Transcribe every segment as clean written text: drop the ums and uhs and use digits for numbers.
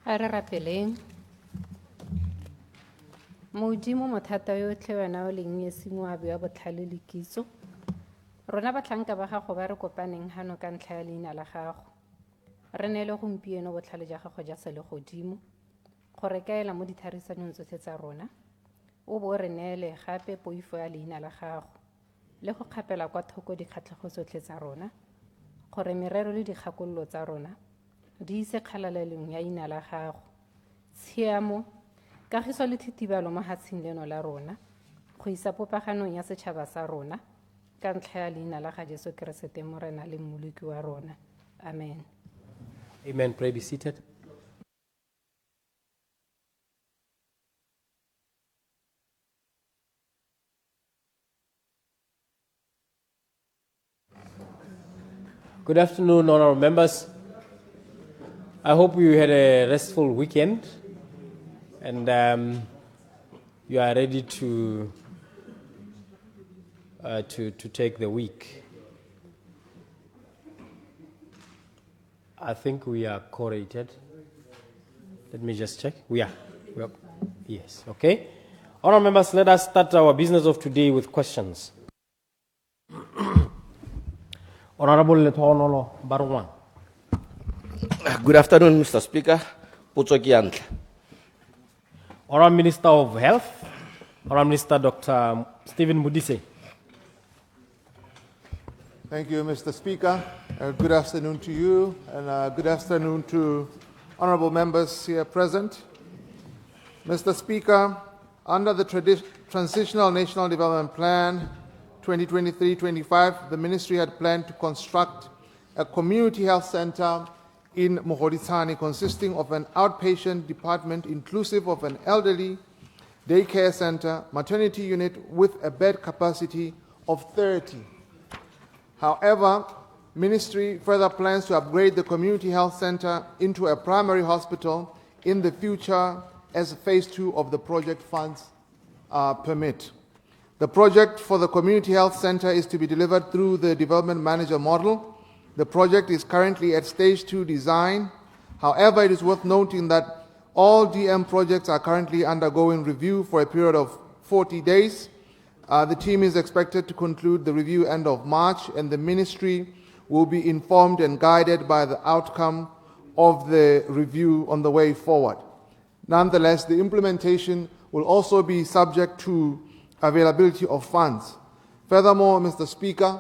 A re rapeleng. Modimo mothata yotlhe wena o leng yesimo a bua botlhale le kitso. Rona batlhanka ba gago ba re kopaneng hano ka ntlha ya leina la gago. Re neele gompieno botlhale jwa gago ja se le godimo. Gore kaela mo ditharisanong tsotlhe tsa rona. O bo re neele gape poifo ya leina la gago. Le go kgapela kwa thoko dikgatlhego tsotlhe tsa rona. Gore merero le dikgakololo tsa rona di ise kgalalelong ya leina la gago. Tshiamo kagiso le thitibalo mo hatsing leno la rona. Go isa popaganong ya setšhaba sa rona ka ntlha ya leina la ga Jesu Keresete morena le mmoloki wa rona. Amen. Amen. Pray, be seated. Good afternoon, honorable members. I hope you had a restful weekend and you are ready to take the week. I think we are correlated. Let me just check. We are. Yes. Okay. Honorable members, let us start our business of today with questions. Honorable Notwane River. Good afternoon, Mr. Speaker. Honorable Minister of Health, Honorable Minister Dr. Stephen Mogoditshane. Thank you, Mr. Speaker. Good afternoon to you, and good afternoon to honorable members here present. Mr. Speaker, under the Transitional National Development Plan 2023-25, the ministry had planned to construct a community health center in Mogoditshane consisting of an outpatient department inclusive of an elderly daycare center, maternity unit with a bed capacity of 30. However, ministry further plans to upgrade the community health center into a primary hospital in the future as phase 2 of the project funds permit. The project for the community health center is to be delivered through the development manager model. The project is currently at stage 2 design. However, it is worth noting that all DM projects are currently undergoing review for a period of 40 days. The team is expected to conclude the review end of March, and the ministry will be informed and guided by the outcome of the review on the way forward. Nonetheless, the implementation will also be subject to availability of funds. Furthermore, Mr. Speaker,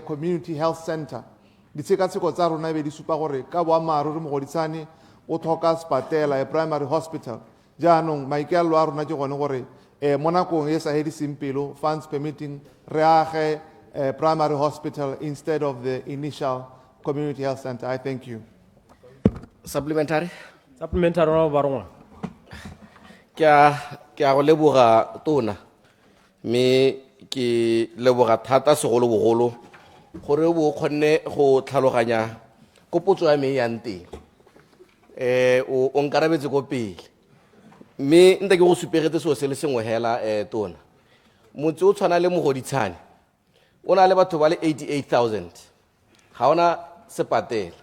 community health center. A primary hospital. Janong Michael Waruna Jonore, Monaco, yes, I had simpilo, funds permitting Reache primary hospital instead of the initial community health center. I thank you. Supplementary? Supplementary, Honorable Kia leboga tona. Me ki leboga thata segolo bogolo. Gore bo kgonne go tlhaloganya ko potso ya me yang teng. O nkarabetse go pele. Me nta ke go supegetse so se le sengwe hela tona. Motse o tshwana le Mogoditshane. O na le batho ba le 88,000. Ha ona sepatela.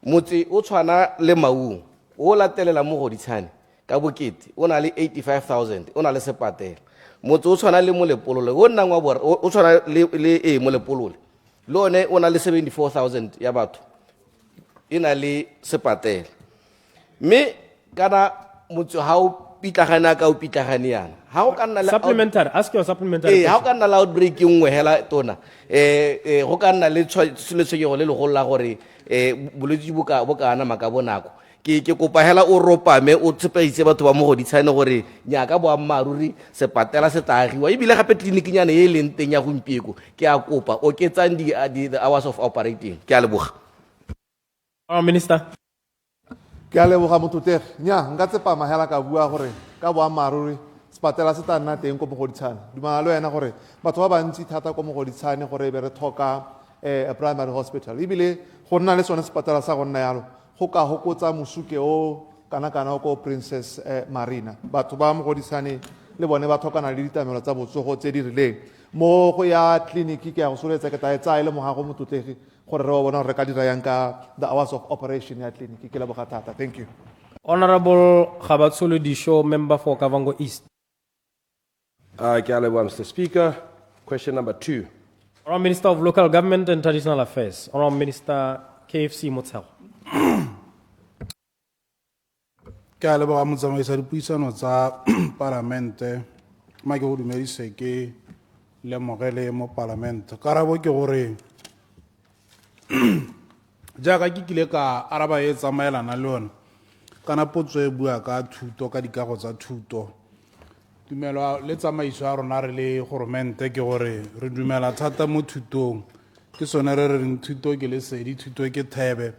Motse o tshwana le Maung. O latelela Mogoditshane ka bokete. O na le 85,000. O na le sepatela. Motse o tshwana le Molepolole. O nna ngwa bora o tshwana le Molepolole. Le one o na le 74,000 ya batho. Ina le sepatela. Me kana motho ha o pitlagana ka o pitlagane ha o ka nna le supplementary, ask your supplementary. ha o ka nna la outbreak nngwe hela tona go ka nna le tshwetso le go la gore bolwetse bo ka ana maka bonako ke kopa hela o ropame o tsepegise batho ba Mogoditshane gore nyaka bo ammaruri sepatela se taagiwa ebile gape clinic nyane e leng teng ya gompieko ke a kopa o ketsang the hours of operating ke a leboga. Minister. Ke a leboga mothoter nya nka tsepa mahela ka bua gore ka boammaruri sepatela se tla nna teng ko Mogoditshane dumela le wena gore batho ba bantsi thata ko Mogoditshane gore be re thoka a primary hospital ebile go nna le sone sepatela sa go nna yalo go ka hokotsa mosuke o kana ko Princess Marina batho ba Mogoditshane le bone ba thokana le ditamelo tsa botsogo tse di rileng mo go ya clinic ke ya go soletsa ke ta etsa ile mo ga go mototlegi gore re bona re ka dira yang ka the hours of operation ya clinic. Ke leboga thata. Thank you. Honorable Gabatsulu Disho, member for Kavango East. Ke a leboha, Mr. Speaker. Question number 2. Honorable Minister of Local Government and Traditional Affairs. Honorable Minister KFC Motsao. Ke a leboga motsamaisi wa dipuisano tsa parlamente ma ke go dumedise ke lemogele mo parlamente. Karabo ke gore jaaka ke kile ka araba e tsamaelana le yone kana potso e bua ka thuto ka dikago tsa thuto. Dumela le tsamaiso ya rona re le goromente ke gore re dumela thata mo thutong ke sone re reng thuto ke lesedi thuto ke thebe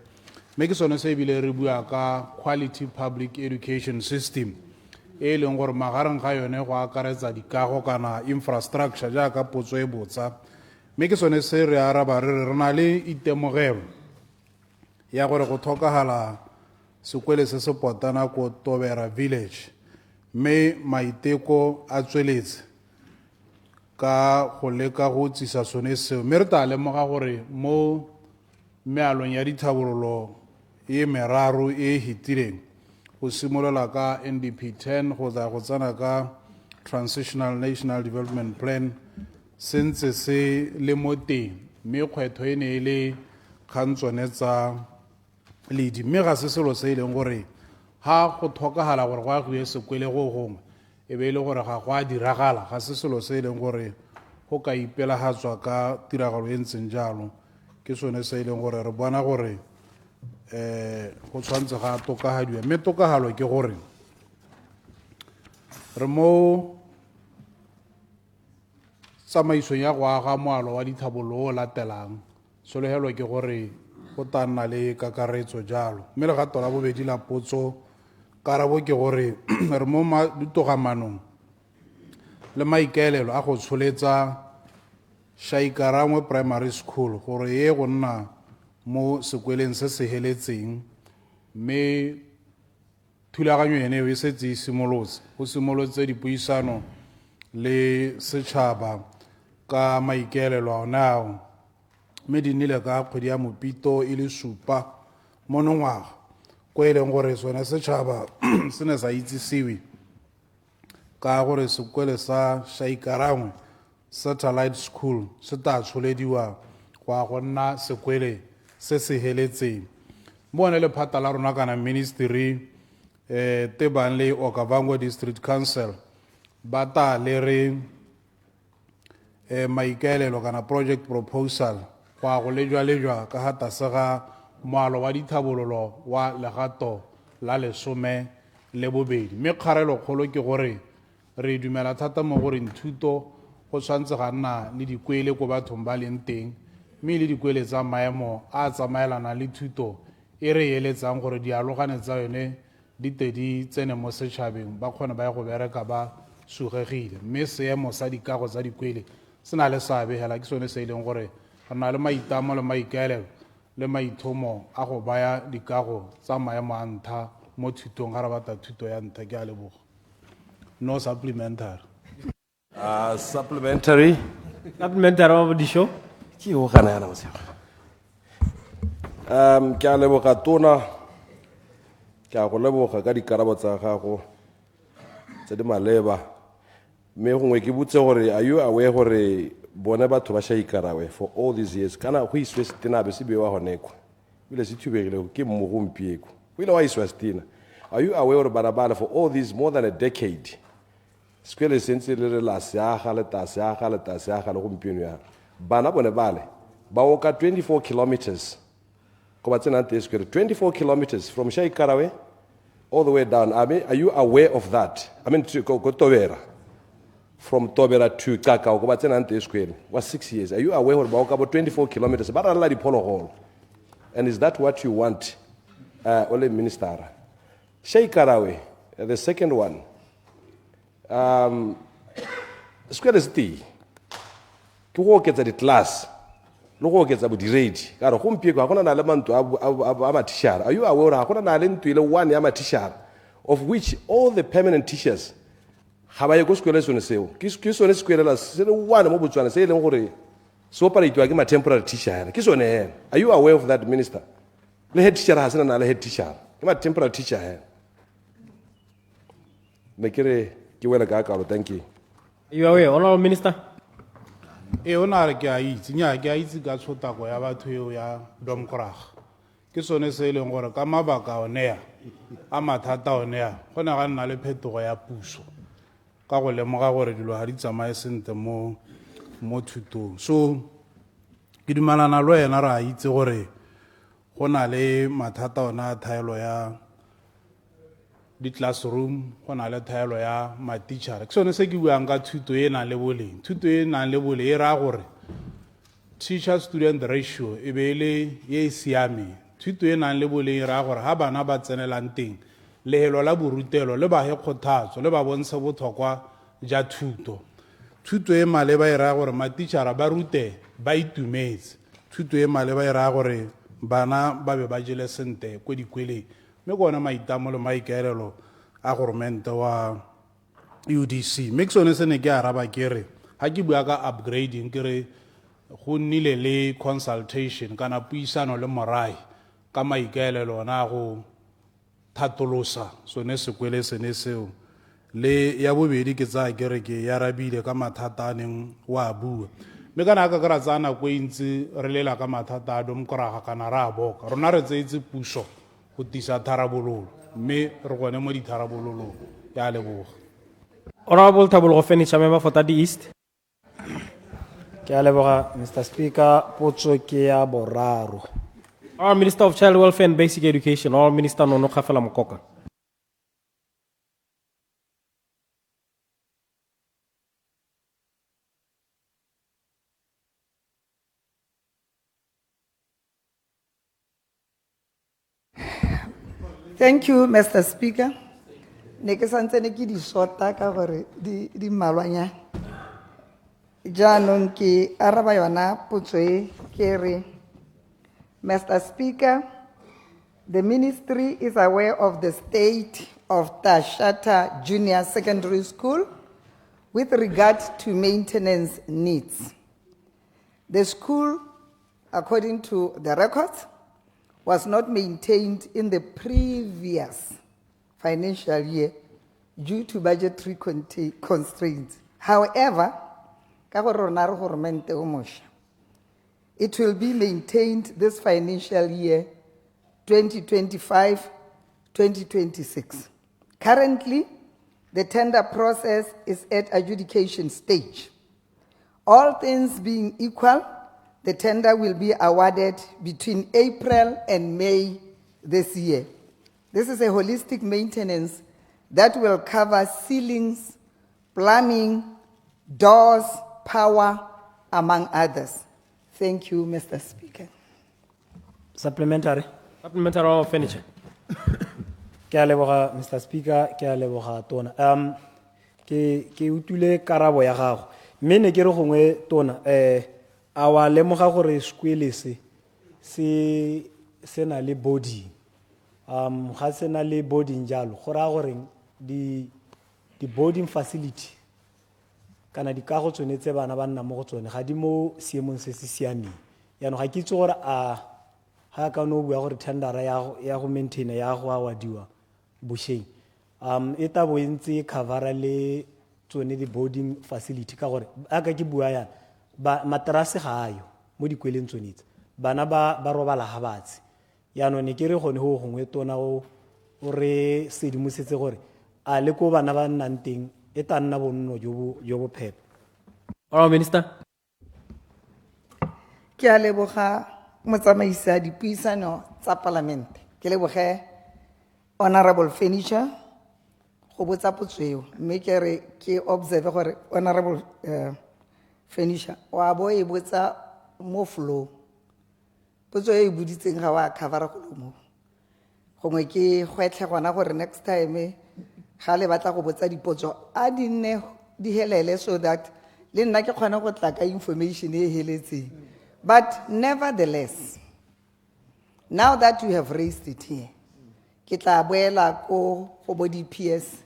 mme ke sone se ebile re bua ka quality public education system e leng gore magareng ga yone go akaretsa dikago kana infrastructure jaaka potso e botsa mme ke sone se re araba re na le itemogelo ya gore go tlhokagala sekwele se se potana ko Tobera village mme maiteko a tsweletse ka go leka go tsisa sone seo mme re tla lemoga gore mo mealong ya dithabololo e meraro e hitileng go simolola ka NDP 10 go tsena ka Transitional National Development Plan sentse se le mo teng mme kgwetho e ne e le kgantsone tsa ledi mme ga se selo se e leng gore ha go tlhokagala gore go agiwe sekwele go gongwe e be e le gore ga go a diragala ga se selo se e leng gore go ka ipelagatswa ka tiragalo e ntseng jalo ke sone se e leng gore re bona gore go tshwanetse ga tokagadiwa mme tokagalo ke gore re mo tsamaisong ya go aga moalo wa dithabololo o latelang sologelo ke gore go tla nna le kakaretso jalo mme legato la bobedi la potso karabo ke gore re mo ditogamanong le maikaelelo a go tsholetsa Shaikarangwe Primary School gore ye go nna mo sekweleng se se heletseng mme thulaganyo ene e setse e simolotse go simolotse dipuisano le setšhaba ka maikaelelo a onao mme di nnile ka kgwedi ya Mopito e le 7 monongwaga ko e leng gore sone setšhaba se ne sa itsisiwe ka gore sekwele sa Shaikarangwe Satellite School se tla tsholediwa go nna sekwele se se heletseng bone lephata la rona kana ministry tebang le Okavango District Council ba ta le re maikaelelo kana project proposal go lejwa ka ga tlase ga moalo wa dithabololo wa legato la 12 mme kgarelo kgolo ke gore re dumela thata mo gore thuto go tshwanetse ga nna le dikwele ko bathong ba leng teng mme le dikwele tsa maemo a tsamaelana le thuto e re eletsang gore dialogane tsa yone di tedi tsene mo setšhabeng ba kgone ba go bereka ba sugegile mme seemo sa dikago tsa dikwele se na le seabe hela ke sone se e leng gore re na le maitamo le maikaelelo le maithomo a go baya dikago tsa maemo a ntlha mo thutong ga re batla thuto ya ntlha ke a leboga no supplementary Supplementary. Supplementary of the show. Ke go gana yana motshego. Ke a leboga tona ke a go leboga ka dikarabo tsa gago tse di maleba mme gongwe ke butse gore are you aware gore bone batho ba Shaikarangwe for all these years kana go iswe stina be se bewa honekwa bile se thubegile ke mmo gompieko go ile wa iswa stina are you aware gore bana for all these more than a decade skwele sentse le re la seaga le taseaga le gompieno ya bana bone bale ba oka 24 kilometers go ba tsena nte skwele 24 kilometers from Shaikarangwe all the way down. I mean, are you aware of that? I mean, to go Tobera, from Tobera to Kakao, go back to Square, was 6 years. Are you aware about 24 kilometers? About a polo hall, and is that what you want, Ole Minister? Shaikarangwe, the second one. Square is the. To walk at the class. Logo gets about the rage. Are you aware of which all the permanent teachers have I go school lesson say? Kiss on a square one of Botswana say se operatiwa ke ma-temporary teacher ke sone hela. Are you aware of that, Minister? Le head teacher ha se na le head teacher ke ma-temporary teacher hela. Ne ke re ke wela ka kalo. Thank you. You are aware, Honorable Minister? o na re ke a itse nya ke a itse ka tshotako ya batho eo ya domkoraga ke sone se e leng gore ka mabaka one a mathata one go ne ga nna le phetogo ya puso ka go lemoga gore dilo ga di tsamaye sentle mo thutong. So ke dumelana le wena re a itse gore go na le mathata one a thaelo ya di-classroom, go na le thaelo ya ma-teacher. Ke sone se ke buang ka thuto e nang le boleng. Thuto e nang le boleng e raya gore teacher-student ratio e be le e siameng. Thuto e nang le boleng e raya gore ha bana ba tsenelang teng lehelo la borutelo le ba he kgothatso le ba bontshe botlhokwa ja thuto. Thuto e maleba e raya gore ma-teachera ba rute ba itumetse. Thuto e maleba e raya gore bana ba be ba jele sentle ko dikweleng. Me kone maitamo le maikaelelo a goromente wa UDC. Me ke sone se ne ke araba ke re ha ke bua ka upgrading ke re go nnile le consultation kana puisano le morai ka maikaelelo na go thatolosa sone sekwele sene seo. Le ya bobedi ke tsaya ke re ke ya rabile ka mathata a neng wa bua. Me kana ka ra tsana go intse re lela ka mathata a domkoraga kana ra boka rona re tseitse puso go tisa tharabololo mme re gone mo ditharabololong ya leboga. Honorable Tabolo Furniture Member for Tadi East. Ke a leboga, Mr. Speaker, potso ke ya boraro. Our Minister of Child Welfare and Basic Education, our Minister Nono Khafela Mokoka. Thank you, Mr. Speaker. Ne ke santse ne ke di shota ka gore di mmalwanya. Jaanong ke araba yona potso e ke re, Mr. Speaker, the ministry is aware of the state of Tashata Junior Secondary School with regard to maintenance needs. The school, according to the records, was not maintained in the previous financial year due to budgetary constraints. However, it will be maintained this financial year 2025-2026. Currently, the tender process is at adjudication stage. All things being equal, the tender will be awarded between April and May this year. This is a holistic maintenance that will cover ceilings, plumbing, doors, power, among others. Thank you, Mr. Speaker. Supplementary. Supplementary Honorable Furniture. Ke a leboga, Mr. Speaker, ke a leboga tona. Ke utule karabo ya gago. Mme ne ke re gongwe tona a wa lemoga gore sekwele se na le body. Ga se na le boarding jalo go raya gore di boarding facility kana di kago tsone tse bana ba nna mo go tsone ga di mo seemong se se siameng. Yaanong ga ke itse gore a ga ka no bua gore tendera ya go maintaina ya go awadiwa bosheng e tabo e ntse covera le tsone di boarding facility ka gore a ka ke bua yana materase ga ayo mo dikweleng tsone tse bana ba robala ga batse. Yaanong ne ke re gone go gongwe tona o re sedimosetse gore a le ko bana ba nnang teng e tla nna bonno jo bo phepa. Honorable Minister. Ke a leboga motsamaisi a dipuisano tsa palamente. Ke leboge Honorable Furniture go botsa potso eo mme ke re ke observe gore Honorable Furniture wa bo e botsa mo flow. Potso e buditseng ga wa cover go mo gongwe ke gwetlhe gona gore next time ga le batla go botsa dipotso a di nne di helele so that le nna ke kgona go tla ka information e heletseng. But nevertheless, now that you have raised it here, ke tla boela ko go bo DPS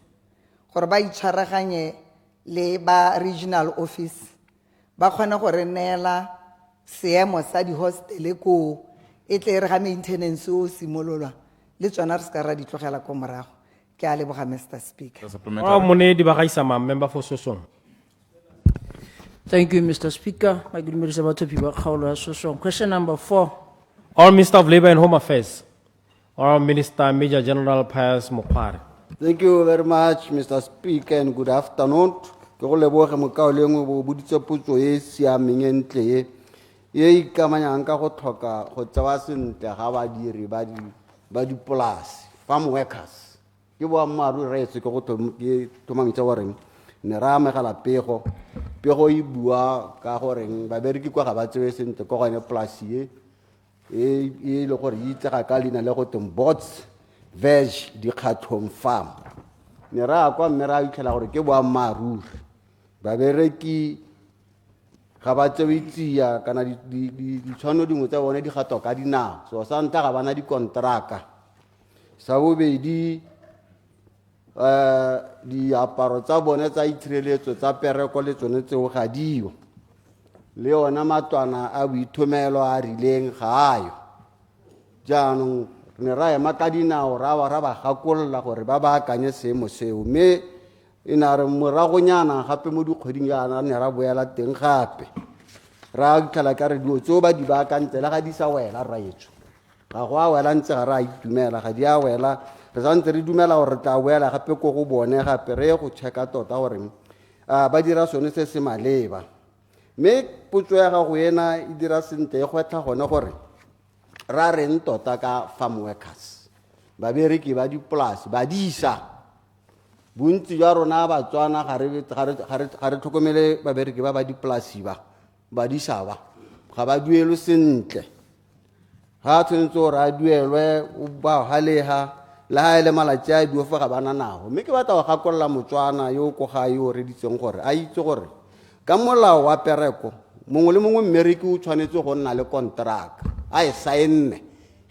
gore ba itshwaraganye le ba regional office ba kgona go re neela seemo sa di-hostele ko e tle re ga maintenance o simololwa le tsona re se ka ra di tlogela ko morago. Ke a leboga, Mr. Speaker. Member for Sosong. Thank you, Mr. Speaker. My good members about to be Question number 4. Honourable Minister of Labour and Home Affairs. Honourable Minister Major General Pius Mokware. Thank you very much, Mr. Speaker, and good afternoon. Ke go leboga mokaoleng bo boditse potso e siameng entle e e ikamanyang ka go tlhoka go tsewa sentle ga badiri ba dipolasi, farm workers. Ke boammaaruri re etse ke go tlhomamisa gore ne ra amegela pego e bua ka gore babereki kwa ga ba tsewe sentle ko gone polasi e le gore itsega ka leina le go teng Bots Veg Dikgathong Farm. Ne ra kwa mme ra itlhela gore ke boammaaruri babereki ga ba tsewe tsia kana ditshwano dingwe tsa bone di gatwa ka dinao. So sa nta ga bana dikontraka. Sa bobedi diaparo tsa bone tsa itshireletso tsa pereko le tsone tseo ga dio. Le ona matwana a boithomelo a rileng ga ayo. Jaanong ne ra ema ka dinao ra ba gakolola gore ba baakanye seemo seo, mme e na re moragonyana gape mo dikgweding yana ne ra boela teng gape ra itlhela ka re dio tseo ba di baakantse le ga di sa wela raetso ga go a wela ntse ga ra itumela ga di a wela re santse re dumela gore re tla boela gape ko go bone gape re ye go checka tota gore ba dira sone se se maleba. Mme potso ya gago ena e dira sentle e gwetlha gone gore ra reng tota ka farm workers, babereki ba dipolasi ba disa. Bontsi jwa rona Batswana ga re tlhokomele babereki ba dipolasi ba disa ga ba duelwe sentle. Ga tshwanetse gore a duelwe ba galega le ha ele malatsi a duofa ga bana nago. Mme ke batla go gakolola Motswana yo ko ga yo re ditseng gore a itse gore ka molao wa pereko mongwe le mongwe mmereki o tshwanetse go nna le kontraka a e saenne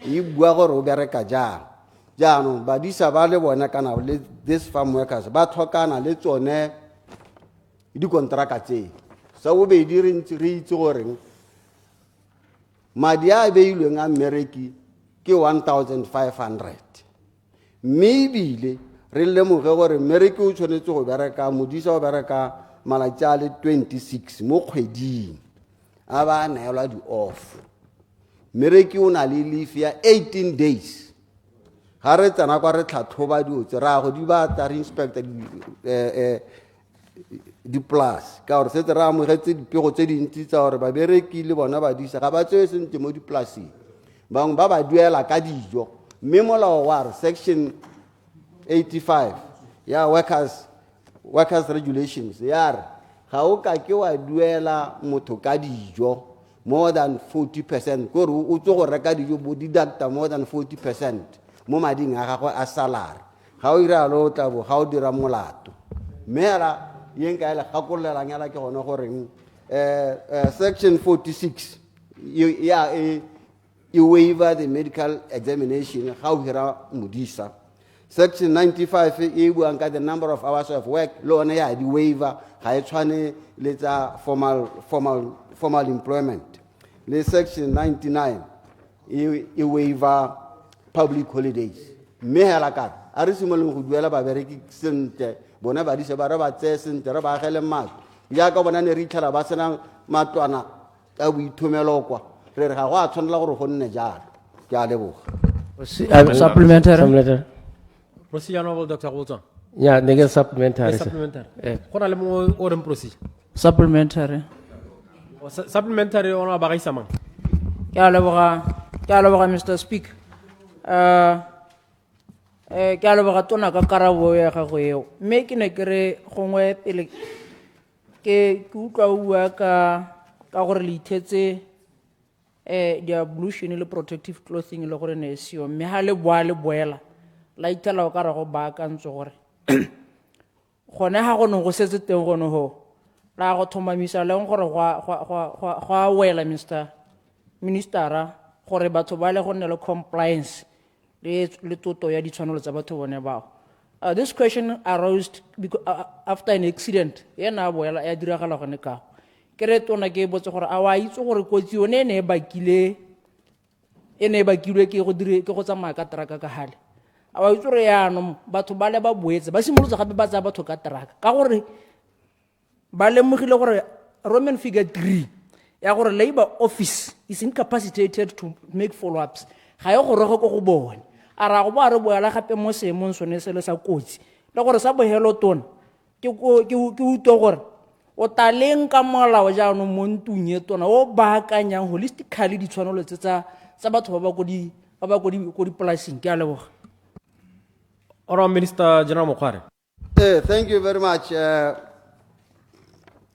e bua gore o bereka jang. Jaanong badisa ba le bona kana le this farm workers ba tlhokana le tsone dikontraka tse. Sa bobedi re itse gore madi a beilweng a mmereki ke 1,500. Mme ebile re lemoge gore mmereki o tshwanetse go bereka modisa o bereka malatsi a le 26 mo kgweding a ba neelwa di-off. Mmereki o na le leave ya 18 days. Ga re tsena kwa re tlhatlhoba dio tse ra go di batla re inspector dipolasi ka gore setse re amogetse dipego tse dintsi tsa gore babereki le bona ba disa ga ba tsewe sentle mo dipolasing. Bangwe ba ba duela ka dijo, mme molao wa re section 85 ya workers regulations ya re ga o ka ke wa duela motho ka dijo more than 40%, gore o tso go reka dijo bo deducta more than 40% mo mading a gagwe a salary. Ga o ira lo tla bo ga o dira molato. Mera yeng ka ile gakololelang ya la ke gone gore section 46 ya e waiver the medical examination ga o hira modisa. Section 95 e buang ka the number of hours of work lo one ya di waiver ga e tshwane le tsa formal employment. Le section 99 e waiver public holidays. Mme hela ka a re simoleng go duela babereki sentle bona ba dise ba re ba tse sentle re ba agele matlo ya ka bona ne re itlhela ba sena matwana ka boithomelo kwa re re ga go a tshwanela gore go nne jalo. Ke a leboga. Supplementary. Proceed, Honourable Dr. Wilson. Yeah, nigga supplementary. Supplementary. Go na le mo o reng proceed. Supplementary. Supplementary ona ba ga isamang. Ke a leboga Mr. Speaker. Ke a leboga tona ka karabo ya gago eo. Mme ke ne ke re gongwe pele ke utlwa o bua ka gore le ithetse di-ablution le protective clothing le gore ne seo, mme ha le boela la itela o ka re go baakantse gore gone ga go ne go setse teng gone ho la go thomamisa leng gore go a wela Mr. Ministera gore batho ba le go nne le compliance le toto ya ditshwanelo tsa batho bone bao. This question arose because, after an accident ya na boela ya diragala gone ka ke re tona ke botse gore a wa itse gore kotsi yone e ne e bakilwe ke go tsamaya ka teraka ka hale a wa itse gore yaanong batho ba le ba boetse ba simolotse gape ba tsaya batho ka teraka ka gore ba lemogile gore Roman figure 3 ya gore labor office is incapacitated to make follow-ups ga e gore go go bone a ra go ba re boela gape mo seemong sone se le sa kotsi le gore sa bohelo tona ke utlwe gore o taleng ka molao jaanong mo ntung e tona o baakanyang holistically ditshwanelo tse tsa batho ba ba ko dipolaseng ke a leboga. Honourable Minister General Mokware. Thank you very much,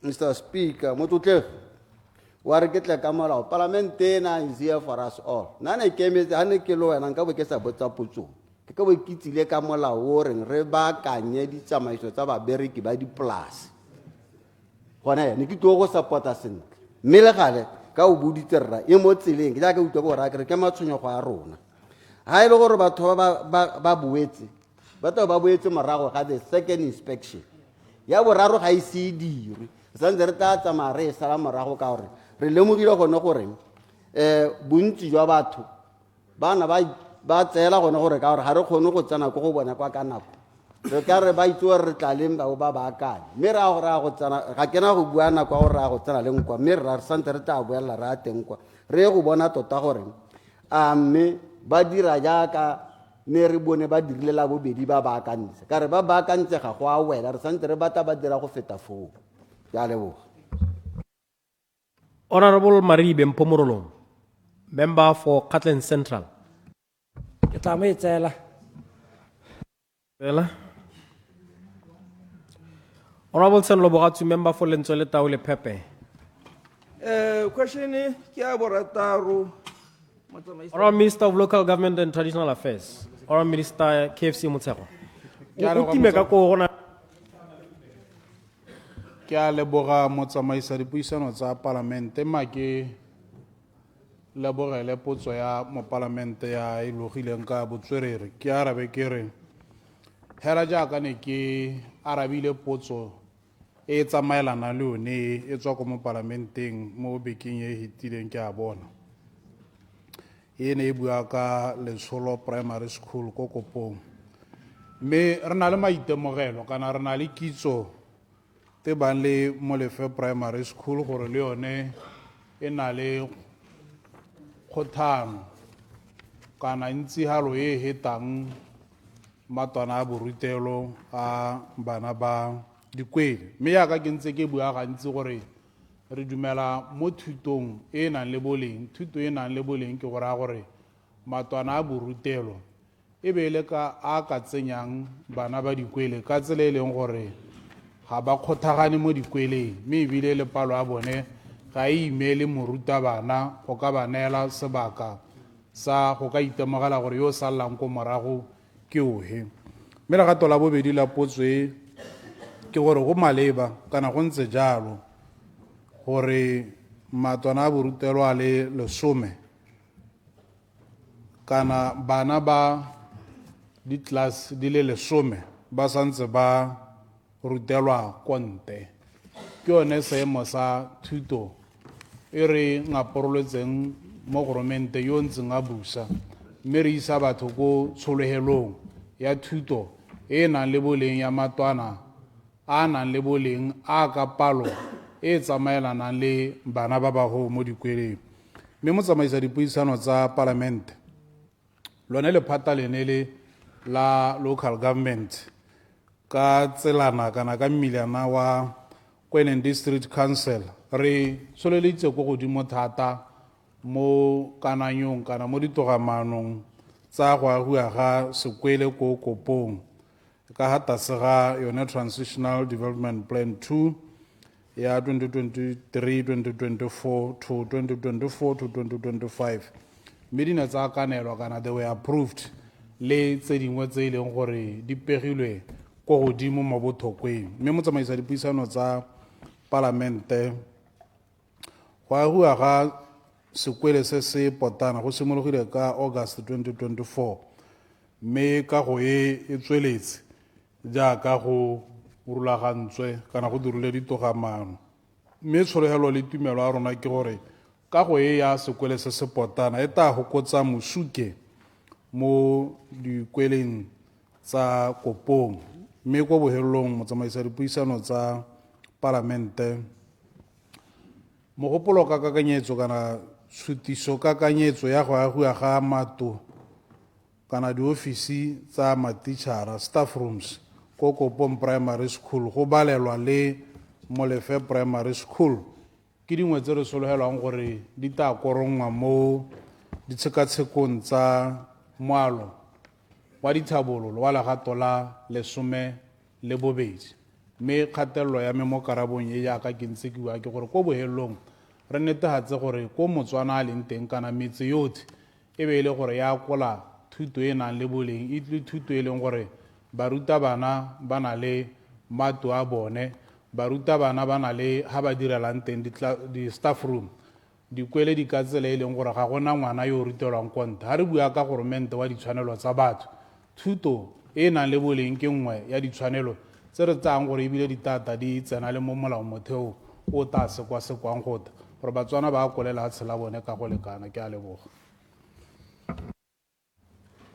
Mr. Speaker. Motutle, wariketle kamala. Parliament is here for us all. Nana keme hane kilo ena nka ke sa botsa potso. Ke ka bokitile kamala o reng re ba kanye di tsamaiso tsa ba bereki ba di plus. Gona ne ke tlo go supporta sentle. Mmele gale ka o buditserra e mo tseleng ke ja ka utwa go ra ke matshonyo go a rona. Ha ile gore batho ba buetse ba boetse morago ga the second inspection ya boraro ga ise dirwe santse re tla tsamaya re sala morago ka gore re lemogile gone gore bontsi jwa batho bana ba tsela gone gore ka gore ga re kgone go tsena go bona kwa ka nako re ka re ba itse gore re tla leng ba baakanye mme ra go tsena ga kena go bua nako ya gore ra go tsena le nkwa mme re santse re tla boela re a teng kwa re go bona tota gore a mme ba dira jaaka ne re bone ba dirile la bobedi ba baakantse ka re ba baakantse ga go a wela re santse re batla ba dira go feta foo ya leboga. Honourable Maribe Mpomorolong, member for Katlen Central. Ke tla mo e tsela. Honourable Senlo Bogatsu, member for Lentswele Taole Pepe. Question ke a borataro. Honourable Minister of Local Government and Traditional Affairs. Honourable Minister KFC Motsego. Ke a leboga motsamaisa dipuisano tsa parlamente ke lebogele potso ya mo parlamente ya e logileng ka botswerere ke arabe ke re hela jaaka ne ke arabile potso e tsamaelana le yone e tswa ko mo parlamenteng mo bekeng e hitileng ke a bona e ne e bua ka Letsholo Primary School ko Kopong mme re na le maitemogelo kana re na le kitso te bang le Molefe Primary School gore le yone e na le kgothano kana ntsi halo e hetang matwana a borutelo a bana ba dikwele mme ya ka ke ntse ke bua gantsi gore re dumela mo thutong e nang le boleng thuto e nang le boleng ke gore matwana a borutelo e be le ka a ka tsenyang bana ba dikwele ka tsela e leng gore ga ba kgothagane mo dikweleng mme ebile le palo a bone ga e imele morutabana go ka ba neela sebaka sa go ka itemogela gore yo sallang ko morago ke ohe mme legato la bobedi la potso e ke gore go maleba kana go ntse jalo gore matwana a borutelo a le 10 kana bana ba di-class di le 10 ba santse ba rutelwa konte ke yone seemo sa thuto e re ngaporoletseng mo goromente yo ntseng a busa mme re isa batho ko tsholegelong ya thuto e nang le boleng ya matwana a nang le boleng a ka palo e tsamaelanang le bana ba bago mo dikweleng mme mo tsamaisa dipuisano tsa parlamente lone lephata lene le la local government ka tselana kana ka mmilana wa Kwenen District Council re soleleditse ko godimo thata mo kananyong kana mo ditogamanong tsa go agua ga sekwele ko Kopong ka hatase ga yone Transitional Development Plan 2 ya 2023-2024 to 2024-2025 mme di ne tsa kanelwa kana they were approved le tse dingwe tse e leng gore di pegilwe ko godimo mo botlhokweng mme mo tsamaisa dipuisano tsa parlamente go agua ga sekwele se se potana go simologile ka August 2024 mme ka go e tsweletse jaaka go rulagantswe kana go dirile ditogamano mme tshologelo le tumelo ya rona ke gore kago e ya sekwele se se potana e tla gokotsa mosuke mo dikweleng tsa kopong, mme ko bohelelong motsamaisa dipuisano tsa palamente mogopolo ka kakanyetso kana tshutiso kakanyetso ya go agiwa ga mato kana diofisi tsa matitšhara staff rooms ko Kopong Primary School go balelwa le Molefe Primary School ke dingwe tse re sologelwang gore di tla korongwa mo ditshekatshekong tsa moalo wa ditlhabololo wa legato la 12, mme kgatelelo ya me mo karabong e jaaka ke ntse ke bua ke gore ko bohelelong re netefatse gore ko Motswana a leng teng kana metse yotlhe e be e le gore ya kola thuto e nang le boleng, e tle thuto e leng gore barutabana ba na le mato a bone, barutabana ba na le ha ba direlang teng di-staff room dikwele di ka tsela e leng gore ga gona ngwana yo o rutelwang konte. Ha re bua ka goromente wa ditshwanelo tsa batho, thuto e nang le boleng ke nngwe ya ditshwanelo tse re tsayang gore ebile ditata di tsena le mo molaomotheo o tla sekwasekwang gota gore Batswana ba kolela lefatshe la bone ka go lekana. Ke a leboga.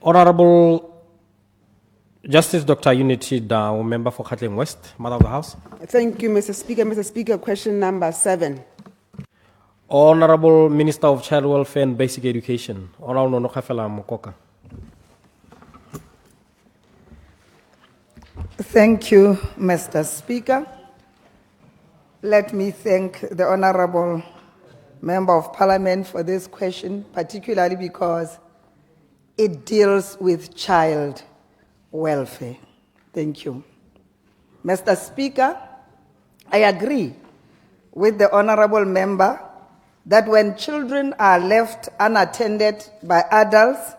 Honorable Justice Dr. Unity Dow, member for Gauteng West, Mother of the House. Thank you, Mr. Speaker. Mr. Speaker, question number 7. Honorable Minister of Child Welfare and Basic Education, Honorable Nonokafela Mokoka. Thank you, Mr. Speaker. Let me thank the Honorable Member of Parliament for this question, particularly because it deals with child welfare. Thank you. Mr. Speaker, I agree with the Honorable Member that when children are left unattended by adults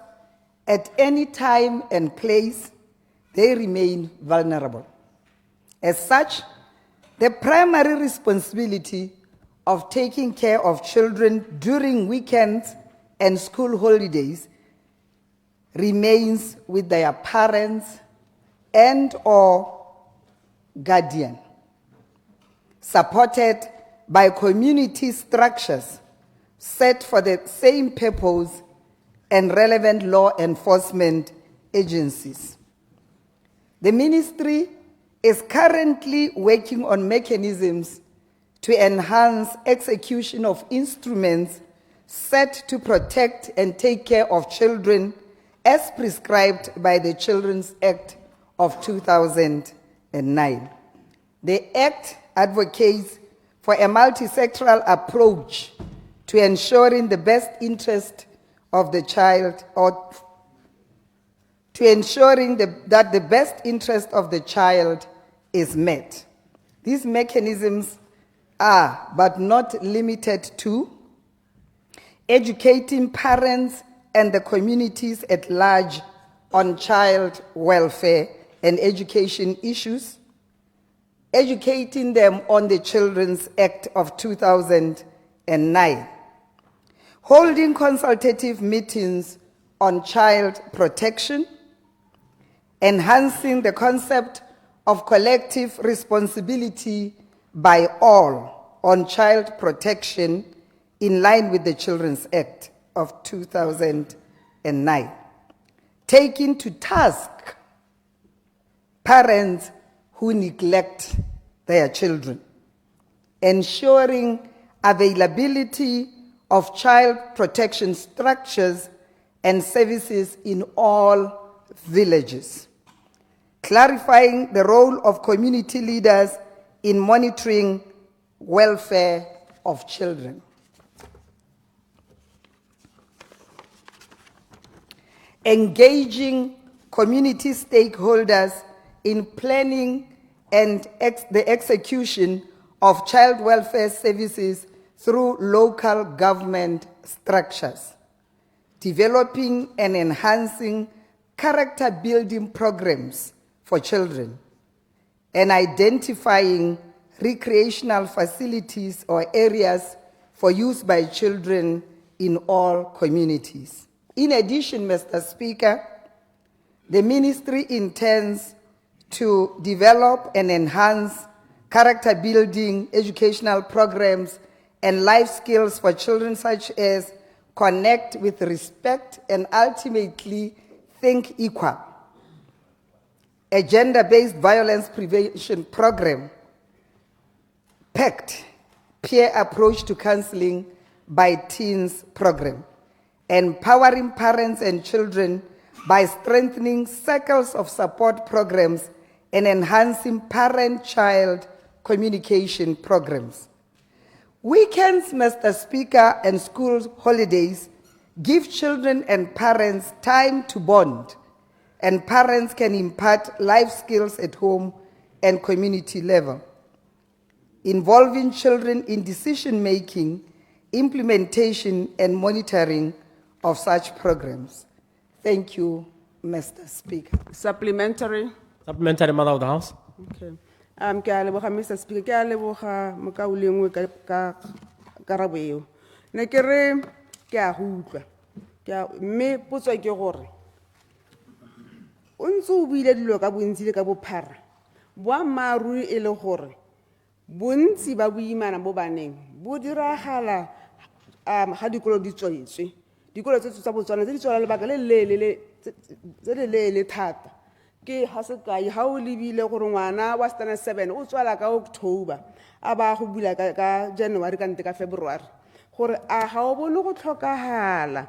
at any time and place, they remain vulnerable. As such, the primary responsibility of taking care of children during weekends and school holidays remains with their parents and/or guardian, supported by community structures set for the same purpose and relevant law enforcement agencies. The ministry is currently working on mechanisms to enhance execution of instruments set to protect and take care of children as prescribed by the Children's Act of 2009. The Act advocates for a multi-sectoral approach to ensuring the best interest of the child, or to ensuring that the best interest of the child is met. These mechanisms are, but not limited to, educating parents and the communities at large on child welfare and education issues, educating them on the Children's Act of 2009, holding consultative meetings on child protection, enhancing the concept of collective responsibility by all on child protection in line with the Children's Act of 2009, taking to task parents who neglect their children, ensuring availability of child protection structures and services in all villages, clarifying the role of community leaders in monitoring welfare of children. Engaging community stakeholders in planning and the execution of child welfare services through local government structures, developing and enhancing character building programs for children, and identifying recreational facilities or areas for use by children in all communities. In addition, Mr. Speaker, the ministry intends to develop and enhance character building, educational programs, and life skills for children such as connect with respect and ultimately think equal. A gender-based violence prevention program, PACT, peer approach to counseling by teens program, empowering parents and children by strengthening circles of support programs and enhancing parent-child communication programs. Weekends, Mr. Speaker, and school holidays give children and parents time to bond, and parents can impart life skills at home and community level, involving children in decision-making, implementation, and monitoring of such programs. Thank you, Mr. Speaker. Supplementary. Supplementary, Mother of the House. Okay. Ke a leboga, Mr. Speaker. Ke a leboga mokaulengwe ka karabo eo. Ne ke re ke a go utlwa. Mme potso ke gore o ntse o buile dilo ka bontsi le ka bophara. Boammaaruri e le gore bontsi ba boimana bo baneng bo diragala ga dikolo di tswetswe. Dikolo tse tsa Botswana tse di tswela lebaka le leele thata. Ke ha se kae ha o lebile gore ngwana wa standard 7 o tswala ka October a ba go bula ka January ka nte ka February gore a ha o bone go tlhokagala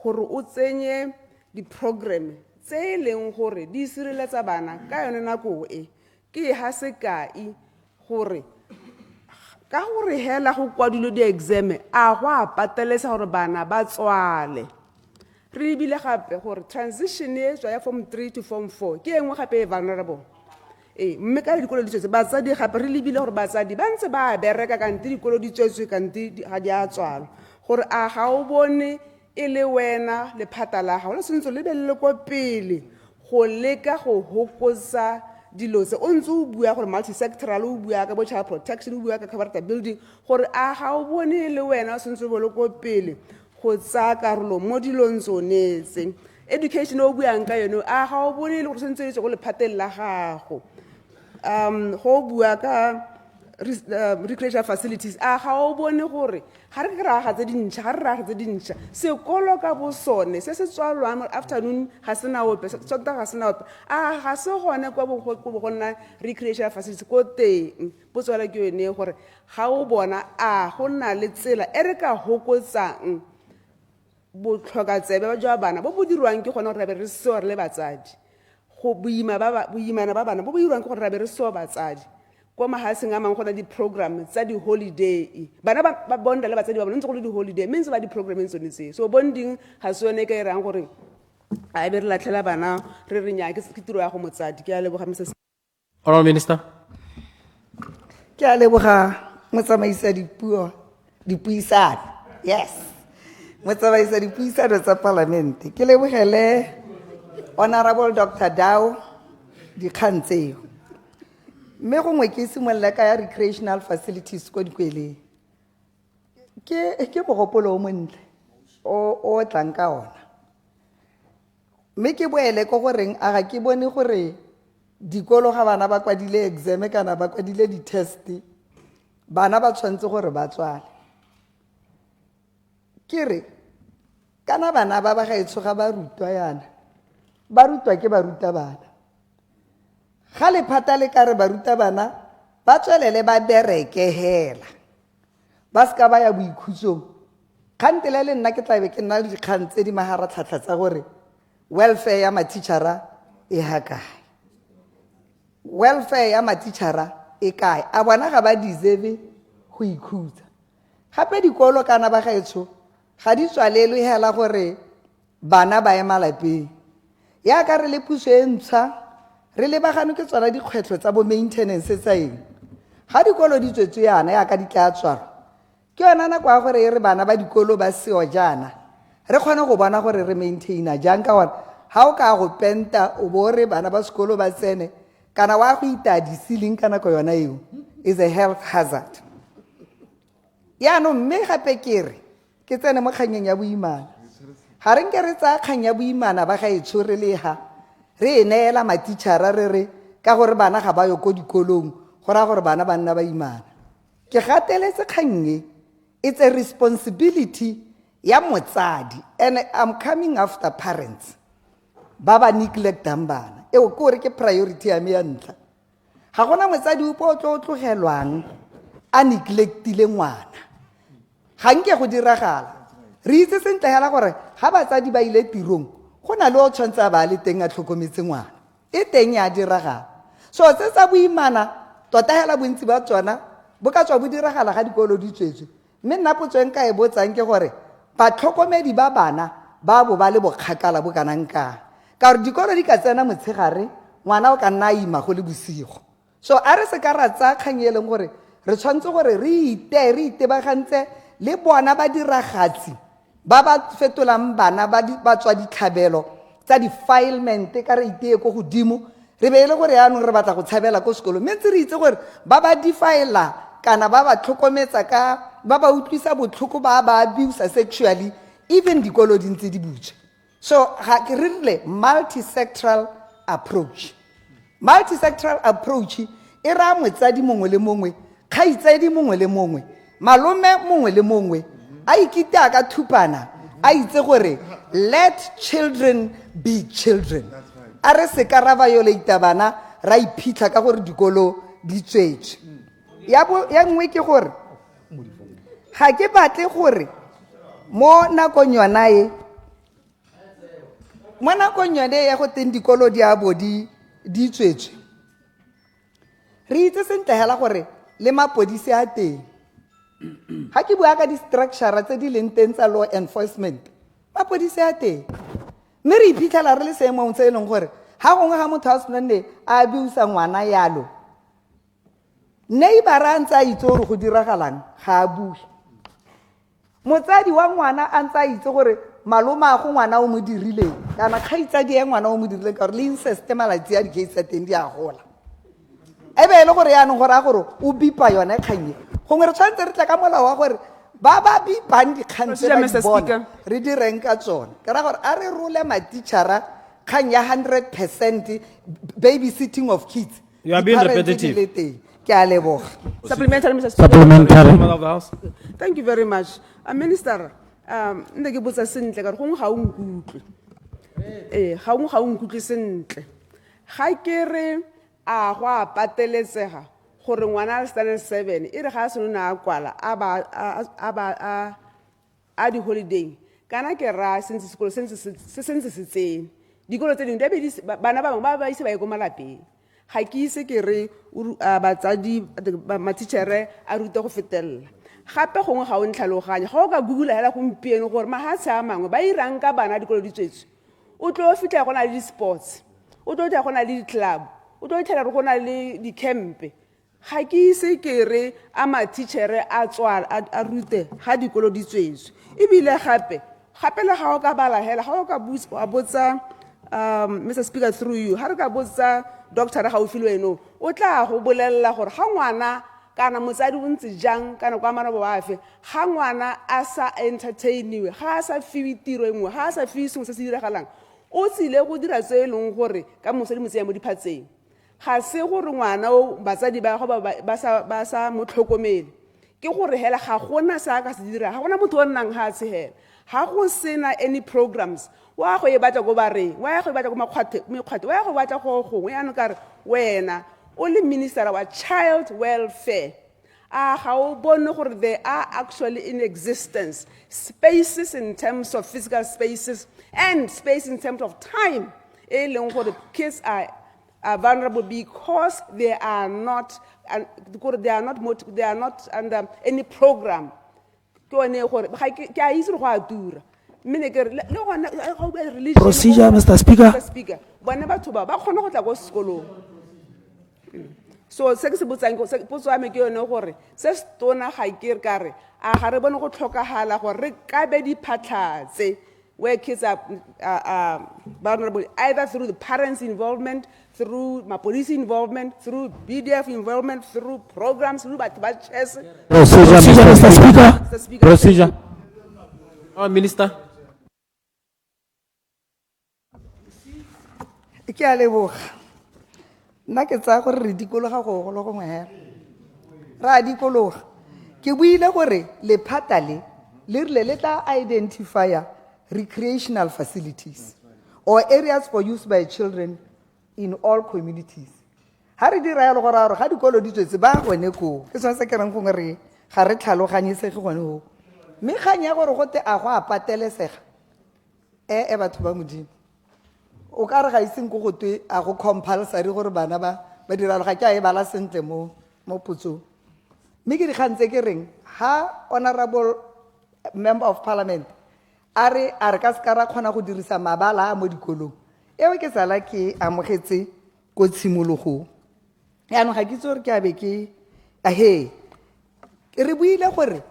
gore o tsenye di program tse leng gore di sireletsa bana ka yone nako e. Ke ha se kae gore ka gore hela go kwadilo di exam a go a patelesa gore bana ba tswale. Re bile gape gore transition e tswa ya form 3 to form 4 ke engwe gape e vulnerable. Mme ka dikolo di tswetse batsadi gape re lebile gore batsadi ba ntse ba bereka ka nte dikolo di tswetse ka nte ga di a tswala gore a ga o bone e le wena le phata la gago le sentse le be le ko pele go leka go hokotsa dilo tse o ntse o bua gore multisectoral o bua ka bo child protection o bua ka character building gore a ga o bone e le wena o sentse bo le ko pele go tsa karolo mo dilong tsonetse. Education o buang ka yone a ga o bone le go sentse le go le phatella gago go bua ka recreational facilities a ga o bone gore ga re raga tse dintšha sekolo ka bo sone se se tswalwang afternoon ga se na ope Sontaga ga se na ope a ga se gone kwa go nna recreational facilities ko teng botswala ke yone gore ga o bona a go nna le tsela e re ka hokotsang botlhokatsebe ba jwa bana bo dirwang ke gone gore re be re seo re le batsadi go boimana ba bana bo dirwang ke gore re be re seo batsadi kwa mahaseng a mangwe gona di program tsa di holiday bana ba bonda le batsadi ba bona ntse go le di holiday mme ntse ba di program tsone tse so bonding ga se yone ka irang gore a be re latlhela bana re re nya ke tiro ya go motsadi ke a leboga Mrs. Honourable Minister. Ke a leboga motsamaisa dipuisano. Yes. Motsamaisa dipuisano tsa parlamente. Ke lebogele Honorable Dr. Dao dikgang tseo. Mme gongwe ke simolola ka ya recreational facilities ko dikweleng. Ke mogopolo o montle o tlang ka ona. Mme ke boele ko goreng a ga ke bone gore dikolo ga bana ba kwadile exam kana ba kwadile di test bana ba tshwantse gore ba tswale. Ke re kana bana ba gaetsho ga ba rutwa yana ba rutwa ke baruta bana ga le phata le ka re baruta bana ba tswelele ba bereke hela ba ska ba ya boikhutsong kgantele le nna ke tlabe ke nna le dikgang tse di maharatlhatlha tsa gore welfare ya matitšhara e ha kae welfare ya matitšhara e kae a bona ga ba deserve go ikhutsa gape dikolo kana ba gaetsho ga di tswalelwe hela gore bana ba ema lapeng ya ka re le puso e ntsha re le bagano ke tswala dikgwetlho tsa bo maintenance tsa eng ga dikolo di tswetswe yana ya ka di tla tswala ke yona nako ya gore re bana ba dikolo ba seo jana re kgone go bona gore re maintaina jang ka ona ha o ka go penta o bo re bana ba sekolo ba tsene kana wa go ita di ceiling kana ko yona eo is a health hazard ya no mme gape ke tsene mo kganyeng ya boimana ga re nke re tsa kgang ya boimana ba ga etsho re le ha re neela matitšhara re ka gore bana ga ba yo ko dikolong go raya gore bana ba nna ba imana. Ke gateletse kgang e, it's a responsibility ya motsadi, and I'm coming after parents ba ba neglectang bana. Eo ke gore ke priority ya me ya ntlha. Ga gona motsadi upo o tlo tlogelwang a neglectile ngwana. Ga nke go diragala. Re itse sentle hela gore ga batsadi ba ile tirong go na le o tshwantse a ba le teng a tlhokometse ngwana. E teng ya diragala. So se sa boimana tota hela bontsi ba tsona bo ka tswa bo diragala ga dikolo di tswetswe. Mme nna potso nka e botsang ke gore batlhokomedi ba bana ba bo ba le bokgakala bo kanang kang. Ka gore dikolo di ka tsena motshegare ngwana o ka nna ima go le bosigo. So a re se ka ra tsa kgang e leng gore re tshwantse gore re itebagantse le bona ba diragatsi ba ba fetolang bana ba tswa ditlhabelo tsa di-filement ka re iteye ko godimo re be e le gore yaanong re batla go tshabela ko sekolong. Mme ntse re itse gore ba ba di-fiela kana ba ba tlhokometsa ka ba ba utlwisa botlhoko ba abuse sexually even dikolo di ntse di butse. So ga ke re rile multi-sectoral approach. Multi-sectoral approach e ra motsadi mongwe le mongwe, kgaitsedi mongwe le mongwe, malome mongwe le mongwe a ikita ka thupana a itse gore let children be children. A re se ka ra violate bana ra iphitlha ka gore dikolo di tswetswe. Ya nngwe ke gore ga ke batle gore mo nakong yona ya go teng dikolo di a bo di tswetswe. Re itse sentle hela gore le mapodisi a teng. Ha ke bua ka di-structure tse di leng teng tsa law enforcement, mapodisi a teng. Mme re iphitlhela re le seemong se e leng gore ga gongwe ga motho a senonne a abuse ngwana yalo, neighbor a ntse a itse gore go diragalang ga a bue. Motsadi wa ngwana a ntse a itse gore malome a go ngwana o mo dirileng kana kgaitsadi ya ngwana o mo dirileng ka gore le incest malatsi a di-case tsa teng di a gola. E be e le gore yaanong gore a gore o bipa yone kgang e gongwe re tshwanetse re tla ka molao wa gore ba ba bipang dikgang tse ba di bona re direng ka tsone. Ke ra gore a re role matitšhara kgang ya 100% babysitting of kids. You are being repetitive. Ke a leboga. Supplementary, Mr. Speaker. Supplementary. Thank you very much. Minister, nne ke botsa sentle ka re gongwe ga o nkutlwe. Ga o nkutlwe sentle. Ga ke re a go a pateletsega gore ngwana a standard 7 e re ga a senona a kwala a di-holiday kana ke ra sentse sekolo se sentse se tsene dikolo tse dingwe bana ba bangwe ba ise ba ye ko malapeng. Ga ke ise ke re batsadi matitšhere a rute go fetelela gape gongwe ga o ntlhaloganya ga o ka google hela gompieno gore mahatshe a mangwe ba irang ka bana dikolo di tswetswe o tlo fitlha go na le di-sports, o tlo fitlha go na le di-club, o tlo fitlhela go na le di-campe. Ga ke ise ke re a matitšhere a rute ga dikolo di tswetswe. Ebile gape le ga o ka bala hela ga o ka botsa Mr. Speaker through you, ha re ka botsa doctor ga o file weno o tla go bolelela gore ga ngwana kana motsadi o ntse jang kana kwa mana ba afe ga ngwana a sa entertainiwe, ga a sa fiwe tiro e nngwe, ga a sa fiwe sengwe se se diragalang o tsile go dira tse e leng gore ka mosadi mo tseya mo diphatseng. Ga se gore ngwana o batsadi ba go ba sa mo tlhokomele, ke gore hela ga gona sa ka se dira, ga gona motho o nnang ga a tshegela, ga go sena any programs wa go e batla go bareng, wa go e batla go mekgwate, wa go batla go gongwe yaanong ka re wena o le minister wa child welfare ga o bone gore they are actually in existence spaces in terms of physical spaces and space in terms of time e leng gore kids are vulnerable because they are not under any program. Procedure, Mr. Speaker. So se ke se botsang potso ya me ke yone gore se se tona ga ke re a ga re bone go tlhokagala gore re ka be diphatlhatse where kids are vulnerable either through the parents' involvement, through my police involvement, through BDF involvement, through programs, through chess. Procedure, Mr. Speaker. Procedure. Minister. Ke a leboga. nna ke tsaya gore re dikologa go le gongwe hela ra dikologa ke buile gore lephata le rile le tla identifya recreational facilities or areas for use by children in all communities. Ha re dira yalo gore ga dikolo di tswetse ba gone ko ke sone se ke reng gongwe re ga re tlhaloganyetsege gone ho mme kganya gore go te a go a patelesega batho ba modimo o ka re ga iseng go gotwe a go compulsory gore bana ba dira ga ke a e bala sentle mo putsong mme ke dikgang tse ke reng ha honorable member of parliament a re ka se ka ra kgona go dirisa mabala a mo dikolong eo ke sala ke amogetse ko tshimologong yaanong ga ke itse gore ke a be ke re buile gore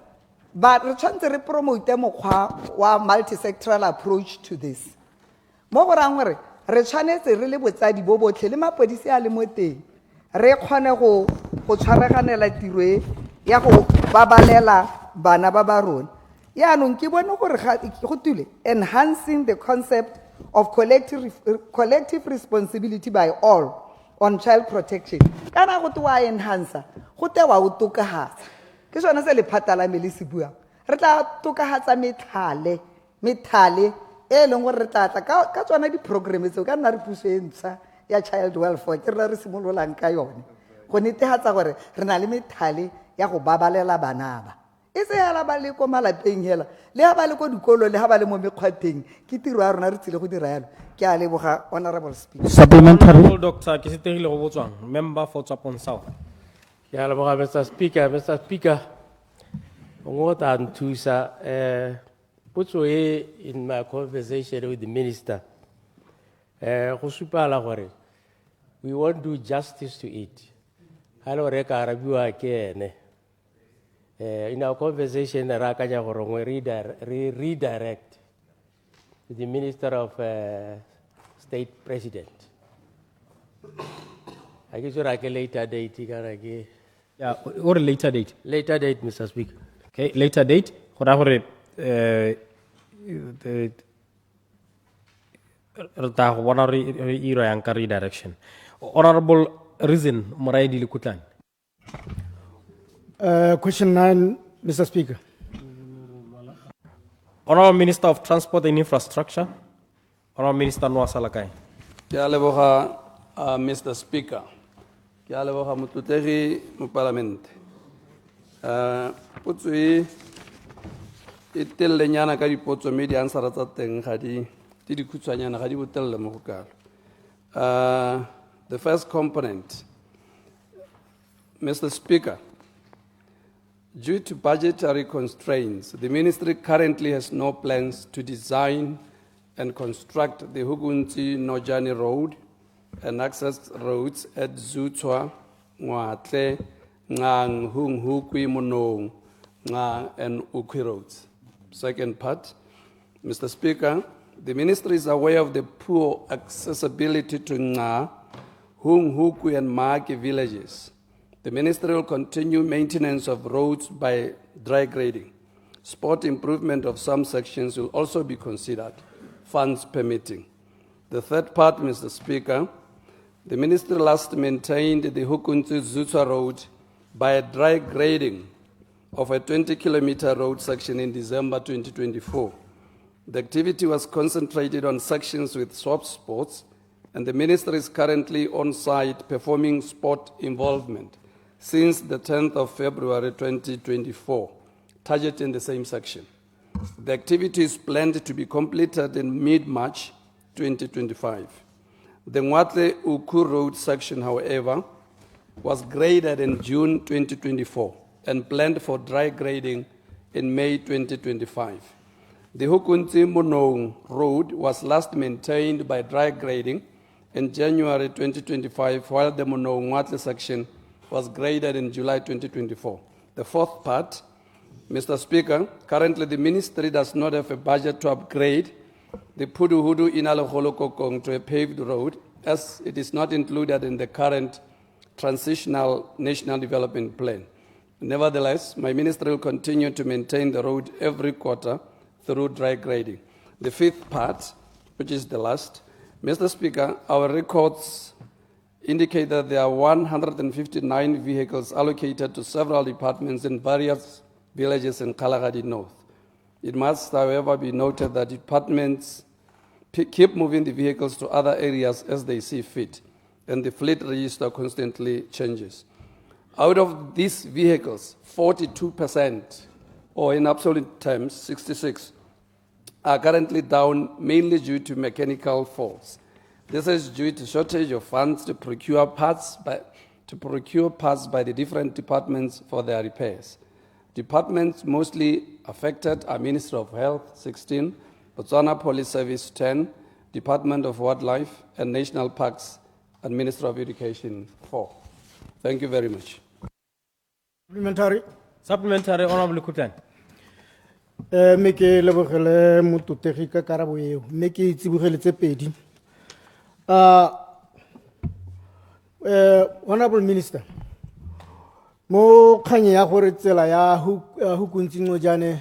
re tshwanetse re promote mokgwa wa multi-sectoral approach to this mo go rang gore re tshwanetse re le botsadi bo botlhe le mapodisi a le mo teng re kgone go tshwaraganela tiro e ya go babalela bana ba ba rona yaanong ke bone gore go tule enhancing the concept of collective responsibility by all on child protection kana go te wa enhancer go te wa o tokahatsa ke sone se lephata la me le se buang re tla tokahatsa methale e leng gore re tlatla ka tsona di-programme tseo ka nna re puso e ntsha ya child welfare ke re simololang ka yone go netehatsa gore re na le methale ya go babalela bana ba e se hela ba le ko malapeng hela le ha ba le ko dikolo le ha ba le mo mekgwateng ke tiro ya rona re tsile go dira yalo ke a leboga honorable speaker Supplementary. Dr. Kisitegile go Botswana, member for Tsapon South. Ke a leboga Mr. Speaker. Mr. Speaker, what I'm to say, in my conversation with the minister, we won't do justice to it. In our conversation, we redirect to the Minister of State President. I guess you're like a later date. Yeah, or a later date? Later date, Mr. Speaker. Okay, later date. Redirection. Honorable reason, Moraidi Likutan. Question 9, Mr. Speaker. Honorable Minister of Transport and Infrastructure, Honorable Minister Noah Salakai. Mr. Speaker. Ke a leboga motutegi mo parlamente. Potso e telelenyana ka dipotso mme di answera tsa teng ga di dikhutshwanyana ga di botelele mo go kalo. The first component, Mr. Speaker, due to budgetary constraints, the ministry currently has no plans to design and construct the Notwane Road and access roads at Zutswa, Ngwatle, Ngang, Hukwi, Monong, Nga, and Ukwi roads. Second part, Mr. Speaker, the ministry is aware of the poor accessibility to Nga, Hukwi, and Maki villages. The ministry will continue maintenance of roads by dry grading. Spot improvement of some sections will also be considered, funds permitting. The third part, Mr. Speaker, the ministry last maintained the Hukunzi-Zutswa Road by a dry grading of a 20-kilometer road section in December 2024. The activity was concentrated on sections with soft spots, and the ministry is currently on site performing spot involvement since the 10th of February 2024, targeting the same section. The activity is planned to be completed in mid-March 2025. The Ngwatle-Uku Road section, however, was graded in June 2024 and planned for dry grading in May 2025. The Hukunzi-Monong Road was last maintained by dry grading in January 2025, while the Monong-Ngwatle section was graded in July 2024. The fourth part, Mr. Speaker, currently the ministry does not have a budget to upgrade the Puduhudu Inalokholokokong to a paved road, as it is not included in the current transitional national development plan. Nevertheless, my ministry will continue to maintain the road every quarter through dry grading. The fifth part, which is the last, Mr. Speaker, our records indicate that there are 159 vehicles allocated to several departments in various villages in Kalahari North. It must, however, be noted that departments keep moving the vehicles to other areas as they see fit, and the fleet register constantly changes. Out of these vehicles, 42%, or in absolute terms, 66, are currently down mainly due to mechanical faults. This is due to shortage of funds to procure parts by the different departments for their repairs. Departments mostly affected are Ministry of Health, 16, Botswana Police Service, 10, Department of Wildlife and National Parks, and Ministry of Education, 4. Thank you very much. Supplementary, Honorable Kutan. Me ke lebogele mototegi ka karabo eo mme ke tsibogele tse pedi. Honorable Minister, mo kganye ya gore tsela ya hukuntsi Notwane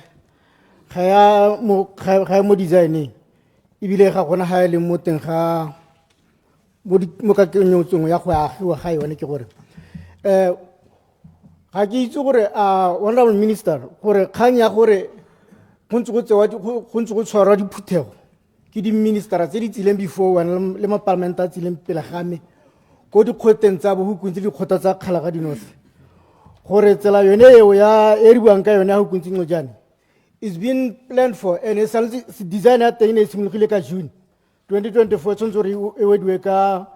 ga ya mo designing ebile ga gona ha le mo teng ga mo ka kenyetsong ya go agiwa ga yone ke gore ga ke itse gore Honorable Minister gore kganye ya gore go ntse go tshwarwa diphuthego ke di ministera tse di tsileng before one le ma parliament a tsileng pele ga me go dikgoteng tsa bohukuntsi le dikgota tsa Kalahari North gore tsela yone eo ya eriwang ka yone ya hukuntsi Notwane is being planned for and is design ya teng e simologile ka June 2024 tshwanetse gore e wediwe ka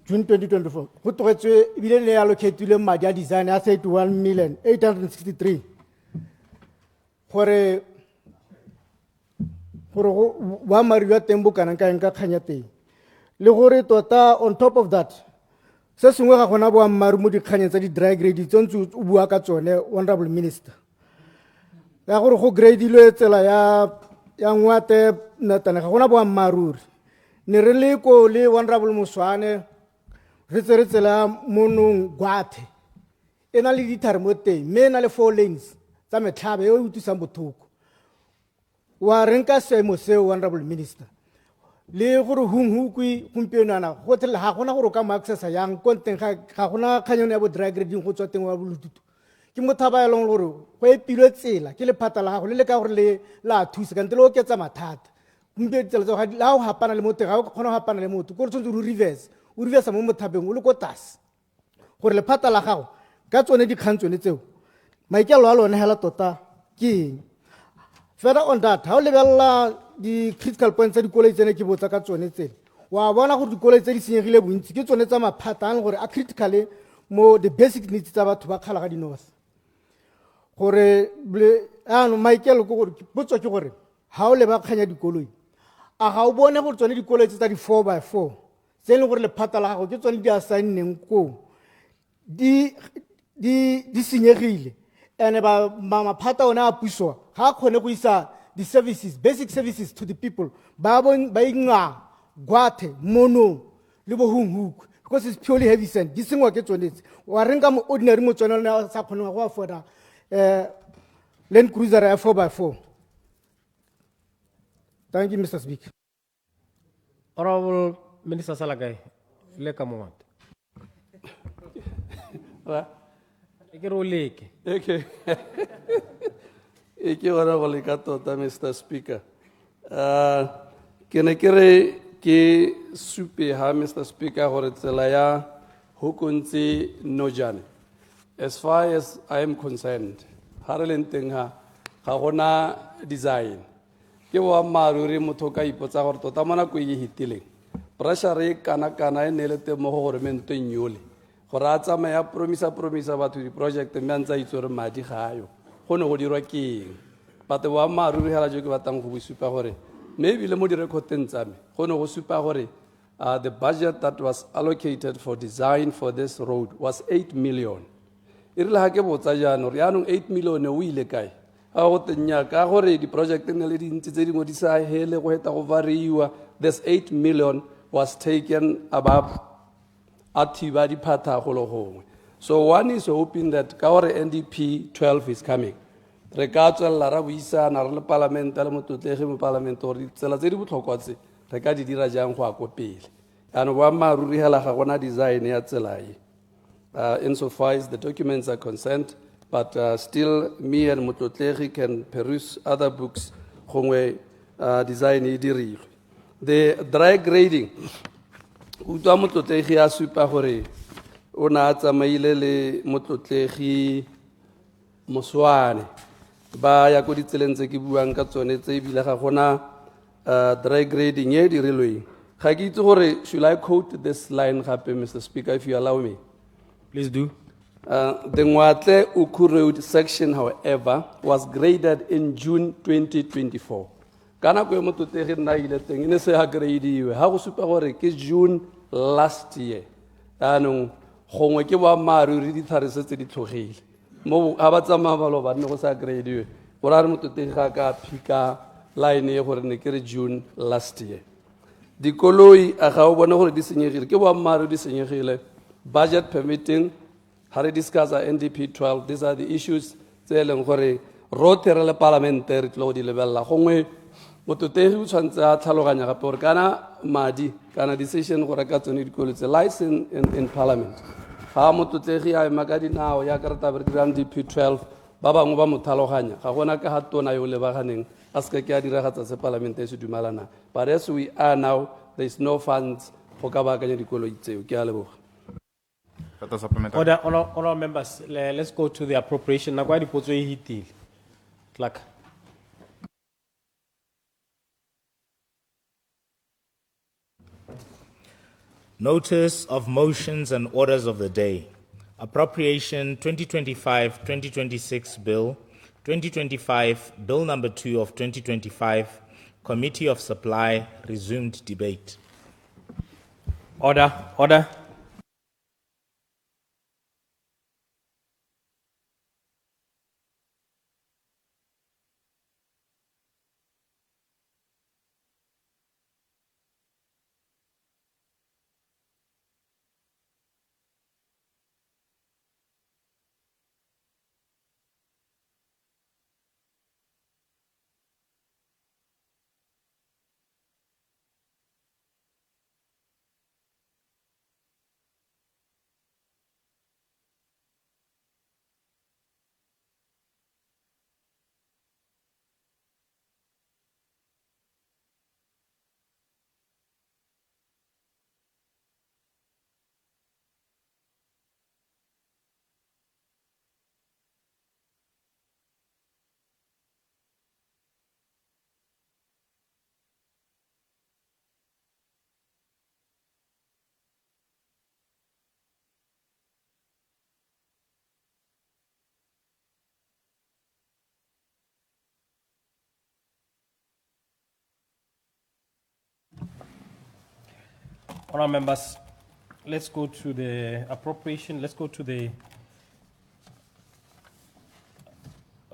June 2024 go togetswe ebile ne allocate-ilwe madi a design ya 31,863 gore wa mariwa teng bokana ka eng ka kganya teng le gore tota on top of that se sengwe ga gona boa maru mo dikganyeng tsa di dry grade tse ntse o bua ka tsone Honorable Minister ya gore go gradeilwe tsela ya Ngwate Notwane ga gona boa maruri ne re le ko le Honorable Muswane re tsere tsela monong Gwathe e na le dithare mo teng mme e na le 4 lanes tsa metlhabe e o utlwisang bothoko wa renka seemo seo Honorable Minister le gore hungkwi gompienana go tle ga gona gore ka mo accessa yang konteng ga gona kganyano ya bo dry grading go tswa teng wa bolututu ke mothaba elong gore go epilwe tsela ke lephata la gago le le ka gore le la thusa ka ntle le o ketsa mathata gompieno tsela tsa ga o hapana le motho ga o kgona go hapana le motho gore tshwanetse o reverse mo mothabeng o le ko tlase gore lephata la gago ka tsone dikgang tsone tseo maikelo a lone hela tota ke eng further on that ha o lebella di critical points tsa dikoloi tsene ke botsa ka tsone tsele wa bona gore dikoloi tse di senyegile bontsi ke tsone tsa maphata a gore a critically mo the basic needs tsa batho ba Kalahari North gore maikelo go gore botso ke gore ha o le ba kganya dikoloi a ga o bone gore tsone dikoloi tsa di 4x4 tse le gore lephata la gago ke tsone di assigneng ko di senyegile ene ba maphata ona a puso ga kgone go isa the services, basic services to the people. Bainga, Gwate, Mono, Libohung, because it's purely heavy sand. This thing will get on it. Waringam ordinary motor now Sapon for the Land Cruiser 4x4. Thank you, Mr. Speaker. Honorable Minister Salagai, take a moment. Okay. Thank you, Honorable Mr. Speaker. Can I ke supe ha Mr. Speaker gore tsela ya hukunzi Notwane. As far as I am concerned, ha re leng teng ha ga gona design. Ke wa maruri motho ka ipotsa gore tota mona ko e hitileng. Pressure e kana e nele te mo gore mento nyole. Gore a tsamaya promisa batho di project mme ntsa itse gore madi ga ayo. Go ne go dirwa keng but wa maruri hela jo ke batang go supa gore maybe le mo di recordeng tsa me go ne go supa gore the budget that was allocated for design for this road was 8 million. E rile ha ke botsa jana re yanong 8 million o ile kae a go tenya ka gore di project ne le dintsi tse dingwe di sa hele go heta go variwa. This 8 million was taken above atiba di phata go lo gongwe. So one is hoping that our NDP 12 is coming. Re ka tswela ra buisana re le parliament le mototlege mo parliament gore tsela tse di botlhokwa tse re ka di dira jang go a ko pele. And boammaaruri hela ga gona design ya tsela e. Insofar as the documents are concerned, but still me and Motlotlegi can peruse other books gongwe design e dirilwe. The dry grading, utlwa Motlotlegi a supa gore o na a tsamaile le Motlotlegi Moswane ba ya ko ditseleng tse ke buang ka tsone tse ebile ga gona dry grading e dirilweng. Ga ke itse gore should I quote this line gape, Mr. Speaker, if you allow me? Please do. The Notwane Uku Road section, however, was graded in June 2024. Kana ko Motlotlegi na ile teng ine se ha gradiwe ha go supa gore ke June last year. Anong gongwe ke boammaaruri dithare se tse di tlhogile mo a ba tsamaya ba lo ba nne go sa gradiwe gore a re Motlotlegi ga ka phika line e gore ne ke re June last year. Dikoloi a ga o bone gore di senyegile ke boammaaruri di senyegile. Budget permitting, how discuss NDP 12, these are the issues tse leng gore rotere le parliamentary tlo di lebella gongwe Motlotlegi o tshwantse a tlhaloganya gape gore kana madi kana decision gore ka tsone dikolo tse lies in parliament. Ha Motlotlegi a ema ka dinao ya karata ba dirang NDP 12 ba bangwe ba mo tlhaloganya ga gona ka ha tona yo lebaganeng a se ke a diragatsa se parliament e se dumalana. But as we are now, there is no funds go ka baakanya dikolo tseo. Ke a leboga. Order, honorable members, let's go to the appropriation. Now, Clerk. Notice of motions and orders of the day. Appropriation 2025-2026 Bill, 2025 Bill number 2 of 2025, Committee of Supply, resumed debate. Order, order. Honourable members, let's go to the appropriation. Let's go to the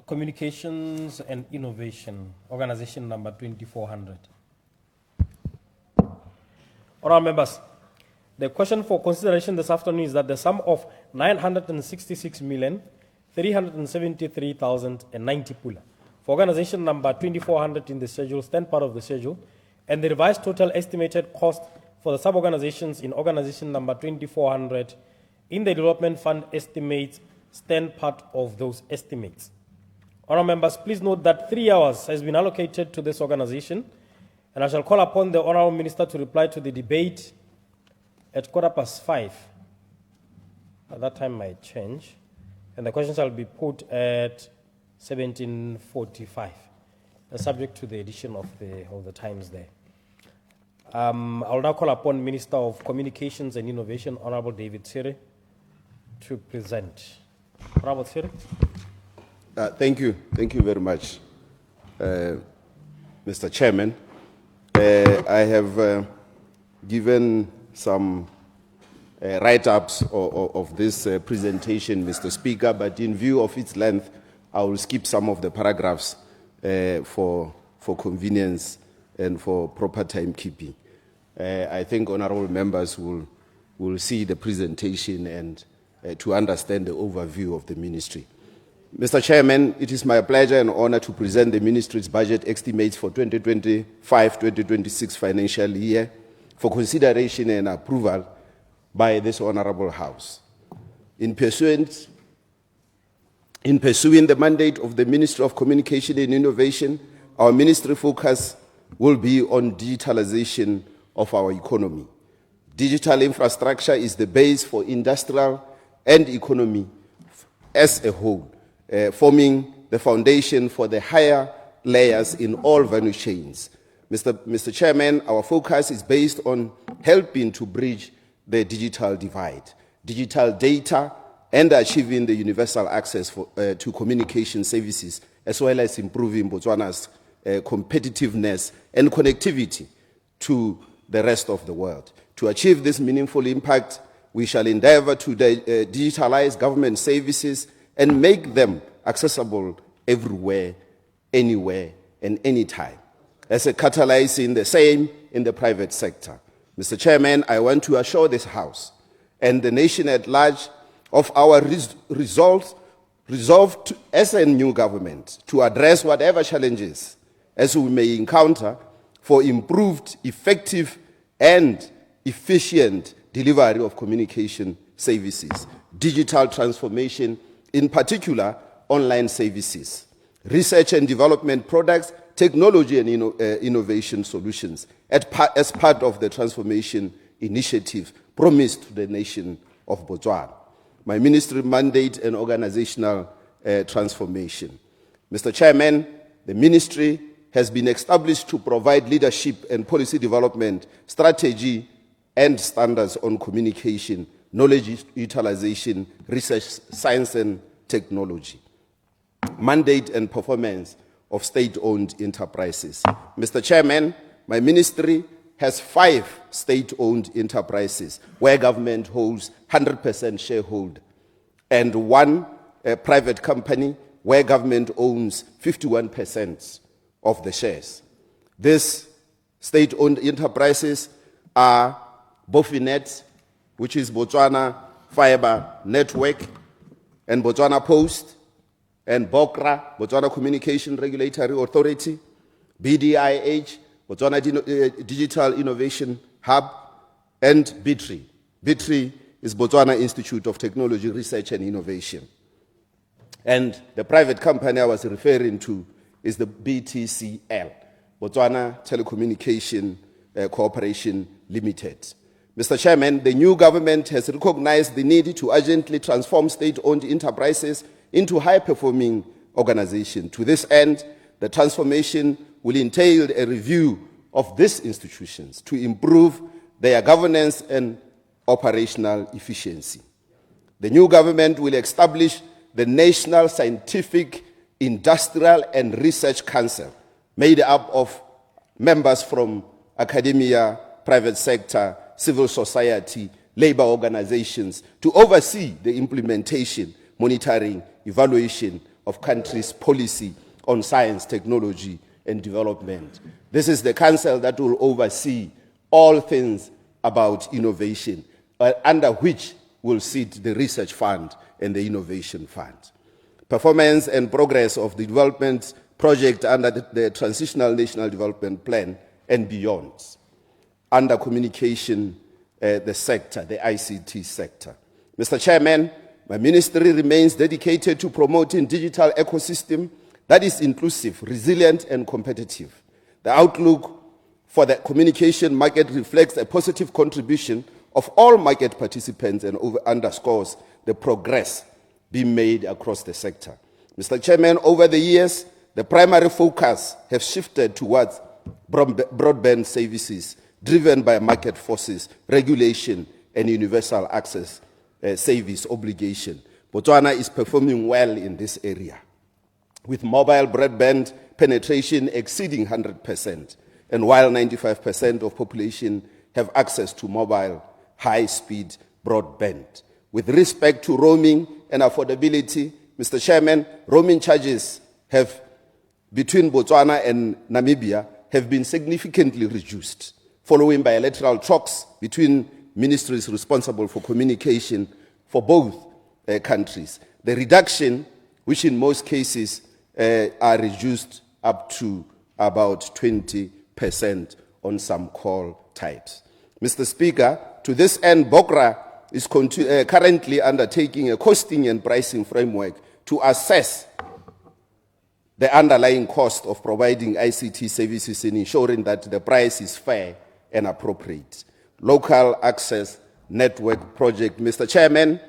Communications and Innovation, organization number 2400. Honourable members, the question for consideration this afternoon is that the sum of 966,373,090 pula for organization number 2400 in the schedule, stand part of the schedule, and the revised total estimated cost for the sub-organizations in organization number 2400 in the development fund estimates stand part of those estimates. Honourable members, please note that 3 hours has been allocated to this organization, and I shall call upon the Honourable Minister to reply to the debate at 5:15. At that time might change, and the question shall be put at 17:45, subject to the addition of the times there. I will now call upon Minister of Communications and Innovation, Honourable David Siri, to present. Honourable Siri. Thank you very much, Mr. Chairman. I have given some write-ups of this presentation, Mr. Speaker, but in view of its length, I will skip some of the paragraphs for convenience and for proper timekeeping. I think honourable members will see the presentation and to understand the overview of the ministry. Mr. Chairman, it is my pleasure and honour to present the ministry's budget estimates for 2025-2026 financial year for consideration and approval by this Honorable House. In pursuing the mandate of the Ministry of Communication and Innovation, our ministry focus will be on digitalization of our economy. Digital infrastructure is the base for industrial and economy as a whole, forming the foundation for the higher layers in all value chains. Mr. Chairman, our focus is based on helping to bridge the digital divide, digital data, and achieving the universal access to communication services, as well as improving Botswana's competitiveness and connectivity to the rest of the world. To achieve this meaningful impact, we shall endeavor to digitalize government services and make them accessible everywhere, anywhere, and anytime, as a catalyzing the same in the private sector. Mr. Chairman, I want to assure this House and the nation at large of our resolve as a new government to address whatever challenges as we may encounter for improved, effective, and efficient delivery of communication services, digital transformation, in particular, online services, research and development products, technology and innovation solutions as part of the transformation initiative promised to the nation of Botswana. My ministry mandate and organizational transformation. Mr. Chairman, the ministry has been established to provide leadership and policy development, strategy, and standards on communication, knowledge utilization, research, science, and technology. Mandate and performance of state-owned enterprises. Mr. Chairman, my ministry has 5 state-owned enterprises where government holds 100% sharehold, and 1 private company where government owns 51% of the shares. These state-owned enterprises are Bofinet, which is Botswana Fiber Network, and Botswana Post, and BOCRA, Botswana Communication Regulatory Authority, BDIH, Botswana Digital Innovation Hub, and BITRI. BITRI is Botswana Institute of Technology, Research and Innovation. And the private company I was referring to is the BTCL, Botswana Telecommunication Corporation Limited. Mr. Chairman, the new government has recognized the need to urgently transform state-owned enterprises into high-performing organizations. To this end, the transformation will entail a review of these institutions to improve their governance and operational efficiency. The new government will establish the National Scientific, Industrial and Research Council, made up of members from academia, private sector, civil society, labor organizations, to oversee the implementation, monitoring, evaluation of countries' policy on science, technology, and development. This is the council that will oversee all things about innovation, under which will sit the research fund and the innovation fund. Performance and progress of the development project under the Transitional National Development Plan and beyond. Under communication, the sector, the ICT sector. Mr. Chairman, my ministry remains dedicated to promoting digital ecosystem that is inclusive, resilient, and competitive. The outlook for the communication market reflects a positive contribution of all market participants and underscores the progress being made across the sector. Mr. Chairman, over the years, the primary focus has shifted towards broadband services driven by market forces, regulation, and universal access service obligation. Botswana is performing well in this area, with mobile broadband penetration exceeding 100%, and while 95% of population have access to mobile high-speed broadband. With respect to roaming and affordability, Mr. Chairman, roaming charges between Botswana and Namibia have been significantly reduced, following bilateral talks between ministries responsible for communication for both countries. The reduction, which in most cases are reduced up to about 20% on some call types. Mr. Speaker, to this end, BOCRA is currently undertaking a costing and pricing framework to assess the underlying cost of providing ICT services in ensuring that the price is fair and appropriate. Local access network project, Mr. Chairman,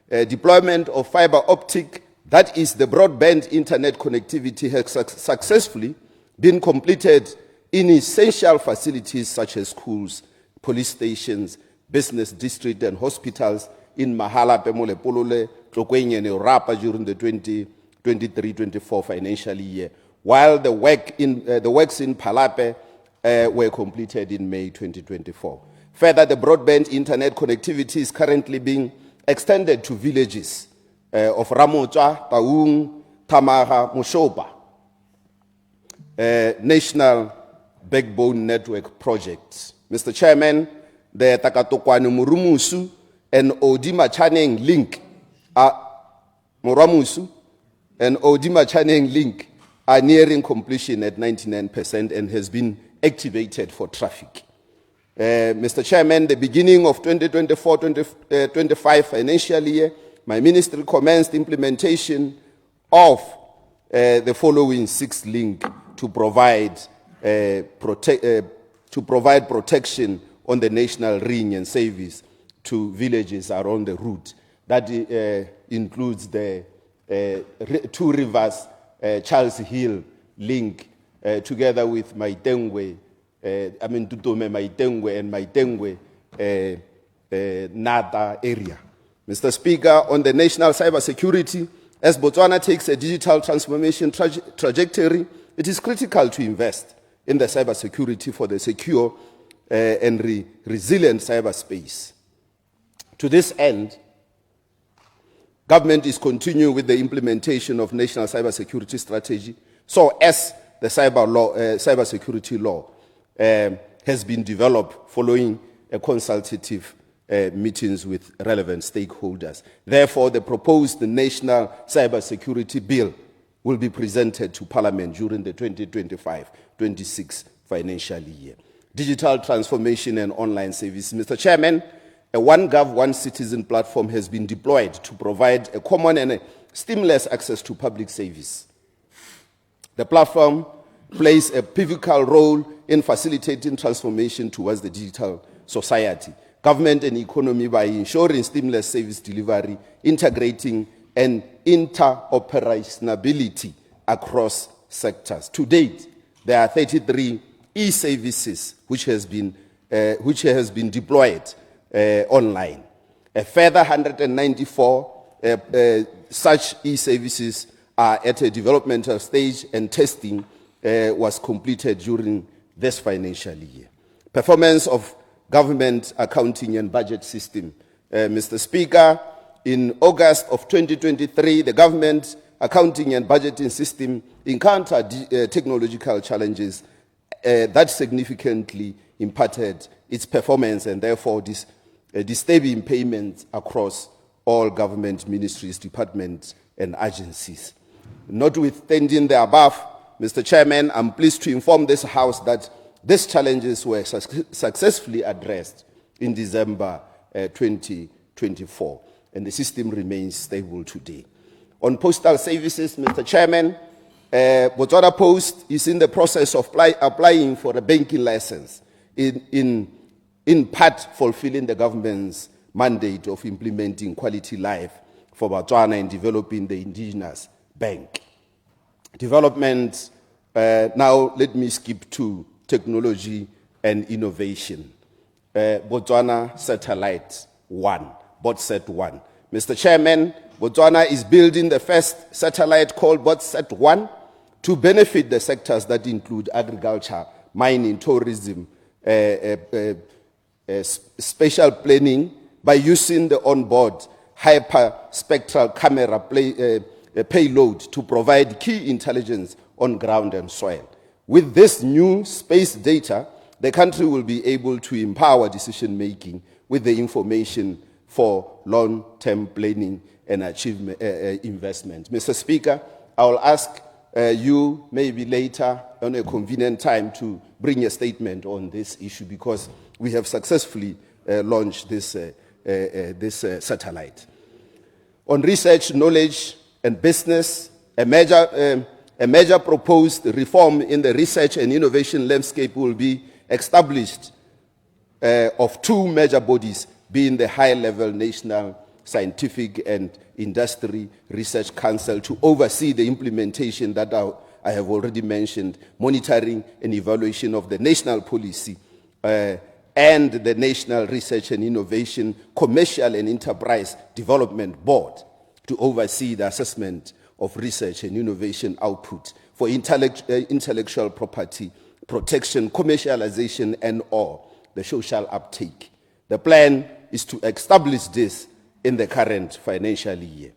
deployment of fiber optic, that is the broadband internet connectivity, has successfully been completed in essential facilities such as schools, police stations, business district and hospitals in Mahala, Pemole, Tlokwenye and Rapa during the 2023-24 financial year, while the works in Palape were completed in May 2024. Further, the broadband internet connectivity is currently being extended to villages of Ramotwa, Taung, Tamaha, Moshoba, National Backbone Network projects. Mr. Chairman, the Takatokwane Murumusu and Odima-Chaneng link are nearing completion at 99% and has been activated for traffic. Mr. Chairman, the beginning of 2024-25 financial year, my ministry commenced implementation of the following 6 links to provide protection on the national ring and service to villages around the route. That includes the 2 Rivers Charles Hill link together with Maitengwe, Tutome Maitengwe and Maitengwe Nata area. Mr. Speaker, on the national cybersecurity, as Botswana takes a digital transformation trajectory, it is critical to invest in the cybersecurity for the secure and resilient cyberspace. To this end, government is continuing with the implementation of national cybersecurity strategy, so as the cybersecurity law has been developed following a consultative meetings with relevant stakeholders. Therefore, the proposed national cybersecurity bill will be presented to Parliament during the 2025-26 financial year. Digital transformation and online services. Mr. Chairman, a OneGov, One Citizen platform has been deployed to provide a common and a seamless access to public service. The platform plays a pivotal role in facilitating transformation towards the digital society, government and economy by ensuring seamless service delivery, integrating and interoperability across sectors. To date, there are 33 e-services which has been deployed online. A further 194 such e-services are at a developmental stage, and testing was completed during this financial year. Performance of government accounting and budget system. Mr. Speaker, in August of 2023, the government accounting and budgeting system encountered technological challenges that significantly impacted its performance and therefore disturbing payments across all government ministries, departments, and agencies. Notwithstanding the above, Mr. Chairman, I'm pleased to inform this House that these challenges were successfully addressed in December 2024, and the system remains stable today. On postal services, Mr. Chairman, Botswana Post is in the process of applying for a banking license, in part fulfilling the government's mandate of implementing quality life for Botswana and developing the indigenous bank. Development, now let me skip to technology and innovation. Botswana Satellite 1, BotSat 1. Mr. Chairman, Botswana is building the first satellite called BotSat 1 to benefit the sectors that include agriculture, mining, tourism, spatial planning by using the onboard hyperspectral camera payload to provide key intelligence on ground and soil. With this new space data, the country will be able to empower decision-making with the information for long-term planning and achievement investment. Mr. Speaker, I will ask you maybe later on a convenient time to bring a statement on this issue, because we have successfully launched this satellite. On research, knowledge, and business, a major proposed reform in the research and innovation landscape will be established of two major bodies, being the high-level National Scientific and Industry Research Council to oversee the implementation that I have already mentioned, monitoring and evaluation of the national policy, and the National Research and Innovation Commercial and Enterprise Development Board to oversee the assessment of research and innovation output for intellectual property protection, commercialization, and or the social uptake. The plan is to establish this in the current financial year.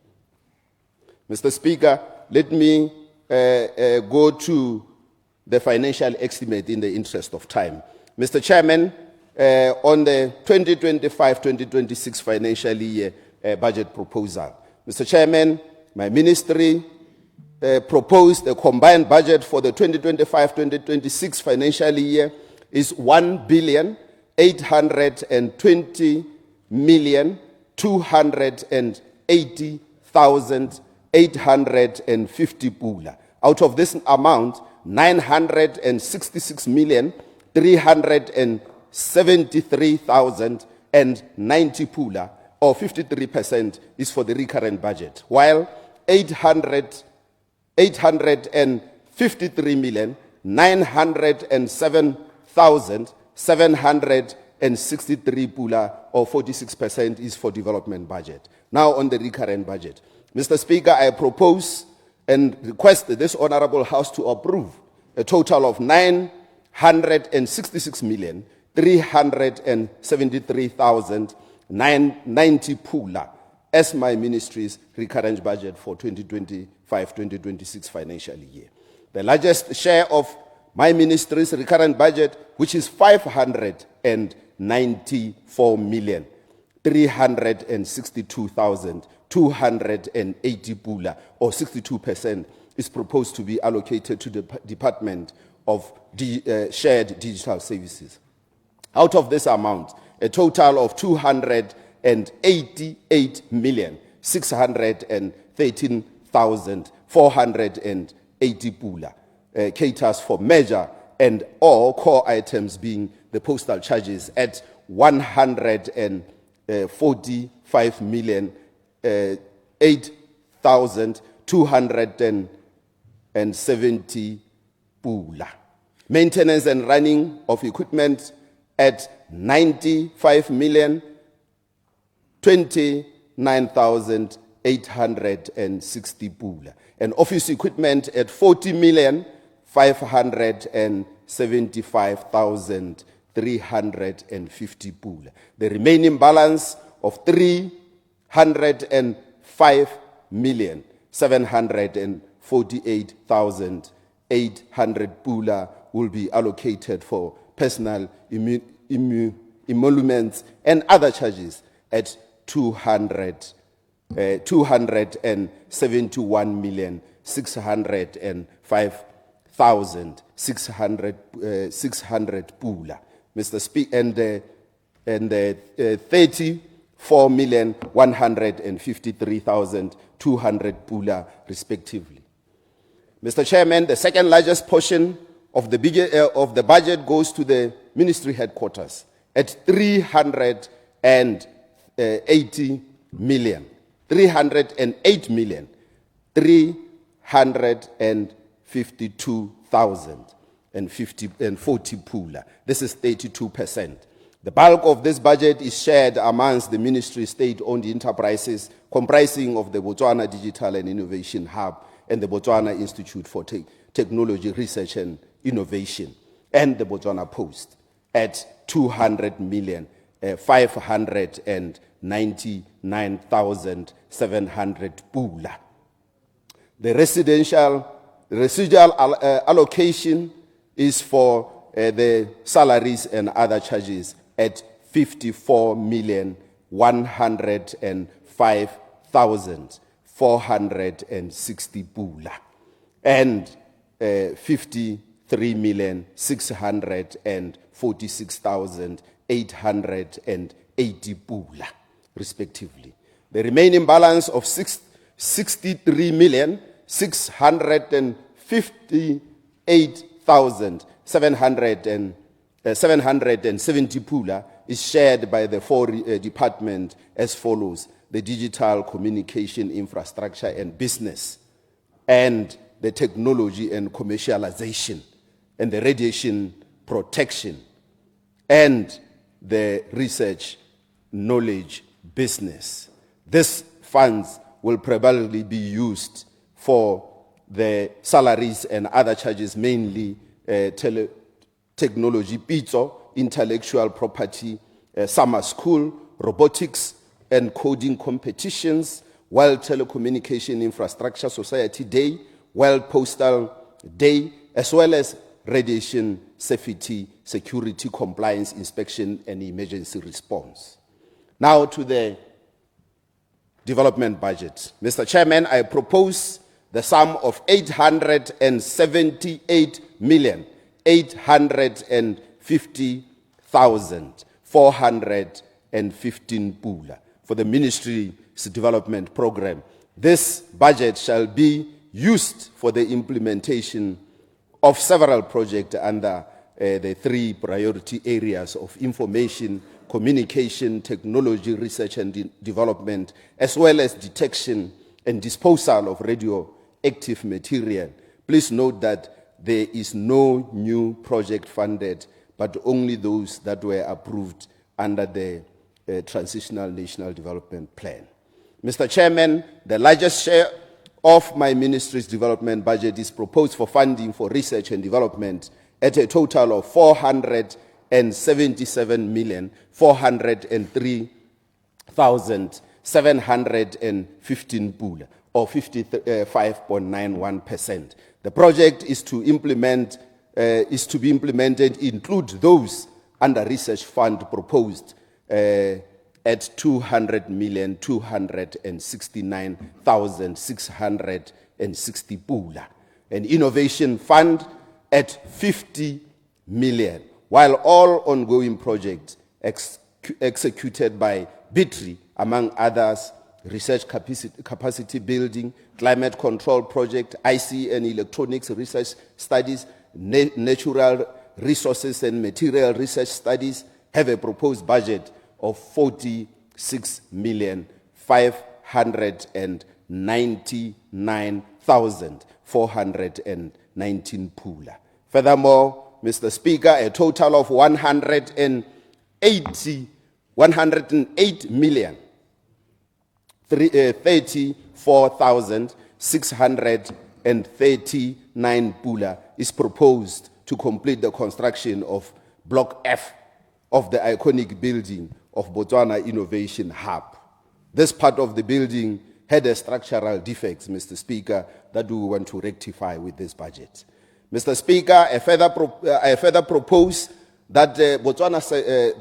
Mr. Speaker, let me go to the financial estimate in the interest of time. Mr. Chairman, on the 2025-2026 financial year budget proposal. Mr. Chairman, my ministry proposed a combined budget for the 2025-2026 financial year is 1,820,280,850 pula. Out of this amount, 966,373,090 pula, or 53%, is for the recurrent budget, while 853,907,763 pula, or 46%, is for development budget. Now on the recurrent budget. Mr. Speaker, I propose and request this Honorable House to approve a total of 966,373,990 pula as my ministry's recurrent budget for 2025-2026 financial year. The largest share of my ministry's recurrent budget, which is 594,362,280 pula, or 62%, is proposed to be allocated to the Department of Shared Digital Services. Out of this amount, a total of 288,613,480 pula caters for major and all core items, being the postal charges at 145,008,270 pula. Maintenance and running of equipment at 95,029,860 pula. And office equipment at 40,575,350 pula. The remaining balance of 305,748,800 pula will be allocated for personal emoluments and other charges at 271,605,600 pula. Mr. Speaker, and 34,153,200 pula respectively. Mr. Chairman, the second largest portion of the budget goes to the ministry headquarters at 352,040 pula. This is 32%. The bulk of this budget is shared amongst the ministry state-owned enterprises comprising of the Botswana Digital and Innovation Hub and the Botswana Institute for Technology Research and Innovation and the Botswana Post at 200,599,700 pula. The residual allocation is for the salaries and other charges at 54,105,460 pula and 53,646,000 880 pula, respectively. The remaining balance of 63,658,770 pula is shared by the four departments as follows: the digital communication infrastructure and business, and the technology and commercialization, and the radiation protection, and the research knowledge business. These funds will probably be used for the salaries and other charges, mainly technology, pitso, intellectual property, summer school, robotics and coding competitions, World Telecommunication Infrastructure Society Day, World Postal Day, as well as radiation safety, security, compliance, inspection, and emergency response. Now to the development budget. Mr. Chairman, I propose the sum of 878,850,415 pula for the ministry's development program. This budget shall be used for the implementation of several projects under the three priority areas of information, communication, technology, research and development, as well as detection and disposal of radioactive material. Please note that there is no new project funded, but only those that were approved under the Transitional National Development Plan. Mr. Chairman, the largest share of my ministry's development budget is proposed for funding for research and development at a total of 477,403,715 pula, or 55.91%. The project is to be implemented include those under research fund proposed at 200,269,660 pula, an innovation fund at 50 million, while all ongoing projects executed by BITRI, among others, research capacity building, climate control project, IC and electronics research studies, natural resources and material research studies, have a proposed budget of 46,599,419 pula. Furthermore, Mr. Speaker, a total of 108,34,639 pula is proposed to complete the construction of Block F of the iconic building of Botswana Innovation Hub. This part of the building had a structural defects, Mr. Speaker, that we want to rectify with this budget. Mr. Speaker, I further propose that the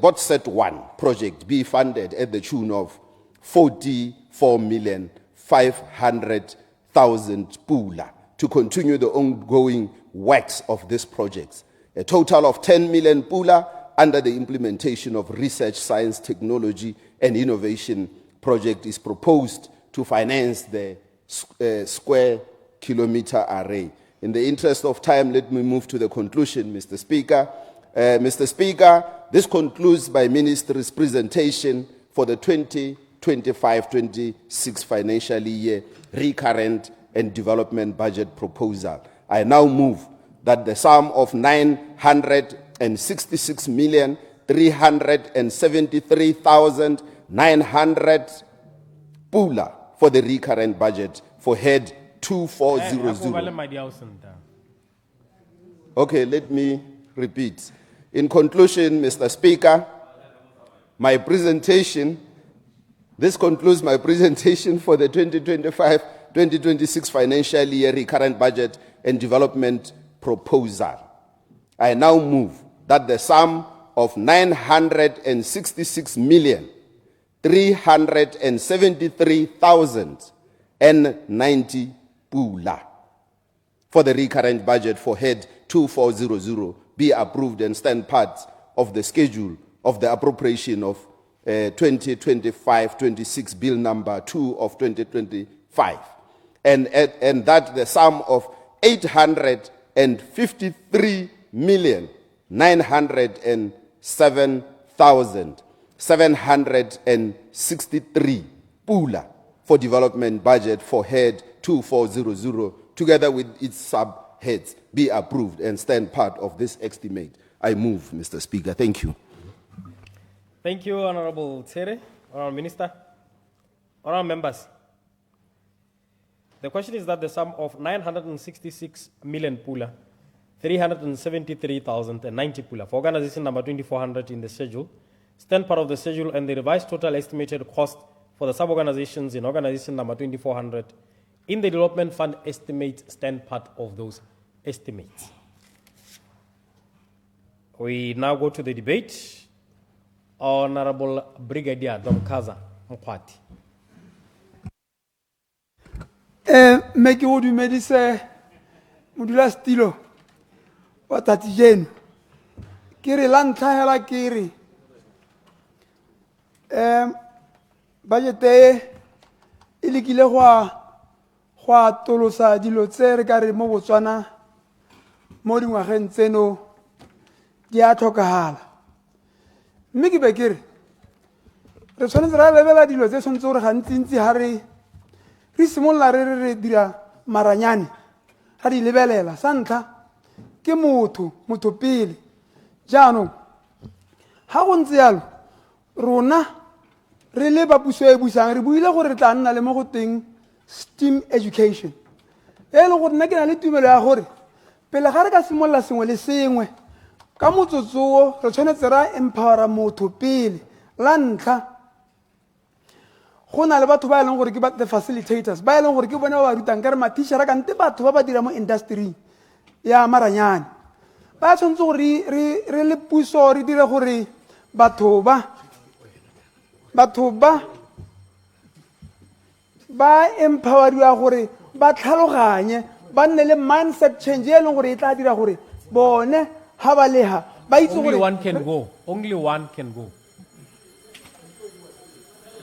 Botset 1 project be funded at the tune of 44,500,000 pula to continue the ongoing works of these projects. A total of 10 million pula under the implementation of research, science, technology, and innovation project is proposed to finance the square kilometer array. In the interest of time, let me move to the conclusion, Mr. Speaker. Mr. Speaker, this concludes my ministry's presentation for the 2025-26 financial year recurrent and development budget proposal. I now move that the sum of 966,373,900 pula for the recurrent budget for head 2400. Okay, let me repeat. In conclusion, Mr. Speaker, this concludes my presentation for the 2025-2026 financial year recurrent budget and development proposal. I now move that the sum of 966,373,090 pula for the recurrent budget for head 2400 be approved and stand part of the schedule of the appropriation of 2025-26 Bill number 2 of 2025, and that the sum of 853,907,763 pula for development budget for head 2400, together with its subheads, be approved and stand part of this estimate. I move, Mr. Speaker. Thank you. Thank you, Honorable Tsere, Honorable Minister, Honorable members. The question is that the sum of 966 million pula, 373,090 pula for organization number 2400 in the schedule, stand part of the schedule, and the revised total estimated cost for the sub-organizations in organization number 2400 in the development fund estimates stand part of those estimates. We now go to the debate. Honorable Brigadier Domkaza Mkwati. Me ke o dumedise modula stilo wa tati jeno ke re la ntlha hela ke re budget e lekile go tolosa dilo tse re ka re mo Botswana mo dingwageng tseno di a tlhokagala, mme ke be ke re tshwanetse ra lebela dilo tse tshwanetse gore gantsi ha re simolola re dira maranyane ga di lebelela. Sa ntlha ke motho pele. Jaanong ga go ntse yalo rona re le ba puso e busang re buile gore re tla nna le mo go teng STEAM education e le gore nna ke na le tumelo ya gore pele ga re ka simolola sengwe le sengwe ka motsotso re tshwanetse ra empowera motho pele. La ntlha go na le batho ba e leng gore ke the facilitators ba e leng gore ke bone ba ba rutang ka re matishara kante batho ba ba dira mo industry ya maranyane ba tshwanetse gore re le puso re dire gore batho ba empoweriwa gore ba tlhaloganye ba nne le mindset change e leng gore e tla dira gore bone ha ba leha ba itse gore only one can go.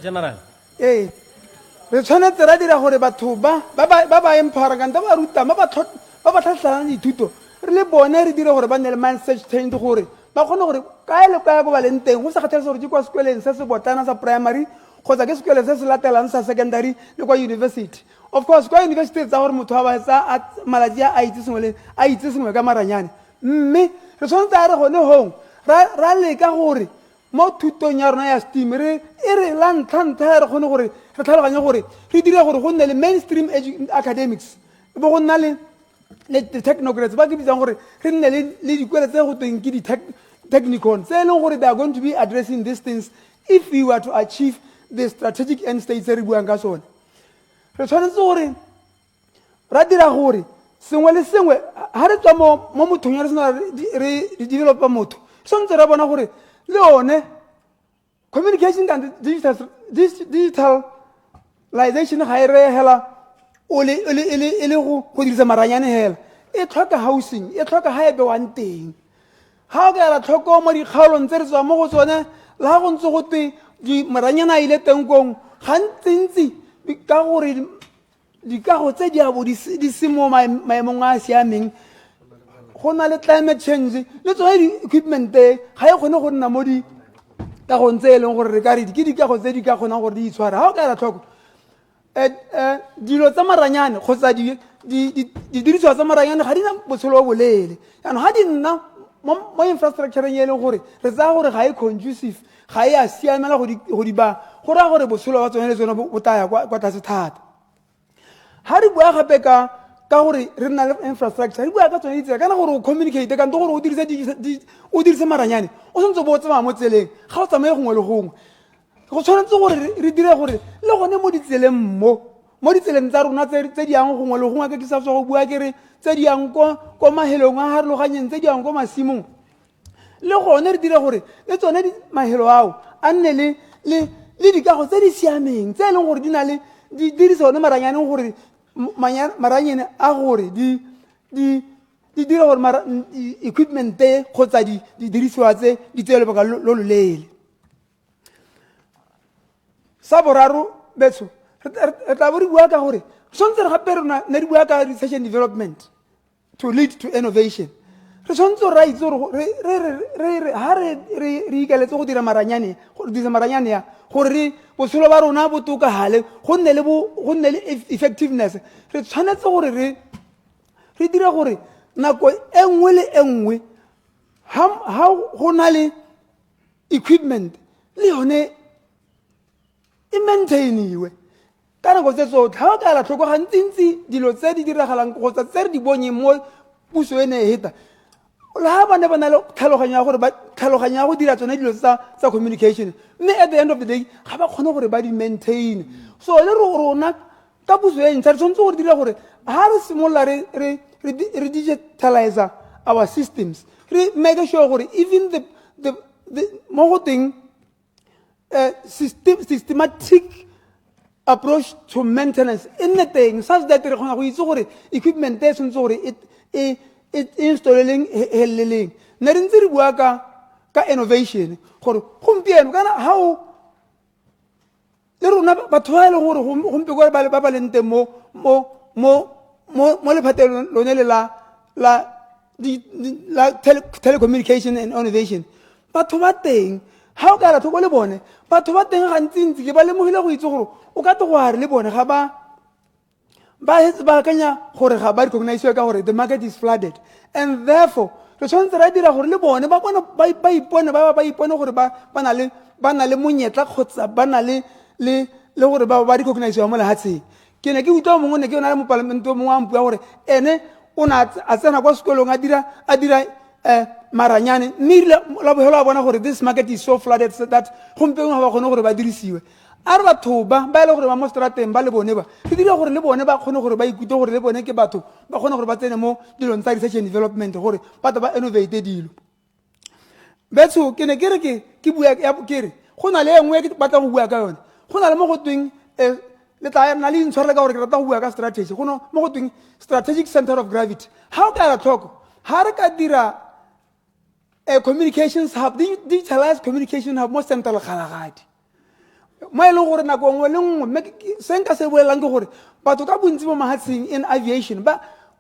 General. Re tshwanetse ra dira gore batho ba empower kante ba ruta ba tlhatlhelana dithuto re le bone re dire gore ba nne le mindset change gore ba kgone gore kae le kae go ba leng teng go sa kgathalese gore ke kwa sekoleng se se botlana sa primary kgotsa ke sekoleng se se latelang sa secondary le kwa university. Of course kwa university tsa gore motho ba tsa malatsi a itse sengwe ka maranyane, mme re tshwanetse a re gone hong ra leka gore mo thutong ya rona ya STEAM re la ntlha re kgone gore re tlhaloganye gore re dire gore go nne le mainstream academics bo go nna le technocrats ba ke bitsang gore re nne le dikwele tse go teng ke di-technicon tse e leng gore they are going to be addressing these things if we were to achieve the strategic end states re buang ka sone. Re tshwanetse gore ra dira gore sengwe le sengwe ha re tswa mo mothong ya re sena re developa motho tshwanetse ra bona gore le one communication and digitalization ga e re hela o le go dirisa maranyane hela e tlhoka housing e tlhoka ha e bewang teng. Ha o ka ela tlhoko mo dikgaolong tse re tswa mo go tsone le ga go ntse go te maranyane a ile teng kong gantsintsi ka gore dikago tse di abo di se mo maemong a siameng go na le climate change le tsone di-equipment ga e kgone go nna mo dikagong tse e leng gore re ka re ke dikago tse di ka kgonang gore di itshwara. Ga o ka ela tlhoko dilo tsa maranyane kgotsa didiriswa tsa maranyane ga di na botshelo bo boleele. Yaanong ga di nna mo infrastructureng e leng gore re tsaya gore ga e conducive ga e a siamela go di ba go raya gore botshelo ba tsone le tsone bo taya kwa tlase thata. Ha re bua gape ka gore re na le infrastructure re bua ka tsone ditsela kana gore o communicate kante gore o dirise maranyane o tshwanetse bo o tsamaya mo tseleng ga o tsamaye gongwe le gongwe go tshwanetse gore re dire gore le gone mo ditseleng mo ditseleng tsa rona tse di yang gongwe le gongwe ka ke sa go bua ke re tse di yang ko mahelong a harologanyeng tse di yang ko masimong le gone re dire gore le tsone mahelo ao a nne le dikago tse di siameng tse e leng gore di na le di dirisa one maranyaneng gore maranyane a gore di di dira gore equipment kgotsa di dirisiwa tse di tseye lebaka lo loleele. Sa boraro betso re tla bo re bua ka gore tshwanetse re gape rona ne di bua ka research and development to lead to innovation. Re tshwanetse ra itse gore ha re ikeletse go dira maranyane ya gore botshelo ba rona bo tokagale go nne le effectiveness. Re tshwanetse gore re dire gore nako e nngwe le e nngwe ha go na le equipment le yone e maintainiwe ka nako tse tsotlhe. Ha o ka ela tlhoko gantsi dilo tse di diragalang kgotsa tse re di bonye mo puso e ne e heta le ha ba ne ba na le tlhaloganyo ya go dira tsone dilo tsa communication, mme at the end of the day ga ba kgone gore ba di maintain. So le rona ka puso e ntšha re tshwanetse gore dira gore ha re simolola re digitalize our systems, re make sure gore even the mo go teng systematic approach to maintenance in the thing such that re kgona go itse gore equipment e tshwanetse gore e installeleng heleleng. Ne re ntse re bua ka innovation gore gompieno kana ha o le rona batho ba e leng gore gompieno ba ba leng teng mo lephateng lone le la telecommunication and innovation, batho ba teng ha o ka la thoko le bone batho ba teng gantsi ke ba lemogile go itse gore o ka tloga le bone ga ba hetse ba kanya gore ga ba recognize ka gore the market is flooded, and therefore re tshwanetse ra dira gore le bone ba ipone gore ba na le monyetla kgotsa ba na le gore ba recognize mo lehatsheng. Ke ne ke utlwa mongwe ne ke na le mo parliament o mongwe a mpua gore ene o na a tsena kwa sekolong a dira maranyane mme la bohelo a bona gore this market is so flooded so that gompieno ga ba kgone gore ba dirisiwe. A re batho ba e le gore ba mo strateng ba le bone ba re dira gore le bone ba kgone gore ba ikute gore le bone ke batho ba kgone gore ba tsene mo dilong tsa research and development gore batho ba innovate dilo. Betso ke ne ke re ke bua ke re go na le engwe ke batla go bua ka yone, go na le mo go tweng le tla na le intshwarele ka gore ke rata go bua ka strategy go no mo go tweng strategic center of gravity. Ha o ka la tlhoko ha re ka dira communications hub, digitalized communication hub mo central Kgalagadi mo e leng gore nako nngwe le nngwe se nka se bolelang ke gore batho ka bontsi mo mahatsheng in aviation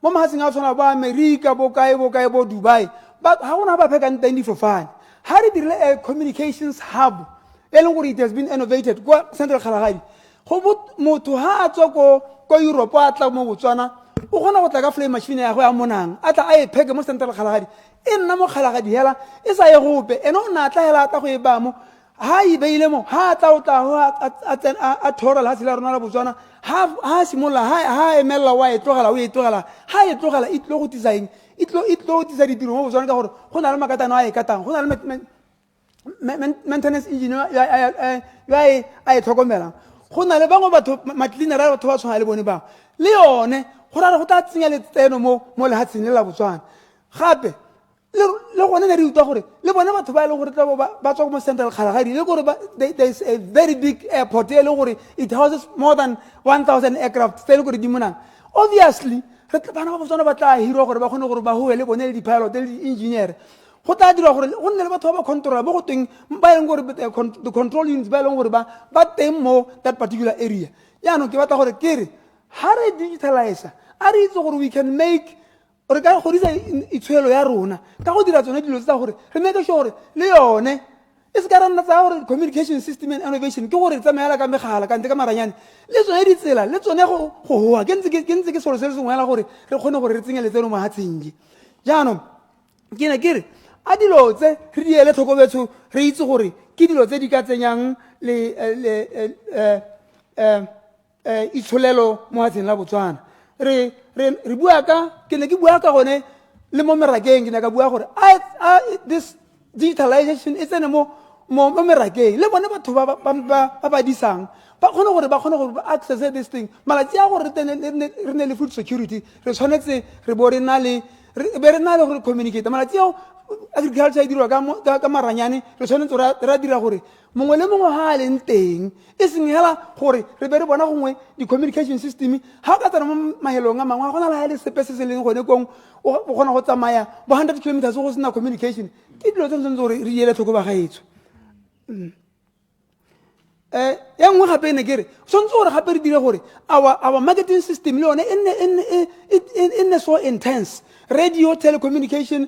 mo mahatsheng a tshwana ba America bo kae bo Dubai ga gona ba phekang teng difofane. Ha re dirile a communications hub e leng gore it has been innovated kwa central Kgalagadi, go motho ha a tswa ko Europe a tla mo Botswana o gona go tla ka fly machine ya go ya monang a tla a e pheke mo central Kgalagadi e nna mo Kgalagadi hela e sa ye gope ene o na tla hela ta go e ba mo ha e beile mo ha tla o tla a thora la tsela rona la Botswana ha simolla ha emela wa e tlogela ha e tlogela e tlo go design e tlo tisa ditiro mo Botswana ka gore go na le makatano a e katang, go na le maintenance engineer ya e tlhokomelang, go na le bangwe batho macleaner batho ba tshwana le bone ba le yone go rara go tla tsenya letseno mo lehatsheng le la Botswana. Gape le gone ne re utlwa gore le bone batho ba e leng gore ba tswa mo central Kgalagadi le gore there is a very big airport e leng gore it houses more than 1,000 aircraft tse e leng gore di monang. Obviously bana ba Botswana ba tla hirwa gore ba kgone gore ba hoe le bone le di-pilot le di-engineer go tla dira gore go nne le batho ba ba controla mo go teng ba e leng gore the control units ba e leng gore ba teng mo that particular area. Yaanong ke batla gore ke re ha re digitalize a re itse gore we can make re ka godisa itshwelo ya rona ka go dira tsone dilo tsa gore re make sure gore le yone e se ka ranna tsa gore communication system and innovation ke gore tsamaela ka megala ka ntle ka maranyane le tsone ditsela le tsone go hoa ke ntse ke solo se sengwe la gore re kgone gore re tsenye letseno mahatsheng. Jaanong ke ne ke re a dilo tse re di ele tlhokometso re itse gore ke dilo tse di ka tsenyang le itsholelo mo hatsheng la Botswana. Re bua ka ke ne ke bua ka gone le mo merakeng ke ne ka bua gore this digitalization e tsene mo merakeng le bone batho ba disang ba kgone gore ba access this thing malatsi a gore re ne le food security re tshwanetse re bo re na le be re na le gore communicate malatsi ao agriculture e dirwa ka maranyane re tshwanetse ra dira gore mongwe le mongwe ha a leng teng e seng hela gore re be re bona gongwe di-communication system ha o ka tsena mo mahelong a mangwe ga gona le ha le sepe se se leng gone kong o kgona go tsamaya bo 100 kilometers go sena communication ke dilo tse tshwanetse gore re diele tlhoko ba gaetsho ya nngwe gape ne kere tshwanetse gore gape re dire gore our marketing system le yone e nne so intense radio telecommunication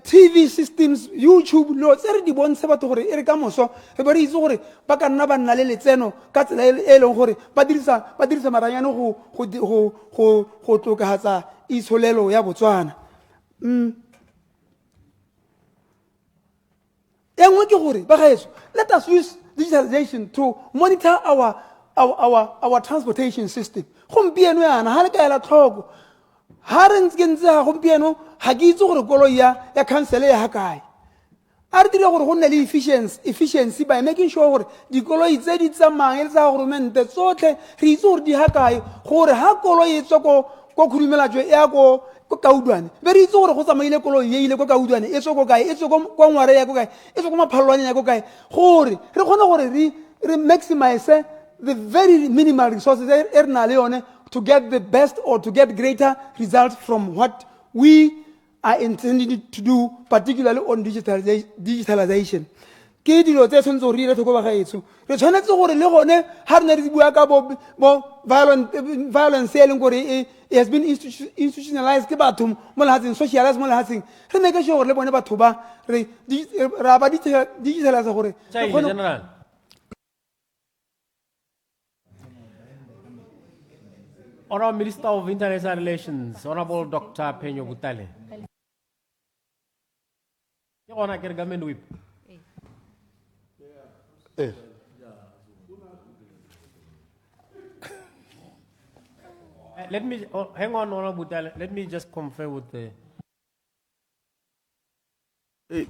TV systems YouTube lo tse re di bontshe batho gore e re ka moso re be re itse gore ba ka nna ba nna le letseno ka tsela e leng gore ba dirisa maranyane go tokahatsa itsholelo ya Botswana. E nngwe ke gore ba gaetso let us use digitalization to monitor our transportation system. Gompieno yana ha le ka ela tlhoko ha re ntse ke ntse ga gompieno ga ke itse gore koloi ya council ya ha kae a re dire gore go nne le efficiency by making sure gore dikoloi tse di tsamayang le tsa governmente tsotlhe re itse gore di ha kae gore ha koloi e tswa ko khudumelatswe e ya ko Kaudwane be re itse gore go tsamaile koloi ye ile ko Kaudwane e tswa ko kae e tswa ko ngware ya ko kae e tswa ko maphalolwane ya ko kae gore re kgone gore re maximize the very minimal resources e re na le yone to get the best or to get greater results from what we are intending to do, particularly on digitalization. Ke dilo tse tshwanetse gore re ile thoko ba gaetso re tshwanetse gore le gone ha re ne re bua ka bo violence e leng gore it has been institutionalized ke batho mo lehatsheng socialized mo lehatsheng re make sure gore le bone batho ba ra ba digitalize gore General. Honorable Minister of International Relations, Honorable Dr. Penyo Butale. You want to get government whip? Let me hang on, Honorable Butale. Let me just confer with the.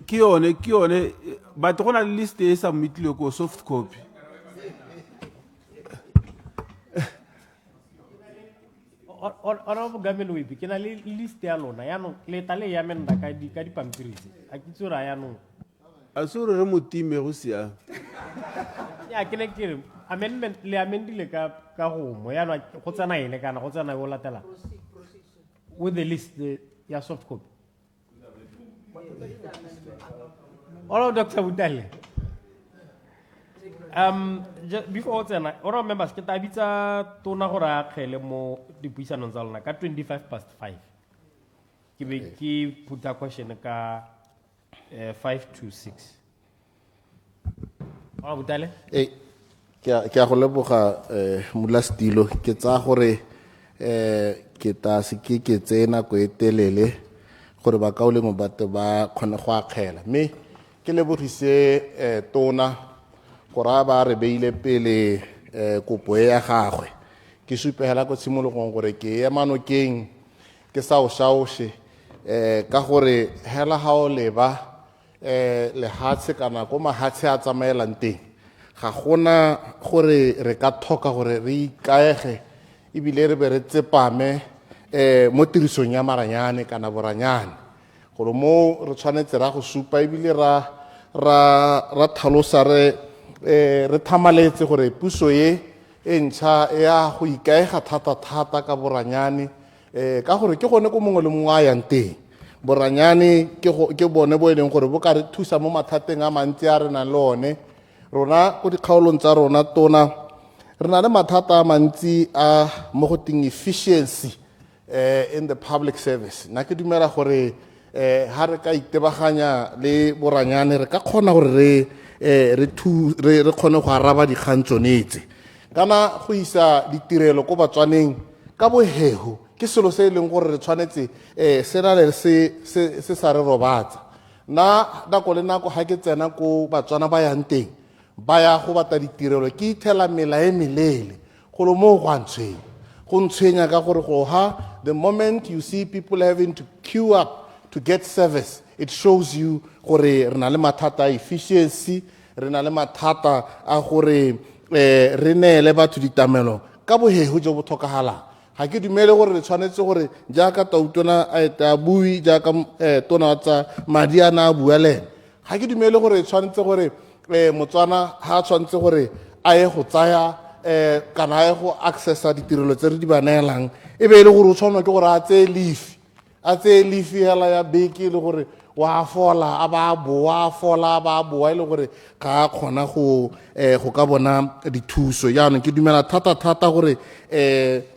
Ki yone but go na list e submitlwe ko soft copy. Honorable government whip ke na le list ya lona ya no le tale ya menda ka di pampiritse a ke tsora ya no a so re mo time go sia ya ke ne ke re amendment le amendile ka go mo ya no go tsana ene kana go tsana go latela with the list ya soft copy Dr. Butale before tsena ora members ke tabitsa tona gore a khele mo dipuisanong tsa lona ka 5:25 ke be ke puta question ka 5 to 6 Ora Butale ke a go leboga Mulastilo ke tsa gore ke ta se ke tsena go etelele gore ba kaoleng batho ba khone go akgela me ke lebogise tona gore ba re beile pele kopo ya gagwe ke supegela go tshimologong gore ke ya manokeng ke sa o shaoshe ka gore hela ha o leba le hatse kana go mahatse a tsamaelang teng ga gona gore re ka thoka gore re ikaege ebile re be re tsepame mo tirisong ya maranyane kana boranyane gore mo re tshwanetse ra go supa ebile ra thalosa re thamaletse gore puso ye e ntšha ya go ikaega thata ka boranyane ka gore ke gone ko mongwe le mongwe a yang teng boranyane ke bone bo e leng gore bo ka re thusa mo mathateng a mantsi a re nang le one rona ko dikgaolong tsa rona tona re na le mathata a mantsi a mo go ting efficiency in the public service nna ke dumela gore ha re ka itebaganya le boranyane re ka kgona gore re kgone go araba dikgang tsonetse kana go isa ditirelo ko Batswaneng ka bohego ke selo se e leng gore re tshwanetse se na le se sa re robatsa na nako le nako ha ke tsena ko Batswana ba yang teng ba ya go batla ditirelo ke ithela mela e melele go lo mo go ntshwenya ka gore go ha the moment you see people having to queue up to get service it shows you gore re na le mathata a efficiency re na le mathata a gore re neele batho ditamelo ka bohego jo bo tlhokagalang ga ke dumele gore re tshwanetse gore jaaka tautona a bui jaaka tona tsa madi a na a bua le ene ga ke dumele gore tshwanetse gore Motswana ha tshwanetse gore a ye go tsaya kana a ye go accessa ditirelo tse re di ba neelang e be e le gore o tshwanwa ke gore a tseye leafi hela ya beke le gore wa fola a ba boa fola ba boa ile gore ga a kgona go ka bona dithuso jaanong ke dumela thata gore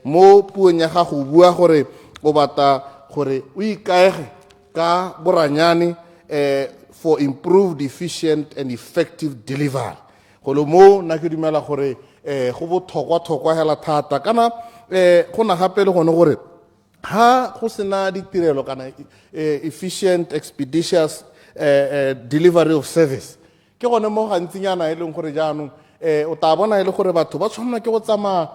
mo puong ya gago bua gore o batla gore o ikaege ka boranyane for improved, efficient and effective delivery go lo mo na ke dumela gore go botlhokwa hela thata kana go na gape le gone gore ha go sena ditirelo kana efficient expeditious delivery of service ke gone mo gantsinyana e leng gore jaanong o ta bona e le gore batho ba tshwanela ke go tsamaya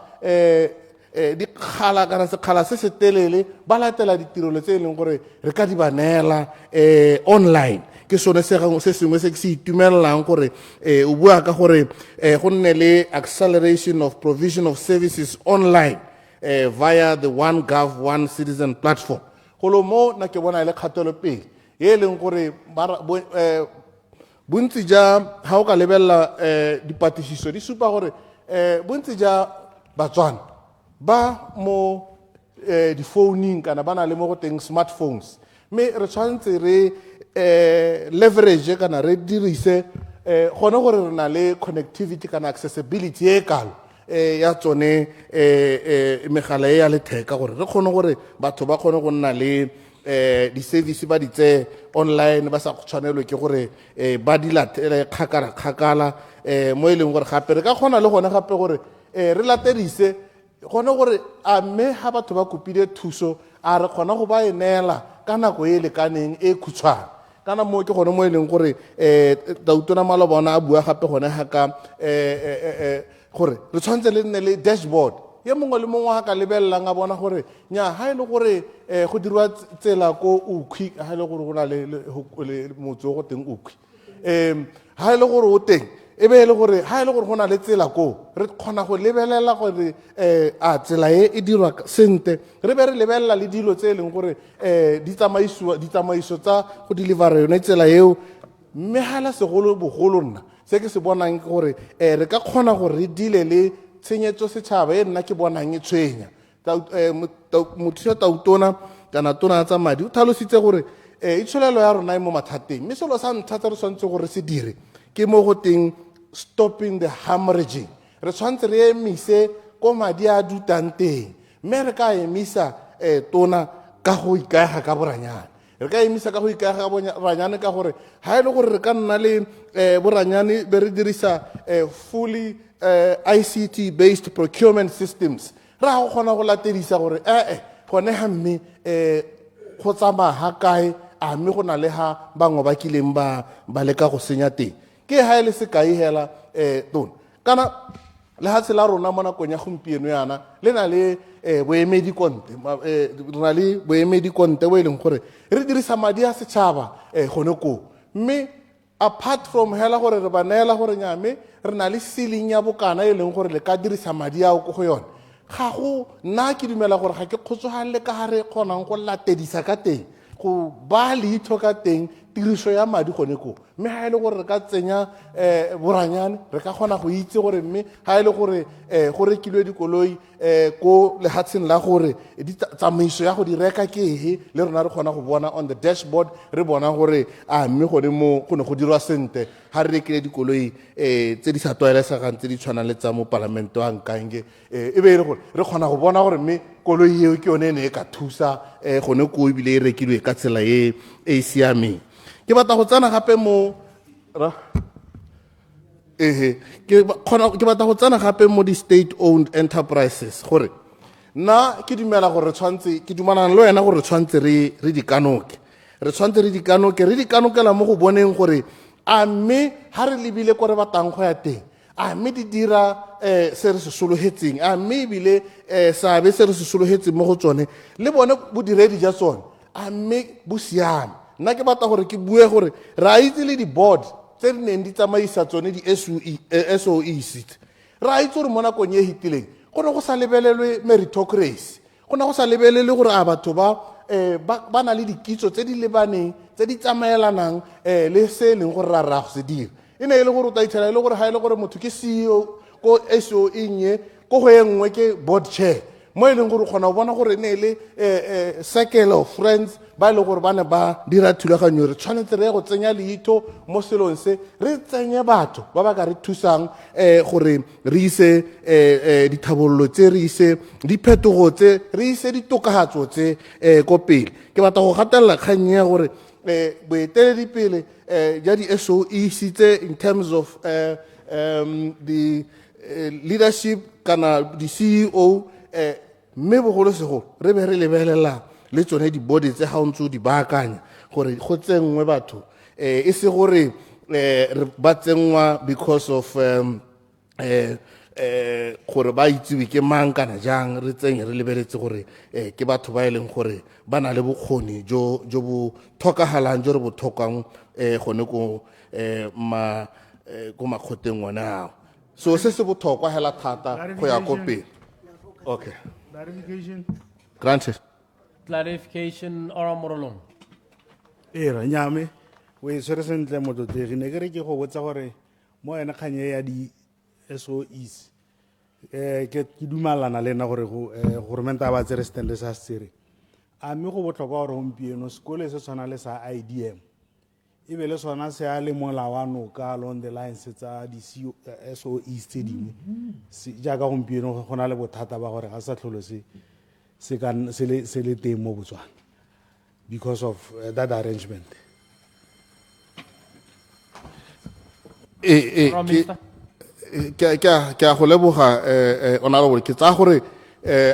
dikgala kana sekgala se se telele ba latela ditirelo tse e leng gore re ka di ba neela online ke sone se sengwe se ke se itumelelang gore o bua ka gore go nne le acceleration of provision of services online via the One Gov, One Citizen platform. Golo mo na ke bona ile kgatelopele e leng gore bontsi ja ha o ka lebella dipatlisiso di supa gore bontsi ja Batswana ba mo di phoning kana bana le mo go teng smartphones me re tshwantse re leverage kana re dirise gone gore re na le connectivity kana accessibility e kalo ya tsone megala ya letheka gore re kgone gore batho ba kgone go nna le di-service ba ditse online ba sa tshwanelwe ke gore ba di latele kgakala mo e leng gore gape re ka kgona le gone gape gore re latedise gone gore a mme ga batho ba kopile thuso a re kgona go ba e neela ka nako e lekaneng e khutshwane kana mo ke gone mo e leng gore tautona malobona a bua gape gone ga ka gore re tshwanetse le nne le dashboard ye mongwe le mongwe ga ka lebelelang a bona gore nya ga e le gore go dirwa tsela ko ukhwi ga e le gore go na le motse go teng ukhwi ga e le gore o teng e be e le gore ga e le gore go na le tsela ko re kgona go lebelela gore a tsela e dirwa sente re be re lebelela le dilo tse e leng gore ditsamaiso tsa go delivera yone tsela eo mme hala segolo bogolo nna se ke se bonang ke gore re ka kgona gore re dile le tshenyetso setšhaba e nna ke bonang e tshwenya motho ya tautona kana tona tsa madi o tlhalositse gore itsholelo ya rona e mo mathateng mme selo sa ntlha tse re tshwanetse gore se dire ke mo go teng stopping the hemorrhaging re tshwanetse re emise ko madi a dutang teng mme re ka emisa tona ka go ikaega ka boranyane re ka emisa ka go ikaega ka boranyane ka gore ga e le gore re ka nna le boranyane be re dirisa fully ICT based procurement systems ra go kgona go latedisa gore gone ga mme go tsamaya ga kae a mme go na le ga bangwe ba kileng ba leka go senya teng ke ha ile se kae hela tona kana le ha tsela rona mo nakong ya gompieno yana le na le boemedi konte re na le boemedi konte bo e leng gore re dirisa madi a setšhaba gone ko mme apart from hela gore re ba neela gore nyame re na le ceiling ya bokana e leng gore le ka dirisa madi ao ko go yone ga go nna ke dumela gore ga ke kgotsogalele ka ga re kgonang go latedisa ka teng go ba leitho ka teng tiriso ya madi gone ko mme ga e le gore re ka tsenya boranyane re ka kgona go itse gore mme ga e le gore go rekilwe dikoloi ko lehatsheng la gore tsamaiso ya go di reka ke ehe le rona re kgona go bona on the dashboard re bona gore a mme gone mo go ne go dirwa sente ga re rekile dikoloi tse di sa tlwaelesegang tse di tshwanang le tsa mo palamente wa nkange e be e le gore re kgona go bona gore mme koloi eo ke yone e ne e ka thusa gone ko ebile e rekilwe ka tsela e e siameng ke batla go tsena gape mo ke batla go tsena gape mo di-state owned enterprises gore nna ke dumela gore ke dumelana le wena gore re tshwanetse re di kanokela mo go boneng gore a mme ga re lebile ko re batang go ya teng a mme di dira se re se sologetseng a mme ebile seabe se re se sologetseng mo go tsone le bone bodiredi ja tsone a mme bo siame nna ke batla gore ke bue gore re a itse le di-board tse di neng di tsamaisa tsone di-SOEs re a itse gore mo nakong e hitileng go ne go sa lebelelwe meritocracy go na go sa lebelele gore a batho ba na le dikitso tse di lebaneng tse di tsamaelanang le se e leng gore ra go se dira e ne e le gore o tla itlhela e le gore ga e le gore motho ke CEO ko SO e nnye ko go e nngwe ke board chair mo e leng gore o kgona go bona gore ne le circle of friends ba e leng gore ba ne ba dira thulaganyo re tshwanetse re go tsenya leitho mo selong se re tsenye batho ba ba ka re thusang gore re ise dithabololo tse re ise diphetogo tse re ise ditokagatso tse ko pele ke batla go gatelela kgang ya gore boeteledipele ja di-SOEs tse in terms of the leadership kana di-CEO mme bogolosegolo re be re lebelela le tsone di-body tse ga o ntse o di baakanya gore go tsenngwe batho e se gore ba tsenngwa because of gore ba itsewe ke mang kana jang re tsenye re lebeletse gore ke batho ba e leng gore ba na le bokgoni jo bo tlhokagalang jo re bo tlhokang gone ko makgoteng one ao so se se botlhokwa hela thata go ya ko pele okay Clarification. Granted. Clarification, Ora Morolong. Ra nyame we swere sentle motlotegi ne ke re ke go botsa gore mo ena kganye ya di SOEs ke dumalana le nna gore government a ba tsere stand sa tsere a mme go botlhokwa gore gompieno sekole se tshwana le sa IDM e be le sona se a le molawana ka along the lines tsa di SOEs tse dingwe jaaka gompieno go na le bothata ba gore ga sa tlholo se le teng mo Botswana because of that arrangement. Ke a go leboga honorable ke tsa gore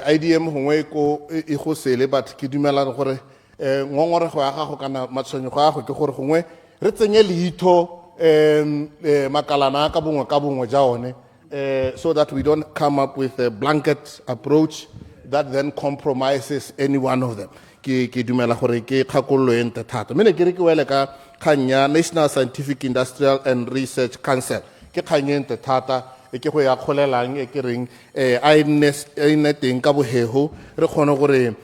IDM gongwe ko e go sele but ke dumela gore ngongorego ya gago kana matshwenyego a gago ke gore gongwe re tsenye leitho makalana ka bongwe ja one so that we don't come up with a blanket approach that then compromises any one of them ke dumela gore ke kgakololo e nte thata mme ne ke re ke wele ka kgang ya National Scientific Industrial and Research Council ke kgang e nte thata e ke go ya kgolelang e ke reng a ine teng ka bogego re kgone gore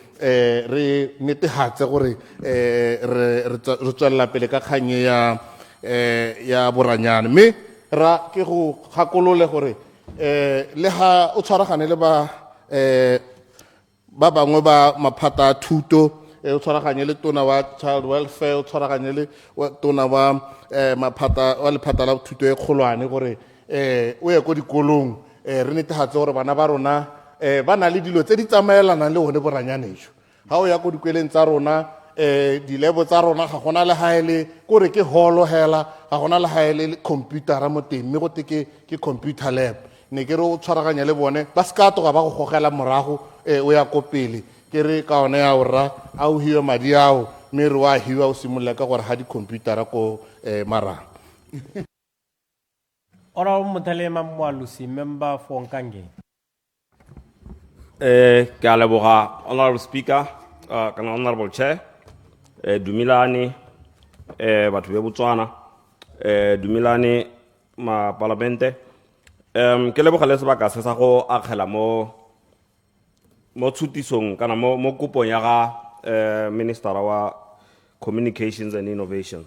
re netehatse gore re tswelela pele ka kgang ya boranyane mme ra ke go gakolole gore le ha o tshwaragane le ba bangwe ba maphata a thuto o tshwaragane le tona wa child welfare o tshwaragane le tona wa lephata la thuto e kgolwane gore o ye ko dikolong re netehatse gore bana ba rona ba na le dilo tse di tsamaelanang le one boranyaneso ga o ya ko dikweleng tsa rona dilebo tsa rona ga gona le haele kore ke holo hela ga gona le haele computera mo teng mme go te ke computer lab ne ke re o tshwaraganya le bone ba ska toga ba go gogela morago o ya ko pele ke re ka one ya ora a o hiwe madi ao mme re wa hiwa o simolola ka gore ha di-computera ko marang Ora Mutalema Mwalusi, member for Nkange. Ke a leboga honorable speaker kana honorable chair dumilane batho ba Botswana dumilane ma parlamente ke leboga le sebaka se sa go akgela mo tshutisong kana mo kopong ya ga minister wa communications and innovation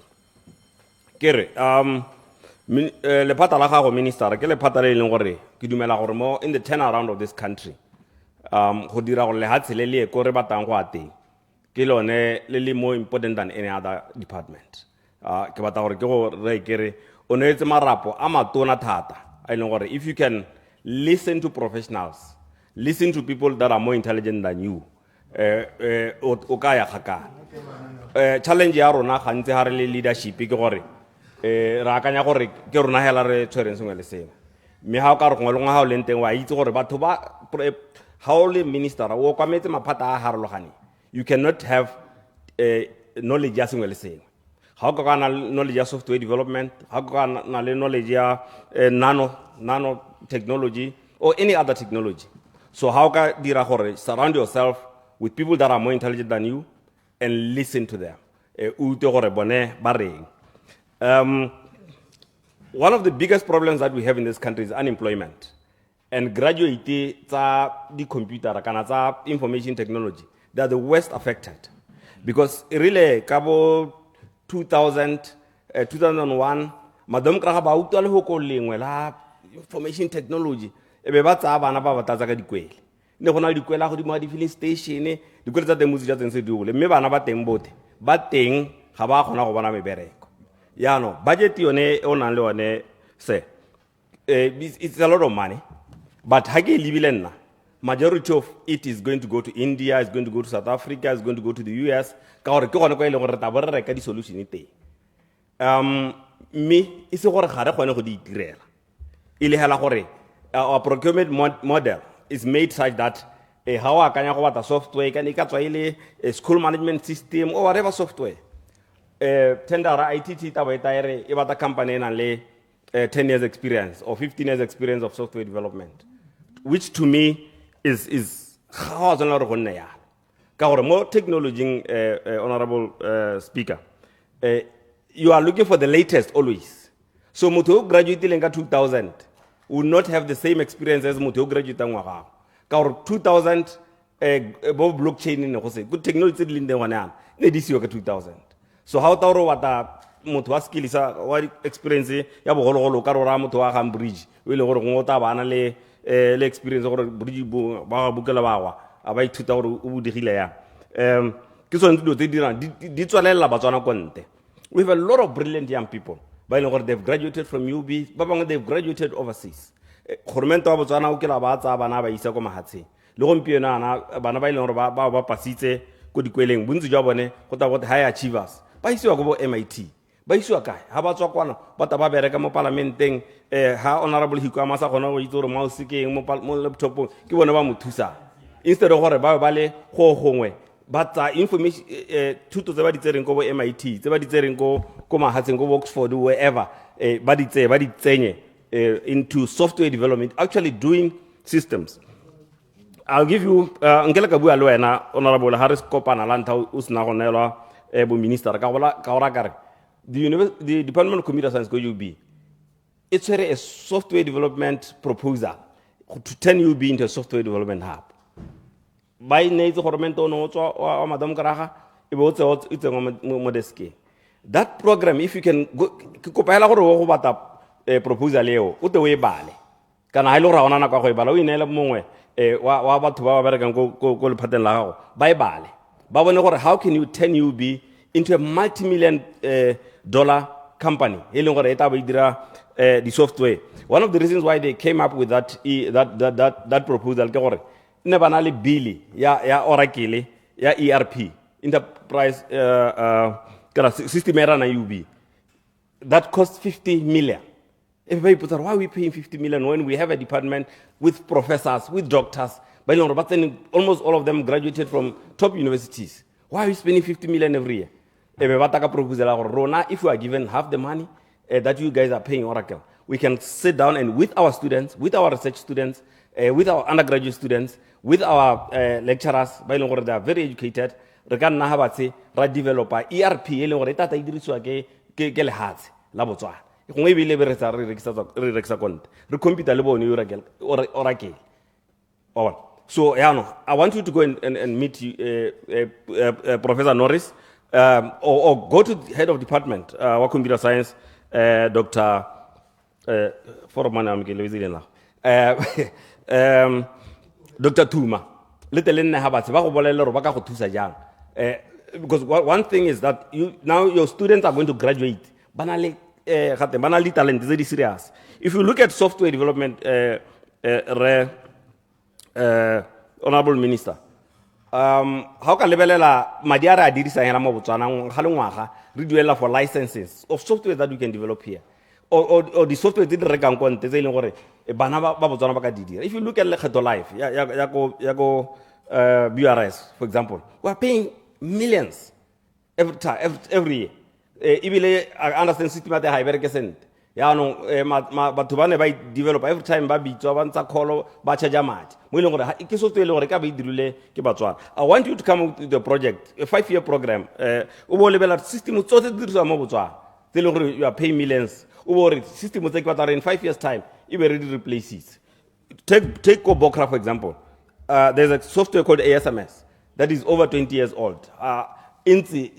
kere lephata la gago minister ke lephata le leng gore ke dumela gore mo in the turnaround of this country go dira gore lehatshe le le ko re batang go ateng ke lone le le more important than any other department ke batla gore ke go re kere o neetse marapo a matona thata a leng gore if you can listen to professionals listen to people that are more intelligent than you o ka ya kgakala challenge ya rona gantse ha re le leadership ke gore ra akanya gore ke rona hela re tshwereng sengwe le sengwe mme ha o ka re gongwe le ngwa ha o leng teng wa itse gore batho ba ha o le minister o kwametse maphata a harologane you cannot have knowledge ya sengwe le sengwe ha o ka na knowledge ya software development ha o ka na le knowledge ya nano technology or any other technology so how ka dira gore surround yourself with people that are more intelligent than you and listen to them ute gore bone ba reng one of the biggest problems that we have in this country is unemployment. and graduate tsa di computer kana tsa information technology, they are the worst affected. Because really, kabo 2000, 2001, madam kra ba utwa le ho ko lengwe la information technology, e be ba tsa bana ba batla ka dikwele. Ne gona dikwela go di mo di filling station, dikwele tsa teng motsi tsa teng se di hole, mme bana ba teng bote, ba teng ga ba gona go bona mebereko. Ya no, budget yone o nang le one se. It's a lot of money, but hage libile nna. Majority of it is going to go to India, is going to go to South Africa, is going to go to the US. Ka gore ke gone go ile gore ta bo re reka di solution teng. Me ise gore ga re gone go di itirela. Ile hela gore our procurement model is made such that how wa kanya go bata software ka ne ka tswa ile school management system or whatever software. Tender ITT ta ba ere e bata company na le 10 years experience or 15 years experience of software development, which to me is how is another one ya. Ka more technology, honorable speaker, you are looking for the latest always. So mutu graduate lenga 2000 will not have the same experience as mutu graduate ngwa. Ka 2000 blockchain in go se good technology le ndeng wana ne di siwa ka 2000. So how tauro wata mutu wa skill sa wa experience ya bogologolo ka rora mutu wa ga bridge o ile gore ngota bana le experience gore bridge ba bukela bawa aba ithuta gore o budigile ya ke so ntlo tse dirang di tswalela Botswana konte. We have a lot of brilliant young people ba ile gore they've graduated from UB, ba bangwe they've graduated overseas. Gormento wa Botswana o ke la ba tsa bana ba isa go mahatshe le gompieno ana bana ba ile gore ba pasitse go dikweleng bontsi jwa bone go ta go high achievers ba isiwa go MIT. Ba isiwa kae ha ba tswa kwana ba ta ba bereka mo parlamenteng ha honorable Hikwama sa gona go itse gore mo sekeng mo laptop ke bona ba mo thusa instead of gore ba le go gongwe ba tsa information thuto tse ba di tsereng go bo MIT tse ba di tsereng go mahatseng go Oxford wherever ba di tsenye into software development, actually doing systems. I'll give you ngela ka bua le wena honorable Harris Kopana lanta o sna go nelwa bo minister ka ora kare the Department of Computer Science go UB. It's a software development proposal to turn UB into a software development hub. By needs government no tswa madam karaga e bo it's modeski. That program, if you can go kopela gore go bata proposal eo o te we bale kana ha ile ra ona na kwa go bala o inela mongwe wa batho ba ba berekang go le phateng la gago ba e bale ba bone gore how can you turn UB into a multi-million dollar company. The software. One of the reasons why they came up with that proposal, never Billy, ya Oracle, ya ERP, enterprise system era na UB. That cost 50 million. Everybody puts out, why are we paying 50 million when we have a department with professors, with doctors, but almost all of them graduated from top universities. Why are we spending 50 million every year? If we are given half the money that you guys are paying Oracle, we can sit down and with our students, with our research students, with our undergraduate students, with our lecturers, they are very educated, we can develop ERP, So, I want you to go and meet Professor Norris, or go to the head of department, of computer science, Dr. Dr. Tuma. Because one thing is that now your students are going to graduate. Banali talent is very serious. If you look at software development, Honorable Minister, how can lebelela madiara dirisa hela mo Botswana ngwaga re duela for licenses of software that we can develop here, or the software that re rekang konte tse ileng gore bana ba Botswana ba ka didira. If you look at Lekgetho Life ya go BRS, for example, we are paying millions every year. I understand system at the high very cent. But to develop every time I want you to come with the project, a 5-year program. System you are paying millions. System in 5 years' time, you will replace it. take Kobokra, for example. There's a software called ASMS that is over 20 years old. Inti,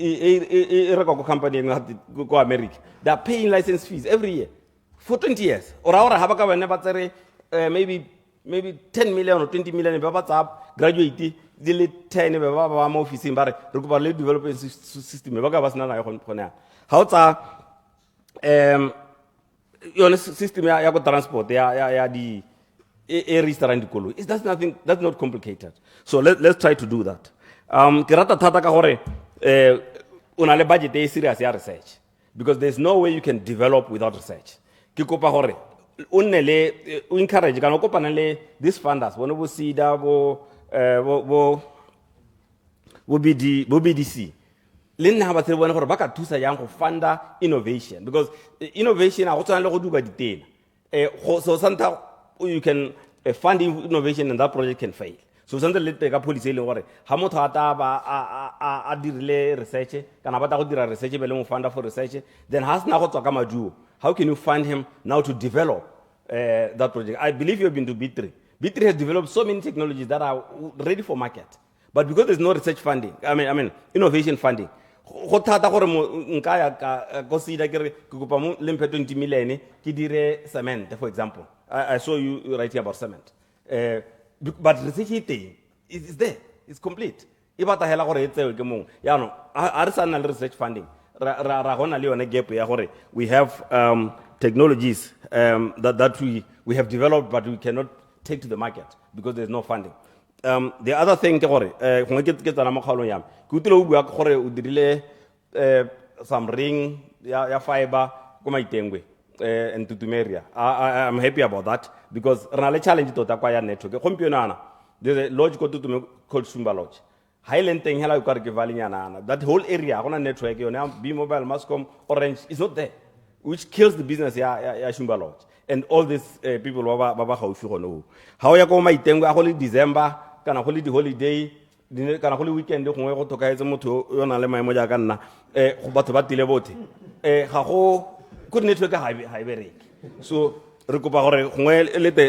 a company in America, they are paying license fees every year for 20 years. Or our Habaka never maybe 10 million or 20 million graduate, the 10 office in Barre, development system. How your system ya transport ya the restaurant kolo. That's not complicated. So let's try to do that. Kirata tata ka hore una le budget e serious ya research because there's no way you can develop without research. Ki kopa hore unele encourage kana kopana le these funders bona bo SIDA bo BDC le nna ba tsebona gore ba ka thusa yang go funda innovation because innovation a go tsana le go duka ditena so sometimes you can fund innovation and that project can fail. So something le ka policy le gore ha motho ata ba a dirile research kana ba ta go dira research be le mo funda for research then has na go tswa ka maduo. How can you fund him now to develop that project? I believe you've been to B3. B3 has developed so many technologies that are ready for market. But because there's no research funding, I mean innovation funding, go thata gore nka ya go SIDA ke kopa mo lempe 20 million ki dire cement, for example. I saw you writing about cement. But research is there. It's complete. Ibata hela gore etse ke mong. Ya no, artisanal research funding. Ra gona le yone gap ya gore we have technologies that we have developed but we cannot take to the market because there's no funding. The other thing ke gore go ke tsana mo kgaolong yam ke utile o bua gore o dirile some ring ya fiber ko maitengwe and Tutumeria. I'm happy about that because rena le challenge tota kwa ya network gompieno there's a lodge called Sumba Lodge. Highland thing hela ukare ke valley nyana that whole area gona network yona B Mobile Mascom Orange is not there which kills the business ya Shumba Lodge and all these people baba gaufi gone how ya go maitengwe a go le December kana go le di holiday kana go le weekend gongwe go tokaetse motho yo na le maemo ja ka nna go batho ba tile bote ga go good network ha bereke so re kopa gore gongwe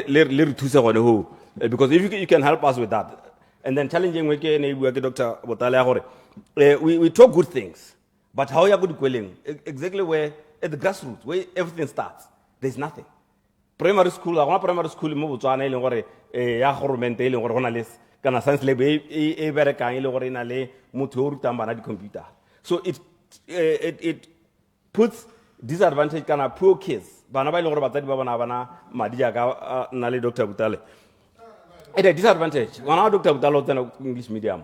le re thuse gone ho because if you can help us with that and then challenging we ke ne bua ke Dr. Botale ya gore we talk good things but how ya go dikweleng exactly where at the grassroots where everything starts there's nothing primary school mo Botswana ile gore ya government ile gore gona le kana science lab e berekang ile gore ina le motho o rutang bana di computer so it puts disadvantage kana poor kids bana ba ile gore batsadi ba bana madi ja ka na le Dr. Botale it a disadvantage wana Dr. Botale tsena English medium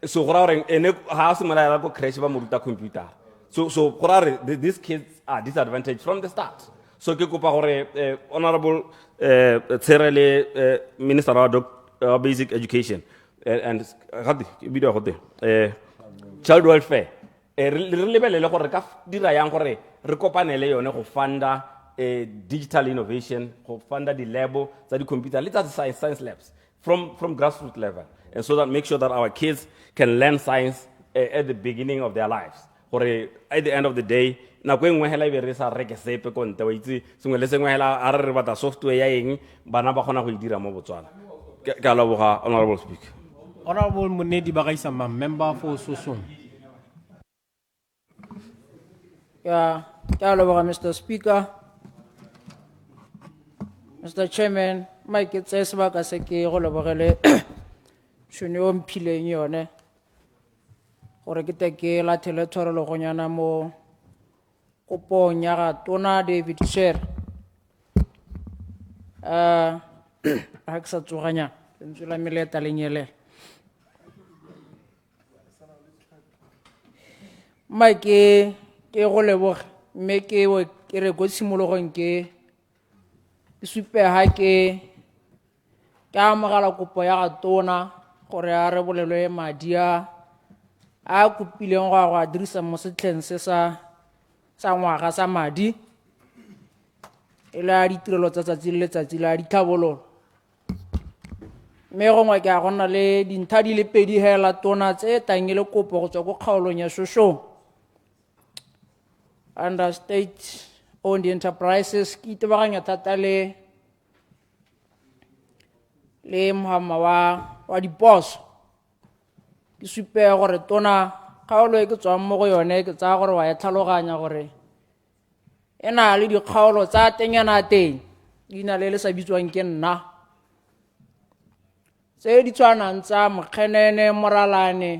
so gore ene ha se mala go crash ba mo ruta computer so gore these kids are disadvantaged from the start so ke kopa gore honorable Tserele minister of basic education and video go child welfare re lebelele gore ka dira yang gore re kopanele yone go funda digital innovation go funda di labo tsa di computer le tsa science labs from grassroots level and so that make sure that our kids can learn science at the beginning of their lives gore at the end of the day na go engwe hela be re sa reke sepe ko nte wa itse sengwe le sengwe hela a re bata software ya eng bana ba gona go dira mo Botswana ka leboga honorable speaker honorable Monedi Bagaisa member for Sosong. Yeah, Mr. Speaker, Mr. Chairman, Mike Tsesbaka seke go lebogele tšhono o mphileng yone gore ke teke la tshwarelo go nyana mo kopong ya ga Tona David Sher ha ke sa tsoganya ntse la meleta lenyele Mike ke go leboga mme ke re go simologong ke supe ha ke amogela kopo ya ga Tona gore a re bolelwe madi a kopileng go a dirisa mo setlheng se sa ngwaga sa madi e le a ditirelo tsa tsatsi le letsatsi la ditlhabololo mme gongwe ke a gona le dintlha di le pedi hela Tona tse tang le kopo go tswa go kgaolong ya Shosho under state owned enterprises ke itebaganya thata le le mohama wa diposo ke supe gore tona kgaolo e ke tswang mo go yone ke tsaya gore wa e tlhaloganya gore e na le dikgaolo tsa tenyana teng di na le sa bitswang ke nna tse di tshwanang tsa mokgenene moralane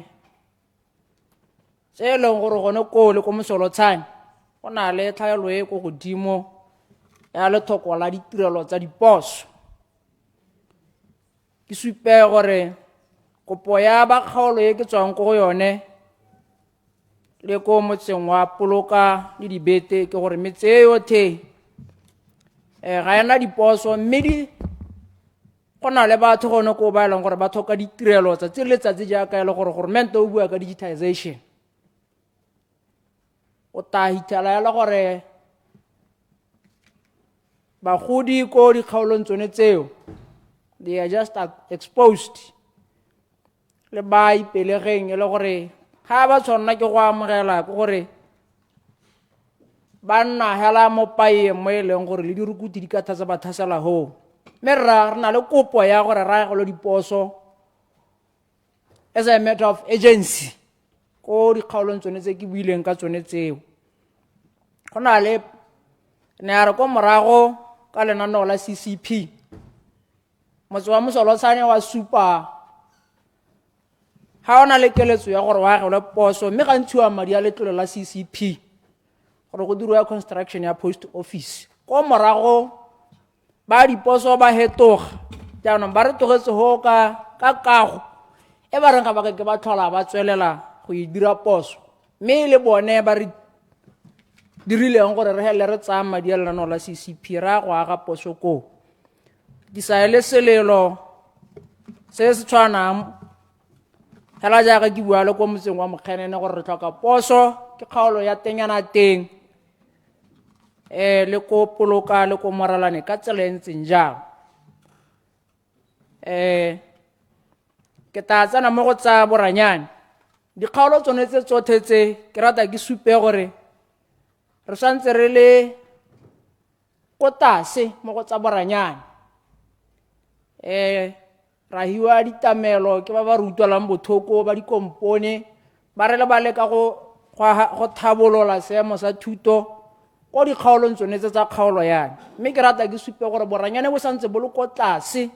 tse e leng gore gone ko le ko mosolotshane go na le tlhaelo e ko godimo ya lethoko la ditirelo tsa diposo ke supe gore kopo ya bakgaolo e ke tswang ko go yone le ko motseng wa Poloka le Dibete ke gore metse yotlhe ga ena diposo mme go na le batho gone ko ba eleng gore ba tlhoka ditirelo tsatsi le letsatsi jaaka e le gore goromente o bua ka digitization o ta hitela ya le gore bagodi ko dikgaolong tsone tseo they are just exposed le ba ipelegeng e le gore ga ba tshwanna ke go amogela ke gore ba nna hela mo pae mo e leng gore le dirukuti di ka thatsa ba thasela ho mme re na le kopo ya gore ra go lo diposo as a matter of agency ko dikgaolong tsone tse ke buileng ka tsone tseo go na le ne a re ko morago ka lenaneo la CCP motse wa mosolotshane wa supa ha ona le keletso ya gore wa agela poso mme ga ntshiwa madi a letlole la CCP gore go dirwa construction ya post office ko morago ba diposo ba hetoga jaanong ba re togetse ho ka kago e ba reng ga ba ke ba tlhola ba tswelela go e dira poso mme le bone ba re dirileng gore re hele re tsaya madi a lenaneo la CCP ra go aga poso ko di sa ele selelo se se tshwanang hela jaaka ke bua le ko motseng wa mokgenene gore re tlhoka poso ke kgaolo ya tenyana teng le ko Poloka le ko moralane ka tsela e ntseng jang ke ta tsena mo go tsa boranyane dikgaolo tsone tse tsotlhe tse ke rata ke supe gore re santse re le ko tlase mo go tsa boranyane ra hiwa ditamelo ke ba ba rutwalang bothoko ba dikompone ba re le ba leka go thabolola seemo sa thuto ko dikgaolong tsone tsa kgaolo yana mme ke rata ke supe gore boranyane bo santse bo le ko tlase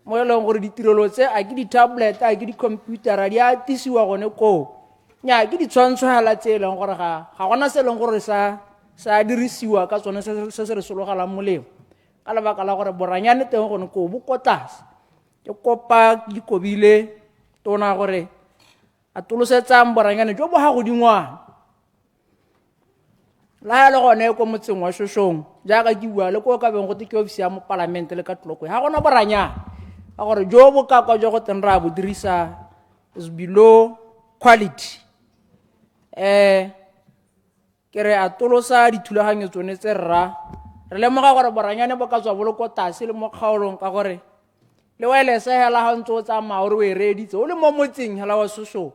mo e leng gore ditirelo tse a ke di-tablet a ke di-computera di atisiwa gone ko nya ke ditshwantsho hela tse e leng gore ga gona se e leng gore sa dirisiwa ka tsone se se re sologalang molemo ka lebaka la gore boranyane teng gone ko bo ko tlase ke kopa di kobile tona gore a tolosetsang boranyane jo bo ha go dingwana la le gone ko motseng wa Shoshong jaaka ke bua le ko ka beng go te ke ofisi ya mo parliament le ka tloko ha gona boranyane a gore jo bo ka jo go teng ra bo dirisa is below quality ke re a tolosa dithulaganyo tsone tse re lemoga gore boranyane bo ka tswa bo le ko tlase le mo kgaolong ka gore le welese hela ha ntse o tsamaya o re o e reditse o le mo motseng hela wa Shoshong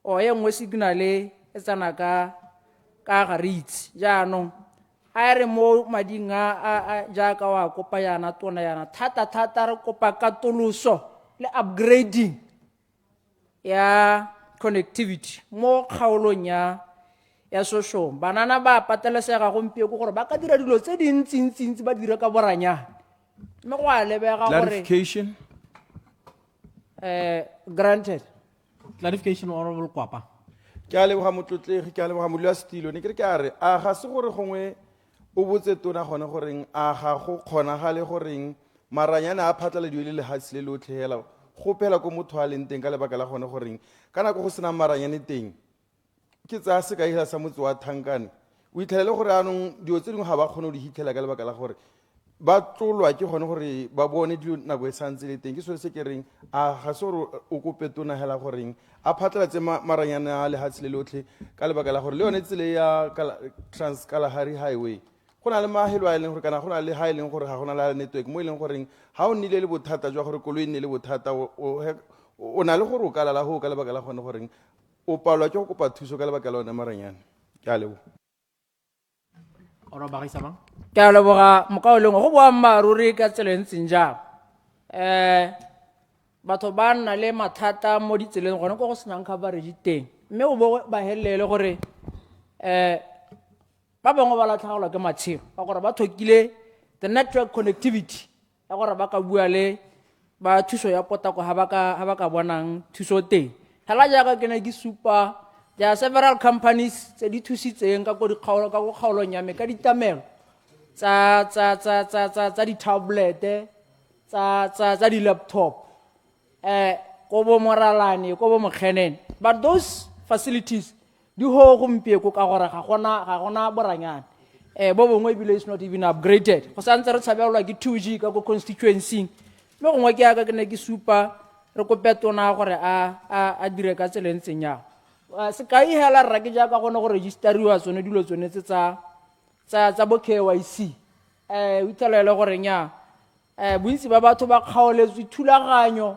o ye nngwe signal e tsana ka garitsi jaanong a re mo mading a jaaka wa kopa yana tona yana thata re kopa katoloso le upgrading ya connectivity mo kgaolong ya Shoshong banana ba patelesega gompieko gore ba ka dira dilo tse dintsi ba dira ka boranyane mme go a lebega gore clarification granted clarification honorable Kwapa ke a leboga motlotlegi ke a leboga modulasetilo ne ke re ke a re a ga se gore gongwe o botse tona gone goreng a ga go kgonagale goreng maranyane a phatlaladiwe le lehatshe le lotlhe hela go phela ko motho a leng teng ka lebaka la gone goreng ka nako go sena maranyane teng ke tsaya sekai hela sa motse wa Thankane o itlhelele gore anong dilo tse dingwe ga ba kgone go di hitlhela ka lebaka la gore ba tlolwa ke gone gore ba bone dilo nako e santse le teng ke sone se ke reng a ga se gore o kope tona hela goreng a phatlalatse maranyane a lehatshe le lotlhe ka lebaka la gore le yone tsele ya Trans Kalahari Highway go na le mahelo a e leng gore kana go na le ha e leng gore ga go na le network mo e leng goreng ha o nnile le bothata jwa gore koloi nne le bothata o na le gore o ka lala ho ka lebaka la gone goreng o palwa ke go kopa thuso ka lebaka la one maranyane ke a lebo ora ba gaisa mang ke a leboga mokaoleng go boammaaruri ka tsela e ntseng jang batho ba nna le mathata mo ditseleng gone ko go senang coverage teng mme o bo ba helele gore ba bangwe ba latlhagelwa ke matshelo ka gore ba thokile the network connectivity ya gore ba ka bua le ba thuso ya potako ha ba ka bonang thuso teng hela jaaka ke ne ke supa there are several companies tse di thusitseng ka go kgaolong ya me ka ditamelo tsa di-tablet tsa di-laptop ko bo Moralane ko bo Mokhenene but those facilities di ho gompieko ka gore ga gona boranyana bo bongwe ebile is not even upgraded go santse re tshabelwa ke 2G ka go constituency mme gongwe ke aka ke ne ke supa re kope tona gore a dire ka tselentseng ya se ka ihela rra ke jaaka gone go registeriwa tsone dilo tsone tsa bo KYC o ithelele gore nya bontsi ba batho ba kgaoletswe thulaganyo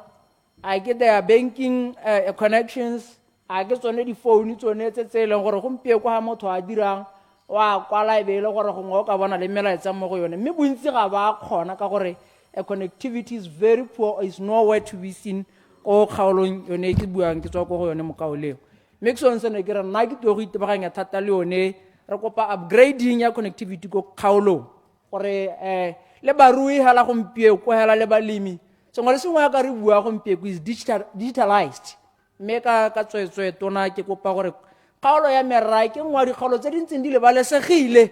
a ke their banking connections a ke tsone di-phone tsone tse leng gore gompieko ga motho a dirang wa kwala ebe le gore gongwe o ka bona le melaetsa mo go yone mme bontsi ga ba kgona ka gore connectivity is very poor is nowhere to be seen ko kgaolong yone ke buang ke tswa ko go yone mokaoleng mme ke sone se ne ke re nna ke tlo go itebaganya thata le yone re kopa upgrading ya connectivity ko kgaolong gore le barui hela gompieko hela le balemi sengwe le sengwe ya ka re bua gompieko is digitalized mme ka tswetswe tona ke kopa gore kgaolo ya merai ke ngwa dikgaolo tse dintseng di lebalesegile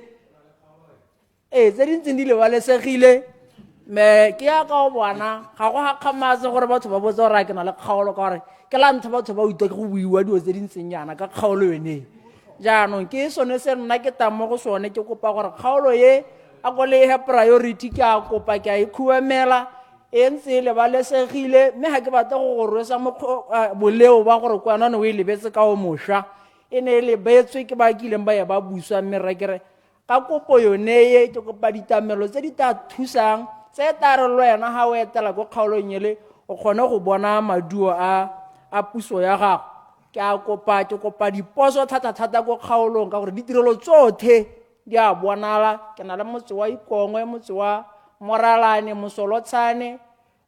tse dintseng di lebalesegile me ke ya ka o bona ga go gakgamatse gore batho ba botsa gore a ke na le kgaolo ka gore ke la ntho batho ba utlwa ke go buiwa dio tse dintseng yana ka kgaolo yone jaanong ke sone se nna ke tamo go sone ke kopa gore kgaolo ye a go le he priority ke a kopa ke a ikhuemela e ntse le balesegile mme ga ke batla go go rwesa boleo ba gore kwanane o e lebetse ka o mosha e ne le betswe ke ba kileng ba ya ba buswa mme re kere ka kopo yone ye ke kopa ditamelo tse di ta thusang tse ta re lwena ha o etela go kgaolong ele o kgone go bona maduo a puso ya gago ke kopa diposo thata go kgaolong ka gore ditirelo tsothe di a bonala ke na le motse wa Ikongwe motse wa Moralane Mosolotshane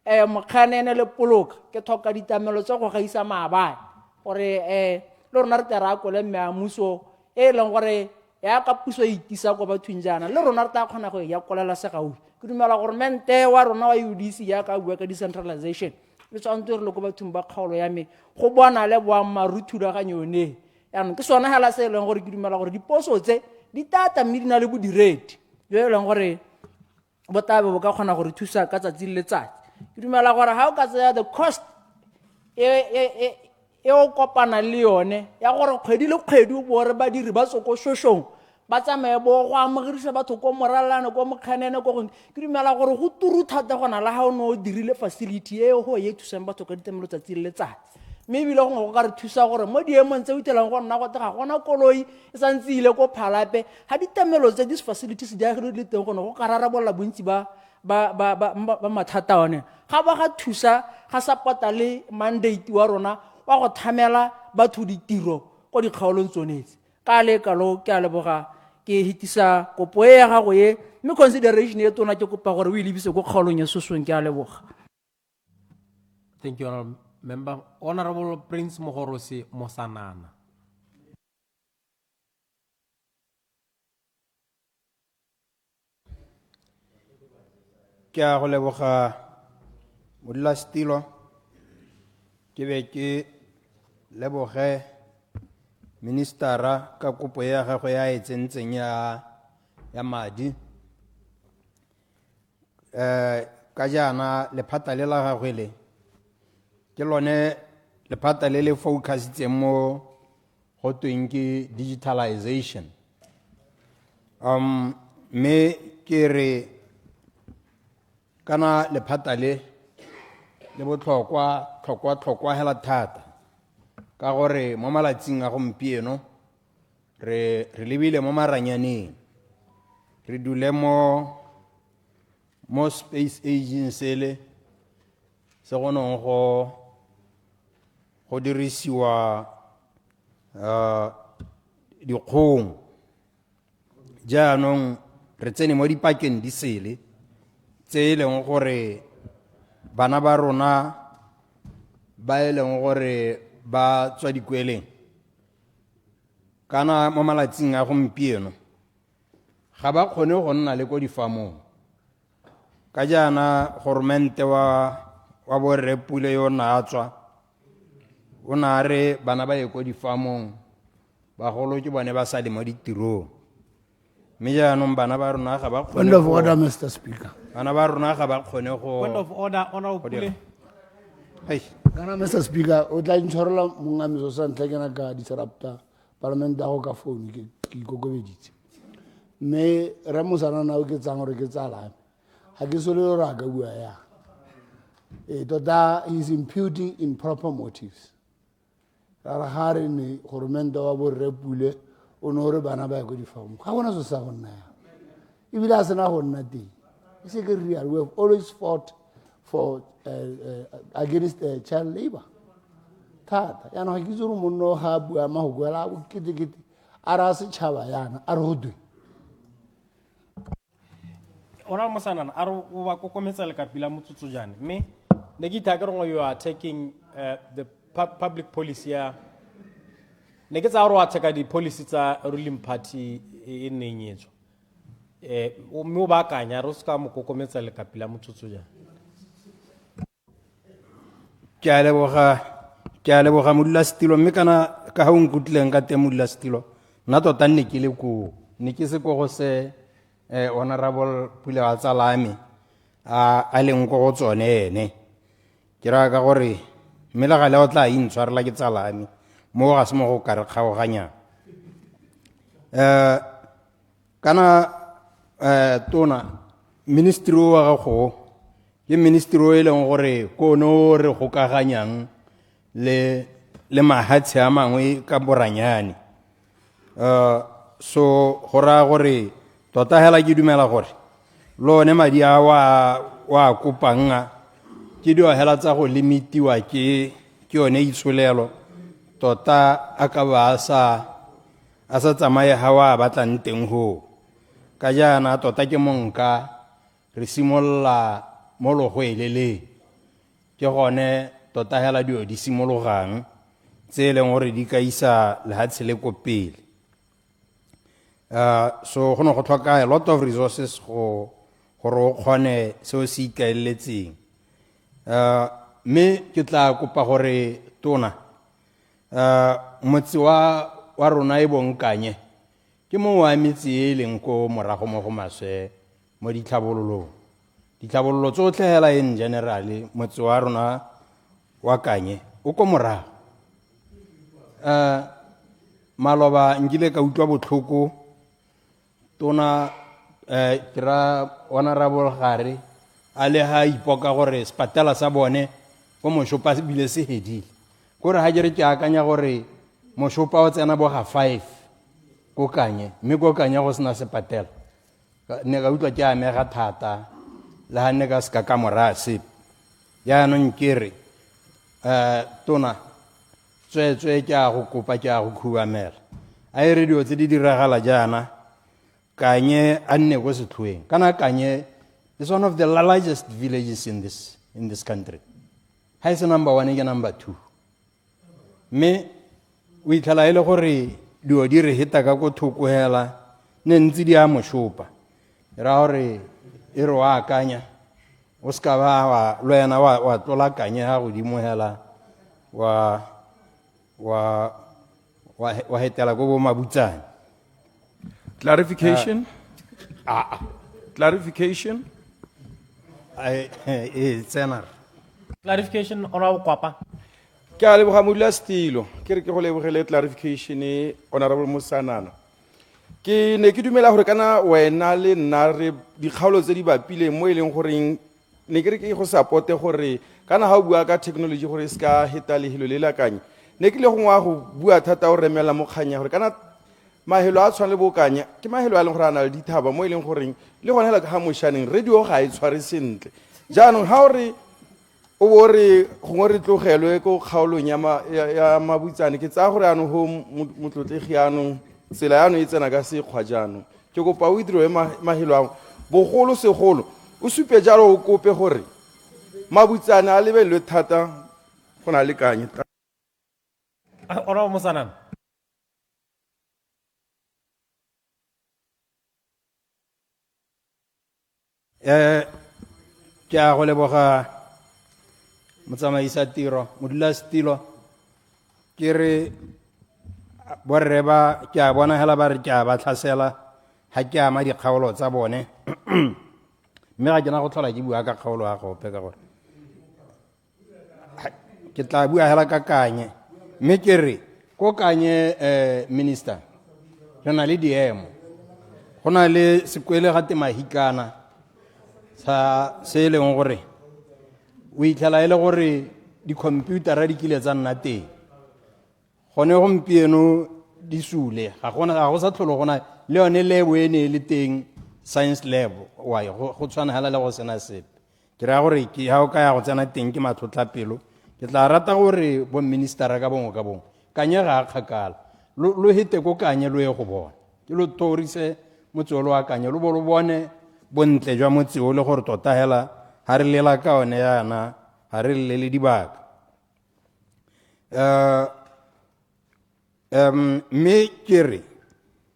Mokhanene le Poloka ke thoka ditamelo tse go gaisa maabane gore le rona re tera ko le meamuso e leng gore ya ka puso itisa go bathung jana le rona re ta kgona go ya kolela se gaui ke dumela gore mente wa rona wa UDC ya ka bua ka decentralization le tsantse re le go bathung ba kgaolo ya me go bona le boammaruthulaganyo yone yanong ke sona hela se leng gore ke dumela gore diposo tse di tata mme di na le bodiredi yo e leng gore botabe bo ka kgona gore thusa ka tsatsi le letsatsi ke dumela gore ha o ka tsaya the cost e o kopana le yone ya gore kgwedi le kgwedi o bore ba diri ba tsoko shoshong ba tsamaye bo go amogirisa batho ko Moralane ko Mokhanene ko gong ke dumela gore go turu thata gona la ha o no dirile facility e go ye thusang batho ka ditamelo tsatsi le letsatsi mme ebile go ka re thusa gore mo diemong tse o itelang go nna go ga gona koloi e santse ile ko phalape ha ditamelo tse these facilities di agile le teng gone go ka rarabolla bontsi ba mathata one ga ba ga thusa ga sapota le mandate wa rona wa go thamela batho ditiro ko dikgaolong tsonetse ka le kalo ke a leboga ke hitisa kopo ya gago ye mme consideration e tona ke kopa gore o ilebise go kgaolong ya sosong ke a leboga. Thank you, Member. Honorable Prince Mogorosi Mosanana. Ke a go leboga modulasetilo ke be ke leboge ministera ka kopo ya gagwe ya e tsentseng ya madi ka jana lephata le la gagwe le ke lone lephata le le focusitseng mo go tweng ke digitalization me ke re kana lephata le botlhokwa hela thata ka gore mo malatsing a gompieno re lebile mo maranyaneng re dule mo space agency le se gonong go dirisiwa dikgong jaanong re tsene mo dipakeng di sele tse e leng gore bana ba rona ba e leng gore ba tswa dikweleng kana mo malatsing a gompieno ga ba kgone go nna le ko difamong ka jana goromente wa borre Pule yo na tswa o na re bana ba ye ko difamong bagolo ke bone ba sa le mo ditirong mme jaanong bana ba rona ga ba kgone Point of order, Mr. Speaker. bana ba rona ga ba kgone go Point of order, Honorable Pule. Kana Mr. Speaker, o tla intshwarela mongamiso sa ntlha ke na ka disrupta parliament ya go ka phone ke ikokobeditse. Mme re mosanana o ke tsang gore ke tsala ha ke sole gore a ka bua ya. Tota he's imputing improper motives. Ra ga re ne goromenta wa borre Pule o no re bana ba go difamo. Ga bona so sa go nna ya. Ebile a sena go nna teng. E se ke real, we have always fought for against child labor. Thata ya no ga ke tsoro monno ga bua ma go goela o kete ara se tshaba yana a re go dwe. Ona mosanana a re o ba kokometsa le kapila motsotso jane mme ne ke itha ke rengwe you are taking the public policy ya ne ke tsa gore wa theka di-policy tsa ruling party e nneng etswa mme o baakanya re o se ka mo kokometsa le kapila motsotso jane ke a leboga modulasetilo mme kana ka ga o nkutlileng ka teng modulasetilo nna tota nne ke le koo ne ke se ko go se honorable Pule wa tsalame a leng ko go tsone ene ke ra ka gore mme le gale o tla intshwarela ke tsalame mo ga se mo go ka re kgaoganyang kana tona ministry wa gago ke ministry o e leng gore kono re gokaganyang le mahatshe a mangwe ka boranyane so go ra gore tota hela ke dumela gore lone madi a wa kopang ke dio hela tsa go limitiwa ke yone itsolelo tota a ka ba sa tsamaye ha wa batlang teng ho ka jana tota ke monka re simolla mo logwelele ke gone tota hela dio di simologang tse leng gore di ka isa lehatshe le ko pele so go no go tlhoka a lot of resources go gore o kgone seo se ikaeletseng mme ke tla kopa gore tona motse wa rona e bonkanye ke mo wa metsi e leng ko morago mo go maswe mo ditlhabololo tsotlhe hela in general motse wa rona wa kanye o ko morago maloba nkile ka utlwa botlhoko tona kira honorable gare a le ha ipoka gore sepatala sa bone go moshopa se bile se hedile gore ha jere ke akanya gore moshopa o tsena bo ga 5 go kanye mme go kanya go sena sepatela ne ka utlwa ke amega thata le ha ne ka ska ka morase ya no nkere tona tswe ke a go kopa ke a go khuamela a e radio tse di diragala jana kanye a nne go setlhoeng kana kanye is one of the largest villages in this country ha is number 1 ke number 2 me o itlhala ile gore dio di re hita ka go thoko hela ne ntse di a moshopa ra gore e re wa akanya o ska ba wa lwena wa tlola kanye ha go di mo hela wa hetela go bo mabutsana Clarification. Clarification. Senar. Clarification Honorable Kwapa. Ke a leboga modulasetilo ke re ke go lebogele clarification Honorable Mosanana. Ke ne ke dumela gore kana wena le nna re dikgaolo tse di bapile mo e leng goreng ne ke re ke go supporte gore kana ha o bua ka technology gore e ska heta lehilo le lakanye ne ke le go ngwa go bua thata o remela mo kganya gore kana mahelo a tshwana le bokanya ke mahelo a leng gore a na le dithaba mo e leng goreng le gona hela ka ga moshaneng radio ga e tshware sentle jaanong ha o re o bo re gongwe re tlogelwe ko kgaolong ya mabutsane ke tsaya gore anong go motlotlegi anong tsela yanong e tsena ka sekgwa jaanong ke kopa o itiriwe mahelo ao bogolo segolo o supe jalo o kope gore mabutsana a lebelelwe thata go na le kanye. Honorable Musanan. Ke a go leboga motsamaisa tiro modulasetilo ke re borre ba ke a bona hela ba re ke a ba tlhasela ha ke ama dikgaolo tsa bone mme ga ke na go tlhola ke bua ka kgaolo ya gope ka gore ke tla bua hela ka kanye mme ke re ko kanye minister re na le diemo go na le sekwele gate mahikana sa se e leng gore o itlhela e le gore dikhomputara di kile tsa nna teng gone gompieno di sule ga go sa tlholo gona le yone lebo e ne le teng science lab wa go tshwana hala le go sena sepe ke ra gore ke ha o ka ya go tsena teng ke matlotla pelo ke tla rata gore bo ministera ka bongwe ka nya ga kgakala lo hite ko kanye lo ye go bona ke lo torise motsolo wa kanye lo bone bontle jwa motse o le gore tota hela ha re lela ka one yana ha re le dibaka me kere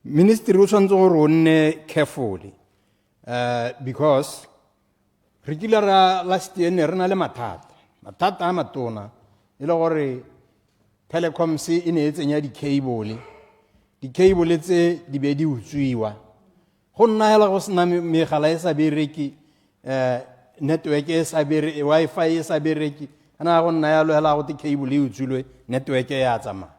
ministry o tshwanetse gore o nne carefully because re kile ra last year ne re na le mathata a matona e le gore telecoms e ne e tsenya di-cable tse di be di utswiwa go nna hela go sena megala e sa bereke network e sa bereke wifi e sa bereke ana go nna yalo hela go cable e utswilwe network ya tsamaya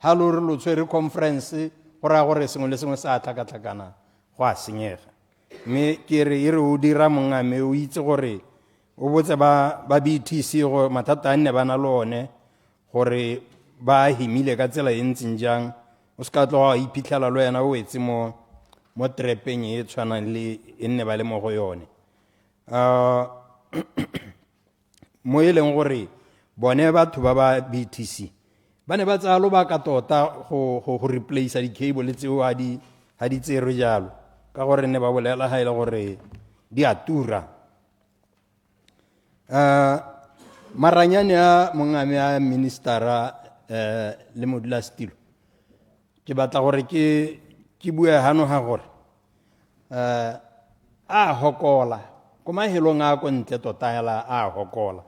ha lo re lo tshwere conference go ra gore sengwe le sengwe sa tlhakatlhakana go a senyega mme ke re e re o dira mongame o itse gore o botse ba BTC go mathata a nne ba na le one gore ba himile ka tsela e ntseng jang o ska tloga iphitlhela lo yena o etse mo trepeng e tshwanang le e nne ba le mo go yone mo e leng gore bone batho ba BTC ba ne ba tsaya lobaka tota go replace di-cable tseo ha di tserwe jalo ka gore ne ba bolela ha e le gore di a tura maranyane a mongame a ministera le modulasetilo ke batla gore ke bue hano ha gore a hokola ko mahelong a ko ntle tota hela a hokola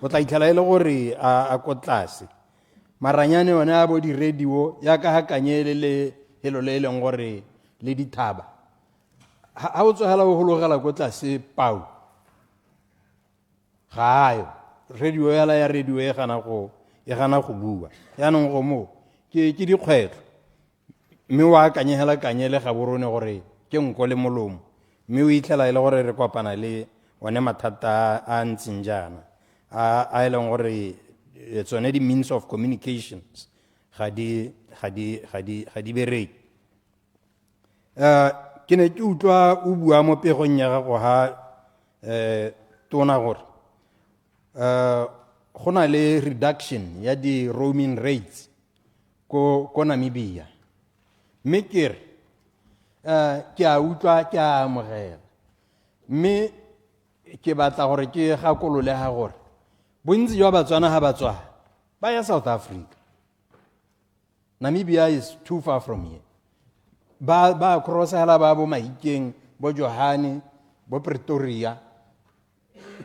o tla itlhela e le gore a ko tlase maranyane one a bo di-radio ya ka hakanyele le helo le leng gore le dithaba ha o tsogela o hologela ko tlase pau gayo radio ya radio e gana go bua yaanong go mo ke dikgwetlho mme wa akanyegela kanyele ga borone gore ke nko le molomo mme o itlhela e le gore re kopana le one mathata a ntseng jana a e leng gore tsone di means of communications ga di bereke ke ne ke utlwa o bua mo pegong ya gago ha tona gore go na le reduction ya di-roaming rates ko Namibia mme ke re ke a utlwa ke a amogela mme ke batla gore ke gakolole ha gore bontsi jwa Batswana ha batswa ba ya South Africa. Namibia is too far from here. Ba crossa hela ba bo Mahikeng bo Johane bo Pretoria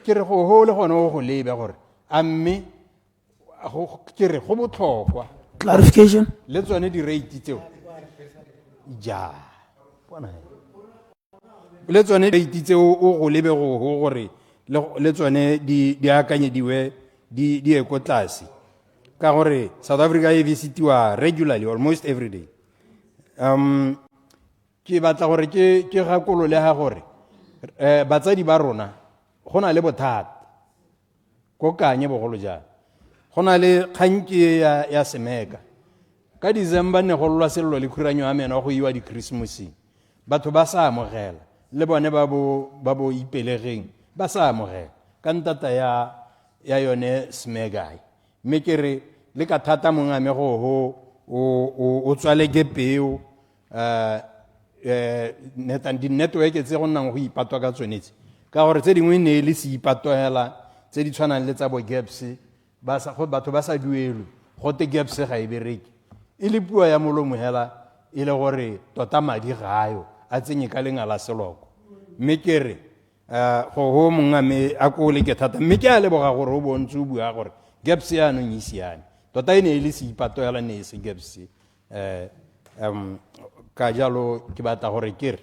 ke re go hole gone go lebe gore amme ke re go botlhokwa clarification le tsone di rate tseo ja bona le tsone rate tseo o go lebe go gore le tsone di akanyediwe di e ko tlase ka gore South Africa e visitiwa regularly almost every day. Ke batla gore ke gakolole ha gore batsadi ba rona gona le bothata ko kanye bogolo jana gona le kganke ya semeka ka December ne go lwa sello le khuranyo a mena go iwa di Christmasing batho ba sa amogela le bone ba bo ipelegeng ba sa amogela ka ntata ya yone smegai mme ke re le ka thata mongame go o tswale ke peo di network tse go nnang go ipatwa ka tsonetse ka gore tse dingwe ne le se ipatogela tse di tshwanang le tsa bo gaps batho ba sa duelwe gote gaps ga e bereke e le puo ya molomo hela e le gore tota madi gayo a tsenye ka lenga la seloko mme ke re go monga me a ko le ke thata mme ke a leboga gore o bontse o bua gore gaps ya no nyisiane tota e ne e le se ipatoela ne e se gaps ka jalo ke batla gore ke re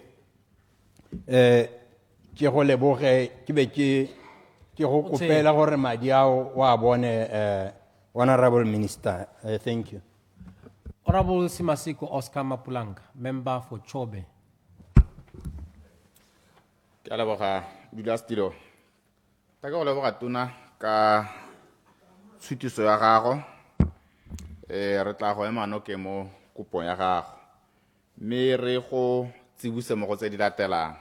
ke go leboge ke be ke go kopela gore madi ao wa bone honorable minister thank you. Honorable Simasiko Oscar Mapulanga, member for Chobe. Ke a leboga Botswanastilo. Ta go leboga tona ka tshutiso ya gago. Re tla go ema no ke mo kopong ya gago. Me re go tsibuse mo go tse di latelang.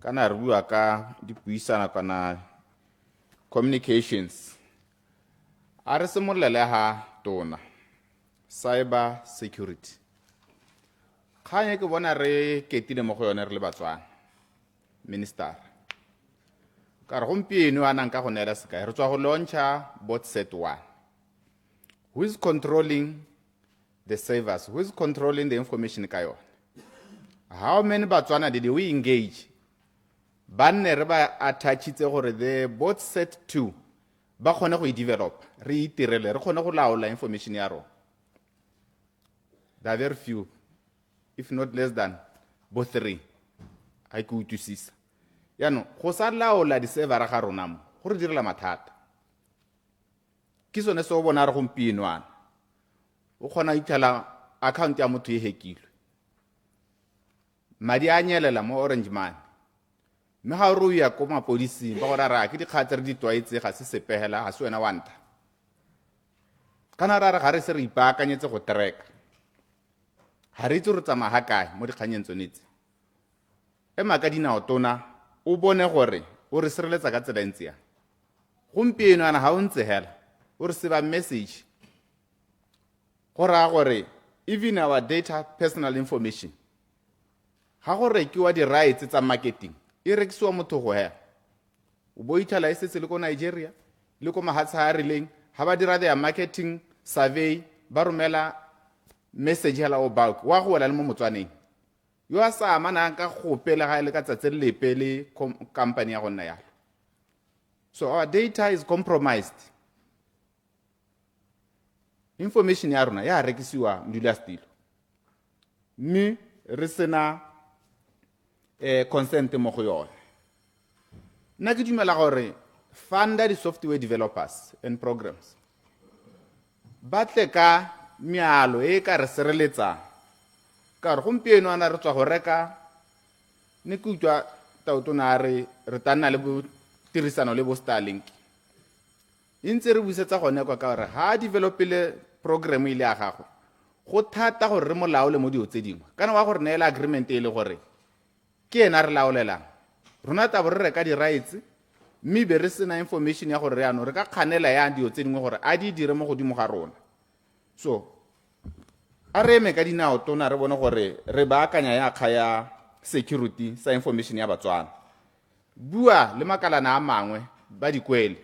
Kana re bua ka dipuisana kana communications. A re simolele ha tona. Cyber security. Kganye ke bona re ketile mo go yone re le Batswana. Minister. Ka re gompieno a nang ka go neela sekai re tswa go launcha botset 1. Who is controlling the servers? Who is controlling the information ka yone? How many Batswana did we engage? Banne re ba attachitse gore the botset 2 ba kgone go develop re itirele re kgone go laola information ya rona. There are very few, if not less than, both 3. I could to see. Yano, go sa laola di server ga rona mo, go re direla mathata. Ke sone se o bona re gompieno ana. O kgona ithala account ya motho e hekilwe. Madi a nyelela mo Orange Money. Me ga o ya ko mapodising ba go ra ke dikgatse re di twaetse ga se sepehela ga se wena wanta. Kana ra ga re se re ipaakanyetse go track. Ha re itse re tsamaya ha kae mo dikganyeng tsonetse. Ema ka dinao tona o bone gore o re sireletsa ka tsela ntse ya. Gompieno ana ha o ntse hela o re seba message gore even our data personal information ha go rekiwa di rights tsa marketing e rekisiwa motho go hela o bo ithala e setse le ko Nigeria le ko mahatsha a rileng ha ba dira their marketing survey ba romela message hela o bulk wa go wela le mo Motswaneng yo a sa amana ka go pele ga ile ka tsatse le pele company ya gonna yalo. So our data is compromised. Information ya rona ya rekisiwa Botswanastilo mme re sena consent mo go yone. Nna ke dumela gore funda di software developers and programs batle ka mialo e ka re sireletsa ka re gompieno ana re tswa go reka ne ke utlwa tautona re tana le bo tirisano le bo Starlink intse re busetsa gone kwa ka gore ha developile program ile ya gago go thata gore re molao le mo dio tse dingwe kana wa gore neela agreement e le gore ke ena re laolelang rona ta bo re reka di rights mme be re sena information ya gore ano re ka kganela ya dio tse dingwe gore a di dire mo godimo ga rona. So a re me ka dinao tona re bone gore re baakanya ya kgaya security sa information ya Batswana. Bua le makalana a mangwe ba dikwele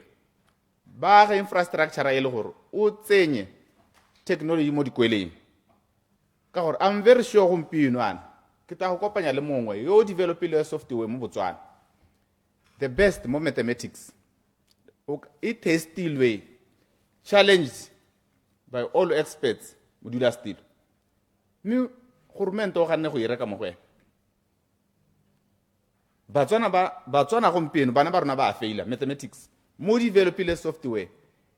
ba ga infrastructure e le gore o tsenye technology mo dikweleng ka gore I'm very sure gompieno ana ke ta go kopanya le mongwe yo developile software mo Botswana the best mo mathematics it is still way challenged by all experts mo Botswanastilo mme government o ganne go ireka mo go ena Batswana gompieno bana ba rona ba faila mathematics mo developile software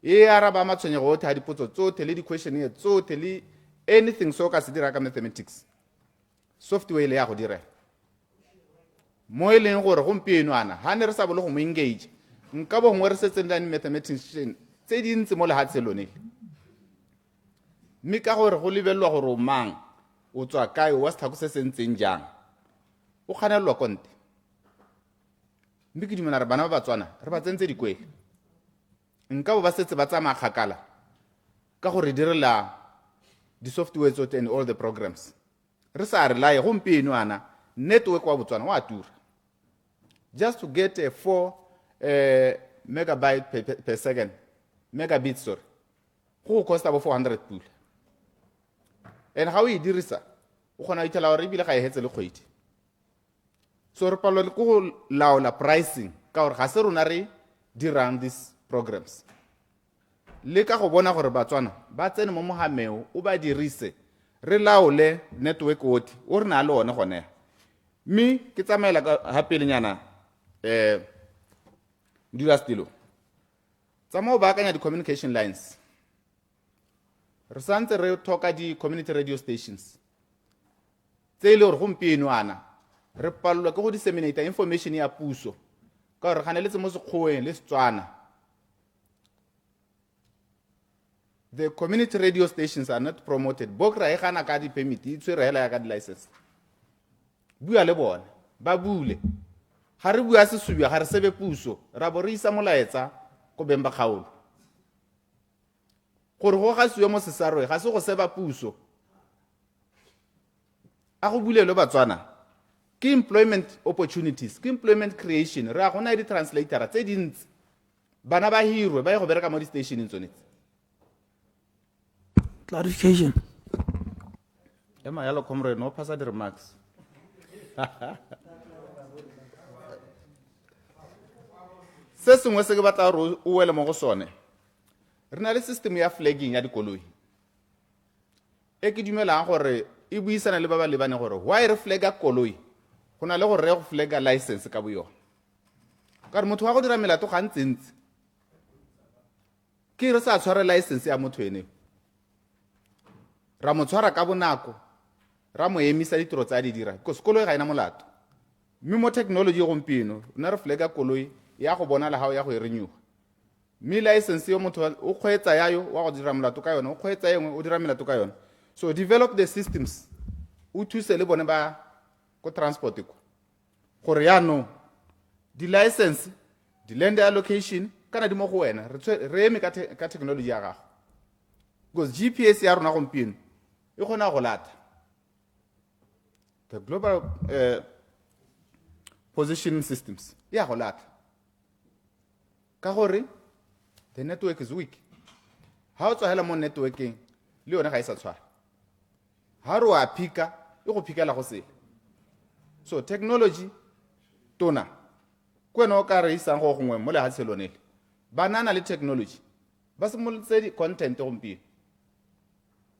e araba matshwenyego o tha dipotso tsotlhe le di-questionnaire tsotlhe le anything so ka se dira ka mathematics software le ya go dira mo e leng gore gompieno ana ha ne re sa bole go mo engage nka bo ngwe re setse le mathematician tse dintsi mo lehatshe lone mme ka gore go lebellwa gore o mang o tswa kae wa sethako se sentseng jang o kganelwa konte mme ke dumela re bana ba Batswana re ba tsentse dikwele nka bo ba setse ba tsamaya kgakala ka gore direla di-software tsotlhe and all the programs re sa rely gompieno ana network wa Botswana wa tura just to get a 4 megabyte per second, megabit, sorry, go cost about 400 pula. And how e dirisa, o kgona itela gore ebile ga e hetse le kgwedi. So re palelwa ke go laola pricing ka gore ga se rona re dirang these programs. Le ka go bona gore Batswana ba tsene mo mogameo o ba dirise re laole network otlhe o re na le one gone. Me ke tsamaela ga pelenyana dula stilo tsamao ba akanya di-communication lines. Re santse re talka di-community radio stations tse e le gore gompieno ana re palelwa ke go disseminata information ya puso ka gore ganeletse mo Sekgoweng le Setswana. The community radio stations are not promoted. Bokra e gana ka di-permit e tshwere hela ya ka di-license. Bua le bona ba bule ga re bua sesubia ga re sebe puso ra bo re isa molaetsa go beng ba kgaolo gore go ga siwe mo sesarwe ga se go seba puso a go bulelwe Batswana ke employment opportunities, ke employment creation. Re a gona di translator tse dintsi bana ba hirwe ba go bereka mo di stationeng tsone. Clarification. Ema yalo comrade no passa the remarks. Se sengwe se ke batla gore o wele mo go sone re na le system ya flagging ya dikoloi e ke dumelang gore e buisana le ba ba lebane gore why re flagga koloi go na le gore re go flagga license ka boyona ka re motho wa go dira melato ga ntsentsi ke re sa tshware license ya motho ene ra mo tshwara ka bonako ra mo emisa ditiro tsa di dira because koloi ga ina molato mme mo technology gompieno na re flagga koloi ya go bona la hao ya go renew mme license yo motho o kgweetsa yayo wa go dira molato ka yona o kgweetsa engwe o dira melato ka yona. So develop the systems o thuse le bone ba go transport ko gore ya no di license di land allocation kana di mo go wena re eme ka technology ya gago because GPS ya rona gompieno e gona go lata the global positioning systems ya go lata ka gore the network is weak. Ha o tswahela mo networking le yone ga e sa tshwara ha re wa phika e go phikela go sele. So technology tona kwena o ka re isang go gongwe mo le ha tselonele banana le technology ba se moletse di content gompieno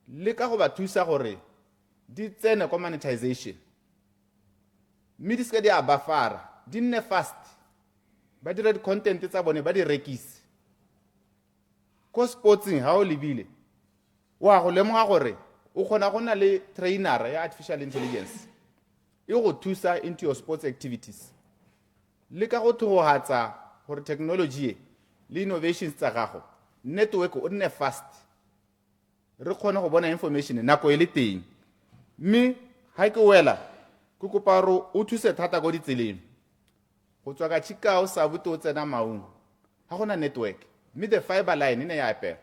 le ka go ba thusa gore di tsene ko monetization mme di se di a bafara di nne fast ba dira di content tsa bone ba di rekise ko sportsing ha o lebile wa go lemoga gore o kgona go na le trainer ya artificial intelligence e go thusa into your sports activities le ka go thogogatsa gore technology le innovations tsa gago network o nne fast re kgone go bona information nako e le teng mme ha ke wela ke kopa gore o thuse thata go ditseleng go tswa ka Chicago sa buto tsena maung ha gona network mme the fiber line ine ya apela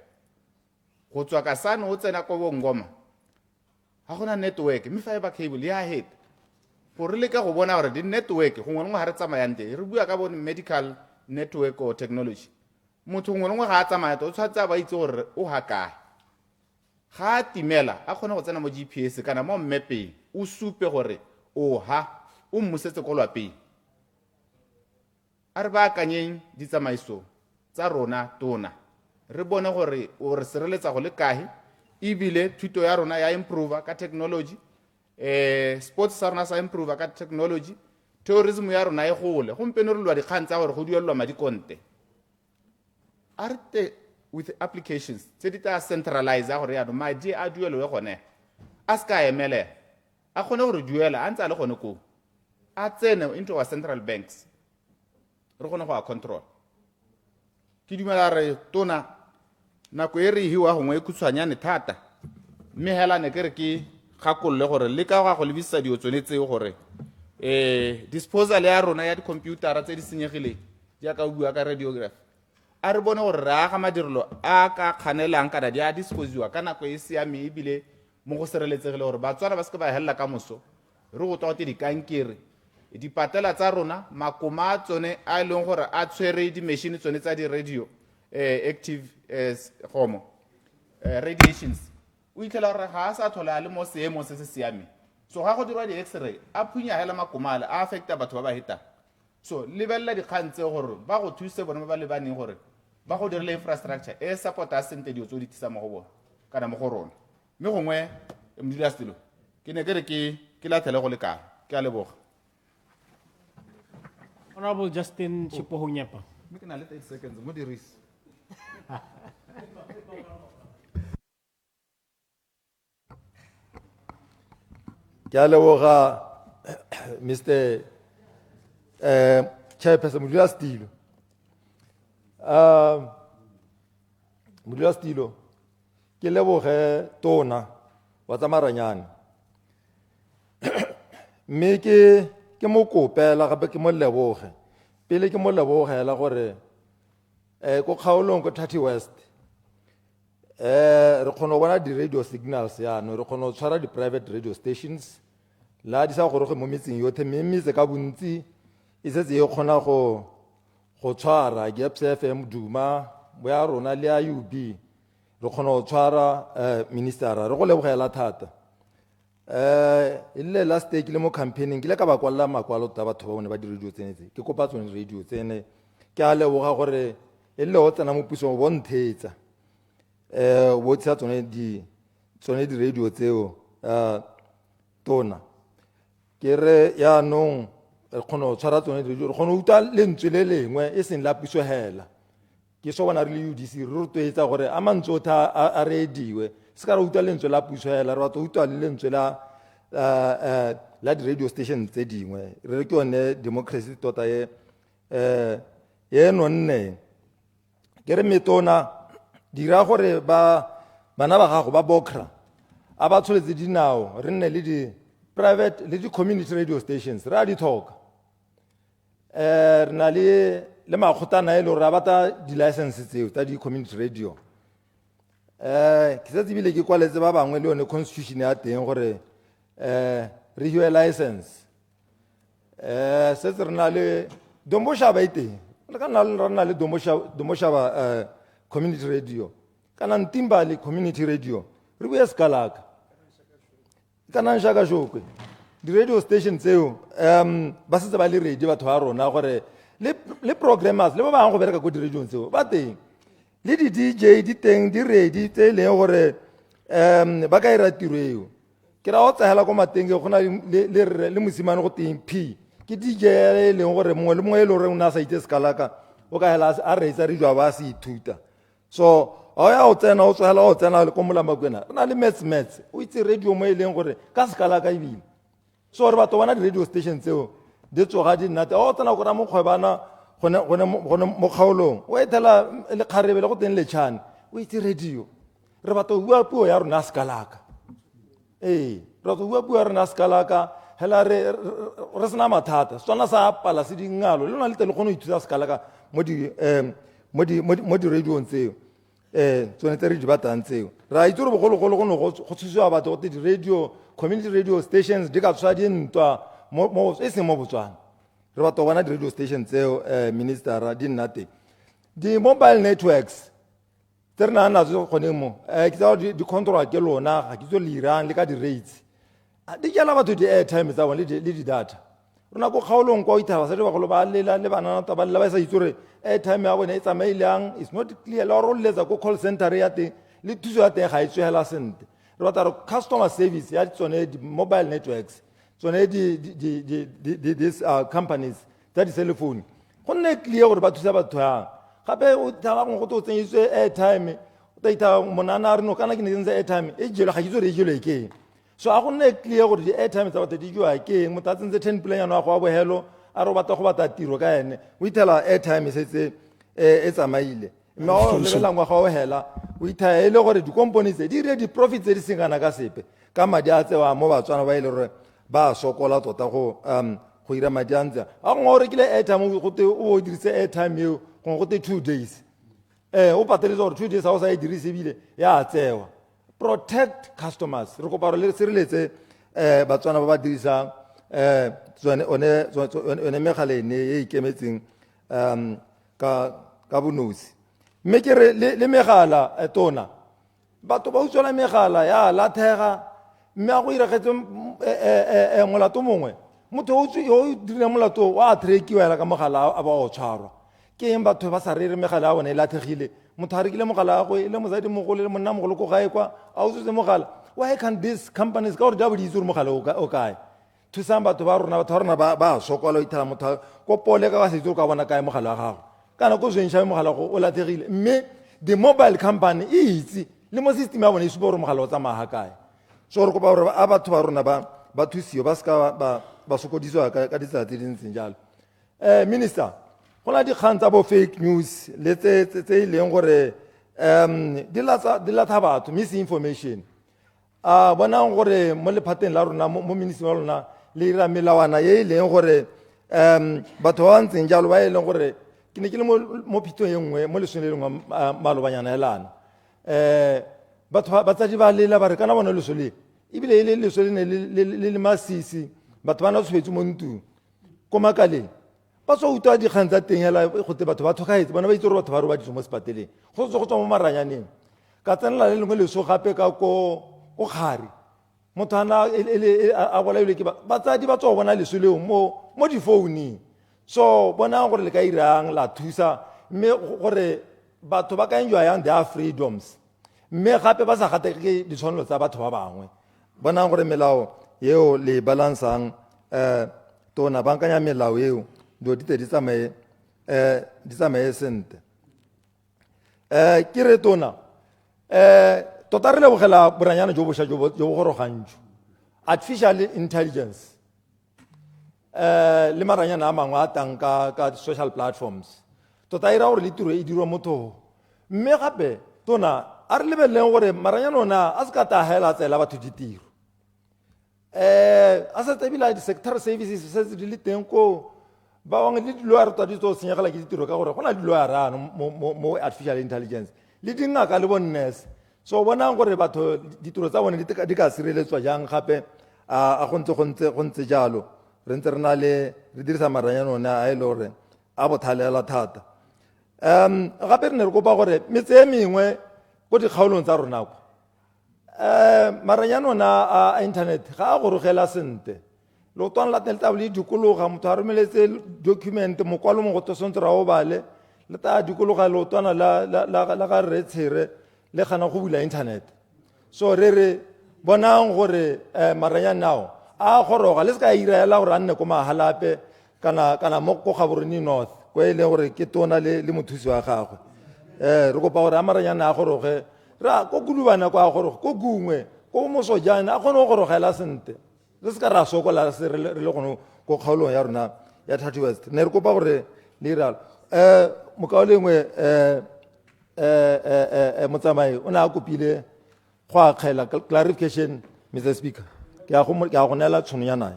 go tswa ka Sano o tsena ko Bongoma ha gona network mme fiber cable ya head gore le ka go bona gore di network gongwe ngwe ha re tsamayang teng re bua ka bone medical network or technology motho ngwe ngwe ga a tsamaya o tshwatsa ba itse gore o ha kae ga timela a kgone go tsena mo GPS kana mo mmepeng o supe gore o ha o mmusetse ko lwapeng a re ba akanyeng ditsamaiso tsa rona tona re bone gore o re sireletsa go le kae ebile thuto ya rona ya improve ka technology sports sa rona sa improve ka technology tourism ya rona e gole gompieno re lwa dikgang tsa gore go duelelwa madi konte arte with applications tse di tla centralize gore ya no madi a duelwe gone a ska emele a kgone gore duela a ntse a le gone ko a tsene into our central banks re kgone go a control ke dumela re tona nako e re hiwa gongwe e khutshwanyane thata mme hela ne ke re ke gakolle gore le ka go lebisa dio tsonetsego gore disposal ya rona ya di-computer tse di senyegileng jaaka o bua ka radiograph a re bone gore re aga madirelo a ka kganelang kana di a disposiwa ka nako e siame ebile mo go sireletsegile gore Batswana ba se ke ba helela ka moso re go twa te dikankere dipatela tsa rona makoma a tsone a leng gore a tshwere di-machine tsone tsa di-radio active radiations o itlhela gore ga a sa tlhola le mo seemong se se siameng. So ga go dirwa di-x-ray a phunya hela makoma ale a affecta batho ba ba hetang. So lebelela dikgang tse gore ba go thuse bone ba ba lebaneng gore ba go direla infrastructure e support-a sentle dilo tse o di tisa mo go bone kana mo go rona. Mme gongwe modulasetilo ke ne ke re ke latlhele go le kalo ke a leboga. Honorable Justin Chipohonyepa. Mme ke na le 30 seconds mo dirisi. Ke a leboga Mr. Chairperson Modulasetilo. Modulasetilo ke leboge tona wa tsa maranyane. Mme ke mo kopela gape ke mo leboge. Pele ke mo lebogela gore ko kgaolong ko 30 West re kgona go bona di-radio signals yano, re kgona go tshwara di-private radio stations la di sa goroge mo metseng yotlhe, mme metse ka bontsi e setse e kgona go tshwara Gaps FM Duma bo ya rona le ya UB re kgona go tshwara ministera. Re go lebogela thata. Ile last day ke le mo campaigning ke le ka ba kwalla makwalo tsa batho ba bone ba di-radio tsene tse ke kopa tsone radio tsene ke a leboga gore e le o tsena mo pusong bo nthetsa bo tsa tsone di-radio tseo tona ke re yaanong re kgona go tshwara tsone di-radio re kgona go utlwa lentswe le lengwe e seng la puso hela. Ke so bona re le UDC re rotloetsa gore a mantswe otlhe a reediwe se ka re utlwa lentswe la puso hela, re batla utlwa le lentswe la di-radio station tse dingwe re re ke yone democracy tota e nonneng. Ke re metona dira gore bana ba gago ba bokra a ba tsholetse dinao re nne le di-private le di-community radio stations re a di tlhoka. Re na le makgotana e le gore a batla di-license tseo tsa di-community radio. Ke setse ebile ke kwaletse ba bangwe le yone constitution ya teng gore re hiwe license. Setse re na le Domboshaba iteng le ka nna le Domboshaba community radio kana Ntimbali community radio re buye Skalaka kana Nshaka Jokwe di-radio station tseo ba setse ba le ready batho ba rona gore le programmers le ba bangwe go bereka ko di-radio tseo ba teng le di-DJ di teng di ready tse e leng gore ba ka ira tiro eo. Ke ra o tsahela ko mateng go na le mosimane go teng P ke DJ e leng gore mongwe le mongwe e le gore o na sa itse Skalaka o ka hela a reitsa radio ba se ithuta. So ya o tsena o tsahela o tsena le ko Molamakwena re na le mets o itse radio mo e leng gore ka Skalaka ebile. So re batho bona di-radio station tseo di tsoga di nnate o tsena go ra mokgwebana gone mo kgaolong o etela le kgarebe le go teng letšhane o itse radio re batho bua puo ya rona Skalaka. Re batho bua puo ya rona Skalaka hela re sena mathata sona sa pala se dingalo le lona le tele kgone go ithuta Skalaka mo di-radio tseo tsone tse re di batang tseo. Ra itse gore bogologolo go ne go thusiwa batho gote di-radio community radio stations di ka tshwa dintwa e seng mo Botswana. Re batho bona di-radio station tseo ministera di nna teng. Di-mobile networks tse re nang natso gone mo ke tsa di control ke lona ga ke tso le irang le ka di-rates di jala batho di-airtime tsa bone le di-data. Rona ko kgaolong kwa o ithaba sa di bagolo ba lela le bananata ba lela ba sa itse gore airtime ya bone e tsamaileng is not clear le gore o letsa ko call center ya teng le thuso ya teng ga e tswela sente. Re batla re customer service ya tsone di-mobile networks tsone these companies tsa di-cellphone go nne clear gore ba thusa batho yang gape o thaba go go tsenyitswe airtime o ta itha monana re no kana ke ne ntse airtime e jelo ga ke itse re e jelo e keng. So a go nne clear gore di-airtime tsa batho di jwa keng motho a tsentse 10 plan ya go a bohelo a re o batla go batla tiro ka ene o ithela airtime e setse e tsamaile mme o lebelang wa ga o hela o itha e le gore di-company tse di ire di-profit tse di sengana ka sepe ka madi a tsewa mo Batswana ba e le gore ba sokola tota go ira madi a ntse a go o rekile airtime go te o dirise airtime eo go te 2 days o pateletse gore 2 days a o sa e dirise ebile ya tsewa. Protect customers. Re kopa re sireletse Batswana ba ba dirisa one megala ene e ikemetseng ka bonosi mme ke re le megala tona batho ba utswela megala ya lathega mme a go iregetse molato mongwe motho o dirile molato wa trekiwa hela ka mogala a ba o tshwarwa ke eng batho ba sa rere megala ya bone e lathegile motho a rekile mogala gagwe le mosadi mogolo le monna mogolo ko gae kwa a utswetse mogala why can't these companies ka gore di a boditse gore mogala o kae thusang batho ba rona ba sokola o ithela motho ko pole ka setse o ka bona kae mogala wa gago kana ko zwensha mogala go o lathegile mme the mobile company e itse le mo system ya bone e supa gore mogala o tsamaya kae so re kopa gore a batho ba rona ba thusiwe ba ska ba sokodiswa ka ditsela tse dintseng jalo minister go na dikgang tsa bo fake news le tse e leng gore di latha batho misinformation a bonang gore mo lephateng la rona mo ministry wa rona le ira melawana e leng gore batho ba ntseng jalo ba e leng gore ke ne ke le mo phitong e nngwe mo lesong le lengwe malobanyana helana batho ba tsadi ba lela ba re kana bona leso le ebile le leso le ne le masisi batho ba na tshwetso mo ntung ko makaleng ba tswa utwa dikgang tsa teng hela go te batho ba thokaetse bona ba itse gore batho ba ro ba ditso mo sepateleng go tswa mo maranyaneng ka tsenela le lengwe leso gape ka ko gare motho ana a bolaile ke batsadi ba tswa bona leso leo mo difounung so bona gore le ka irang la thusa mme gore batho ba ka enjoy yang their freedoms mme gape ba sa gate ke ditshwanelo tsa batho ba bangwe bona gore melao yeo le balansang tona bankanya melao yeo do di tsamaye sente ke re tona tota re lebogela boranyana jo bošwa jo bo gorogantšo artificial intelligence le maranyana a mangwe a tang ka social platforms tota ira gore le tiro e dirwa motho mme gape tona a re lebeleleng gore maranyana ona a se ka tahela tsela batho ditiro a sa tsebila di-sector services se di le teng ko ba bangwe le dilo a re twa di tso senyegela ke ditiro ka gore go na dilo a rano mo artificial intelligence le dingaka le bonnes so bonang gore batho ditiro tsa bone di ka sireletswa jang gape a go ntse jalo re ntse re na le re dirisa maranyana ona a e le gore a bothalela thata gape re ne re kopa gore metse e mengwe ko dikgaolong tsa rona ko maranyana ona a internet ga a gorogela sente leotwana la teng le tabo le dikologa motho a romeletse document mokwalo mo go tosantse ra o bale le ta dikologa leotwana la ga re tshere le gana go bula internet so re bonang gore maranyana ao a goroga le se ka iraela gore a nne ko mahalape kana mo ko gaborone north ko e leng gore ke tona le mothusi wa gagwe re kopa gore a maranyana a goroge ra ko kulubana kwa a goroge ko gungwe ko mosojana a kgone go gorogela sente re se ka ra sokola se re le gone ko kgaolong ya rona ya Thirty West ne re kopa gore le iralo mokao lengwe motsamai o ne a kopile go a kgela clarification Mr. Speaker ke a go neela tšhono ya nae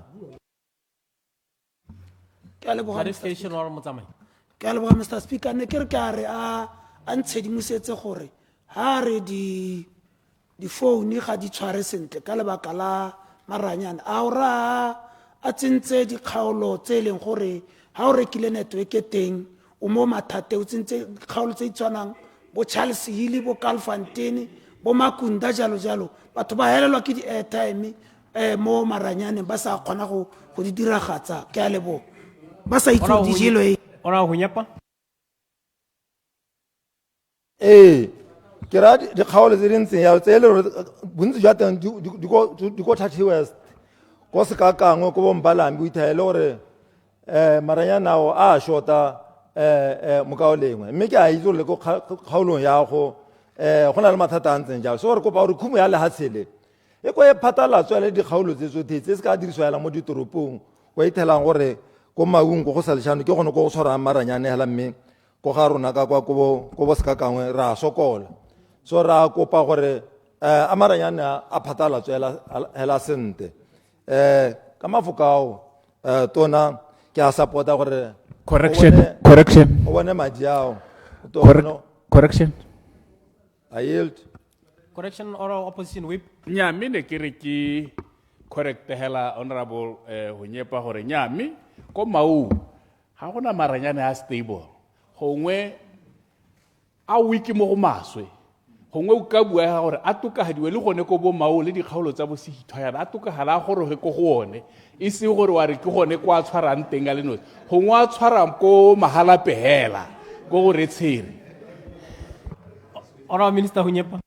Clarification or motsamai ke a leboga Mr. Speaker ne ke re ke a re a ntshedimosetse gore ha re di phone ga di tshware sentle ka lebaka la maranyana a ora a tsentse dikgaolo tse leng gore ha o rekile network e teng o mo mathate o tsentse dikgaolo tse itshwanang bo Charles Hill bo Calfontaine bo Makunda jalo batho ba helelwa ke di airtime mo maranyaneng ba sa kgona go di diragatsa ke a lebo ba sa itse di jelo ona go nyapa ke ra dikgaolo tse dintseng ya tse le bontsi jwa teng di go Thirty West go se ka kangwe ko bombalambi o ithaele gore maranyana ao a shota mokao lengwe mme ke a itse gore le ko kgaolong ya go na le mathata a ntseng jalo so re kopa gore khumo ya lehatshele e ko e phatalatswa le dikgaolo tse tsotlhe tse se ka dirisiwa hela mo ditoropong go ithelang gore ko maung go sa leshano ke gone ko go tshwarang maranyane hela mme ko ga rona ka kwa ko bo se ka kangwe ra sokola so ra kopa gore a maranyane a phatalatswa hela sente ka mafokao tona ke a supporta gore correction o bone madi ao correction I yield correction or opposition whip nya mme ne ke re ke correct hela honorable ho nyepa gore nyame ko mau ha gona maranyane a stable gongwe a wiki mo go maswe gongwe o ka bua gore a tokagadiwe le gone ko bo mau le dikgaolo tsa bo sehithwa yana a tokagala gore ge ko go one e se gore wa re ke gone kwa tshwarang teng a le nosi gongwe a tshwara ko mahalape hela ko go retshire. Honorable Minister ho nyepa.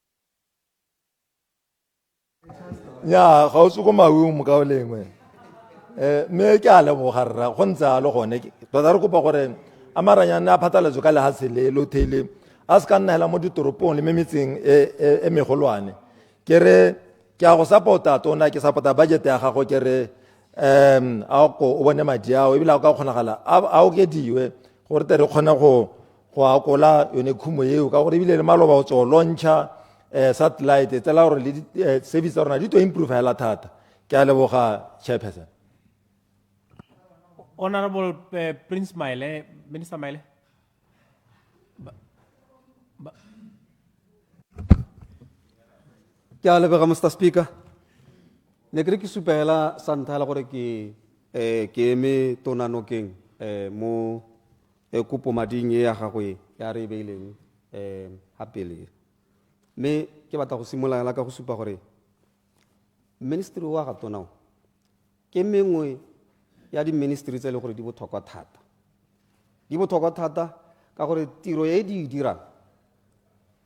nya ga o tsuko maung mo ka o lengwe me ke a leboga rra go ntse le gone tota re kopa gore a maranyane a phatlalatso ka lehatshe le lothele a se ka nna hela mo ditoropong le memetseng e megolwane ke re ke a go support-a tona ke support-a budget ya gago ke re a go o bone madi ao ebile a ka kgonagala a okediwe gore te re kgone go akola yone khumo eo ka gore ebile le maloba o tso launcha satellite tsela gore le service tsa rona di to improve hela thata ke a leboga chairperson. Honorable Prince Maile, Minister Maile. Ke a leboga Mr. Speaker. Ne ke re ke supela santhala gore ke eme tona nokeng mo kopo mading ya gagwe ya re beileng ha pele. Me ke batla go simolola ka go supa gore ministry wa ga tona ke mengwe ya di ministry tse le gore di botlhokwa thata. Di botlhokwa thata ka gore tiro e di dirang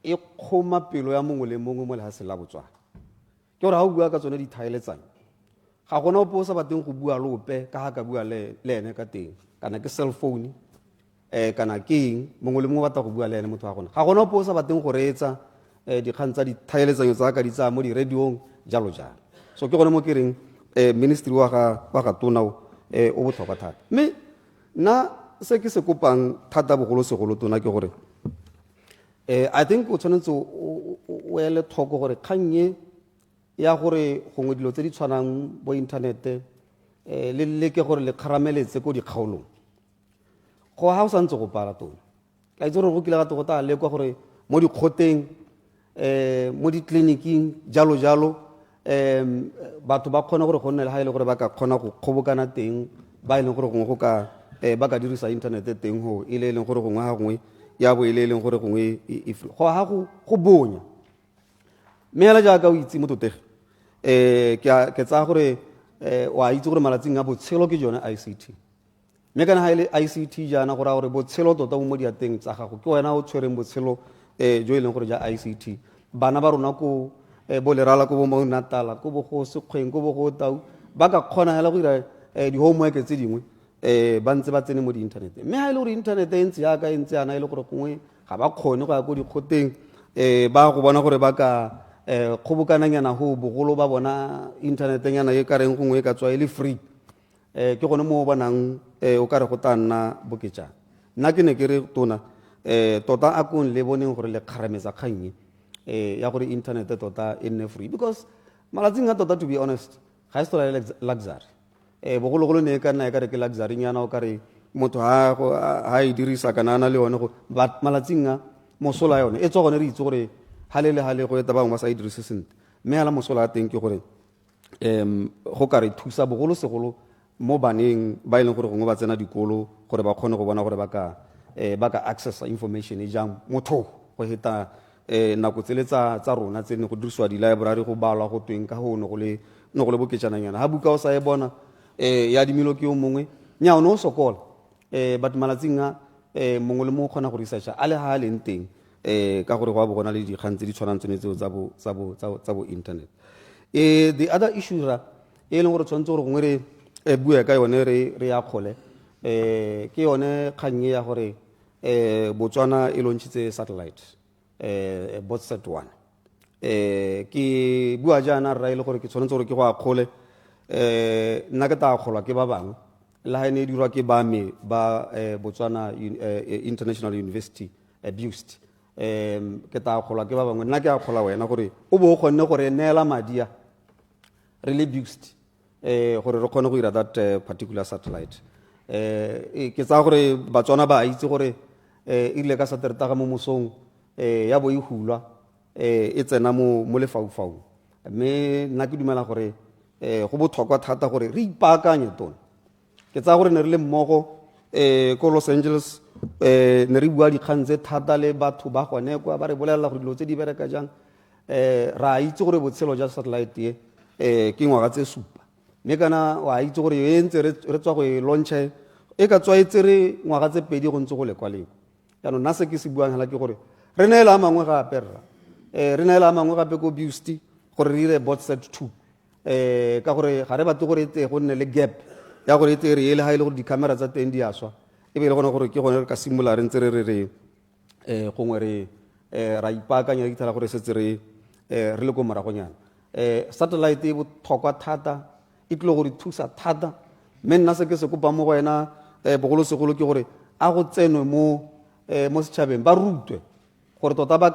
e khoma pelo ya mongwe le mongwe mo lehatshe la Botswana. Ke gore ha o bua ka tsone di thaeletsang ga gona o sa bateng go bua lope ka ha ka bua le ene ka teng kana ke cell phone kana keng mongwe le mongwe batla go bua le ene motho wa gona ga gona o sa bateng go reetsa dikgang tsa di thaeletsang tsa ka di tsa mo di radiong jalo jalo. So ke gone mo ke reng ministry wa ga tona o botlhokwa thata. Me na se ke se kopang thata bogolo segolo tona ke gore I think o tshwanetse o ele thoko gore kganye ya gore gongwe dilo tse di tshwanang bo inthanete le leke gore le kharameletse ko dikgaolong go ha o santse go pala tona ka itse gore go kile ga go ta le kwa gore mo dikgoteng mo ditleliniking jalo jalo batho ba kgona gore go nne le ha ile gore ba ka kgona go kgobokana teng ba ile gore gongwe go ka ba ka dirisa inthanete teng ho ile leng gore gongwe ha gongwe ya bo ile leng gore gongwe go ha go bonya me hela jaaka o itse mo totege ke tsa gore wa itse gore malatsing a botshelo ke jone ICT me kana ha ile ICT jana gore gore botshelo tota mo diateng tsa gago ke wena o tshwereng botshelo jo ile gore ja ICT bana ba rona ko bo lerala ko bo mo Natala ko bo go sekgweng ko bo go tau ba ka kgona hela go dira di homework tse dingwe ba ntse ba tsene mo di internet me ha ile gore internet e ntse ya ka ntse ana ile gore gongwe ga ba kgone go ya go dikgoteng ba go bona gore ba ka kgobokananyana ho bogolo ba bona interneteng yana e ka reng gongwe ka tswa ile free ke gone mo bonang o ka re go tanna boketjana nna ke ne ke re tona tota a kon le boneng gore le kgarametsa kgannye ya gore internet tota e nne free because malatsing a tota to be honest ga se tola luxury bogologolo ne ka nna e ka re ke luxury nyana o ka re motho ha e dirisa kana na le yone go malatsing a mosola yone e tswa gone re itse gore halele go eta bangwe ba sa e dirise sentle mme ala mosola a teng ke gore go ka re thusa bogolo segolo mo baneng ba ile gore gongwe ba tsena dikolo gore ba kgone go bona gore ba ka access information e jang motho go heta nako tsele tsa rona tse ne go dirisiwa di library go balwa go tweng ka ho no go le boketjananyana ha buka o sa e bona ya dimilo ke o mongwe nya o no sokola but malatsing a mongwe le mo kgona go researcha a le ha le nteng ka gore go a bona le dikgang tse di tshwanang tsone tseo tsa bo internet. The other issue ra e leng gore tshwantse gore gongwe re bua ka yone re ya kgole ke yone kgannye ya gore Botswana e launchitse satellite Botswana ke bua jana ra ile gore ke tshwanetse gore ke go a kgole nna ke ta kgolwa ke ba bangwe la ene dirwa ke ba me ba Botswana International University abused ke ta kgolwa ke ba bangwe nna ke a kgola wena gore o bo kgonne gore neela madia really abused gore re kgone go ira that particular satellite ke tsa gore Batswana ba itse gore ile ka saterta ga mo mosong ya bo e hulwa e tsena mo lefaufau mme nna ke dumela gore go botlhokwa thata gore re ipaakanye tona. Ke tsaya gore ne re le mmogo ko Los Angeles ne re bua dikgang tse thata le batho ba gone kwa ba re bolelela gore dilo tse di bereka jang. Ra itse gore botshelo jwa satellite ke ngwaga tse 7, mme kana wa itse gore e ntse re tswa go e launche e ka tswa etse re ngwaga tse 2 go ntse go lekwaleng. Yaanong nna se ke se buang hela ke gore re neela mangwe gape re neela mangwe gape ko Busti gore re dire Botsat 2 ka gore ga re batle gore etse go nne le gap ya gore etse re ele ha ile gore di-camera tsa teng di aswa e be le gone gore ke gone re ka simolola re ntse re gongwe re ra ipaakanya re ithala gore setse re le ko moragonyana. Satellite e botlhokwa thata e tlile gore thusa thata, mme nna se ke se kopa mo go wena bogolosegolo ke gore a go tsenwe mo setšhabeng ba rutwe gore tota ba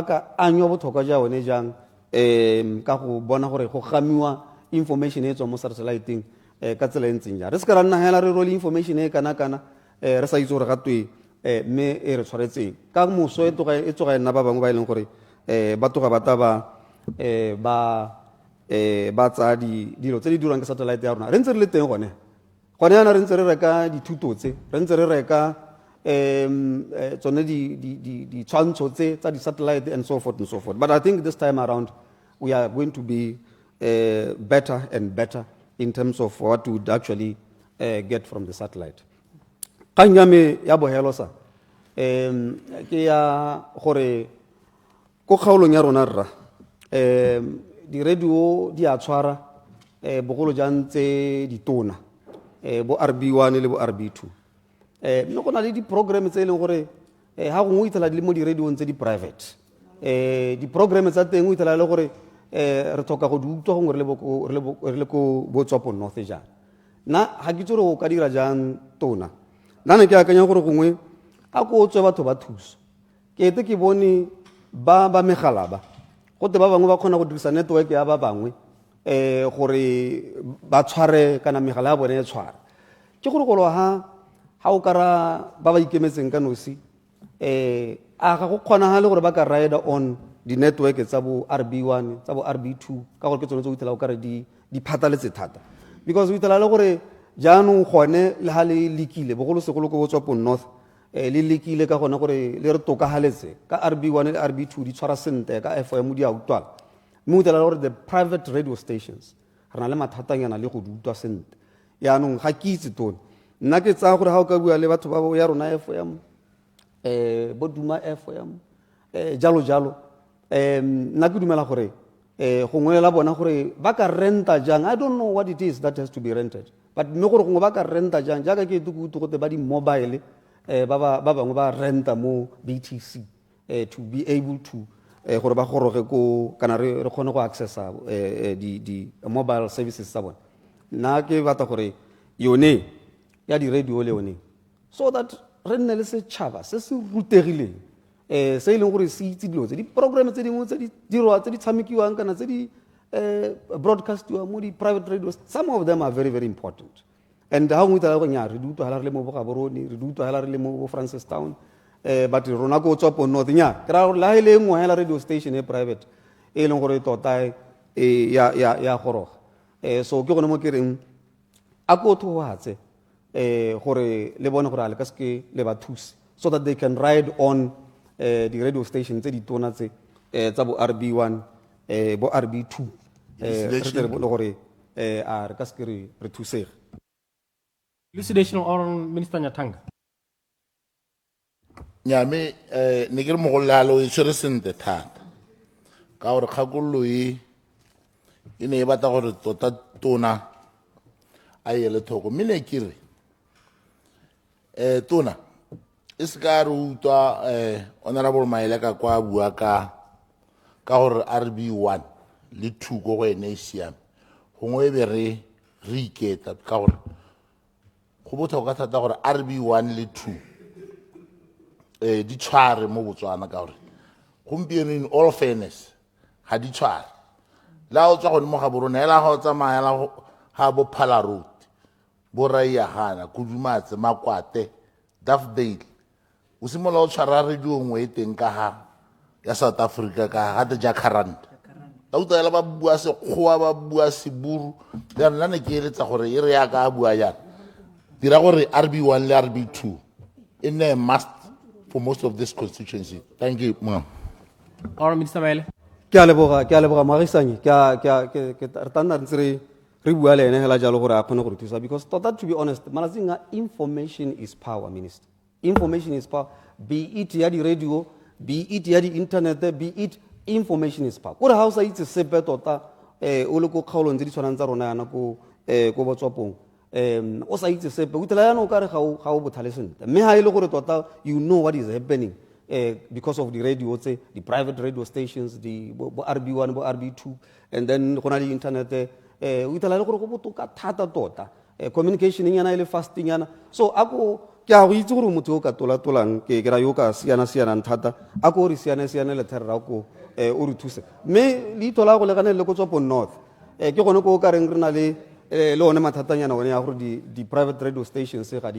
ka anywa botlhokwa ja one jang ka go bona gore go gamiwa information e tswa mo satelliteng ka tsela e ntseng jang. Re se ka ra nna hela re role information e kana re sa itse gore gatwe mme e re tshwaretseng ka moso e tsoga nna ba bangwe ba e leng gore ba toga bata ba tsa dilo tse di dirwang ke satellite ya rona re ntse re le teng gone yana re ntse re reka dithuto tse re ntse re reka tsone ditshwantsho tse tsa di-satellite and so forth and so forth. But I think this time around we are going to be better and better in terms of what we would actually get from the satellite. Kgang ya me ya bohelo sa ke ya gore ko kgaolong ya rona rra di-radio di a tshwara bogolo jang tse ditona bo RB1 le bo RB2 mme go na le di-program tse e leng gore ga gongwe o ithala di le mo di-radiong tse di-private di-program tsa teng o ithala le gore re tlhoka go di utlwa gongwe re le ko Botswana North jang. Nna ga ke itse gore go ka dira jang tona, nna ne ke akanya gore gongwe a ko tswe batho ba thuso ke ete ke bone ba megala ba gote ba bangwe ba kgona go dirisa network ya ba bangwe gore ba tshware kana megala ya bone e tshware. Ke gore golo ha o kara ba ikemetseng ka nosi a ga go kgonagale gore ba ka ride on di-network tsa bo RB1 tsa bo RB2 ka gore ke tsone tse o itela o kare di phataletse thata, because o itela le gore jaanong gone le ha le lekile bogolosegolo ko Botswana North le lekile ka gona gore le re tokagaletse ka RB1 le RB2 di tshwara sente ka FM di a utlwala, mme o itela le gore the private radio stations re na le mathatanyana le go di utlwa sente. Yaanong ga ke itse tone nna ke tsaya gore ga o ka bua le batho ba ya rona FM bo Duma FM jalo jalo nna ke dumela gore gongwe la bona gore ba ka renta jang. I don't know what it is that has to be rented, but mme gore gongwe ba ka renta jang jaaka ke tukutu gote ba di-mobile ba bangwe ba renta mo BTC to be able to gore ba goroge ko kana re kgone go accessa di-mobile services tsa bone. Nna ke batla gore yone ya di-radio le yone so that re nne le setšhaba se se rutegileng se e leng gore se itse dilo tse di-program tse dingwe tse di dirwa tse di tshamekiwang kana tse di broadcastiwang mo di-private radios. Some of them are very very important, and ga ngwe itala go nya re di utlwa hela re le mo bogaborone re di utlwa hela re le mo Francistown but rona ko Botswana North nya ke ra gore la ile ngwe hela radio station e private e leng gore tota ya goroga. So ke gone mo ke reng a ko thohatse gore le bone gore a le ka ske le ba thusi so that they can ride on the radio station tse ditona tse tsa bo RB1 bo RB2 re bone gore a re ka ske re thusega. Elucidation on Minister Nyatanga. Nyame ne ke re mogolalo e tshwere sente thata ka gore kgakololo e ne e batla gore tota tona a ele thoko, mme ne ke re tona e se ka re utlwa honorable Maele ka kwa bua ka gore RB1 le 2 go go ene e siame gongwe e be re iketa ka gore go botlhokwa thata gore RB1 le 2 di tshware mo Botswana ka gore gompieno in all fairness ga di tshware. La o tswa go mo ga borona ela ga o tsamaya ga bo Phala Road bo Raiagana Kudumatse Makwate Daffdale o simola o tshwara radio nngwe e teng ka ha ya South Africa ka ga the Jacaranda la utlwa ba bua sekgowa ba bua seburu ya nna ne ke eletsa gore e re ya ka bua yana dira gore RB1 le RB2 e nne a must for most of this constituency. Thank you, ma'am. All right, Mr. Maile. ke a leboga moagisane ke tanna ntse re bua le ene hela jalo gore a kgone gore thusa because to be honest malatsing a information is power, minister. Information is power, be it ya di radio, be it ya di internet, be it information is power. Gore ha o sa itse sepe tota o le ko kgaolong tse di tshwanang tsa rona yana ko Botswapong o sa itse sepe o tla yana o ka re ga o bothale sentle mme ha ile gore tota you know what is happening because of the radio, the private radio stations, the RB1, RB2, and then on the internet, we tell tota communication in yana fasting yana. So ako kya we tsuru mutu ka tola tolang ke gra yoka siana thata ako ri siana le therra ko o re thuse me li tola go le kana le go tswa po north ke gone ko ka reng rena le one mathatanyana one ya gore di private radio stations ga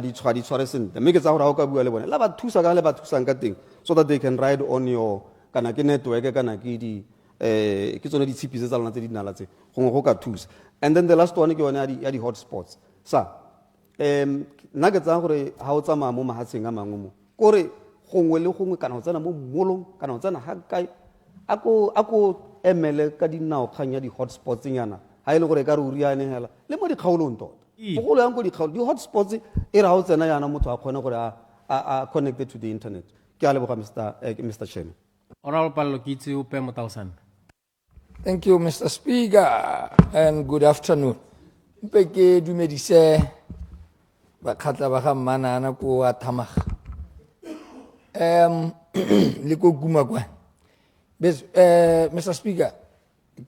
di tshware sentle mme ke tsa gore ga o ka bua le bone la ba thusa ka le ba thusang ka teng so that they can ride on your kana ke network kana ke di ke tsone di tshipi tsa lona tse di nala tse gongwe go ka thusa. And then the last one ke yone ya di hotspots sa nna ke tsa gore ha o tsamaya mo mahatsheng a mangwe mo kore gongwe le gongwe kana o tsena mo mmolong kana o tsena ha kae ako emele ka dinao kganya di hotspots nyana ha ile gore ka re uriane hela le mo di kgaolong tota bogolo yang go di kgaolo di hotspots e re ha o tsena yana motho a kgone gore a connected to the internet. Ke a leboga Mr. Chairman. Honorable Pallo Kitsi upe Motausan. Thank you, Mr. Speaker, and good afternoon. Mpeke dumedise bakhatla ba ga manana ko a thamaga. Le ko guma kwa. Mr. Speaker,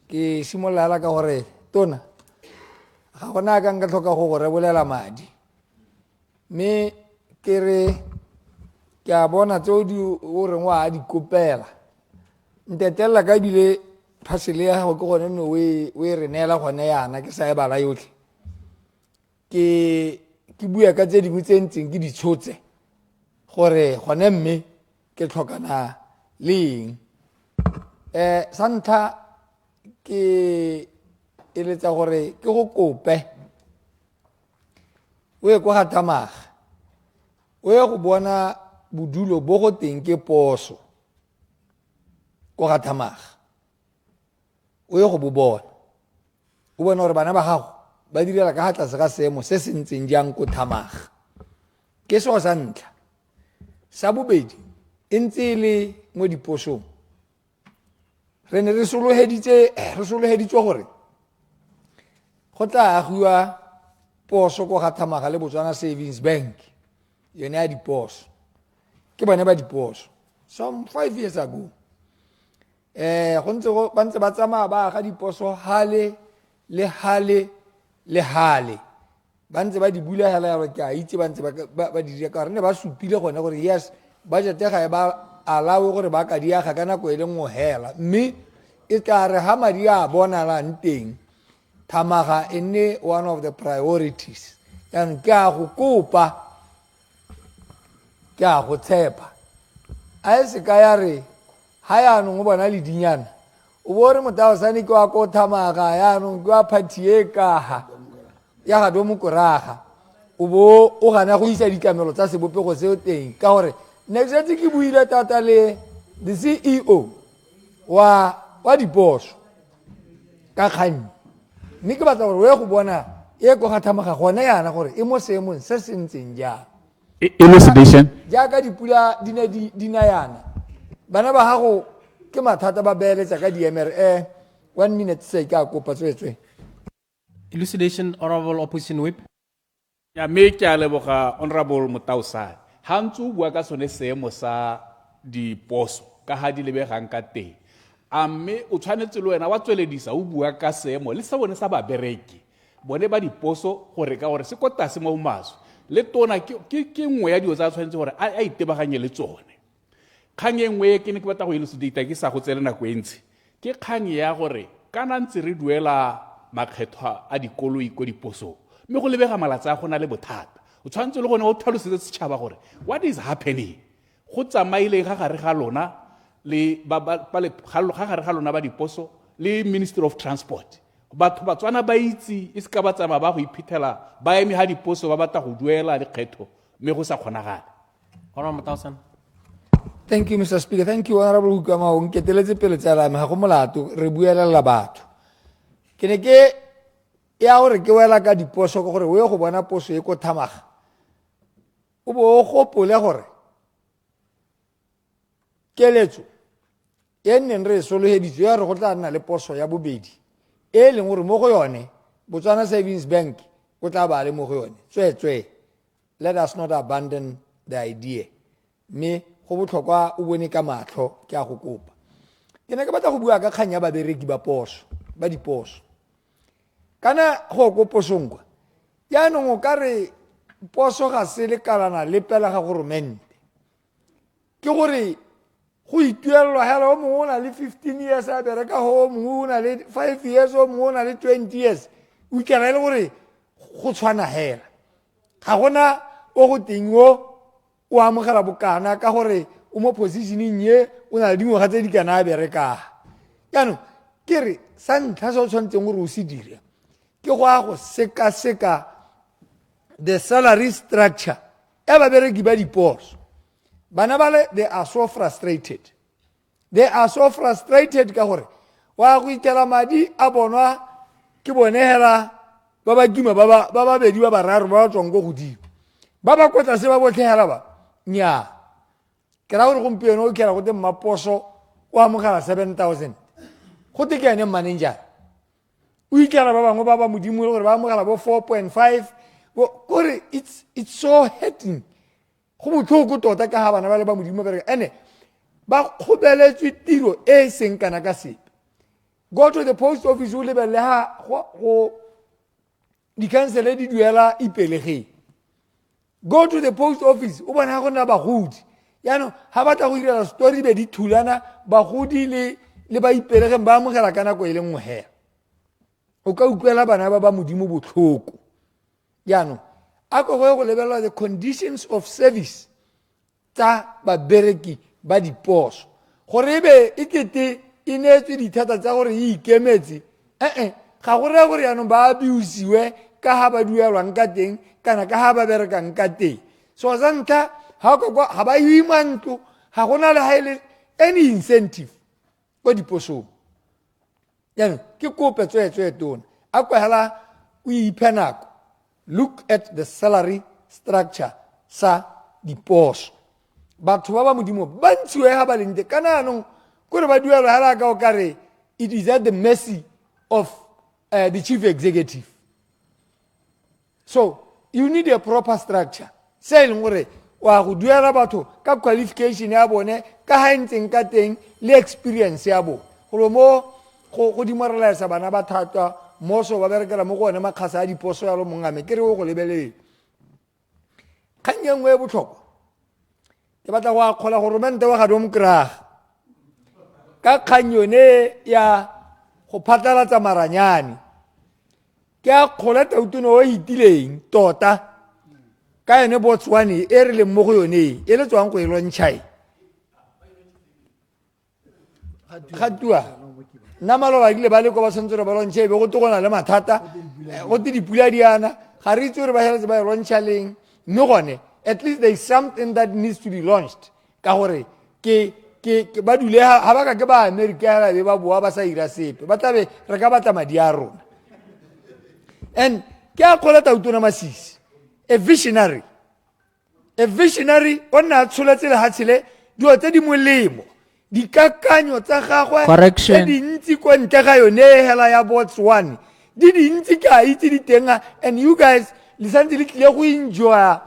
ke simolla ka gore tona ga gona ka nka tlhoka go gore bolela madi. Me ke re ke a bona tso di o re ngwa di kopela. Ntetela ka bile phasile ya go gone no we re nela gone yana ke sa e bala yotlhe. Ke bua ka tse dingwe tse ntseng ke di tshotse gore gone mme ke tlhokana leng. Santa ke eletsa gore ke go kope o ye go ga Tamaga o ye go bona bodulo bo go teng ke poso go ga Tamaga o ye go bo bona o bona gore bana ba gago ba direla ka tlase ga seemo se se ntseng jang ko Tamaga ke so sa ntlha sa bobedi e ntse le mo diposong re ne re soloheditswe gore go tla agiwa poso go ga Tamaga le Botswana Savings Bank yone ya diposo ke bone ba diposo some 5 years ago go ntse ba ntse ba tsamaya ba ga diposo hale ba ntse ba di bula hela ya ke a itse ba ntse ba di dira ka re ne ba supile gone gore yes budget ga e ba alawe gore ba ka dia ga kana go ele ngo hela mme e tla re ha madi a bona la nteng Tamaga ene one of the priorities and ke a go kopa ke a go tshepa a se ka ya re ha ya no bona le dinyana o bore Motausan ke wa ko Tamaga ya no ke wa party e ka ha ya ga do mokoraga o bo o gana go isa dikamelo tsa sebopego se o teng ka gore next ke buile tata le the CEO wa diposo ka kganni mme ke batla gore o ye go bona e go ga Tamaga gone yana gore e mo seemong se se ntseng jang elucidation jaaka dipula di na yana bana ba gago ke mathata ba beeletsa ka di-MRA 1 minute se ka kopa tswetswe Elucidation, Honorable Opposition Whip. Ya me ke a leboga Honorable Motausan ha ntse o bua ka sone seemo sa diposo ka ha di lebegang ka teng mme o tshwanetse le wena wa tsweledisa o bua ka seemo le sa bone sa babereki bone ba diposo gore ka gore se ko tase mo maso le tona ke nngwe ya dio tsa tshwanetse gore a itebaganye le tsone. Kgang e nngwe ke ne ke batla go elucidate ke sa go tsele nako e ntsi ke kgang ya gore kana ntse re duela makgetho a dikoloi ko diposong mme go lebega malatsa a gona le bothata o tshwanetse le gone o tlhalosetse setšhaba gore what is happening go tsamaile ga gare ga lona le gare ga lona ba diposo le Ministry of Transport. Batho Batswana ba itse e se ka ba tsamaya ba go iphethela ba eme ha diposo ba batla go duela lekgetho mme go sa kgonagale. Honorable Mutausan. Thank you, Mr. Speaker. Thank you, Honorable Hukama. O nketeletse pele tsala me ha go molato re buelela batho. Ke ne ke ya gore ke wela ka diposo go gore o ye go bona poso e ko thamaga. O bo go pole gore keletso e neng re soloheditswe ya re go tla nna le poso ya bobedi e leng gore mo go yone Botswana Savings Bank go tla ba le mo go yone tswetswe. Let us not abandon the idea. Me go botlhokwa o bone ka matlho ke a go kopa. Ke ne ke batla go bua ka kgang ya babereki ba poso ba diposo kana go go posong kwa yaanong o ka re poso ga se le kalana le pela ga goromente ke gore go ituelwa hela o mongwe o na le 15 years a bereka ho mongwe o na le 5 years o mongwe o na le 20 years o ikela le gore go tshwana hela ga gona o go teng o amogela bokana ka gore o mo positioning ye o na le dingwaga tse di kana a bereka yaanong ke re sa ntlha se o tshwanetseng gore o se dire ke go a go seka the salary structure e babereki ba diposo bana bale they are so frustrated ka gore wa go ikela madi a bonwa ke bone hela ba ba kima ba babedi ba bararo ba tswang go godimo ba ba kwetla se ba botlhe hela ba nya ke ra gore gompieno o kela go te maposo o amogela 7,000 go te ke ene manager o ikela ba bangwe ba ba modimo le gore ba amogela bo 4.5 gore it's so hurting go botlhoko tota ka ha bana ba le ba modimo ba ene ba khobeletswe tiro e seng kana ka sepe. Go to the post office o lebelle ha go di cancel di duela ipelege. Go to the post office o bona go na ba godi yaano ha ba tla go dira story be di thulana ba godi le ba ipelege ba amogela kana go ile nngwe he o ka utlwela bana ba modimo botlhoko yaano a go go lebella the conditions of service tsa ba bereki ba diposo gore be ikete inetswe dithata tsa gore e ikemetse ga gore gore yaanong ba abusiwe ka ha ba duelwang ka teng kana ka ha ba berekang ka teng so sa ntlha ga ba ima ntlo ga gona le haele any incentive ko diposong yaanong ke kope tswetswe tona a kwahela o iphe nako look at the salary structure sa diposo batho ba ba modimo ba ntshiwe ha ba lente kana anong gore ba duelwa hala ka o kare it is at the mercy of the chief executive. So you need a proper structure se leng gore wa go duela batho ka qualification ya bone ka ha ntseng ka teng le experience ya bone go mo go di moralaisa bana ba thata mo so ba berekela mo go ne makgasa a diposo ya lo mongame ke re go lebelele kanyengwe e botlhokwa ke batla go akgola gore mente wa ga domkraga ka kganyone ya go phatlalatsa maranyane ke a kgola tautono o itileng tota ka ene Botswana e re le mo go yone e le tswang go elontshai khatua nna maloba ile ba le go ba sentsore ba lontshai be go togona le mathata go te dipula diana ga re itse gore ba heletse ba elontšhaleng mme gone at least there is something that needs to be launched ka gore ke ba dule ha ba ka ke ba America ha be ba boa ba sa ira sepe ba tlabe re ka batla madi a rona and ke a khola tautona masisi a visionary o na tsholetse le hatsile dio tse di molemo dikakanyo tsa gagwe tse dintsi ko ntle ga yone hela ya Botswana di dintsi ka itse di tenga and you guys listen to le go enjoy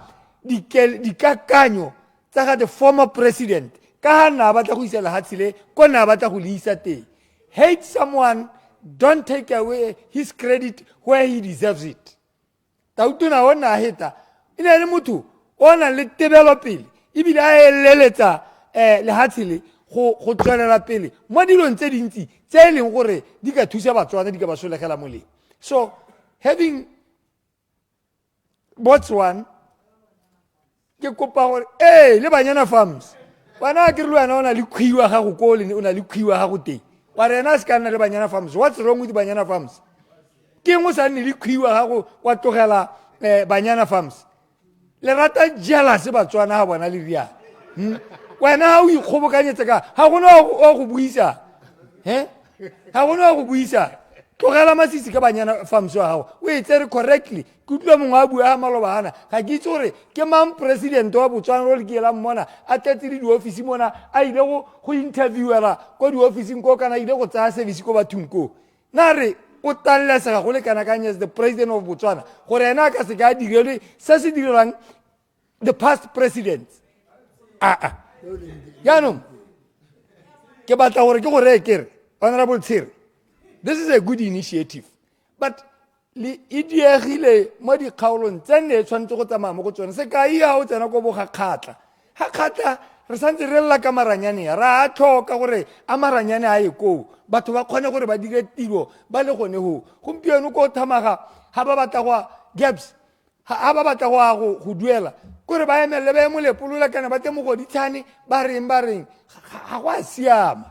dikakanyo tsa ga the former president ka ha na batla go isela hatsile ko na batla go leisa teng. Hate someone, don't take away his credit where he deserves it. Tautona ona heta ina le motho ona le tebelo pele ibile a eleletsa le hatsile go tswelela pele mo dilong tse dintsi tse leng gore di ka thusa Batswana di ka ba solegela molemo. So having Botswana ke kopa gore le banyana farms Wana ke re wena o na le khuiwa ga go ko le o na le khuiwa ga go teng. Wa rena se ka nna le Banyana Farms. What's wrong with Banyana Farms? Ke ngo sa nne le khuiwa ga go wa tlogela Banyana Farms. Le rata jealous Batswana ha bona le ria. Wena ha o ikgobokanyetsa ka ha gona o go buisa. Ha gona o go buisa. Tlogela masisi ka Banyana Farms wa gago. O e tsere correctly. Ke utlwa mongwe a bua ha maloba hana. Ga ke itse gore ke mang president wa Botswana ro le ke ela mmona a tletse di office mona a ile go interviewera ko di office ko kana ile go tsaya service ko bathung ko. Na re o tallesa go le kana kanya as the president of Botswana gore ena ka se ka direle se se dirang the past presidents. Yaanong ke batla gore ke go rekere honorable Tsiri. This is a good initiative, but le idiegile mo di kgaolong tsene tshwantse go tsamaya mo go tsone se ka ia o tsena go boga khatla ha khatla re santse re lla ka maranyane ra tlhoka gore a maranyane a e ko batho ba kgone gore ba dire tiro ba le gone ho gompieno ko thamaga ha ba batla go gaps ha ba batla go duela gore ba emele ba mo lepolola kana ba te Mogoditshane ba reng ga go a siama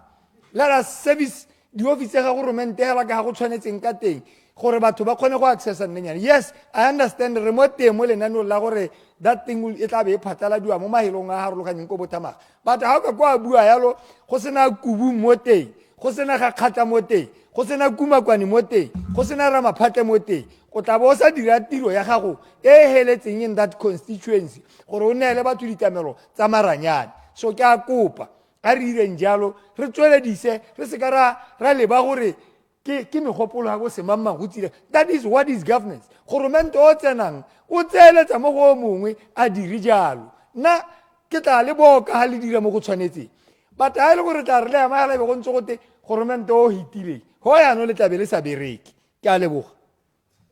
let us service di office ga go romentela ka go tshwanetseng ka teng gore batho ba kgone go accessa nnenyane. Yes, I understand remote mo lenaneo la gore that thing will tla be phatlhaladiwa mo mahelong a harologaneng ko bothamaga but ha ka kwa bua yalo go sena kubu mo teng go sena ga khatla mo teng go sena kumakwani mo teng go sena ramaphatle mo teng go tla bo sa dira tiro ya gago e heletseng in that constituency gore o neele batho ditamelo tsa maranyane. So ke a kopa a re ireng jalo re tsweledise re se ka ra leba gore ke megopolo ga go semamang go tsile. That is what is governance. Goromente o tsenang o tseeletsa mo go mongwe a dire jalo nna ke tla le boka ha le dira mo go tshwanetseng but ha ile gore tla re le amagala be go ntse go te goromente o hitileng ho yana le tla be le sa bereke. Ke a leboga.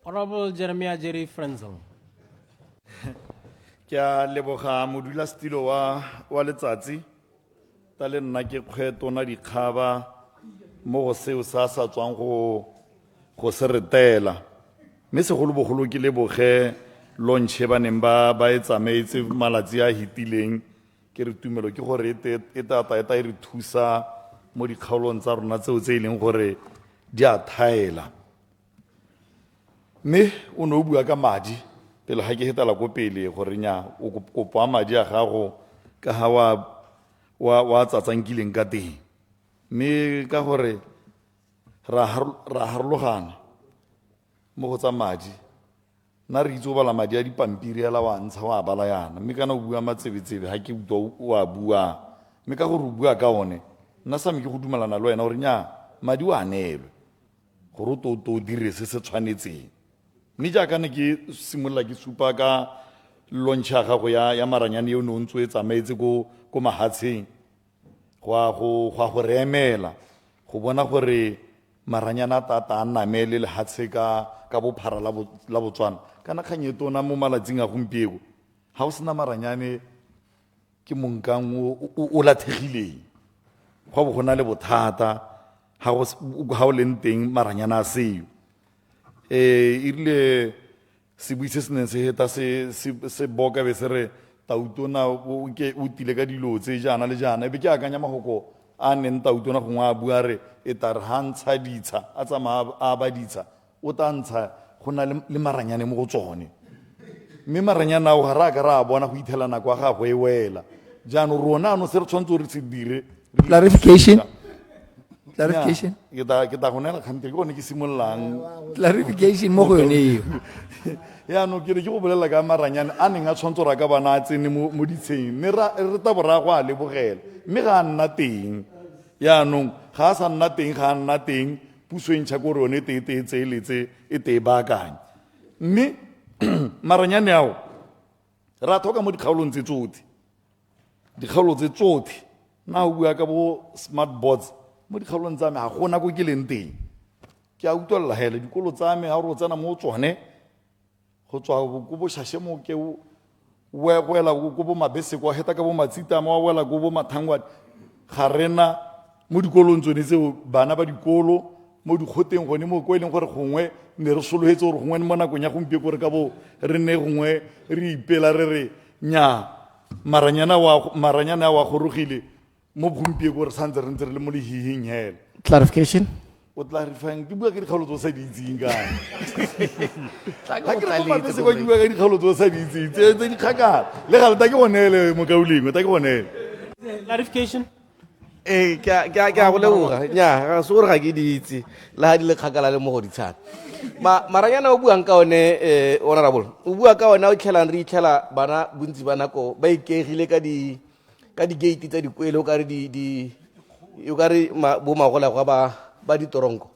Honorable Jeremiah Jerry Frenzel. Ke a leboga modulasetilo wa letsatsi ta le nna ke kgwetona dikgaba mo go seo sa tswang go se retela mme segolobogolo ke leboge lontshe ba neng ba e tsamaetse malatsi a hitileng ke re tumelo ke gore e tata e re thusa mo dikgaolong tsa rona tseo tse e leng gore di a thaela mme o ne o bua ka madi pele ga ke hetela ko pele gore nya o kopa madi a gago ka ha wa tsatsankileng ka teng mme ka gore ra harologana mo go tsa madi nna re itse o bala madi a dipampiri ala wa ntsha wa bala yana mme kana o bua matsebetsebe ga ke utlwa o a bua mme ka gore o bua ka one nna sa me ke go dumelana le wena gore nya madi o a neelwe gore o to dire se se tshwanetseng mme jaaka ne ke simolola ke supa ka lontsha gago ya maranyane eo ne o ntse o e tsamaetse ko mahatsheng go go remela go bona gore maranyana tata a namele le hatshe ka bophara la Botswana kana kganyetona mo malatsing a gompieko ha o sena maranyane ke monkang o lathegileng go bo gona le bothata ha o leng teng maranyana a seo irile se buise se neng se heta se boka be se re tautona o tile ka dilo tse jana le jana e be ke akanya magoko a neng tautona gongwe a bua re e tare ha ntsha ditsha a tsamaya a ba ditsha o ta ntsha go na le maranyane mo go tsone mme maranyane ao ga re a ka ra bona go ithela nako ya gago e wela jaanong rona ano se re tshwanetse re se dire clarification ke ta go nela kgante ke gone ke simololang clarification mo go yone eo yaanong ke re ke go bolelela ka maranyane a neng a tshwanetse gore a ka bana a tsene mo ditsheng mme re ta borago a lebogela mme ga a nna teng yaanong ga a sa nna teng ga a nna teng puso e ntšha kore yone e tseeletse e te baakanya mme maranyane ao re a thoka mo dikgaolong tse tsotlhe dikgaolo tse tsotlhe nna o bua ka bo smart boards mo dikgaolong tsa me ga gona ko ke leng teng ke a utlwelela hele dikolo tsa me ga gore o tsena mo tsone go tswa ko bošhaše mo ke wela ko bo mabeseko a heta ka bo matsitama wa wela ko bo mathangwane ga rena mo dikolong tsone tseo bana ba dikolo mo dikgoteng gone mo ko e leng gore gongwe ne re sologetse gore gongwe mo nakong ya gompieko re ka bo re nne gongwe re ipela re re nya maranyana wa gorogile mo bgompie ko re santse re ntse re le mo lehihing hela. Clarification. O clarifying ke bua ka dikgaolo tse o sa di itseng kana ga ke re matse kwa ke bua ka dikgaolo tse o sa di itseng tse di kgakala le gale ta ke gonele mokaulengwe ta ke gonele Clarification. Ke a go leboga nya ga se gore ga ke di itse le ha di le kgakala le Mogoditshane. Maranyana o buang ka one honorable o bua ka one o tlhelang re itlhela bana bontsi ba nako ba ikegile ka di gate tsa dikwele o ka re bo magola go ba ditoronko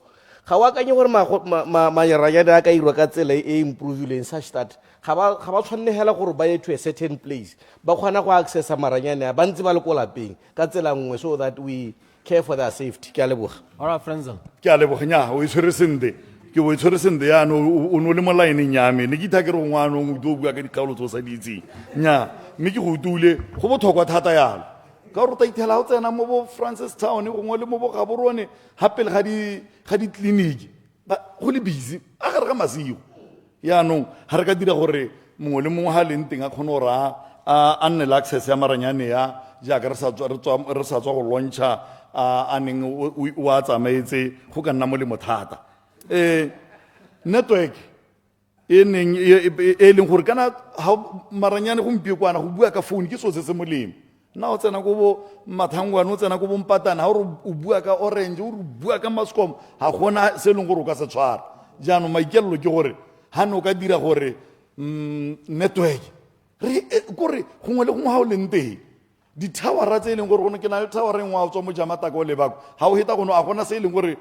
ga wa kanye gore maranyana a ka irwa ka tsela e improvileng such that ga ba tshwanegela gore ba ye to a certain place ba kgona go accessa maranyana ba ntse ba le ko lapeng ka tsela nngwe so that we care for their safety. Ke a leboga. All right, Frenzel. ke a leboga nya o itshwere sende ke o itshwere sende ya no o no le mo line nya me ne ke itha ke re ngwana o do bua ka dikgaolo tso sa ditsi nya mme ke go tule go botlhokwa thata yalo ka gore ta ithela o tsena mo bo Francis Town go ngwe le mo bo Gaborone hape le ga di clinic go le busy a gare ga masigo ya no ha re ka dira gore mongwe le mongwe ha le nteng a khone ora a nne la access ya maranyane ya ja ka re sa tswa go launcha a neng o a tsamaetse go ka nna mo le mothata network e leng gore kana maranyane gompie kwana go bua ka phone ke so se molemo na o tsena go bo mathangwane o tsena go bo mpatana gore o bua ka orange o bua ka mascom ga gona se leng gore o ka se tshwara jaanong maikelelo ke gore ha ne o ka dira gore network kore gongwe le gongwe ga o leng teng di-towera tse e leng gore ke na le towera engwe a o tswa mo jamataka o lebako ga o heta gono a gona se e leng gore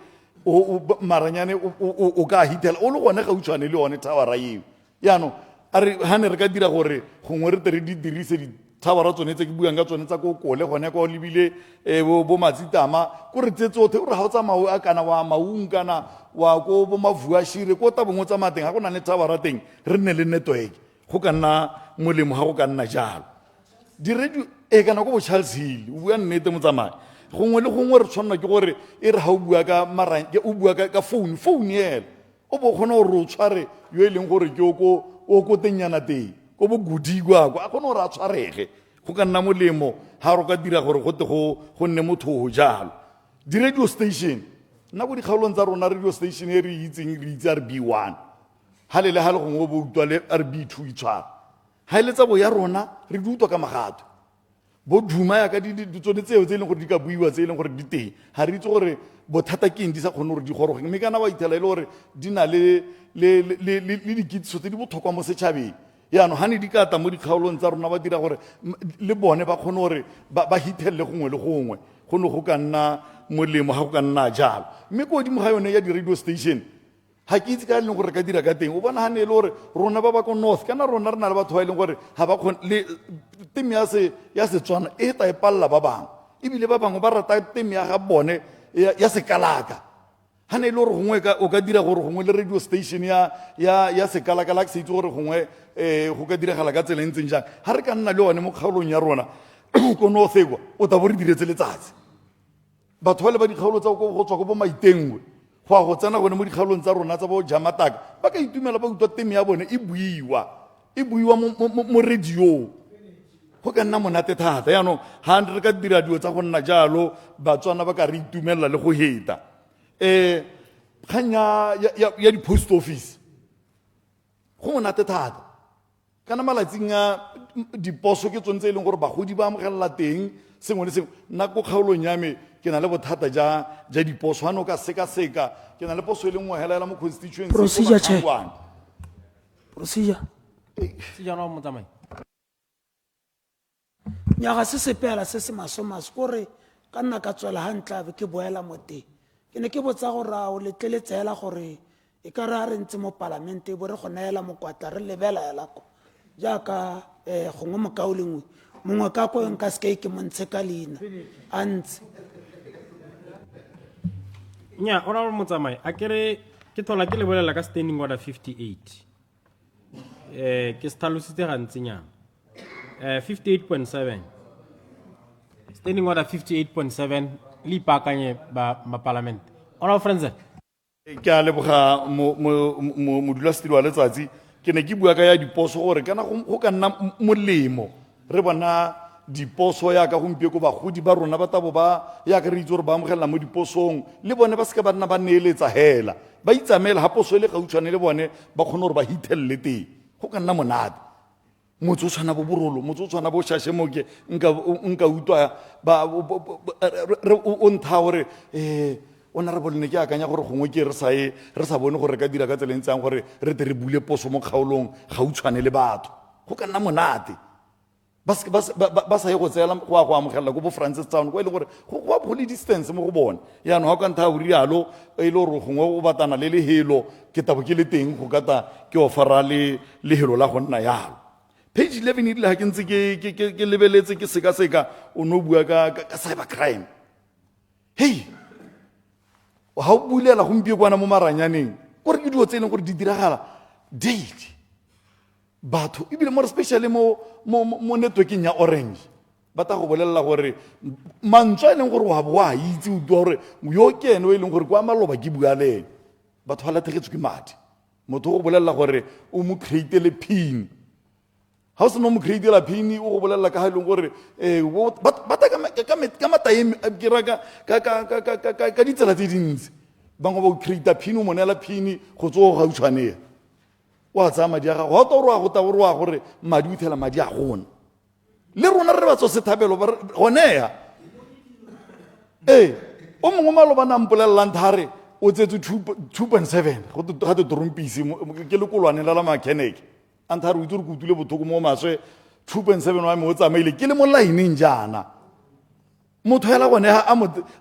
maranyane o ka hitela o le gone ga utshwane le yone towera eo yaanong ga ne re ka dira gore gongwe re tere di dirise thabara tsone tse ke buang ka tsone tsa ko kole gone kwa o lebile bo matsitama ko re tse tsotlhe o re ga o tsamao a kana wa maung kana wa ko bo mavuashire ko tabongwe tsa mateng ga go na le thabara teng re nne le network go ka nna molemo ga go ka nna jalo di-radio kana ko bo Charles Hill o bua nnete motsamai gongwe le gongwe re tshwanela ke gore e re ga o bua ka phone ela o bo kgona gore o tshware yo e leng gore ke o ko tennyana teng ko bo godikwa a kgone gore a tshwarege go ka nna molemo ga re ka dira gore gote go nne motho go jalo di-radio station nna ko dikgaolong tsa rona radio station e re itseng re itse RB1 ga le gongwe bo utwa le RB2 e tshwara ga e le tsa bo ya rona re di utwa ka magato bo duma ya ka tsone tseo tse e leng gore di ka buiwa tse e leng gore di teng ga re itse gore bothata ke eng di sa kgone gore di goroge mme kana ba ithela e le gore di na le dikitsiso tse di botlhokwa mo setšhabeng yaanong ga ne di ka ta mo dikgaolong tsa rona ba dira gore le bone ba kgone gore ba hithelele gongwe le gongwe go ne go ka nna molemo ga go ka nna jalo mme ko godimo ga yone ya di-radio station ga ke itse ka e leng gore re ka dira ka teng o bona ga ne e le gore rona ba ba ko north kana rona re na le batho ba e leng gore ga ba kgone teme ya Setswana e ta e palela ba bangwe ebile ba bangwe ba rata teme ya ga bone ya sekalaka ga ne e le gore gongwe o ka dira gore gongwe le radio station ya sekalakala ke se itse gore gongwe go ka diragala ka tsela e ntseng jang ga re ka nna le one mo kgaolong ya rona ko northekwa o ta bo re diretse letsatsi batho ba le ba dikgaolo tsa go tswa ko bo Maitengwe go a go tsena gone mo dikgaolong tsa rona tsa bo Jamataka ba ka itumela ba utlwa teme ya bone e buiwa mo radio go ka nna monate thata yaanong ga re ka dira dilo tsa go nna jalo Batswana ba ka re itumelela le go heta kgang ya di-post office go monate thata kana malatsing a diposo ke tsone tse e leng gore bagodi ba amogelela teng sengwe le sengwe nna ko kgaolong ya me ke na le bothata ja diposo ga ne o ka seka-seka ke na le poso e leng helaela mo constituency nyaga se sepela se se masomaso kore ka nna ka tswela gantlabe ke boela mo teng ke ne ke botsa gore a o letleletseela gore e ka re a re ntse mo palamente bo re go neela mokwatla re lebela elako jaaka gongwe mokaolengwe mongwe ka ko nka seke ke montshe ka leina a ntse nya ora mo tsamai a kere ke thola ke le bolela ka standing order 58 ke sthalositse gantsi nya 58.7 standing order 58.7 le ipakanye ba parliament ona friends ke a leboga modulasetilo wa letsatsi ke ne ke bua ka ya diposo gore kana go ka nna molemo re bona diposo ya ka gompieko bagodi ba rona ba tabo ba ya ka re itse gore ba amogelela mo diposong le bone ba seka ba nna ba neeletsa hela ba itsamela ha poso le gautshwane le bone ba kgone gore ba hithelele teng go ka nna monate motse o tshwana bo borolo motse o tshwana bo shashe moke nka utlwa o ntha gore ona re bolne ke akanya gore gongwe ke re sa bone gore re ka dira ka tseleng gore re te re bule poso mo kgaolong gautshwane le batho go ka nna monate ba sa ye go tseela go a go amogelela ko bo Francis Town go ile gore go a phole distance mo go bone yaanong ga o ka ntha o rialo e ile gore gongwe o batana le lehelo ke tabo ke le teng go kata ke ofara le lehelo la go nna yalo page 11 ile ha ke ntse ke lebeletse ke seka o no bua ka cyber crime hey ha o bulela gompie kwana mo maranyaneng gore ke dio tse e leng gore di diragala daily batho ebile more especially mo networking ya Orange ba ta go bolelela gore mantswe e leng gore wa bo a itse o twa gore yo ke ene o e leng gore kwa maloba ke bua le ene batho ba lathegetswe ke madi motho go bolelela gore o mo create le pin ha o se no mo create la pin o go bolelela ka ha e leng gore ba ta ka mataeme ke raka ka ditsela tse dintsi bangwe ba o create pin o monela pin go tso ga utshwanela wa tsa madi a gago ga o ta gore wa go ta gore wa gore madi o thela madi a gona le rona re ba tso sethabelo gone ya o mongwe maloba na mpolelelang thare o tsetse 2.7 ga te trompisi ke le kolwane la mechanic a nthare o itse gore ke utile bothoko mo maswe 2.7 wa me o tsamaile ke le mo lineng jaana motho hela gone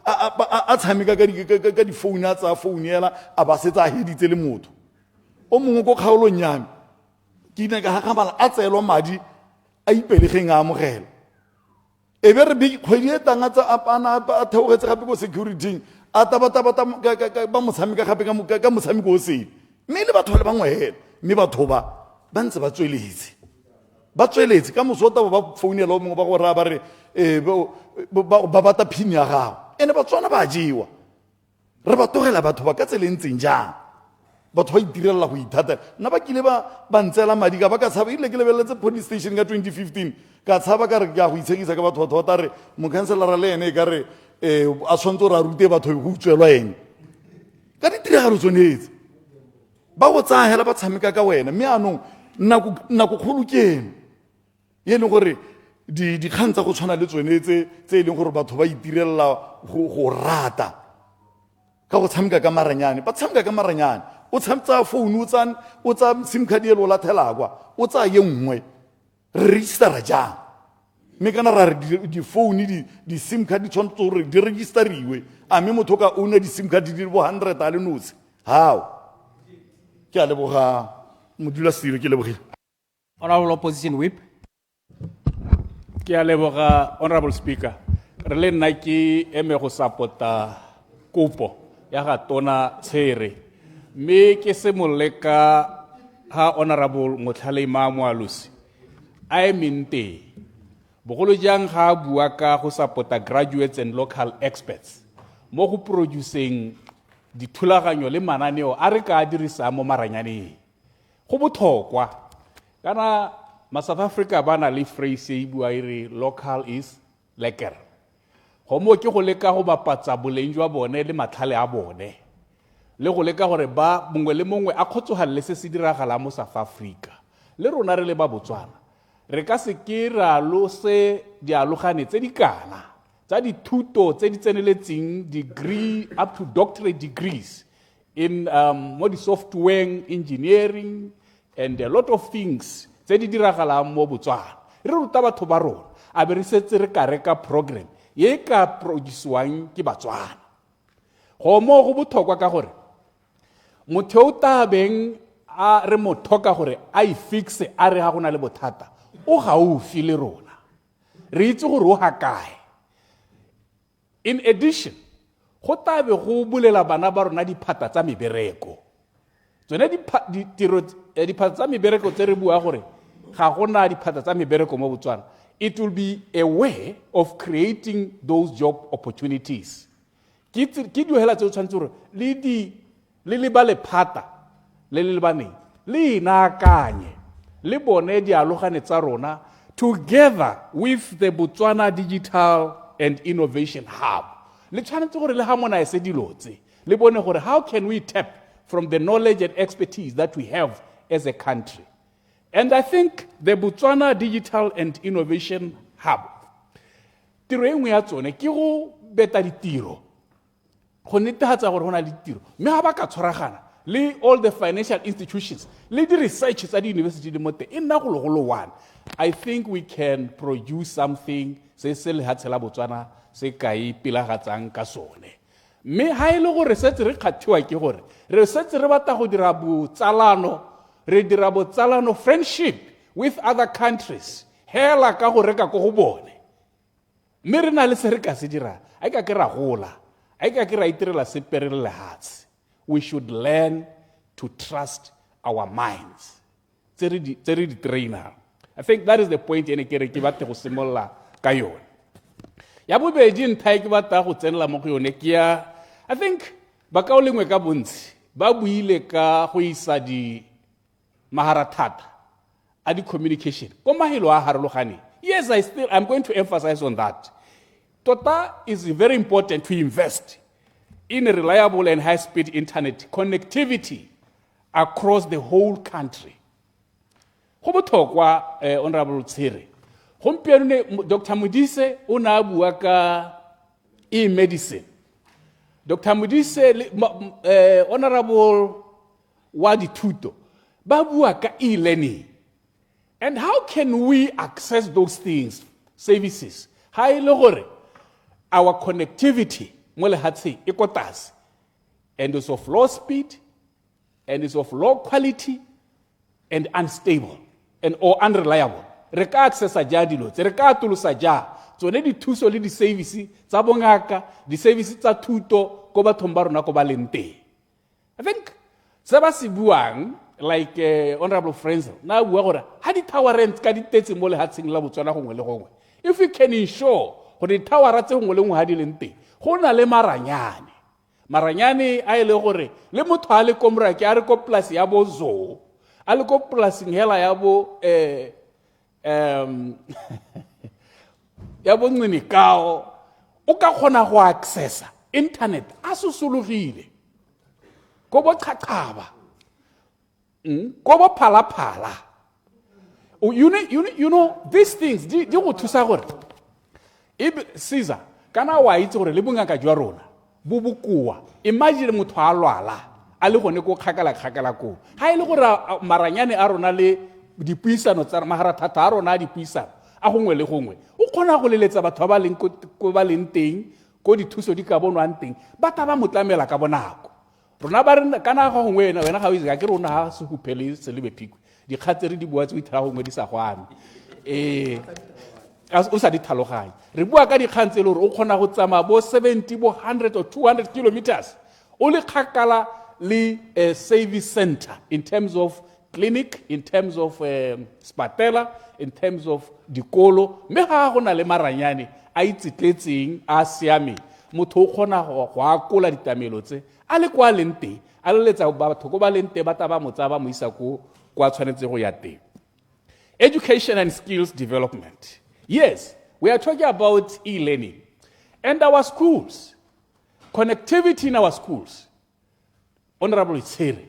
a tshameka ka difounu a tsaya founu hela a ba setsa a heditse le motho o mongwe ko kgaolong yame ke ine ka gagamala a tseelwa madi a ipelegeng a amogela e be re kgwedi e tang a theogetse gape ko security a tabatabata ba motshameka gape ka motshameko o sele mme le batho ba le bangwe hela mme batho ba ntse ba tsweletse ka moso o tabo ba founela o mongwe ba go raya ba re ba bata phini ya gago ene Batswana ba jewa re ba togela batho ba ka tselentseng jang batho ba itirelela go ithata nna ba kile ba ntsela madi ka ba ka tshaba ile ke lebeletse police station ka 2015 ka tshaba ka re ke a go itshegisa ka batho ba re mokhanselara le ene ka re a tshwanetse gore a rute batho go utswelwa ene ka ditiragalo tsonetse ba go tsaya hela ba tshameka ka wena mme anong nako kgolo ke eno e leng gore dikgang tsa go tshwana le tsonetse tse e leng gore batho ba itirelela go rata ka go tshameka ka maranyane ba tshameka ka maranyane o tshamtsa founu o tsa sim card e lo lathelakwa o tsa ye nngwe re registera jang mme kana ra re di phone di sim card di tshwanetse gore di registeriwe a mme motho ka ouna di sim card di bo 100 a le nosi how ke a leboga modula siro ke lebogile Honorable Opposition Whip. Ke a leboga Honorable Speaker re le nna ke eme go sapota kopo ya ga tona Tshere mme ke se moleka ha Honorable Motlhale Maamoalusi a emente bogolo jang ga bua ka go sapota graduates and local experts mo go producing dithulaganyo le mananeo a re ka dirisa mo maranyaneng go botlhokwa kana ma South Africa ba na le phrase e bua ire local is lekker go mo ke go leka go bapatsa boleng jwa bone le matlhale a bone le go leka gore ba mongwe le mongwe a khotsogalle se se diragala mo South Africa le rona re le ba Botswana re ka se ke ra lo se dialogane tse di kana tsa dithuto tse di tseneletseng degree up to doctorate degrees in mo di software engineering and a lot of things tse di diragalang mo Botswana re ruta batho ba rona a be re setse re ka reka program ye ka produciwang ke Batswana go mo go botlhokwa ka gore motho o tabeng a re mothoka gore a e fixe a re ga gona le bothata o gaufi le rona re itse gore o ha kae in addition go tabe go bulela bana ba rona diphata tsa mebereko tsone diphata tsa mebereko tse re bua gore ga gona diphata tsa mebereko mo Botswana it will be a way of creating those job opportunities ke duhela tse o tshwanetse gore le ba lephata le baneng le inaakanye le bone dialogane tsa rona together with the Botswana Digital and Innovation Hub, le tshwanetse gore le harmonize dilo tse, le bone gore how can we tap from the knowledge and expertise that we have as a country. And I think the Botswana Digital and Innovation Hub, tiro e nngwe ya tsone ke go beta ditiro, go netefatsa gore go na le ditiro, mme ga ba ka tshwaragana le all the financial institutions le di-research tsa di-university di mo teng e nna gologolo one, I think we can produce something se se lehatshe la Botswana se ka ipilagatsang ka sone. Mme ha e le gore setse re kgathiwa ke gore re setse re batla go dira botsalano, re dira botsalano, friendship with other countries, hela ka go reka ko go bone, mme re na le se re ka se dira a ka ke ra gola, a ka ke ra itirela sepe re le lehatshe. We should learn to trust our minds. Tsere di trainer. I think that is the point ene ke re ke batla go simolla ka yone. Ya bobedi ntha ke batla go tsenela mo go yone ke ya, I think ba ka o lengwe ka bontsi ba buile ka go isa di maharathata a di communication ko mahelo a harologane. Yes, I'm going to emphasize on that. Tota is very important to invest in a reliable and high-speed internet connectivity across the whole country. Go botlhokwa Honorable Tshere. Gompieno ne Dr. Modise o na a bua ka e-medicine. Dr. Modise Honorable wa dithuto ba bua ka e-learning. And how can we access those things, services? Ha e le gore our connectivity mo lehatsheng e ko tlase, and is of low speed, and is of low quality, and unstable, and or unreliable. Re ka accessa ja dilo tse, re ka atolosa ja tsone dithuso le di-service tsa bongaka, di-service tsa thuto ko bathong ba rona ko ba leng teng. I think se ba se buang like Honorable Frenzel na bua gore ha di-tower rents ka ditetse mo lehatsheng la Botswana gongwe le gongwe, if we can ensure gore di-tower tse gongwe le gongwe ha di leng teng go na le maranyane a e le gore le motho a le ko morake a re ko polasi ya bo Zoo, a le ko polasing hela ya bo ya bo Ncinekao, o ka kgona go accessa internet a sosologile ko bo Qaqaba, ko bo Phalaphala. You know these things di go thusa gore Caesar kana wa itse gore le bongaka jwa rona bo bokoa. Imagine motho a lwala a le gone ko kgakala ko, ha e le gore maranyane a rona le dipuisano tsa maharathata a rona a dipuisano a gongwe le gongwe, o kgona go leletsa batho ba leng ko ba leng teng ko dithuso di ka bonwang teng, ba ta ba motlamela ka bonako. Rona ba re kana ga gongwe wena ga o itse ke rona ha se hupele se lebe phikwe dikgatsere di bua tse o ithara gongwe di sa gwame o sa di tlhaloganya. Re bua ka dikgang tse le gore o kgona go tsamaya bo 70 bo 100 or 200 kilometers o le kgakala le service center, in terms of clinic, in terms of spatela, in terms of dikolo. Me ga go na le maranyane a itsitletseng a siame, motho o kgona go akola ditamelo tse a le kwa leng teng, a leletsa batho ko ba leng teng ba ta ba motsa ba mo isa ko kwa tshwanetse go ya teng. Education and skills development. Yes, we are talking about e-learning and our schools, connectivity in our schools. Honorable Tshere,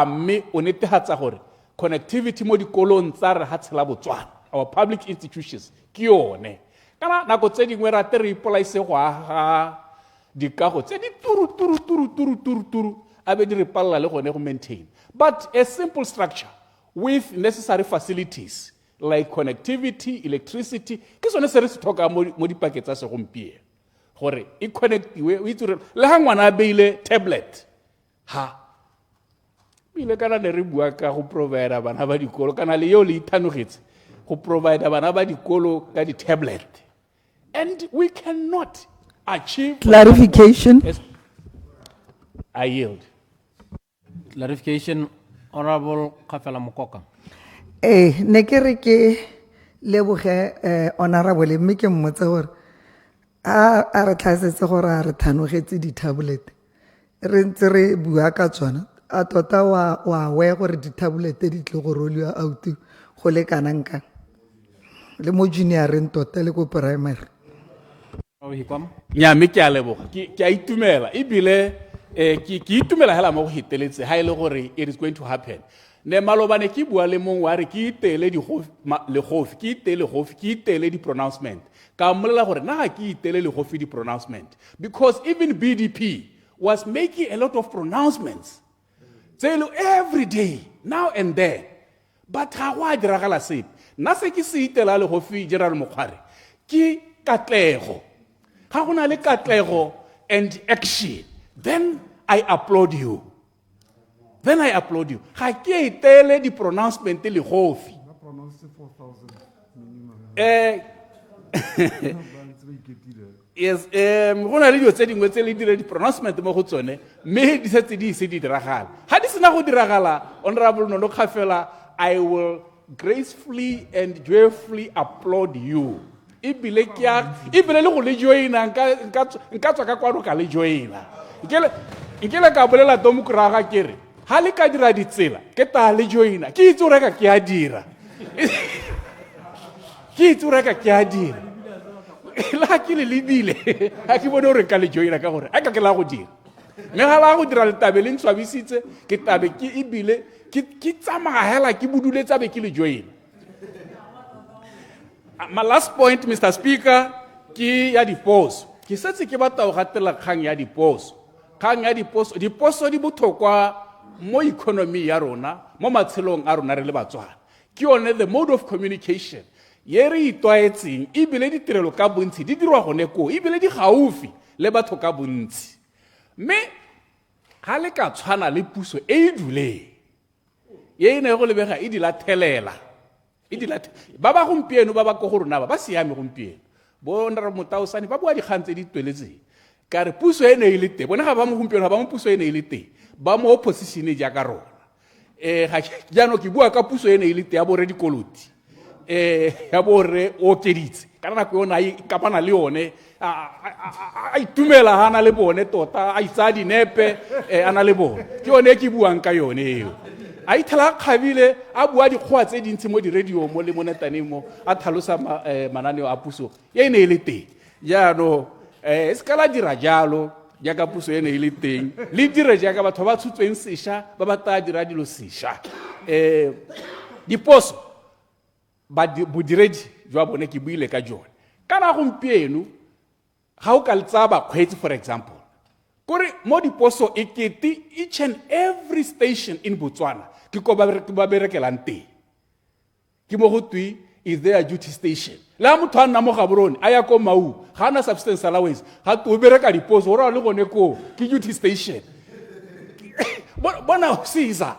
me o netefatsa gore connectivity mo dikolong tsa re ha tshela Botswana, our public institutions ke yone. Kana nako tse dingwe ra tere ipolaise go aga dikago tse di turu a be di re palla le gone go maintain. But a simple structure with necessary facilities like connectivity, electricity, ke sone se re se tlhoka mo dipakeng tsa segompieno gore e connectiwe o itse le ha ngwana a beile tablet ha ile kana ne re bua ka go provide bana ba dikolo kana le yo le ithanogetse go provide bana ba dikolo ka di-tablet, and we cannot achieve clarification. I yield. Clarification, Honorable Kafela Mokoka. Ne ke re ke leboge honorable mme ke mmotse gore a re tlhasetse gore a re thanogetse di-tablet re ntse re bua ka tsona, a tota wa we gore di-tablet di tle go roliwa out go le kanang kang? le mo junioreng tota le ko primary. nya mme ke a leboga ke a itumela ebile ke itumela hela mo go hiteletse ha ile gore it is going to happen ne malobane ke bua le mongwe wa re ke itele legofi ke itele legofi ke itele di pronouncement ka mmolela gore na ke itele legofi di pronouncement because even BDP was making a lot of pronouncements every day now and then but ga go a diragala sepe nna se ke se itela legofi General Mokgware ke katlego ga go na le katlego and action then I applaud you ga ke itele di pronouncement le gofi yes go na le dio tse dingwe tse le dire di pronouncement mo go tsone mme di setse di ise di diragala ga di sena go diragala honorable Nono Khafela I will gracefully and joyfully applaud you ibile le go le joina nka tswa ka kwano ka le joina nkele ka bolela domokraga kere ha le ka dira ditsela ke ta le joina ke itse reka ke a dira la ke le lebile ha ke bone gore ka le joina ka gore a ka ke la go dira mme ga la go dira le tabe le ntshwabisitse ke tabe ke ibile ke tsamaya hela ke buduletsa be ke le joina. My last point, Mr. Speaker, ki ya diposo. Ki setse ke batla go gatela kgang ya diposo. Kgang ya diposo, diposo di botlhokwa mo economy ya rona, mo matshelong a rona re le Batswana. Ke yone the mode of communication. Ye re itwaetseng ebile ditirelo ka bontsi di dirwa gone ko, ebile di gaufi le batho ka bontsi. Mme ga le ka tshwana le puso e duleng. Ye ene go lebega e di lathelela. Ba ba gompieno ba ba ko go rona ba siame gompieno bo nra Motausane ba bua dikgang tse di tweletseng ka re puso e ne ile teng bona ga ba mo gompieno ba mo puso e ne ile teng ba mo opposition ja ka rona ga jano ke bua ka puso e ne ile teng ya bo re dikoloti ya bo re o keditse ka nako yona e kapana le yone a itumela hana le bone tota a itsa dinepe ana le bone ke yone ke buang ka yone eo a ithala khabile a bua dikgwa tse dintsi mo di radio mo le monetane mo a thalosa mananeo a puso ye ne ile teng jaano se kala dira jalo ya ka puso ye ne ile teng le dire ja ka batho ba tshutsweng sesha ba batla dira dilo sesha diposo ba bodiredi jwa bone ke buile ka jone kana gompieno ga o ka letsa ba kgwetsi for example kore mo diposo ekete each and every station in Botswana ke ko ba berekelang teng ke mo go twi is there a duty station la motho a nna mo gaborone a ya ko mau ga na substance allowance ga to bereka diposo ora le gone ko ke duty station bona Caesar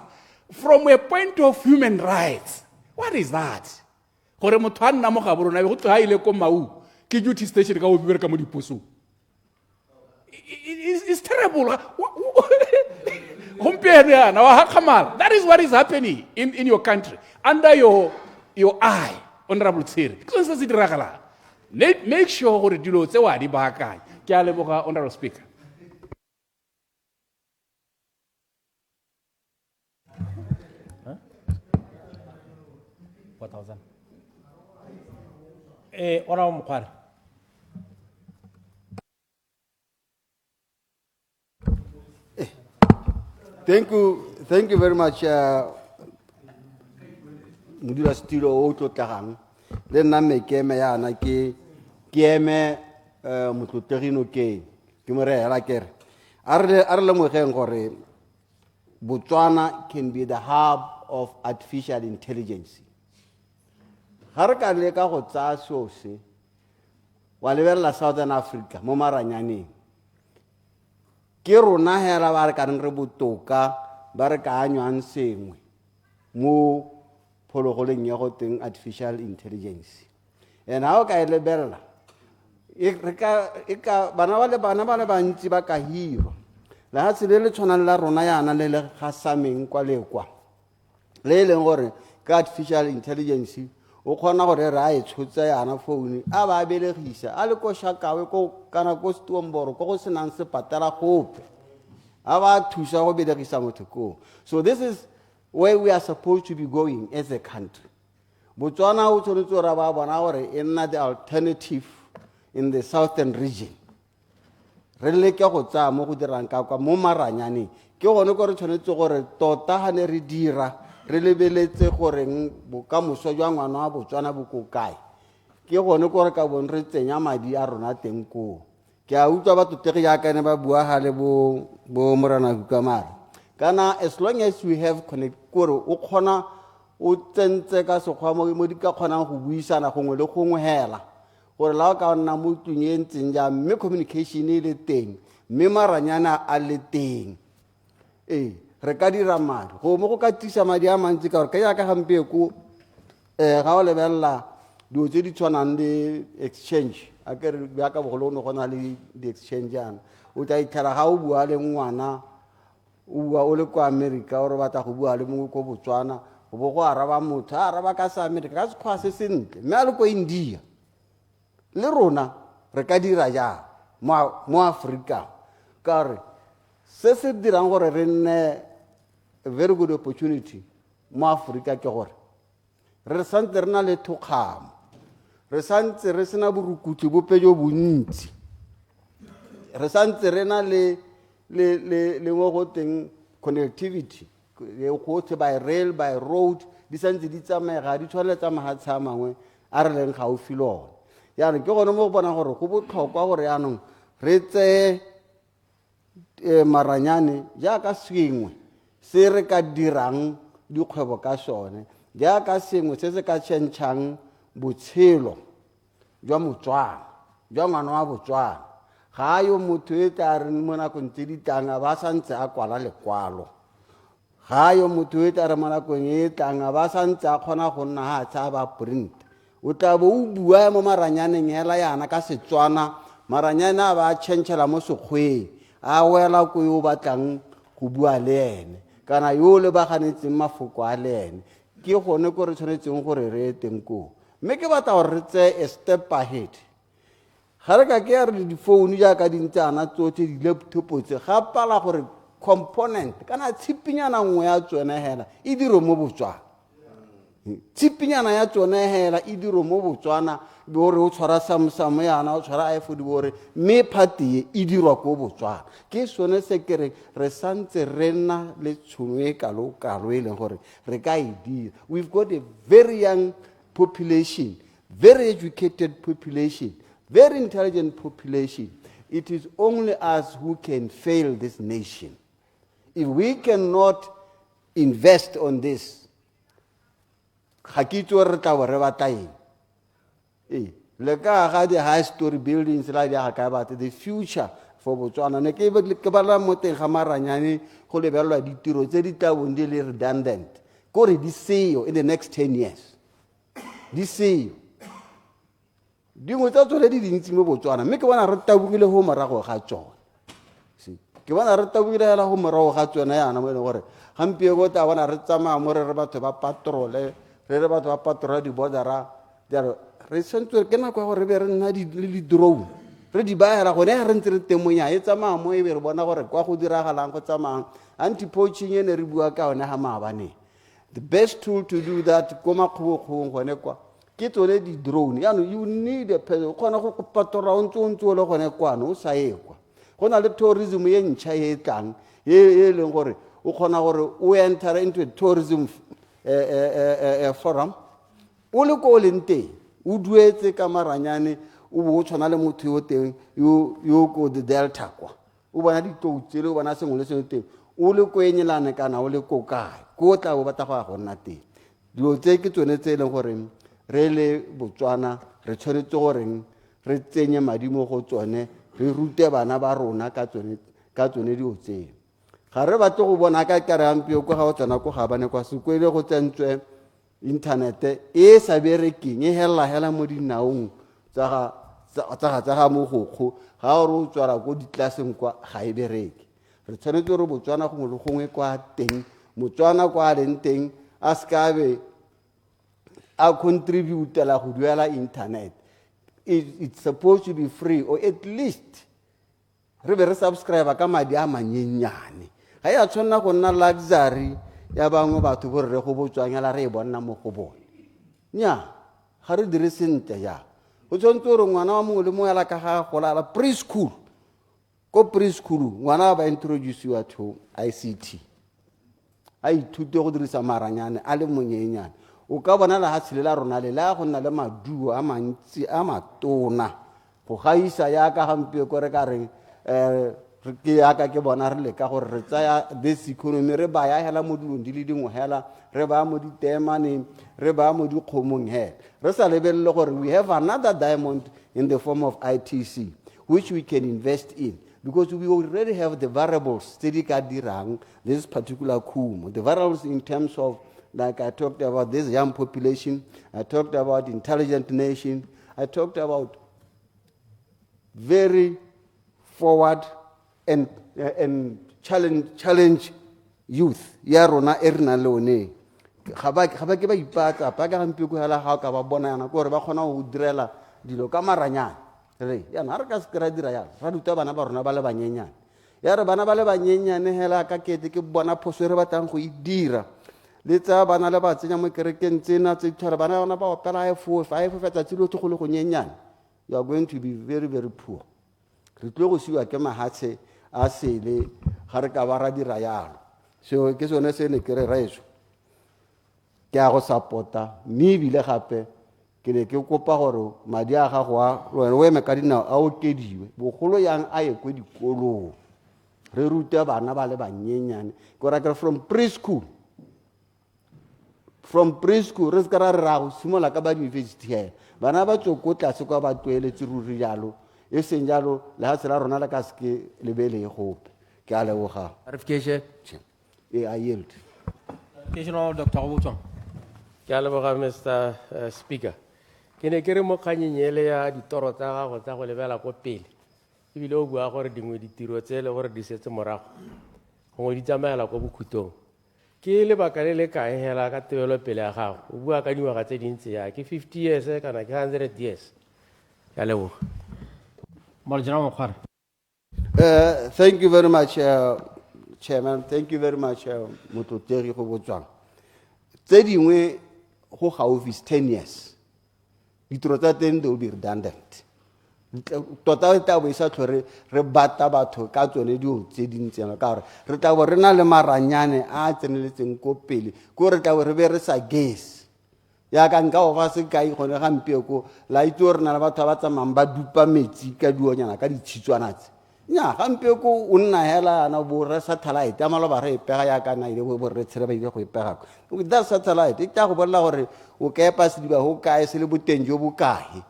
from a point of human rights what is that gore motho a nna mo gaborone go tlo ha ile ko mau ke duty station ka o bereka mo diposo it's terrible. That is what is happening in your country under your eye, Honorable Tsiri. Make sure gore dilo tse wa di baakanya. Ke a leboga Honorable Speaker. Honorable Mokgware. Thank you very much, Mudula Stilo Auto Taran. Then I make a mayana ke eme Mututerino ke Kimore Raker. Arle Botswana can be the hub of artificial intelligence. Haraka leka go tsa sose wa lebella Southern Africa mo maranyane. Ke rona hela ba re ka re botoka ba re ka anywang sengwe mo phologoleng ya go teng artificial intelligence and ha o ka lebella bana ba le bantsi ba ka hiro la ha se le tshwana la rona yana le gasameng kwa lekwa le leng gore ka artificial intelligence o khona gore ra e tshotsa yana phone a ba belegisa a le ko shakawe ko kana ko Stomboro ko go senang se patala gope a ba thusa go belegisa motho ko. So this is where we are supposed to be going as a country. Botswana o tshwanetse gore ba bona gore e nna the alternative in the southern region. Re leke go tsaya mo go dirang ka kwa mo maranyaneng ke gone ko re tshwanetse gore tota ga ne re dira re lebeletse goreng bokamoso jwa ngwana wa Botswana bo ko kae ke gone ko re ka bone re tsenya madi a rona teng koo. Ke a utlwa batho tege jaaka ne ba bua ga le bo Morena Hukamara kana as long as we have connect kore o kgona o tsentse ka sekgwa mo di ka kgonang go buisana gongwe le gongwe hela gore la ka nna mo tlung e ntseng ja mme communication e le teng mme maranyana a le teng re ka dira madi go mo go ka tisa madi a mantsi ka gore ka jaaka gampe ko ga o lebelela dilo tse di tshwanang le exchange a ke re jaaka bogolo no gona le di-exchange yana o tla itlhela ga o bua le ngwana o bua o le kwa America o re batla go bua le mongwe ko Botswana go bo go araba motho a araba ka sa America ka sekgwa se sentle mme a le ko India le rona re ka dira jang mo Africa ka re se se dirang gore re nne a very good opportunity mo Africa ke gore re santse re na le thokgamo re santse re sena borukutli bope jo bontsi re santse re na le mo go teng connectivity go tse by rail by road di santse di tsamega di tshwanela tsa mahatshe a mangwe a re leng gaufi le one yaanong ke gone mo go bona gore go botlhokwa gore yaanong re tseye maranyane jaaka sengwe se re ka dirang dikgwebo ka sone jaaka sengwe se se ka tšhentšhang botshelo jwa Motswana jwa ngwana wa Botswana ga yo motho e tla re mo nakong tse di tlang a ba santse a kwala lekwalo ga yo motho e tla re mo nakong e tlang a ba santse a kgona go nna ha tsa ba print o tla bo o bua mo maranyaneng hela yana ka Setswana maranyana ba tšhentšhela mo sekgweng a wela ko yo batlang go bua le ene kana yo le ba ganetseng mafoko a le ene ke gone ko re tshwanetseng gore re teng ko mme ke batla gore re tseye a step ahead ga re ka ke re di phone jaaka di ntsana tsotlhe di laptop tse ga pala gore component kana tshipinyana nngwe ya tsone hela e diro mo Botswana tshipinyana ya tsone hela e diro mo Botswana gore o tshwara Samsung yana o tshwara iPhone gore mme party e dirwa ko Botswana ke sone se ke re santse re nna le tshono e kalo e leng gore re ka e dira. We've got a very young population, very educated population, very intelligent population. It is only us who can fail this nation. If we cannot invest on this, le ka ga the high story buildings la dia ka ba the future for Botswana ne ke ba la mo teng ga maranyane go lebelwa ditiro tse di tabong di le redundant go re di seo in the next 10 years di seo dingwe tsa tsone di dintsi mo Botswana mme ke bona re tabogile go morago ga tsone ke bona re tabogile la go morago ga tsone yana mo le gore gampe go ta bona re tsamaya mo re batho ba patrole re batho ba patrol di bordera re sentse ke nako gore re be re nna le drone re di baela gone re ntse re teng monya e tsamaya mo e be re bona gore kwa go diragalang go tsamaya anti poaching ene re bua ka one ha maabane. The best tool to do that ko makgobokgong gone kwa ke tsone di drone yaanong you need a person gona go patrola o ntse le gone kwana o sa ekwa go na le tourism e ntšha e tlang e leng gore o kgona gore o enter into a tourism forum o le ko le nteng o duetse ka maranyane o bo tshwana le motho yo teng yo ko the delta kwa o bona ditoutsele o bona sengwe le sengwe teng o le ko enyelane kana o le ko kae ko tla bo batla go nna teng dilo tse ke tsone tse e leng gore re le Botswana re tshwanetse gore re tsenye madimo go tsone re rute bana ba rona ka tsone dilo tseo ga re batle go bona ka re ampio kwa ga o tsena ko ga bane kwa sekwele go tsentswe internet e sa berekeng e hela mo dinaong tsa ga mogokgo ga o re o tswara ko ditlaseng kwa ga e bereke re tshwanetse gore Botswana gongwe le gongwe kwa teng Motswana kwa leng teng a skabe a contributela go duela internet. It's supposed to be free or at least re be re subscribe ka madi a manyenyane ga ya tshwanna go nna luxury ya bangwe batho bo re go Botswana re e bona mo go bone nya ga re dire sentle ja go tshwanetse gore ngwana wa mongwe le mongwe ala ka ga golala preschool ko preschool ngwana ba introduce to ICT a ithute go dirisa maranyane a le monyenyane o ka bona la ha tshelela rona le la go nna le maduo a mantsi a matona go gaisa ya ka gampe ko re ka reng ke ya ka ke bona re le ka gore re tsaya this economy re ba ya hela mo dilong di le dingwe hela re ba mo ditemaneng re ba mo dikgomong hela re sa lebelele gore we have another diamond in the form of ITC which we can invest in because we already have the variables tse di ka dirang this particular kumo the variables in terms of like I talked about this young population, I talked about intelligent nation, I talked about very forward and challenge youth. Ya rona erna lone. Ga ba ke ba ipatsa pa ka gampe go hela ga ka ba bona yana gore ba khona go direla dilo ka maranyana. Re yana re ka skra dira ya. Ra duta bana ba rona ba le banyenyane. Ya re bana ba le banyenyane hela ka kete ke bona phoso re batang go idira. Le tsa bana le ba tsenya mo kerekeng tsena tse tshwara bana ba opela fa fetsa tsilo tse go le go nyenyane. You are going to be very very poor. Re tlo go siwa ke mahatshe a sele ga re ka ba ra dira yalo. So ke sone se ne ke re reso. Ke a go supporta mme bile gape ke ne ke kopa gore madi a gago a o eme ka dinao a okediwe bogolo yang a ye go dikolong re ruta bana ba le banyenyane go ra from preschool re ska ra go simola ka ba university he bana ba tsoko tlase kwa ba tweletse ruri jalo e seng jalo le ha tsela rona la ka ske lebele e gope ke a leboga Clarification. I yield. Dr. Obutswang. Ke a leboga Mr. Speaker. Ke ne ke re mo kganyenyele ya ditoro tsa gago tsa go lebela ko pele ebile o bua gore dingwe ditiro tse le gore di setse morago gongwe di tsamaela ko bokhutong ke lebaka le le kae hela ka tebelo pele ya gago o bua ka dingwaga tse dintsi ya ke 50 years kana ke 100 years ke a leboga Thank you very much, Chairman. Thank you very much, Mototeri Botswana. Tse dingwe go gaufi 10 years. Ditiro tsa teng they will be redundant. Tota ta bo isa tlhore re bata batho ka tsone dio tse dintsena ka gore re tla bo re na le maranyane a tseneletseng ko pele ko re tla bo re be re sa gas ya ka nka o ba se kai gone ga mpie ko la itse re na le batho ba tsamang ba dupa metsi ka dionyana ka ditshitswana tse nya ga mpie ko o nna hela na bo re satellite ya malo ba re pega ya kana ile bo re tsere ba ile go ipega with that satellite e tla go bolla gore o ka epa se diba ho kae se le boteng jo bo kae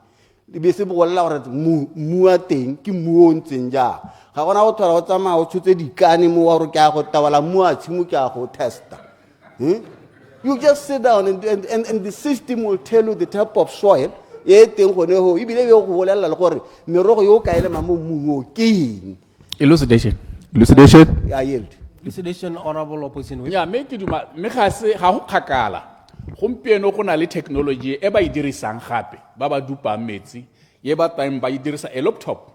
di be se bolla gore mu a teng ke mu o ntseng ja ga gona go thola go tsamaya o tshotse dikane mo wa gore ke a go tabala mu a tshimo ke a go testa you just sit down and the system will tell you the type of soil e teng gone ho ibile be go bolela le gore merogo yo ka ile mamo mu o keng Elucidation. I yield. Elucidation, honorable opposition whip. Ya me ke duma me ga se ga go kgakala gompieno go na le technology e ba e dirisang gape ba ba dupa metsi ye ba time ba e dirisa a laptop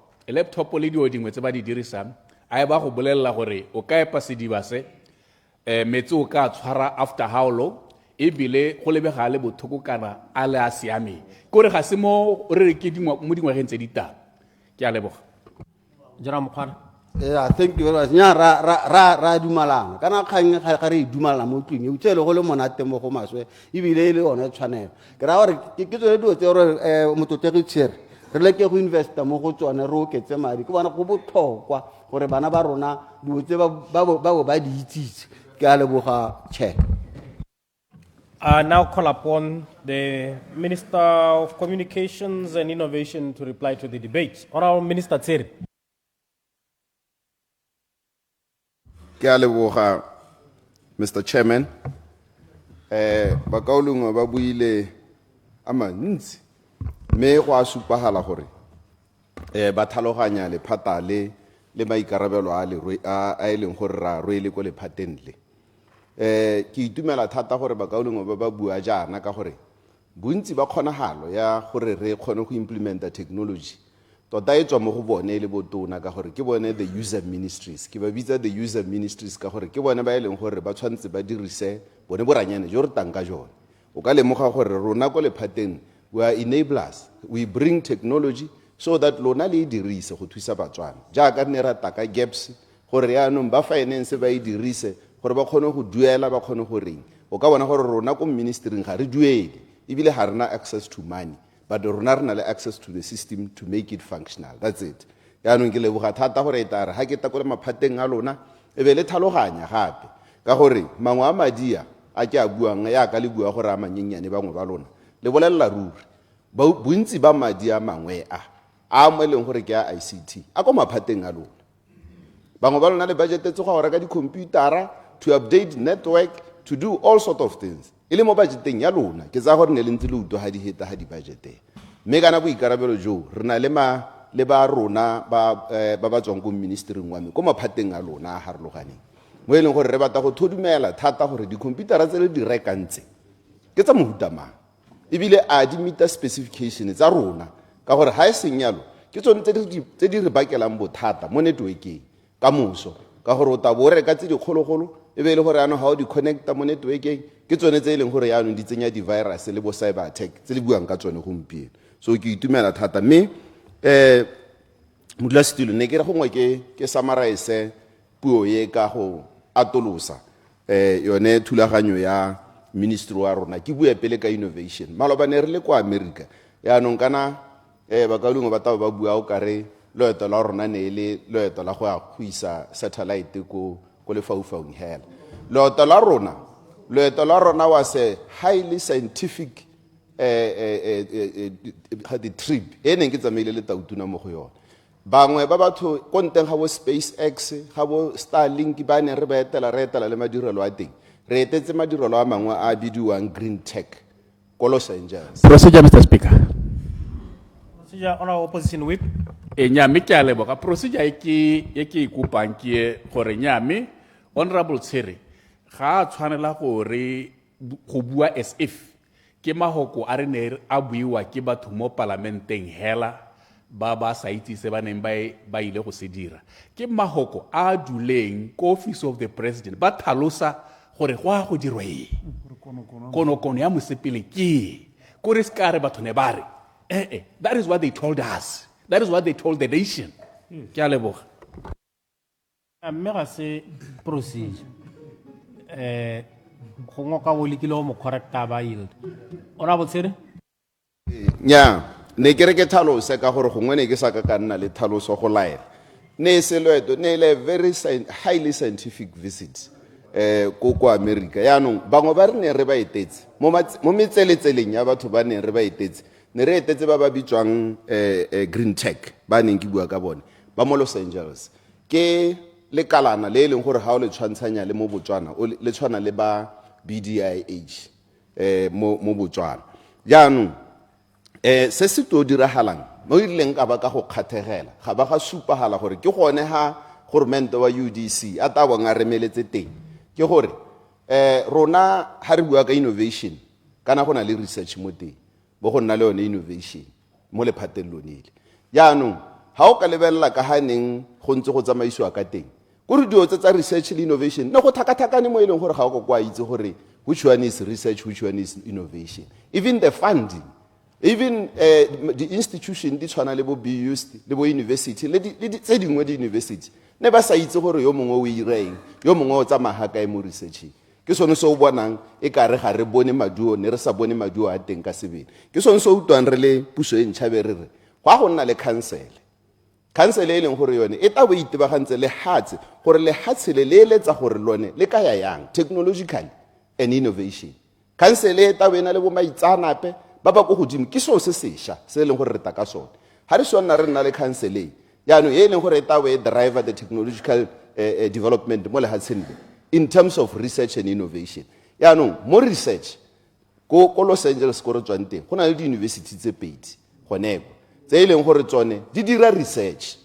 le dio dingwe tse ba di dirisang a e ba go bolella gore o ka epa sediba se metsi o ka tshwara after how long e bile go lebega le bothoko kana a le a siame gore ga se mo re ke dingwa mo dingwageng tse di tang ke a leboga Jara Mokgwana. Yeah, thank you very much. Nya ra dumalana. Kana kgang ga re dumalana mo tlung. O tsele go le monate mo go maswe. Ibile le one tshwanela. Ke ra gore ke tsone dio tse gore Mototegi tsere. Re le ke go investa mo go tsone ro ke tse madi. Ke bona go botlhokwa gore bana ba rona dio tse ba di itsitse. Ke a leboga che. I now call upon the Minister of Communications and Innovation to reply to the debate. Honorable Minister Tsere. Ke a leboga Mr. Chairman ba kaolongwe ba buile a mantsi mme go a supagala gore ba tlhaloganya lephata le maikarabelo a e leng gore ra rwele ko lephateng le ke itumela thata gore ba kaolongwe ba bua jaana ka gore bontsi ba kgonagalo ya gore re kgone go implementa technology tota e tswa mo go bone le botona ka gore ke bone the user ministries ke ba bitsa the user ministries ka gore ke bone ba e leng gore ba tshwanetse ba dirise bone boranyane jo re tang ka jone o ka lemoga gore rona ko lephateng we are enablers, we bring technology so that lona le dirise go thusa Batswana jaaka ne ra taka gaps gore yaanong ba finance ba dirise gore ba kgone go duela ba kgone go reng o ka bona gore rona ko ministering ga re duele ebile ga rena access to money but rona re na le access to the system to make it functional. That's it. Yaanong ke leboga thata gore eta re ha ke ta ko maphateng a lona e be le tlhaloganya gape ka gore mangwe a madia a ke a buang ya ka le bua gore a manyenyane bangwe ba lona le bolella ruri bontsi ba madi a mangwe a mo leng gore ke a ICT a ko maphateng a lona bangwe ba lona le budget tse go reka di-computera to update network to do all sort of things ile mo budgeteng ya lona ke tsa gore ne le ntse le uto ha di heta ha di budgete mme kana boikarabelo jo re na le ba rona ba tswang ko ministering wa me ko maphateng a lona a harologaneng mo e leng gore re batla go thodumela thata gore di-computera tse le di rekantse ke tsa mohuta mang ebile a di meet specification tsa rona ka gore ha e senyalo ke tsone tse di re bakelang bothata mo networkeng ka moso ka gore o tabo re ka tse di kgologolo e be le gore ano ha o di connecta mo networkeng ke tsone tse e leng gore yaanong di tsenya di-virus le bo cyber attack tse le buang ka tsone gompieno so ke itumela thata mme modulasetilo ne ke re gongwe ke summarize puo ye ka go atolosa yone thulaganyo ya ministry wa rona ke bua pele ka innovation malobane re le kwa America yaanong kana bakalungwe ba taba ba bua o kare loeto la rona ne le loeto la go ya go isa satellite ko lefaufaung hela loeto la rona was a highly scientific the trip e neng ke tsamaile le tautuna mo go yone bangwe ba batho ko nteng ga bo SpaceX ga bo Starlink ba ne re ba etela le madirelo a teng re etetse madirelo a mangwe a bidiwang green tech ko Los Angeles. Procedure, Mr. Speaker. Procedure, Honorable Opposition Whip. Nyame ke a leboga procedure e ke ikopang ke gore nyame Honorable Tshere ga a tshwanela gore go bua as if ke mahoko a re ne a buiwa ke batho mo parlamenteng hela ba sa itse se ba neng ba ile go se dira ke mahoko a duleng ko office of the president ba thalosa gore go a go dirwa eng konokono ya mosepele ke kore ska re batho ne ba re that is what they told us, that is what they told the nation. Ke a leboga mme ga se procedure go ngoka go lekile go mo correcta ba yield ona botsere nya ne ke re ke tlhalose ka gore gongwe ne ke sa ka nna le tlhaloso go laela ne se loeto ne le very highly scientific visit ko America yaanong bangwe ba re ne re ba etetse mo metseletseleng ya batho ba ne re ba etetse ne re etetse ba ba bitswang green tech ba neng ke bua ka bone ba mo Los Angeles ke le kalana le leng gore ha o le tshwantshanya le mo Botswana o le tshwana le ba BDIH mo Botswana jaanong se se to diragalang mo ileng ka ba ka go kgathegela ga ba ga supagala gore ke gone ha government wa UDC a ta bong a remeletse teng ke gore rona ha re bua ka innovation kana go na le research mo teng bo go nna le yone innovation mo lephateng lonele jaanong ha o ka lebella ka haneng go ntse go tsamaisiwa ka teng go re dio tsa research le innovation ne go thakathakane mo ileng gore ga o kwa itse gore which one is research, which one is innovation, even the funding, even the institution di tshwana le bo BUST le bo university le tse dingwe di university ne ba sa itse gore yo mongwe o ireng yo mongwe o tsamaya ka mo research ke sone se o bonang e ka re ga re bone maduo ne re sa bone maduo a teng ka sebele ke sone se o utlwang re le puso e ntšhabe re go nna le council e leng gore yone e ta bo itebagantse le hatse gore le hatse le eletsa gore lone le ka ya yang technological and innovation council e ta wena le bo maitsanape ba ba go godimo ke so se sesha se leng gore re ta ka sone ha re sona re nna le council ya no e leng gore e ta we drive the technological development mo le hatseng in terms of research and innovation ya no mo research ko Los Angeles ko re tswang teng go na le di university tse pedi gonebo tse leng gore tsone di dira research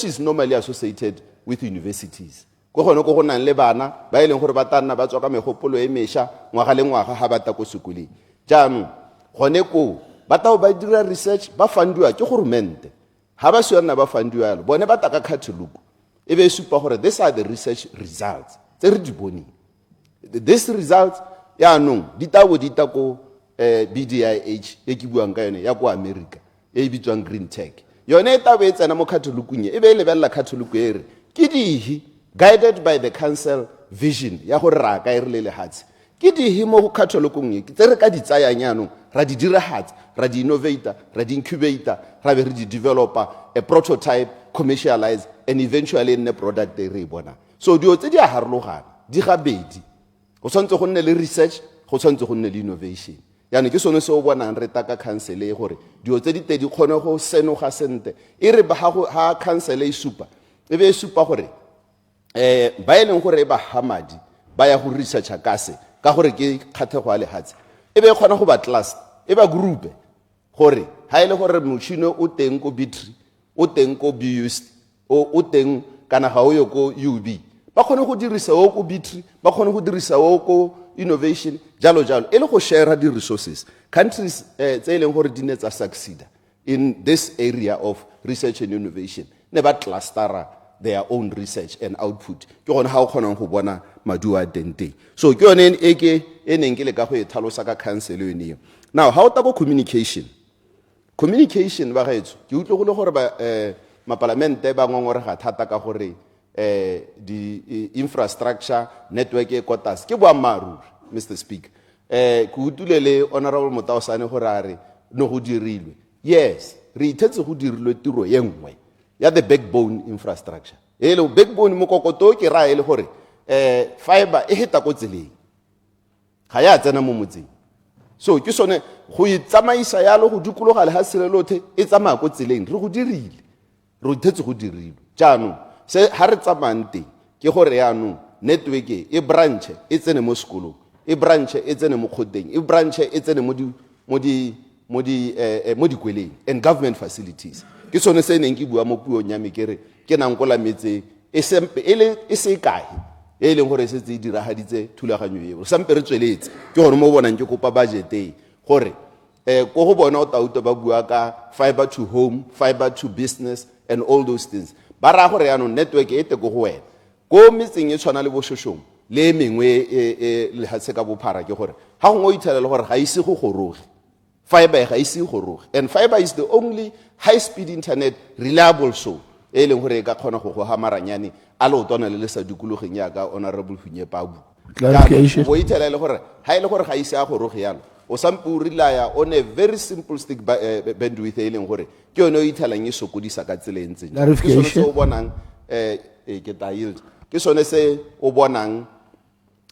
is normally associated with universities go gone go nang le bana ba leng gore ba tanna ba tswa ka megopolo e mesha ngwaga le ngwaga ha ba ta ko sekoleng jaanong gone ko ba tao ba dira research ba fundiwa ke government ha ba swana ba fundiwa bone ba ta ka catalog e be supa gore these are the research results tse re di bone these results yaanong di tabo di ta ko BDIH e ke buang ka yone ya ko America e bitswang green tech yone e tabo e tsena mo khatholokong e be e lebella khatholoko e re ke dihi guided by the council vision ya gore ra ka e re le lehatshe ke dihi mo khatholokong e tse re ka di tsayang yaanong ra di diragatsa ra di innovator ra di incubator ra be re di developer a prototype commercialize and eventually in a product e re e bonang so dio tse di a harologana di gabedi go tshwanetse go nne le research go tshwanetse go nne le innovation yaanong ke sone se o bonang re taka council e gore dio tse di te di kgone go senoga sente e re ha council e supa e be e supa gore ba e leng gore e ba hamadi ba ya go researcha kase ka gore ke kgathego a lehatshe e be e kgona go ba class e ba group gore ha ile gore motšhino o teng ko battery o teng ko BUSD o teng kana ga o yo ko UB ba kgone go dirisa o ko battery ba kgone go dirisa o ko innovation jalo jalo e le go share di resources countries tse e leng gore di ne tsa succeed in this area of research and innovation ne ba clustera their own research and output ke gone ha o kgonang go bona maduo a tente so ke yone e ke e neng ke le ka go e thalosa ka council yone now how ta go communication ba gaetso ke utlwe go le gore ba mapalamente ba ngongorega thata ka gore di infrastructure network e kotas ke boammaaruri Mr Speaker ke utlwile le honorable Motausane gore a re no go dirilwe yes re ithetse go dirilwe tiro ye nngwe ya the backbone infrastructure ele backbone mokokoto ke ra ele gore fiber e heta ko tseleng ga ya tsena mo motseng so ke sone go itsamaisa yalo go dikologa le ha selelothe e tsamaya ko tseleng re go dirile re ithetse go dirilwe jaanong se ha re tsamayang teng ke gore yaanong network e branch e tsene mo sekolong e branch e tsene mo kgoteng e branch e tsene mo dikweleng and government facilities ke sone se neng ke bua mo puong ya me kere ke nang kola metse e se kae e leng gore se tse diragaditse thulaganyo eo sampe re tsweletse ke gore mo bonang ke kopa budget e gore ko go bona o tauto ba bua ka fiber to home fiber to business and all those things ba ra gore yaanong network e te go go wena ko metseng e tshwana le bošošong le mengwe le hatse ka bophara ke gore ha go ithala le gore ga ise go goroge fiber ga ise go goroge and fiber is the only high speed internet reliable so e leng gore e ka kgona go ha maranyane a le otona le sa dikologeng ya ka honorable Hunye Pabu go ithala le gore ha ile gore ga ise a goroge yalo o sampe o relaya on a very simple stick bandwidth e leng gore ke yone o ithalang e sokodisa ka tseleng ke sone se o bonang ke ta yield ke sone se o bonang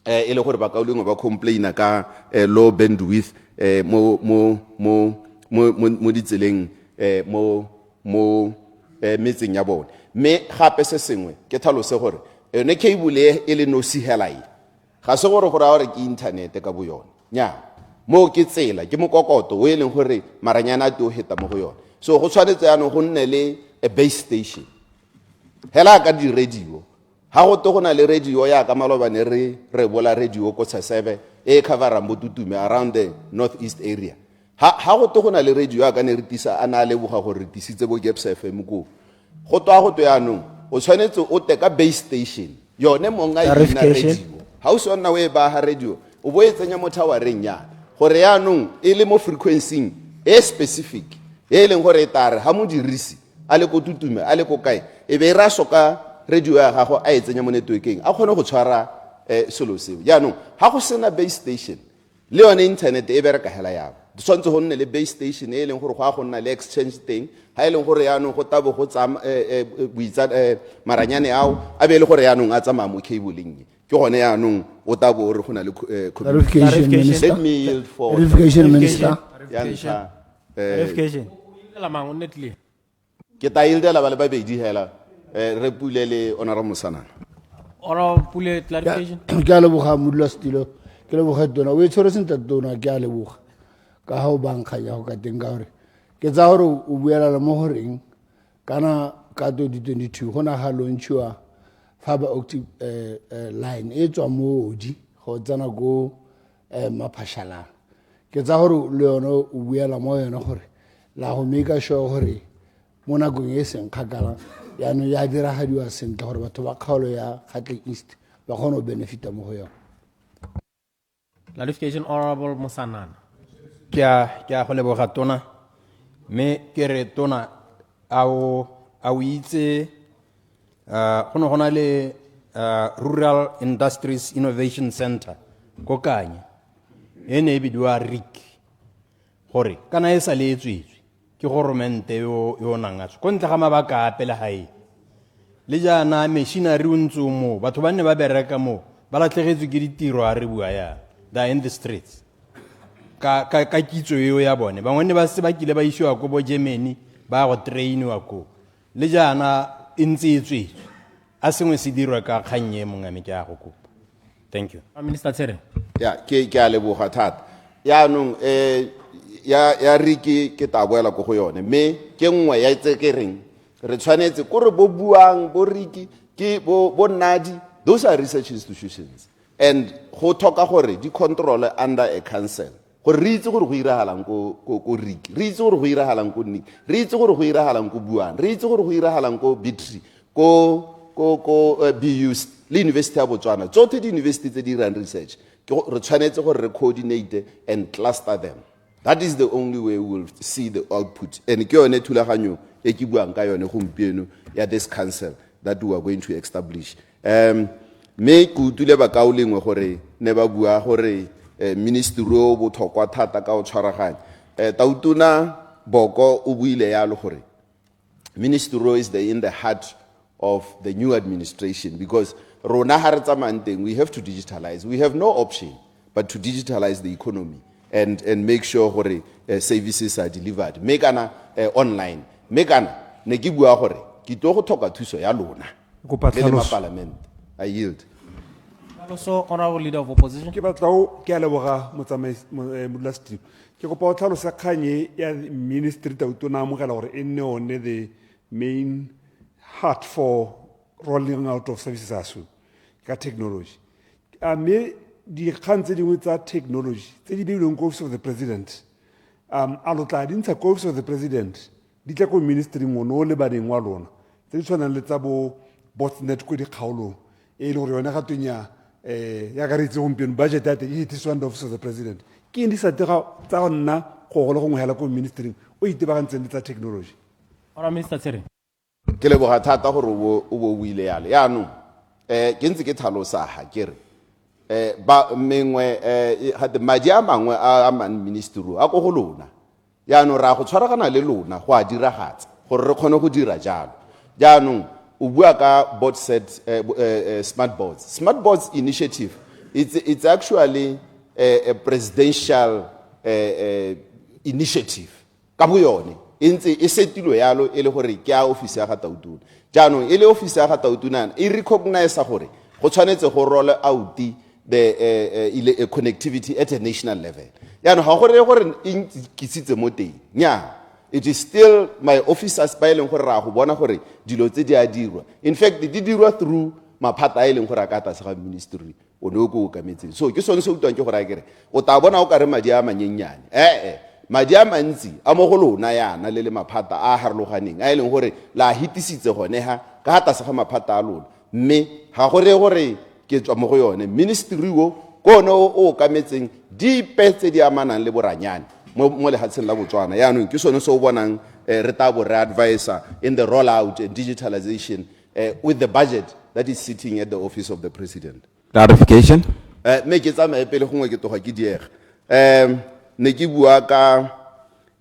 e le gore ba ka ulengwe ba complaina ka low bandwidth mo ditseleng mo metseng ya bone me gape se sengwe ke tlhalose gore yone cable e le nosi helai ga se gore gore ke internet ka bo yone nya mo ke tsela ke mokokoto o e leng gore maranyana a te o heta mo go yone so go tshwanetse yaanong go nne le a base station hela ka di radio ha go to go na le radio ya ka malobane re bola radio ko Tsasebe e covera Mbotutume around the northeast area ha go to go na le radio ya ka ne re tisa ana le boga gore re tisitse bo Gaps FM go to yaanong o tshwanetse o te ka base station yone monga ina radio ha o sona we ba ha radio o bo etsenya mo towereng ya gore yaanong e le mo frequency e specific e leng gore tare ha mo dirisi a le ko Tutume a le ko kae e be ra soka radio ya gago a etsenya mo networkeng a kgone go tshwara selo seo yaanong ha go sena base station le yone internet e bereka hela yabo tshwantse go nne le base station e leng gore go a go nna le exchange teng ha e leng gore yaanong go tabo go tsama buitsa maranyane ao a be le gore yaanong a tsamaya mo cabling ke gone yaanong o tabo re go na le clarification minister verification la mang o nne clear ke ta ildela ba le babedi hela re pulele honorable Musanana ora pule clarification ke a leboga modula stilo ke leboga tona o e tshwere sentle tona ke a leboga ka ha o bankganya go ka teng ka gore ke tsa gore o buela le mo goreng kana ka 2022 go na ga launchiwa fiber optic line e tswa mo odi go tsena go maphashalana ke tsa gore le yone o buela mo yone gore la go make sure gore mo nakong e seng kgakala yaanong ya diragadiwa sentle gore batho ba kgaolo ya Gatle East ba kgone go benefita mo go yone Clarification, Honorable Musanana. Ke a go leboga tona me ke re tona a o itse go ne go na le Rural Industries Innovation Center ko Kanye e ne e bidiwa RIC gore kana e sa le etswetswe ke goromente yo nangatso ko ntle ga mabaka a pele gae le jaana machinery o ntse mo batho ba ne ba bereka mo ba latlhegetswe ke ditiro a re bua ya they are in the streets ka kitso eo ya bone bangwe ne ba se ba kile ba isiwa ko bo Germany ba go trainiwa ko le jaana e ntse e tswetswe a sengwe se dirwa ka kgannye mongame ke a go kopa thank you Minister Tsere. ya ke a leboga thata yaanong ya riki ke taboela ko go yone me ke nngwe ya tse ke reng re tshwanetse ko re bo buang bo riki ke bo nnadi those are research institutions and go thoka gore di control under a council gore re itse gore go iragalang ko riki re itse gore go iragalang ko nni re itse gore go iragalang ko buang re itse gore go iragalang ko bitri ko BUs le University ya Botswana tsotlhe di university tse di irang research re tshwanetse gore re coordinate and cluster them. That is the only way we will see the output. And ke yone thulaganyo e ke buang ka yone gompieno ya this council that we are going to establish. Me ku tule ba kaolengwe gore ne ba bua gore ministry o botlhokwa thata ka o tshwaraganya. Tautuna Boko o buile yalo gore ministry is in the heart of the new administration because rona ha re tsamayang teng we have to digitalize. We have no option but to digitalize the economy and make sure gore services are delivered. Mekana online. Mekana ne ke bua gore ke tlo go tlhoka thuso ya lona. Le ma parliament. I yield. Also, Honorable Leader of Opposition. Ke batla o ke a leboga modulasetulo. Ke kopa o tlhalosa kganye ya ministry tautona amogela gore e nne one the main heart for rolling out of services aso ka technology. Me di kgang tse dingwe tsa technology tse di beilweng ko Office of the President a lo tla dintsha ko Office of the President di tla ko ministry ngono le baneng wa lona tse di tshwanang le tsa bo botnet ko dikgaolong e le gore yona ga twenya ya ka re itse gompieno budget ya teng e itiswa under Office of the President ke eng di sa tega tsa go nna go le gongwe hela ko ministry o itebagantseng le tsa technology. Ora Minister Tsere. Ke leboga thata gore o bo buile yalo yaanong ke ntse ke tlhalosa ha ke re ba mengwe ha de madi a mangwe a man ministry a go lona yaanong ra go tshwaragana le lona go a diragatsa gore re kgone go dira jalo jaanong o bua ka board set smart boards initiative it's actually a presidential initiative ka bo yone intse e setilwe yalo e le gore ke a office ya ga Tautuna jaanong e le office ya ga Tautuna e recognize gore go tshwanetse go roll out the connectivity at a national level yaanong ga gore e kisitse mo teng nya it is still my officers ba eleng gore ra go bona gore dilo tse di a dirwa in fact di dirwa through maphata a eleng gore a ka tsa ga ministry o ne go ka metseng so ke sone se utwang ke gore a kere o ta bona o ka re madi a manyenyane madi a mantsi a mo go lona yana le maphata a harologaneng a eleng gore la hitisitse gone ha ka ta se ga maphata a lona mme ga gore ke tswa mo go yone ministry wo kono o ka metseng di petse di amanang le boranyane mo le hatseng la Botswana yaanong ke sone se o bonang re tabo re advisor in the rollout and digitalization with the budget that is sitting at the office of the president. Clarification. Me ke tsamaye pele gongwe ke toga ke diega ne ke bua ka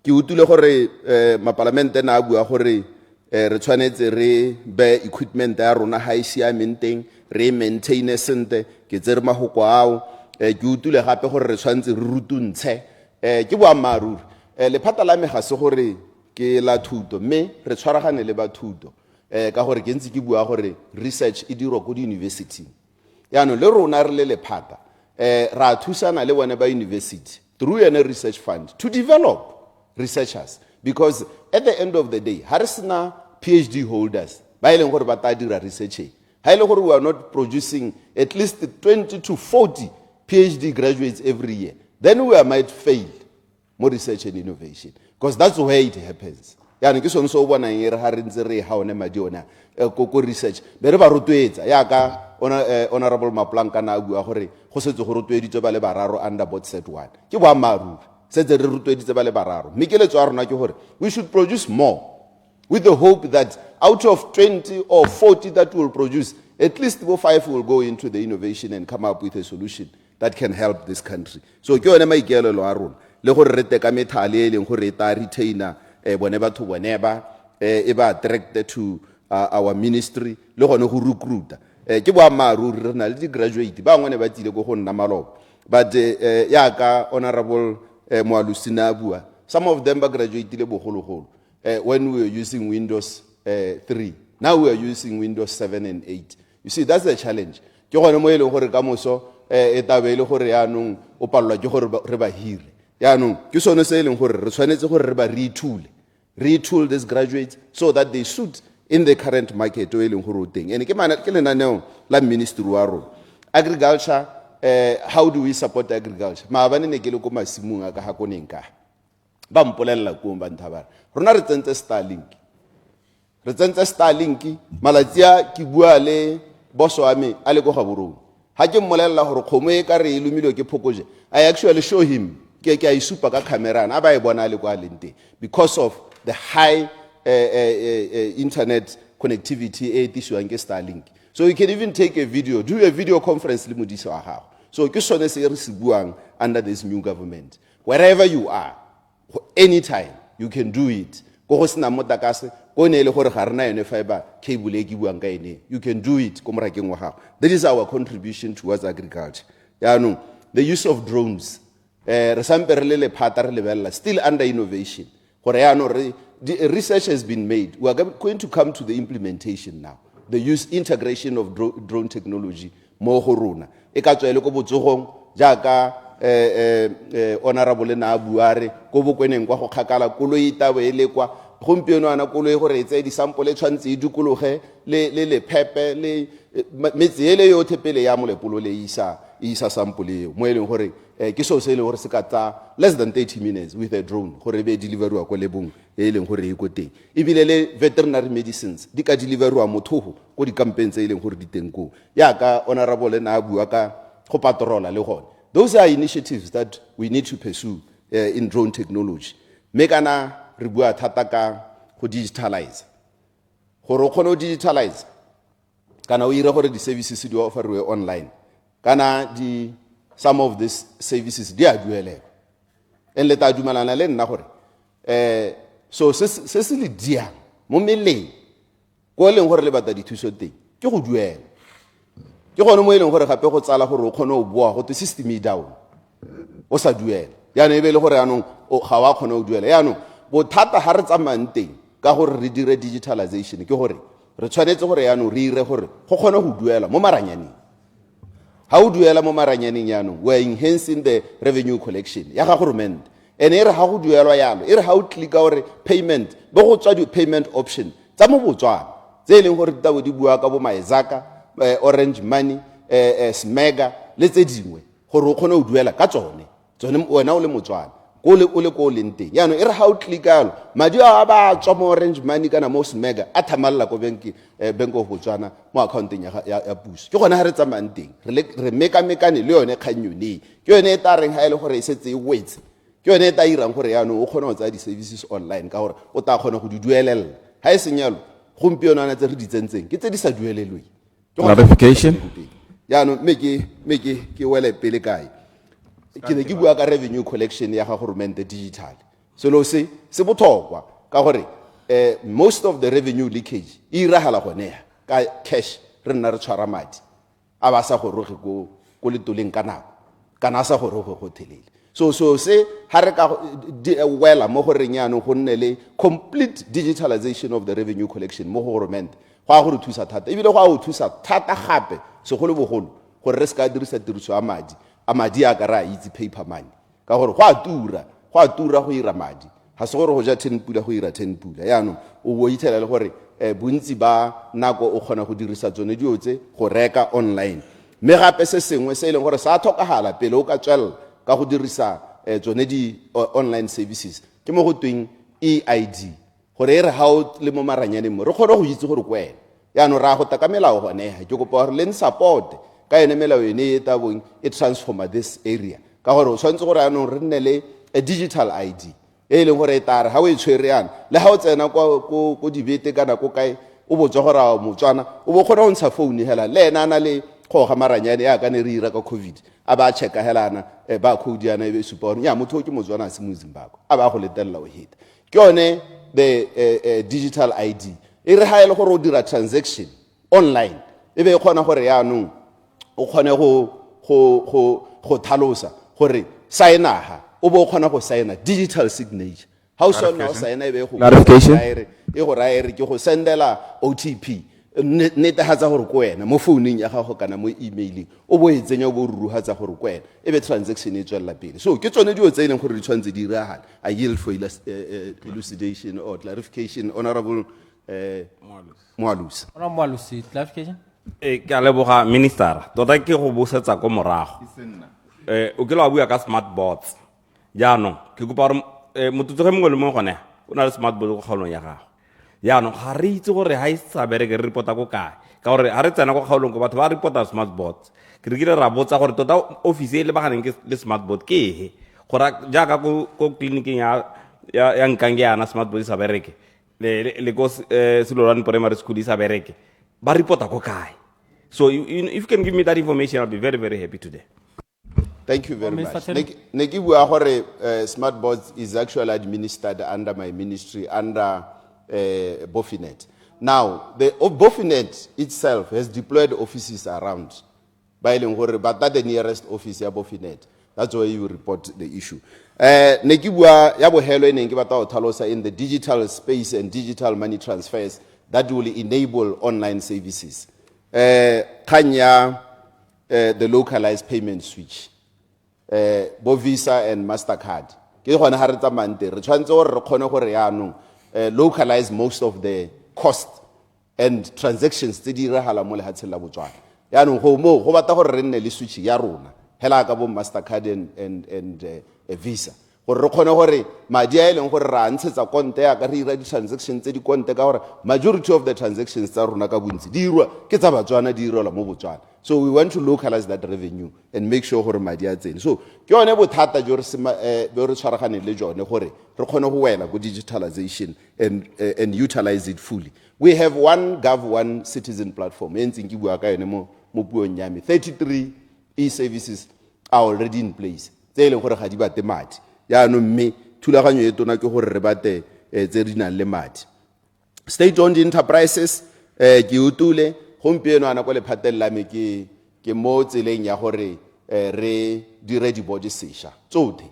ke utule gore maparlamente na bua gore re tshwanetse re be equipment ya rona ha isia menteng re maintain sente ke tsere mahoko ao ke utule gape gore re tshwanetse re rutuntshe ke bua maruri le phata la me ga se gore ke la thuto me re tshwaragane le ba thuto ka gore ke ntse ke bua gore research e dirwa ko di university yaanong le rona re le phata ra thusana le bone ba university through a research fund to develop researchers because at the end of the day harisna PhD holders ba ileng gore ba ta dira research ha ile gore we are not producing at least 20 to 40 PhD graduates every year then we might fail more research and innovation because that's where it happens yani ke sone so bona ere ha re ntse re ha one madi ona ko research be re ba rotwetsa ya ka honorable Maplanka na bua gore go setse go rotloeditswe ba le bararo under Botswana 1 ke boammaaruri setse re rotloeditse ba le bararo mme ke letso a rona ke gore we should produce more with the hope that out of 20 or 40 that will produce, at least 5 will go into the innovation and come up with a solution that can help this country. So ke yone maikaelelo a rona le gore re teka methale e leng gore ta retainer bone batho bone ba e ba directed to our ministry le gone go recruita ke boammaaruri re na le di-graduate ba ngwane ba tsile go nna maloba but yaka honorable Moalusina bua some of them ba graduateile bogologolo when we were using Windows 3. Now we are using Windows 7 and 8. You see, that's the challenge. Ke gone mo eleng gore ka moso e tabele gore yaanong o palelwa ke gore re ba hire. Yaanong ke sone se eleng gore re tshwanetse gore re ba retool these graduates so that they suit in the current market o eleng gore o teng. And ke lenaneo la ministry wa rona. Agriculture, how do we support agriculture? Maabane ne ke le ko masimong a ka hakoneng ka. Ba mpolella ko ba nthabara rona re tsentse Starlink malatia ki bua le boss wa me a le go gaborong ha ke mmolella gore khomo e ka re ilumile ke phokoje I actually show him ke a isupa ka camera na ba e bona le kwa lente because of the high internet connectivity e tiswang ke Starlink. So you can even take a video, do a video conference le modisi wa gago. So ke sone se re se buang under this new government, wherever you are, anytime you can do it. Go go sena motakase go ne le gore ga rena yone fiber cable e ke buang ka ene, you can do it ko morakeng wa gago. That is our contribution towards agriculture. Yaanong the use of drones re sampe re le phata re lebella still under innovation gore yaanong research has been made. We are going to come to the implementation now, the integration of drone technology mo go rona e ka tswele go botsogong jaaka honorable na buare go bokweneng kwa go khakala koloi tabe le kwa gompieno ana koloi gore e tse di sample tshwantse e dikologe le pepe le metsi ele yo thepele ya molepolo le isa sample mo eleng gore ke so se le gore se ka tsa less than 30 minutes with a drone gore be deliverwa ko lebong e leng gore e go teng ebile le veterinary medicines di ka deliverwa motho go di campaign tse eleng gore di teng go yaka honorable na bua ka go patrolla le gone. Those are initiatives that we need to pursue in drone technology. Mekana re bua thata ka go digitalize gore o kgone go digitalize kana o ire gore di services di offerwe online kana some of these services di a duelela en le ta dumalana le nna gore so se se le dia mo meleng go leng gore le batla dithuso teng ke go duela ke gone mo eleng gore gape go tsala gore o kgone o boa go te system e down o sa duela yana e be le gore yanong ga wa kgone o duela yanong bothata ha re tsamayang teng ka gore re dire digitalization ke gore re tshwanetse gore yanong re ire gore go kgone go duela mo maranyaneng ha o duela mo maranyaneng yanong we are enhancing the revenue collection ya ga government and ere ha go duelwa yalo ere ha o click gore payment bo go tswa di payment option tsa mo Botswana tse leng gore tabo di bua ka bo maezaka orange money smega le tse dingwe gore o kgone go duela ka tsone wena o le Motswana o le ko lenteng yaanong ere ha o clicka madi a ba tswa mo orange money kana mo smega a thamalla ko bank of Botswana mo accounteng ya puso ke gona ha re tsamayang teng re mekamekane le yone kganyone ke yone e ta reng ha ile gore e setse e wetse ke yone e ta irang gore yaanong o kgone go tsaya di-services online ka gore o ta kgone go di duelela ha e senyalo gompieno ana tse re di tsentseng ke tse di sa duelelweng clarification yaanong me ke wele pele kae ke ne ke bua ka revenue collection ya ga government digital selo se botlhokwa ka gore most of the revenue leakage e iragala gone ka cash re nna re tshwara madi a ba sa goroge ko letoleng ka nako kana sa goroge go thelele so se ha re ka wela mo goreng yaanong go nne le complete digitalization of the revenue collection mo government go a go re thusa thata ebile go a go thusa thata gape segolo bogolo gore re se ka dirisa tiriso ya madi a ka ra itse paper money ka gore go a tura go ira madi ha se gore go ja 10 pula go ira 10 pula yaanong o bo ithela le gore bontsi ba nako o kgona go dirisa tsone dio tse go reka online me gape se sengwe se leng gore sa tlhokagala pele o ka tswela ka go dirisa tsone di online services ke mo go tweng EID gore ere ha o le mo maranyaneng mo re kgone go itse gore kwena yaanong ra go ta ka melao gone ha ke kopa gore le support ka ene melao ene e tabong e transforma this area ka gore o tshwanetse gore yaanong re nne le a digital ID e leng gore e tare ha o e tshwere yana le ha o tsena ko dibete kana ko kae o botswa gore a Motswana o bo kgona go ntsha phone hela le ena na le kgoga maranyane ya ka ne re ira ka COVID a ba checka helana ba code yana e be supa gore ya motho ke Motswana se mo Zimbabwe a ba go letella o hita ke yone the digital ID e re ha ile gore o dira transaction online e be kgona gore yaanong o kgone go thalosa gore signaha o bo kgona go signa digital signature how so now signa e be go e go raere ke go sendela OTP netehatsa gore ko wena mo founung ya gago kana mo emailing o bo etsenya o bo ruruhatsa gore ko wena e be transaction e tswella pele so ke tsone dio tse ileng gore di tshwantse di iragala I yield for elucidation or clarification honorable Moalusi. Honorable Moalusi, clarification. Ke a leboga minister tota ke go bosetsa ko morago o ke la bua ka smart boards jaanong ke kopa gore motutso ge mongwe le mongwe gone o na le smart board go kgaolong ya gago jaanong ga re itse gore ga e sa bereke re report-a ko kae ka gore ga re tsena ko kgaolong ko batho ba report-a smart boards ke re kile ra botsa gore tota office e lebaganeng ke le smart board ke ehe gore jaaka ko clinicing ya nkange yana smart board e sa bereke le ko Silolwane primary school isa bereke ba report ko kae so if you can give me that information I'll be very very happy today. Thank you very much. Ne ke bua gore smart boards is actually administered under my ministry under Bofinet. Now the Bofinet itself has deployed offices around by but that the nearest office ya Bofinet. That's where you report the issue. Ne ke bua ya bohelo ene ke batla go tlhalosa in the digital space and digital money transfers that will enable online services. Kanya the localized payment switch. Bo Visa and MasterCard. Ke gone ha re tsamante re tshwantse gore re kgone gore yaanong localize most of the cost and transactions tse di iragala mo lehatsheng la Botswana. Yaanong go batla gore re nne le switch ya rona hela ka bo MasterCard and Visa gore re kgone gore madi a ileng gore ra ntshetsa konte ya ka re ira di transactions tse di konte ka gore majority of the transactions tsa rona ka bontsi di irwa ke tsa Batswana di irwa mo Botswana. So we want to localize that revenue and make sure gore madi a tsene. So ke yone bothata jo re tshwaragane le jone gore re kgone go wela go digitalization and utilize it fully. We have one one citizen platform e ntseng ke bua ka yone mo puong ya me 33 e-services are already in place tse ileng gore ga di bate madi yaanong mme thulaganyo e tona ke gore re bate tse di nang le madi. State owned enterprises ke utule gompieno ana kwa lephateng la me ke mo tseleng ya gore re dire di body sesha tsotlhe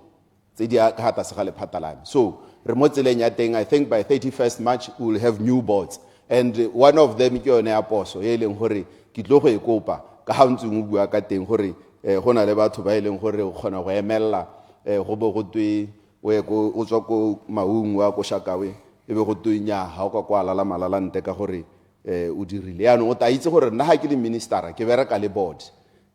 tse di ka hata se ga lephata la me so re mo tseleng ya teng I think by 31st March we will have new boards and one of them ke yone ya poso e leng gore ke tlo go e kopa ka ha ntse mo bua ka teng gore go na le batho ba ileng gore o kgona go emella go bo go twe o tswa ko maung wa ko Shakawe e be go twe nya ha o ka kwala la malala nte ka gore o dirile yaanong o ta itse gore nna ha ke le minister ke bereka le board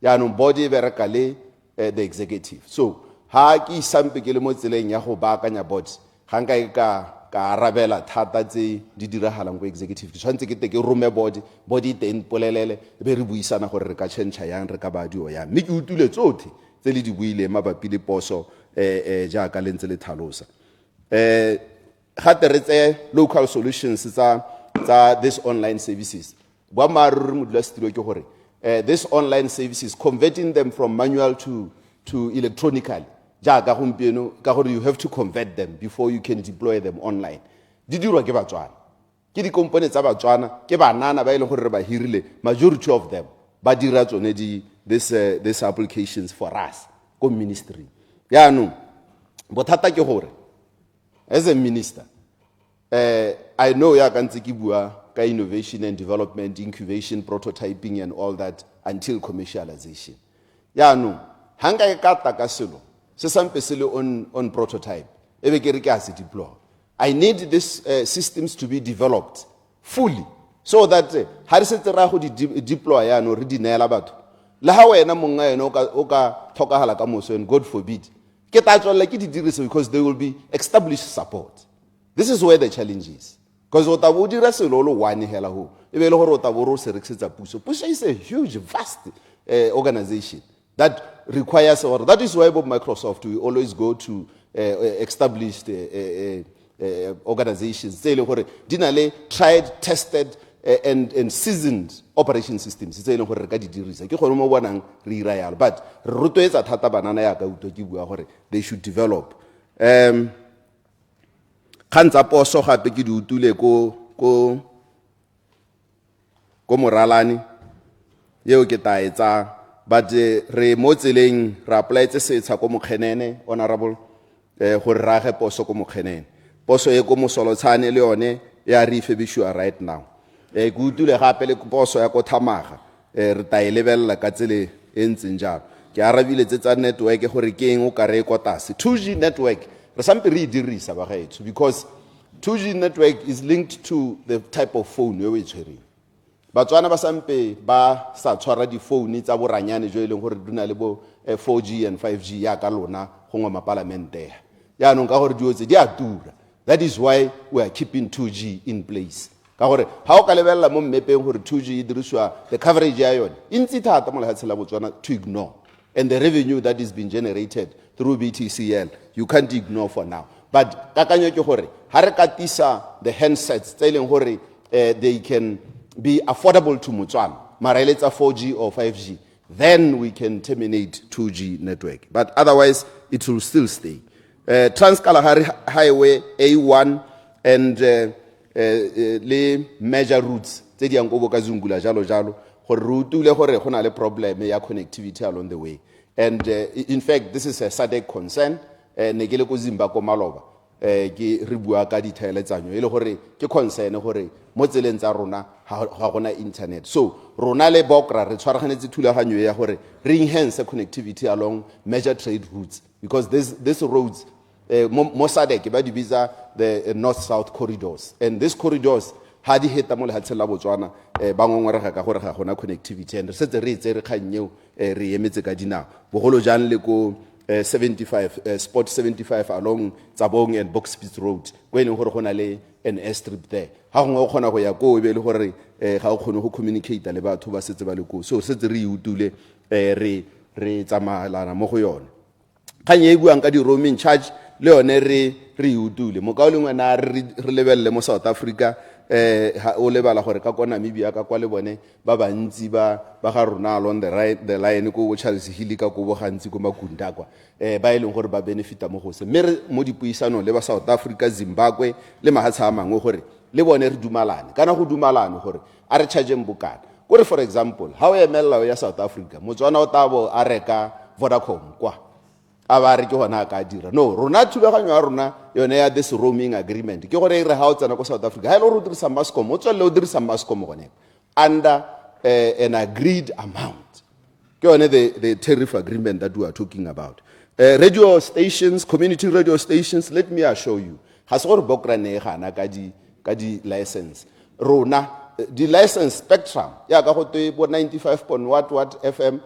yaanong board e bereka le the executive so ha ke isampe ke le mo tseleng ya go baakanya board ga nka ka arabela thata tse di diragalang go executive ke tshwantse ke te ke rome board e teng polelele be re buisana gore re ka change yang re ka badio yang mme ke utule tsotlhe tse le di buile mabapi le poso jaaka le ntse le thalosa ga re local solutions tsa this online services ba maruru modulasetilo ke gore this online services converting them from manual to electronically jaaka gompieno ka gore you have to convert them before you can deploy them online di dirwa ke Batswana ke di components tsa Batswana ke banana ba ile gore re ba hirile majority of them ba dira tsone this applications for us ko ministry yaanong bothata ke gore as a minister I know ya ka ntse ke bua ka innovation and development incubation prototyping and all that until commercialization yaanong hanga e ka ta ka selo se sampe se le on prototype e be ke re ke a se deploy I need these systems to be developed fully so that ha re se tsera go di deploy yaanong re di neela batho le ha wena monga ena o ka tlhokagala ka moso and God forbid ke ta tswela ke di dirisa because there will be established support. This is where the challenge is. because o tabo o dira selo o le one hela ho e be le gore o tabo re o se rekisetsa puso. Puso is a huge vast organization that requires, or that is why Microsoft we always go to established organizations tse e leng gore di na le tried, tested and seasoned operation systems tse e leng gore re ka di dirisa. Ke gone mo bonang re ira yalo, but re rotloetsa thata banana ya ka utwa ke bua gore they should develop. Kantsa poso gape ke di utule ko moralane yeo ke ta etsa, but re mo tseleng ra apply tse setsha ko mokgenene honorable gore ra ge poso ko mokgenene. Poso e ko mosolotshane le yone ya re ifebishwa right now. Ke utule gape le poso ya ko Thamaga re ta e lebella ka tsele e ntseng jalo. Ke arabile tsa network gore ke eng o ka re ko tase 2G network re sampe re dirisa ba gaetso, because 2G network is linked to the type of phone we tshwereng. Batswana ba sampe ba sa tshwara di phone tsa boranyane jo e leng gore duna le bo 4G and 5G ya ka lona gongwe mapalamente ya nong ka gore diotse di a tura. That is why we are keeping 2G in place. Ka gore ha o ka lebella mo mmepeng gore 2G e diriswa, the coverage ya yone intsi thata mo lehatshela Botswana to ignore, and the revenue that is being generated through BTCL you can't ignore for now. But kakanyo ke gore ha re katisa the handsets tse leng gore they can be affordable to Motswana, mara eletsa 4G or 5G, then we can terminate 2G network, but otherwise it will still stay. Trans-Kalahari Highway A1 and le major routes tse di yang go Bokazungula jalo jalo gore re utule gore go na le problem ya connectivity along the way, and in fact this is a SADC concern. Ne ke le ko Zimbabwe ko Maloba ke re bua ka dithaeletsanyo e le gore ke concern gore mo tseleng tsa rona ga gona internet, so rona le Bokra re tshwaraganetse thulaganyo ya gore re enhance connectivity along major trade routes, because this roads mo SADC ba di bitsa the north-south corridors, and these corridors ha di heta mo lehatsheng la Botswana ba ngongorega ka gore ga gona connectivity, and re setse re itse re kgannye re emetse ka dinao bogolo jang le ko 75 spot 75 along Tsabong and Boxspitz Road go ene gore gona le an airstrip there. Ha gongwe o khona go ya ko be le gore ga o khone go communicate le batho ba setse ba le ko, so setse re utule re tsamalana mo go yone. Kanye e buang ka di roaming charge le yone re utule mo ka o lengwe na re lebelle mo South Africa o lebala gore ka kwa Namibia ka kwa le bone ba bantsi ba ga rona along the line ko Charles Hill ka ko bo gantsi ko Makunda kwa ba e leng gore ba benefita mo go se mme mo dipuisano le ba South Africa, Zimbabwe le mahatsha a mangwe gore le bone re dumalane kana go dumalane gore a re charge mbukana gore for example ha o emella ya South Africa Motswana o tabo a reka Vodacom kwa a ba re ke gona ka dira no rona thulaganyo ya rona yone ya this roaming agreement ke gore re ha o tsena ko South Africa ha ile o dirisa Mascom o tswelle o dirisa Mascom gone under an agreed amount ke yone the tariff agreement that we are talking about. Radio stations, community radio stations, let me assure you ha se gore Bokra ne gana ka di license rona di license spectrum ya ka go twe bo 95.what FM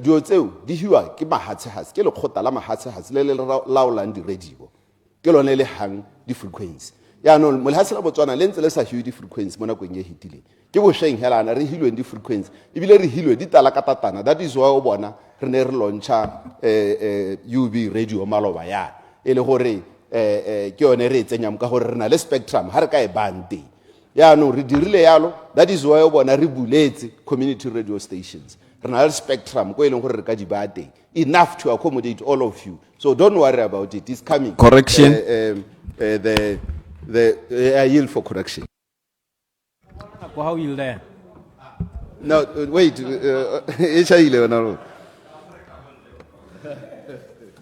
dio tseo di hiwa ke mahatshehase ke le khota la mahatshehase le laolang di radio ke lone le hang di frequency ya no mo lehatshela Botswana le ntse le sa hiwe di frequency mo nakong ye hitile ke bo sheng helana re hilwe di frequency ebile re hilwe di tala ka tatana. That is why o bona re ne re launcha UB radio Maloba ya e le gore ke yone re tsenyam ka gore re na le spectrum ha re ka e bante ya no re dirile yalo. That is why o bona re buletse community radio stations renal spectrum ko eleng gore re ka di bate enough to accommodate all of you, so don't worry about it, it's coming. Correction. I yield for correction. How yield there? No, wait.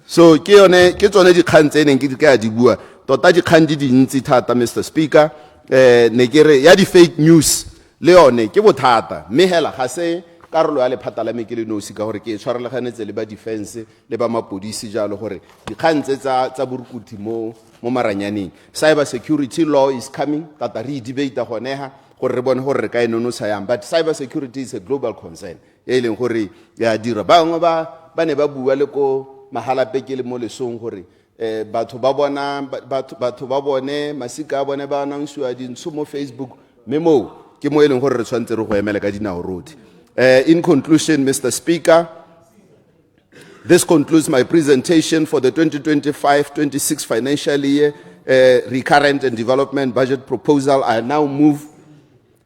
So ke yone ke tsone di kgang tse neng ke ka di bua tota di kgang di dintsi thata Mr. Speaker. Ne ke re ya di fake news le yone ke bothata mme hela ga se karolo ya lephata la mekele nosi ka gore ke tshwareleganetse le ba defense le ba mapodisi jalo gore dikgantse tsa burukuthi mo maranyaneng. Cyber security law is coming that re debate goneha gore re bone gore re ka enonosa yang, but cyber security is a global concern e leng gore ya dira bangwe ba ne ba bua le ko mahala pekele mo lesong gore batho ba bona batho ba bone masika a bone ba announce-wa dintsho mo Facebook mme moo ke mo e leng gore re tshwanetse re go emela ka dinao rotlhe. In conclusion, Mr. Speaker, this concludes my presentation for the 2025-26 financial year recurrent and development budget proposal. I now move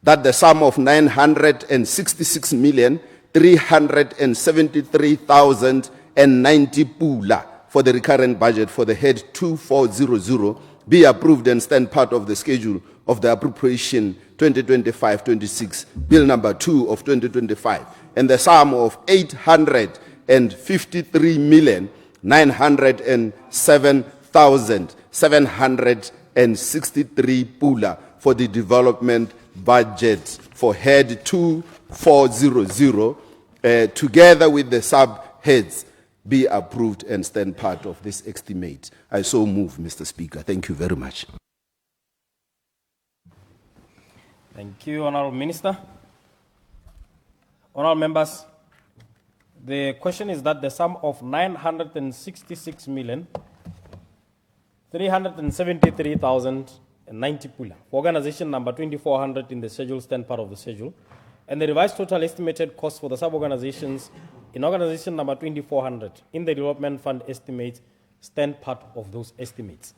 that the sum of 966,373,090 pula for the recurrent budget for the head 2400 be approved and stand part of the schedule of the appropriation 2025-26 bill number 2 of 2025, and the sum of 853,907,763 pula for the development budget for head 2400 together with the subheads be approved and stand part of this estimate. I so move, Mr. Speaker. Thank you very much. Thank you, Honourable Minister. Honourable members, the question is that the sum of 966,373,090 pula for organization number 2400 in the schedule stand part of the schedule, and the revised total estimated cost for the sub-organizations in organization number 2400 in the development fund estimates stand part of those estimates.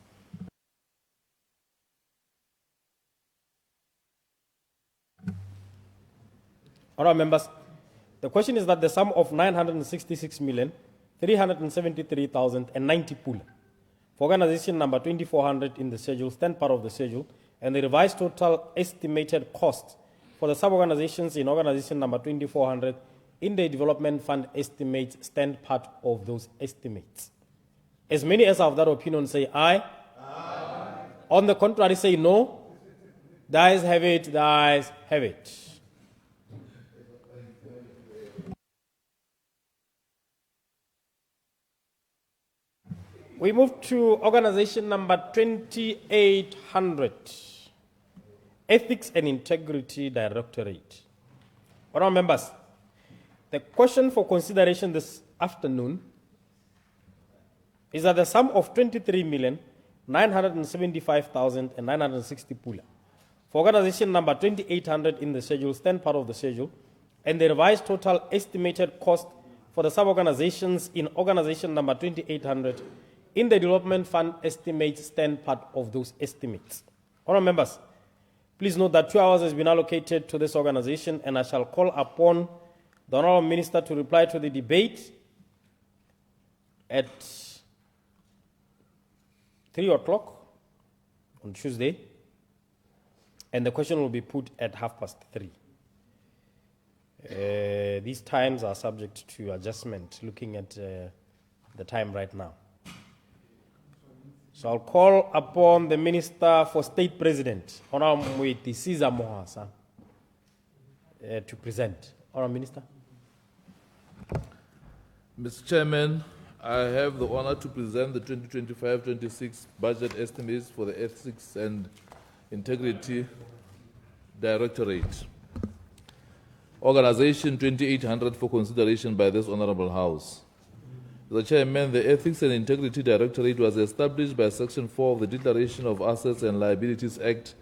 Honourable members, the question is that the sum of 966,373,090 pula for organization number 2400 in the schedule stand part of the schedule, and the revised total estimated cost for the sub-organizations in organization number 2400 in the development fund estimates stand part of those estimates. As many as are of that opinion say aye. Aye. On the contrary say no. The ayes have it, the ayes have it. We move to organization number 2800, Ethics and Integrity Directorate. Honourable members, the question for consideration this afternoon is that the sum of 23,975,960 pula for organization number 2800 in the schedule stand part of the schedule, and the revised total estimated cost for the sub-organizations in organization number 2800 in the development fund estimates stand part of those estimates. Honourable members, please note that 2 hours has been allocated to this organization, and I shall call upon the Honourable Minister to reply to the debate at 3 o'clock on Tuesday, and the question will be put at 3:30. These times are subject to adjustment, looking at the time right now. So I'll call upon the Minister for State President, Honourable Mweti Caesar Mohasa, to present. Honourable Minister. Mr. Chairman, I have the honor to present the 2025-26 budget estimates for the Ethics and Integrity Directorate. Organization 2800 for consideration by this Honorable House. The Chairman, the Ethics and Integrity Directorate was established by Section 4 of the Declaration of Assets and Liabilities Act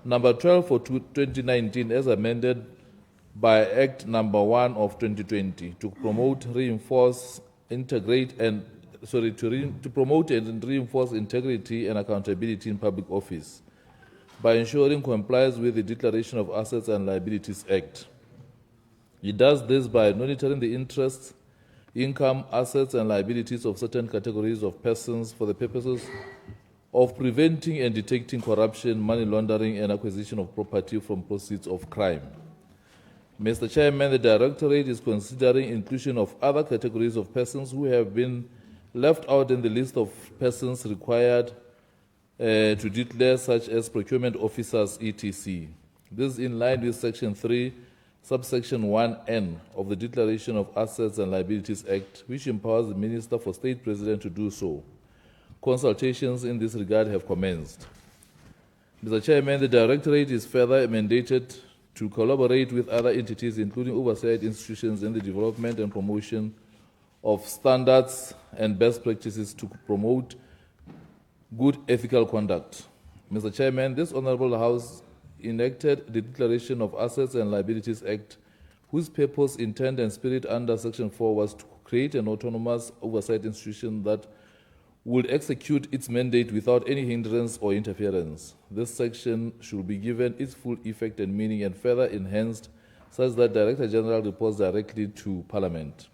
number 12 for 2019 as amended by Act number 1 of 2020 to promote, reinforce, integrate and to promote and reinforce integrity and accountability in public office by ensuring compliance with the Declaration of Assets and Liabilities Act. It does this by monitoring the interests, income, assets, and liabilities of certain categories of persons for the purposes of preventing and detecting corruption, money laundering, and acquisition of property from proceeds of crime. Mr. Chairman, the Directorate is considering inclusion of other categories of persons who have been left out in the list of persons required to declare, such as procurement officers, etc. This is in line with Section 3, Subsection 1N of the Declaration of Assets and Liabilities Act, which empowers the Minister for State President to do so. Consultations in this regard have commenced. Mr. Chairman, the Directorate is further mandated to collaborate with other entities, including oversight institutions, in the development and promotion of standards and best practices to promote good ethical conduct. Mr. Chairman, this Honorable House enacted the Declaration of Assets and Liabilities Act, whose purpose, intent, and spirit under Section 4 was to create an autonomous oversight institution that would execute its mandate without any hindrance or interference. This section should be given its full effect and meaning and further enhanced such that Director General reports directly to Parliament.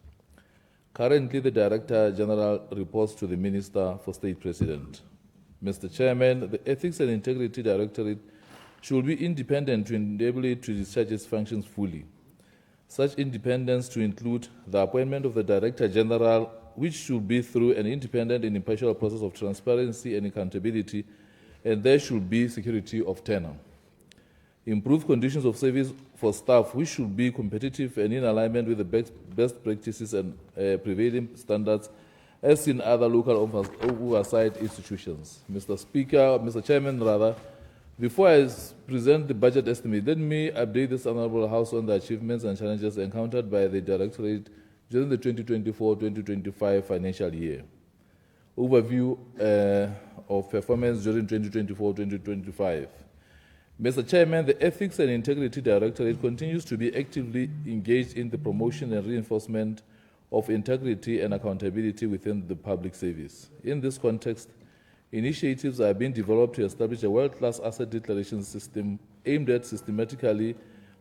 Currently, the Director General reports to the Minister for State President. Mr. Chairman, the Ethics and Integrity Directorate should be independent to enable it to discharge its functions fully. Such independence to include the appointment of the Director General, which should be through an independent and impartial process of transparency and accountability, and there should be security of tenure. Improved conditions of service for staff, which should be competitive and in alignment with the best practices and prevailing standards as in other local oversight institutions. Mr. Chairman, before I present the budget estimate, let me update this Honorable House on the achievements and challenges encountered by the Directorate during the 2024-2025 financial year. Overview of performance during 2024-2025. Mr. Chairman, the Ethics and Integrity Directorate continues to be actively engaged in the promotion and reinforcement of integrity and accountability within the public service. In this context, initiatives are being developed to establish a world-class asset declaration system aimed at systematically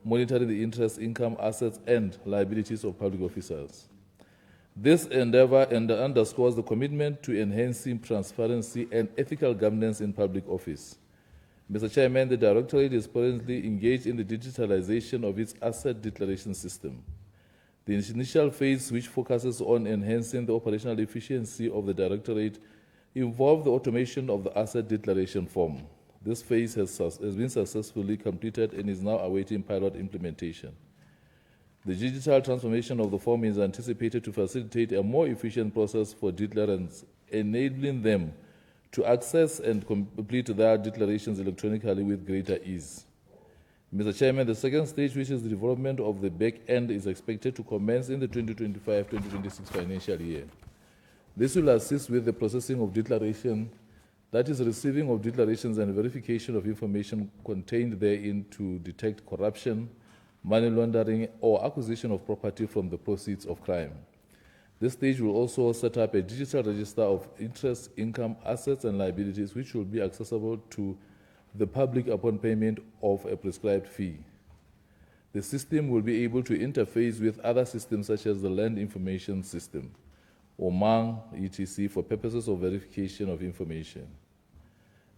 monitoring the interest, income, assets, and liabilities of public officers. This endeavor underscores the commitment to enhancing transparency and ethical governance in public office. Mr. Chairman, the Directorate is currently engaged in the digitalization of its asset declaration system. The initial phase, which focuses on enhancing the operational efficiency of the Directorate, involved the automation of the asset declaration form. This phase has been successfully completed and is now awaiting pilot implementation. The digital transformation of the form is anticipated to facilitate a more efficient process for declarants, enabling them to access and complete their declarations electronically with greater ease. Mr. Chairman, the second stage, which is the development of the back end, is expected to commence in the 2025-2026 financial year. This will assist with the processing of declaration, that is, receiving of declarations and verification of information contained therein to detect corruption, money laundering, or acquisition of property from the proceeds of crime. This stage will also set up a digital register of interest, income, assets, and liabilities, which will be accessible to the public upon payment of a prescribed fee. The system will be able to interface with other systems such as the Land Information System, or MANG, etc., for purposes of verification of information.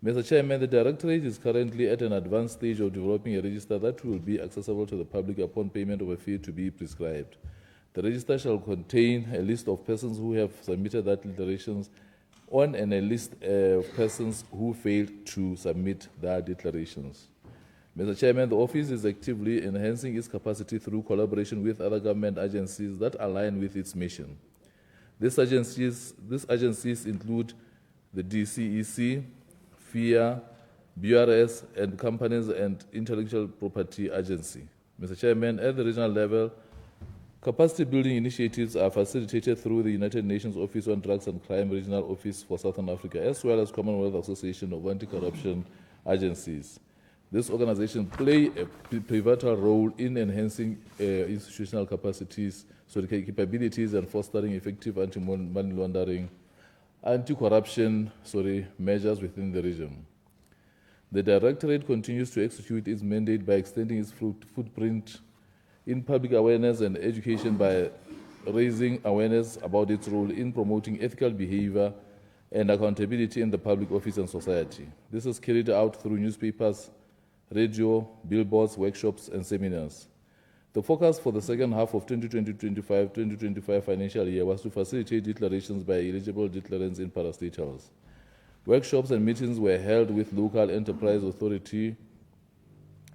Mr. Chairman, the Directorate is currently at an advanced stage of developing a register that will be accessible to the public upon payment of a fee to be prescribed. The register shall contain a list of persons who have submitted their declarations on and a list of persons who failed to submit their declarations. Mr. Chairman, the office is actively enhancing its capacity through collaboration with other government agencies that align with its mission. These agencies include the DCEC, FIA, BRS, and Companies and Intellectual Property Agency. Mr. Chairman, at the regional level, capacity building initiatives are facilitated through the United Nations Office on Drugs and Crime Regional Office for Southern Africa, as well as Commonwealth Association of Anti-Corruption Agencies. This organization play a pivotal role in enhancing institutional capabilities and fostering effective anti-money laundering, anti-corruption measures within the region. The Directorate continues to execute its mandate by extending its footprint in public awareness and education by raising awareness about its role in promoting ethical behavior and accountability in the public office and society. This is carried out through newspapers, radio, billboards, workshops, and seminars. The focus for the second half of 2020-2025 financial year was to facilitate declarations by eligible declarants in parastate house. Workshops and meetings were held with local enterprise authority,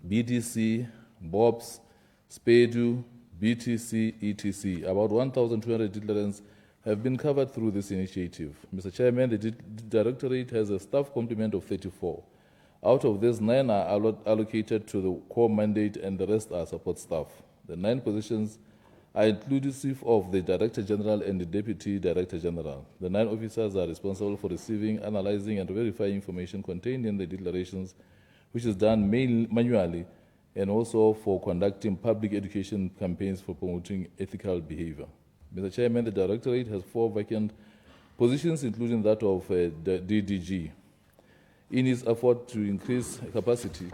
BDC, BOPS, SPEDU, BTC, etc. About 1,200 declarants have been covered through this initiative. Mr. Chairman, the Directorate has a staff complement of 34. Out of this, 9 are allocated to the core mandate and the rest are support staff. The 9 positions are inclusive of the Director General and the Deputy Director General. The 9 officers are responsible for receiving, analyzing, and verifying information contained in the declarations, which is done manually, and also for conducting public education campaigns for promoting ethical behavior. Mr. Chairman, the Directorate has 4 vacant positions, including that of the DDG. In its effort to increase capacity,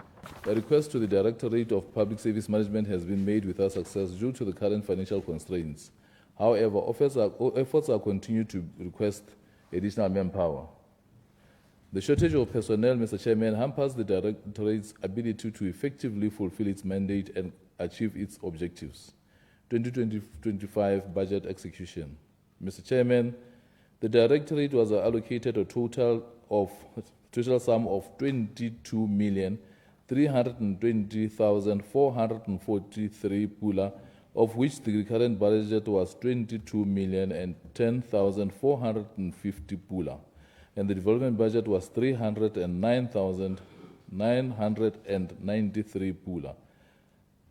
a request to the Directorate of Public Service Management has been made without success due to the current financial constraints. However, efforts are continued to request additional manpower. The shortage of personnel, Mr. Chairman, hampers the Directorate's ability to effectively fulfill its mandate and achieve its objectives. 2020-25 budget execution. Mr. Chairman, the Directorate was allocated a total sum of 22,320,443 pula, of which the current budget was 22,010,450 pula, and the development budget was 309,993 pula.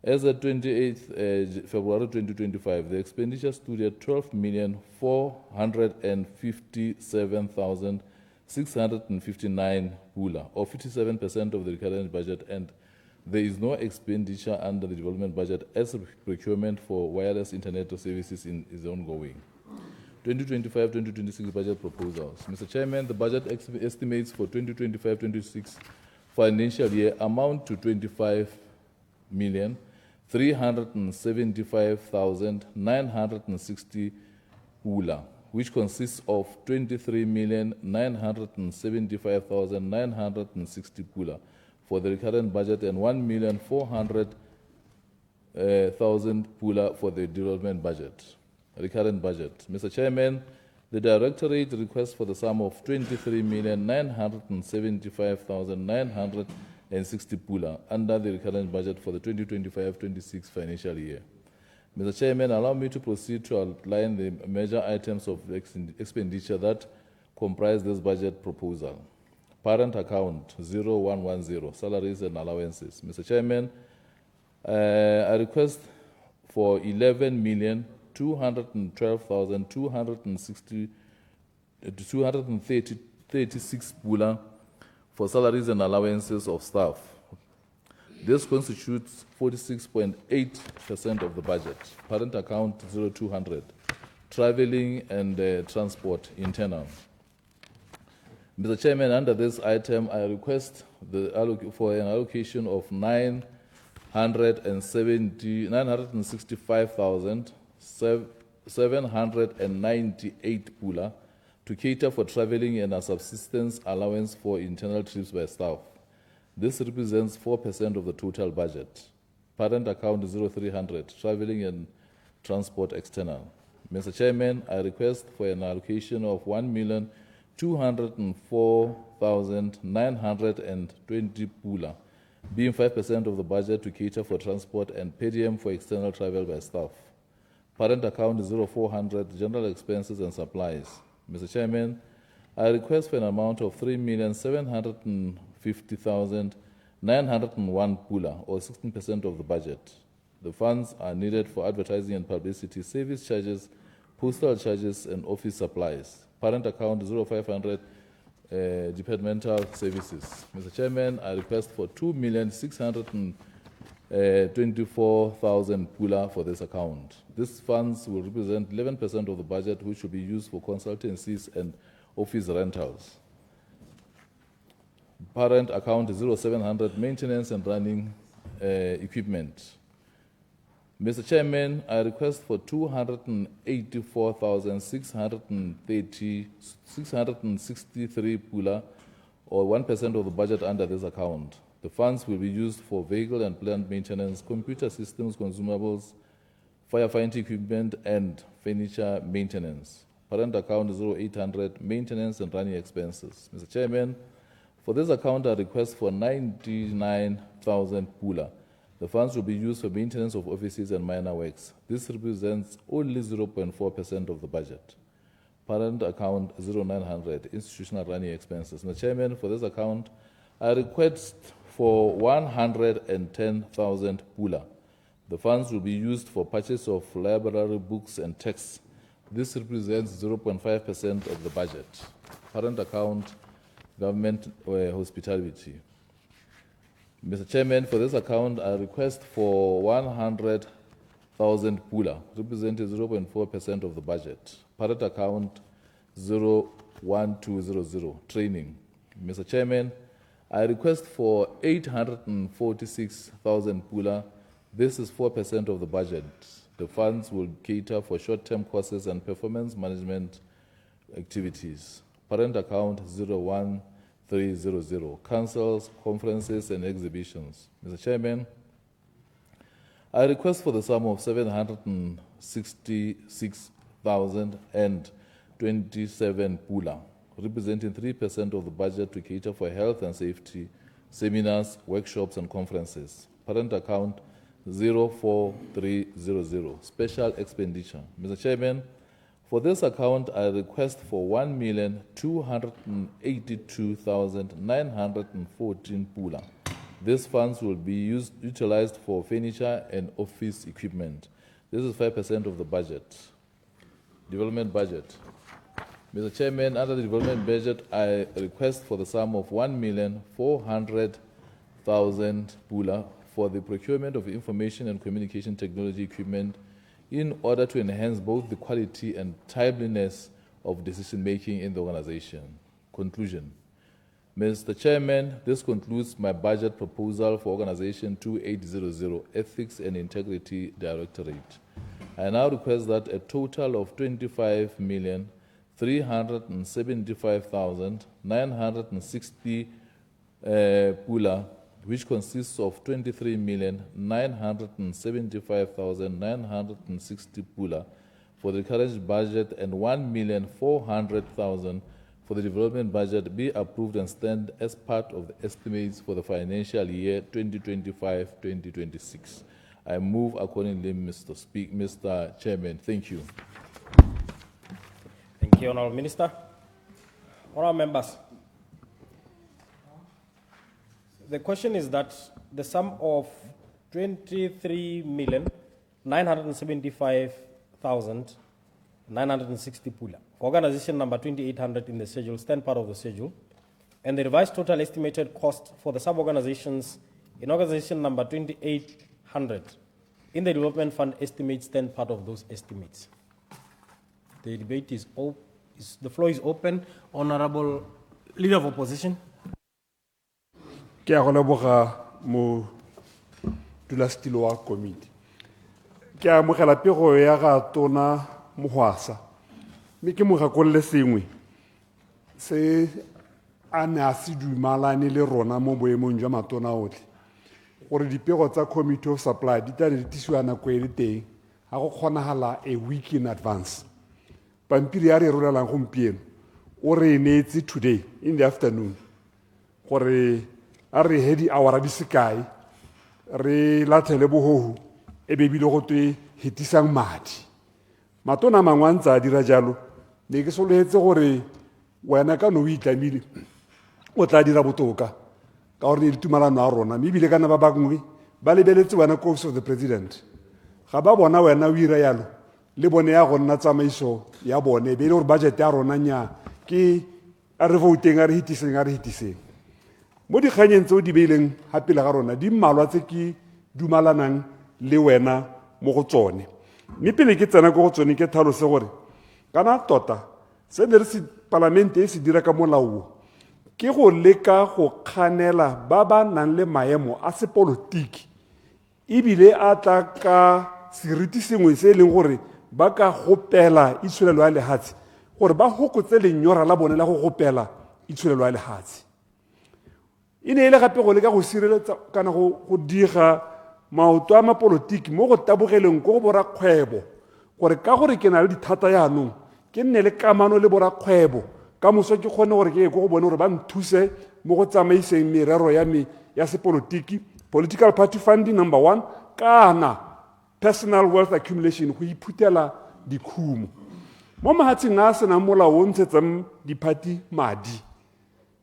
As of 28th February 2025, the expenditure stood at 12,457,659 pula, or 57% of the current budget, and there is no expenditure under the development budget as procurement for wireless internet services is ongoing. 2025-2026 budget proposals. Mr. Chairman, the budget estimates for 2025-26 financial year amount to 25,375,960 pula, which consists of 23,975,960 pula for the recurrent budget and 1,400,000 pula for the development budget, recurrent budget. Mr. Chairman, the Directorate requests for the sum of 23,975,960 pula under the recurrent budget for the 2025-26 financial year. Mr. Chairman, allow me to proceed to outline the major items of expenditure that comprise this budget proposal. Parent account 0110, salaries and allowances. Mr. Chairman, I request for 11,212,236 pula for salaries and allowances of staff. This constitutes 46.8% of the budget. Parent account 0200, traveling and transport internal. Mr. Chairman, under this item, I request for an allocation of 965,798 pula to cater for traveling and a subsistence allowance for internal trips by staff. This represents 4% of the total budget. Parent account 0300, traveling and transport external. Mr. Chairman, I request for an allocation of 1,204,920 pula, being 5% of the budget to cater for transport and per diem for external travel by staff. Parent account 0400, general expenses and supplies. Mr. Chairman, I request for an amount of 3,750,901 pula, or 16% of the budget. The funds are needed for advertising and publicity, service charges, postal charges, and office supplies. Parent account 0500, departmental services. Mr. Chairman, I request for 2,624,000 pula for this account. These funds will represent 11% of the budget, which will be used for consultancies and office rentals. Parent account 0700, maintenance and running equipment. Mr. Chairman, I request for 284,663 pula, or 1% of the budget under this account. The funds will be used for vehicle and plant maintenance, computer systems, consumables, firefighting equipment, and furniture maintenance. Parent account 0800, maintenance and running expenses. Mr. Chairman, for this account, I request for 99,000 pula. The funds will be used for maintenance of offices and minor works. This represents only 0.4% of the budget. Parent account 0900, institutional running expenses. Mr. Chairman, for this account, I request for 110,000 pula. The funds will be used for purchase of library books and texts. This represents 0.5% of the budget. Current account, government hospitality. Mr. Chairman, for this account, I request for 100,000 pula, representing 0.4% of the budget. Parent account 01200, training. Mr. Chairman, I request for 846,000 pula. This is 4% of the budget. The funds will cater for short-term courses and performance management activities. Parent account 01300, councils, conferences, and exhibitions. Mr. Chairman, I request for the sum of 766,027 pula, representing 3% of the budget to cater for health and safety, seminars, workshops, and conferences. Parent account 04300, special expenditure. Mr. Chairman, for this account, I request for 1,282,914 pula. These funds will be utilized for furniture and office equipment. This is 5% of the budget. Development budget. Mr. Chairman, under the development budget, I request for the sum of 1,400,000 pula for the procurement of information and communication technology equipment in order to enhance both the quality and timeliness of decision-making in the organization. Conclusion. Mr. Chairman, this concludes my budget proposal for Organization 2800, Ethics and Integrity Directorate. I now request that a total of 25,375,960 pula, which consists of 23,975,960 pula for the current budget and 1,400,000 for the development budget, be approved and stand as part of the estimates for the financial year 2025-2026. I move accordingly, Mr. Chairman. Thank you. Thank you, Honourable Minister. Honourable members, the question is that the sum of 23,975,960 pula for organization number 2800 in the schedule, stand part of the schedule, and the revised total estimated cost for the sub-organizations in organization number 2800 in the development fund estimates stand part of those estimates. The debate is open. The floor is open. Honourable Leader of Opposition. Ke a go leboga mo dulastilo wa committee. Ke a mogela pego ya ga tona Mohwasa. Me ke mo gakolle sengwe se a ne a se dumalane le rona mo boemong jwa matona otlhe gore dipego tsa committee of supply di tla di tisiwa nako e le teng ga go kgonagala a week in advance. Pampiri ya re rolelang gompieno o re neetse today in the afternoon gore a re hedi awara di sekai re lathele bohohu e be bile go twe hetisang madi matona mangwe ntse a dira jalo ne ke soletse gore wena ka no o itlamile o tla dira botoka ka gore ne le tumalano a rona mme ebile kana ba bangwe ba lebeletse wena office of the president ga ba bona wena o ira yalo le bone ya go nna tsamaiso ya bone be le gore budget ya rona nya ke a re voteng a re hitiseng mo dikganyeng tseo di beileng gapele ga rona di mmalwa tse ke dumalanang le wena mo go tsone mme pele ke tsena ko go tsone ke tlhalose gore kana tota se ne re se palamente e se dira ka molao ke go leka go kganela ba ba nang le maemo a sepolotiki ebile a tla ka seriti sengwe se e leng gore ba ka gopela itshwelelo ya lehatshe gore ba hokotse lenyora la bone la go gopela itshwelelo ya lehatshe e ne e le gape go leka go sireletsa kana go diga maoto a mapolotiki mo go tabogeleng ko go borakgwebo gore ka gore ke na le dithata yaanong ke nne le kamano le borakgwebo ka moso ke kgone gore ke ye ko go bone gore ba nthuse mo go tsamaiseng merero ya me ya sepolotiki, political party funding number 1 kana personal wealth accumulation go iphutela dikhumo mo mahatsing a senang molao o ntshetsang diphati madi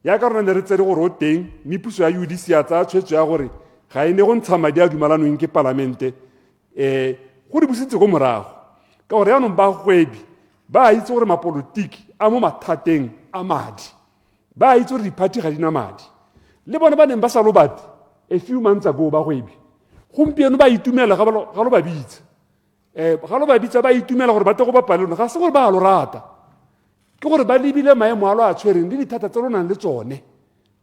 ya ka rona ne re tsere gore o teng mme puso ya UDC ya tsaya tshwetso ya gore ga e ne go ntsha madi a dumalanong ke palamente go re busitse go morago ka gore yaanong bagwebi ba itse gore mapolotiki a mo mathateng a madi ba itse gore diphathi ga di na madi le bona ba neng ba sa lo bate a few months ago bagwebi gompieno ba itumela ga lo ba bitsa ga lo ba bitsa ba itumela gore ba tle go bapala lona ga se gore ba lo rata ke gore ba lebile maemo a lo a tshwereng le dithata tse lo nang le tsone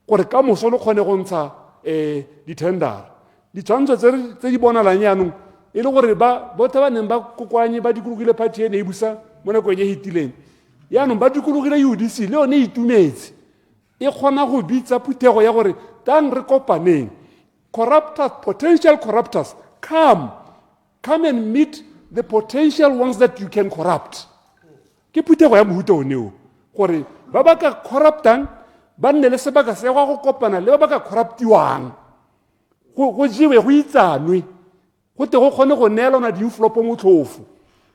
gore ka moso lo kgone go ntsha di-tendera ditshwantsho tse di bonalang yaanong e le gore bothe ba neng ba kokoanye ba dikologile party ene e busa mo nakong e hetileng yaanong ba dikologile UDC le yone e itumetse e kgona go bitsa phuthego ya gore tang re kopaneng corruptors, potential corruptors, come and meet the potential ones that you can corrupt. Ke phuthego ya mohuta o neo gore ba ba ka corruptang ba nne le sebaka se go kopana le ba ba ka corruptiwang go jiwe go itsanwe go te go kgone go neelana diinflopo motlhofu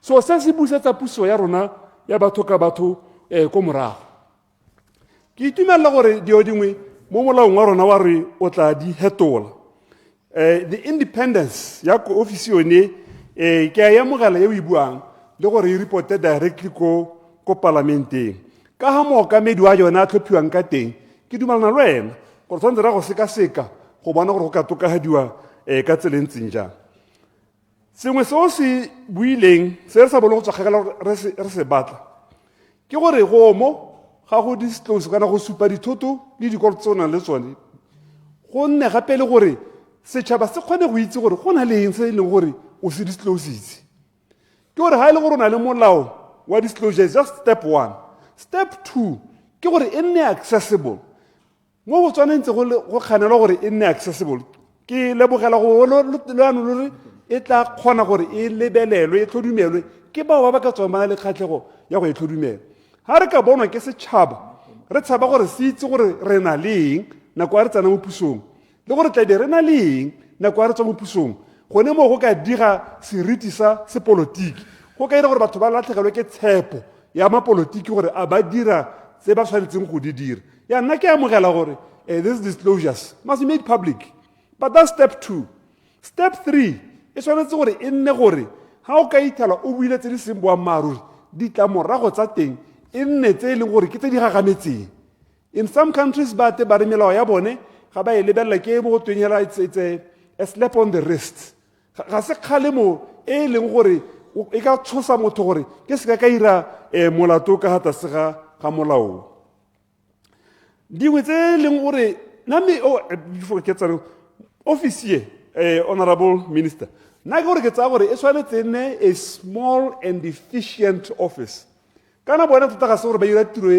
so se se busetsa puso ya rona ya batho ka batho ko morago ke itumelela gore dio dingwe mo molaong wa rona wa re o tla di hetola the independence ya ko ofisi yone ke ya mogala ye o ibuang le gore e reporte directly ko parlamenteng ka ha mookamedi wa yona a tlhophiwang ka teng ke dumalana le wena gore tshwanetse ra go sekaseka go bona gore go ka tokagadiwa ka tselentseng jang sengwe seo se buileng se re sa bole go tswa kgakala re se batla ke gore go mo ga go disclose kana go supa dithoto le dikolo tse o nang le tsone go nne gape le gore setšhaba se kgone go itse gore go na le eng se e leng gore o se disclositse ke gore ga e le gore o na le molao wa disclosure just step 1 step 2 ke gore e nne accessible mo Botswana ntse go kganelwa gore e nne accessible ke lebogela go leano le e tla kgona gore e lebelelwe e tlhodumelwe ke bao ba ka tswang ba na le kgatlhego ya go e tlhodumela ga re ka bonwa ke setšhaba re tshaba gore se itse gore re na le eng nako a re tsena mo pusong le gore tla be re na le eng nako a re tswa mo pusong gone mo go ka dira seriti sa sepolotiki go ka dira gore batho ba latlhegelwe ke tshepo ya mapolotiki gore a ba dira tse ba tshwanetseng go di dira ya nna ke amogela gore these disclosures must be made public but that's step 2 step 3 e tshwanetse gore e nne gore ga o ka ithala o buile tse di seng boammaaruri ditlamorago tsa teng e nne tse e leng gore ke tse di gagametseng in some countries ba te ba re melao ya bone ga ba e lebelela ke mo go tweng hela it's a slap on the wrist ga se kgalemo e leng gore e ka tshosa motho gore ke se ka ira molato ka hata se ga molao dingwe tse leng gore name before ke tsare officier honorable minister na gore ke tsa gore e tshwanetse nne a small and efficient office kana bona tota ga se gore ba ira tiro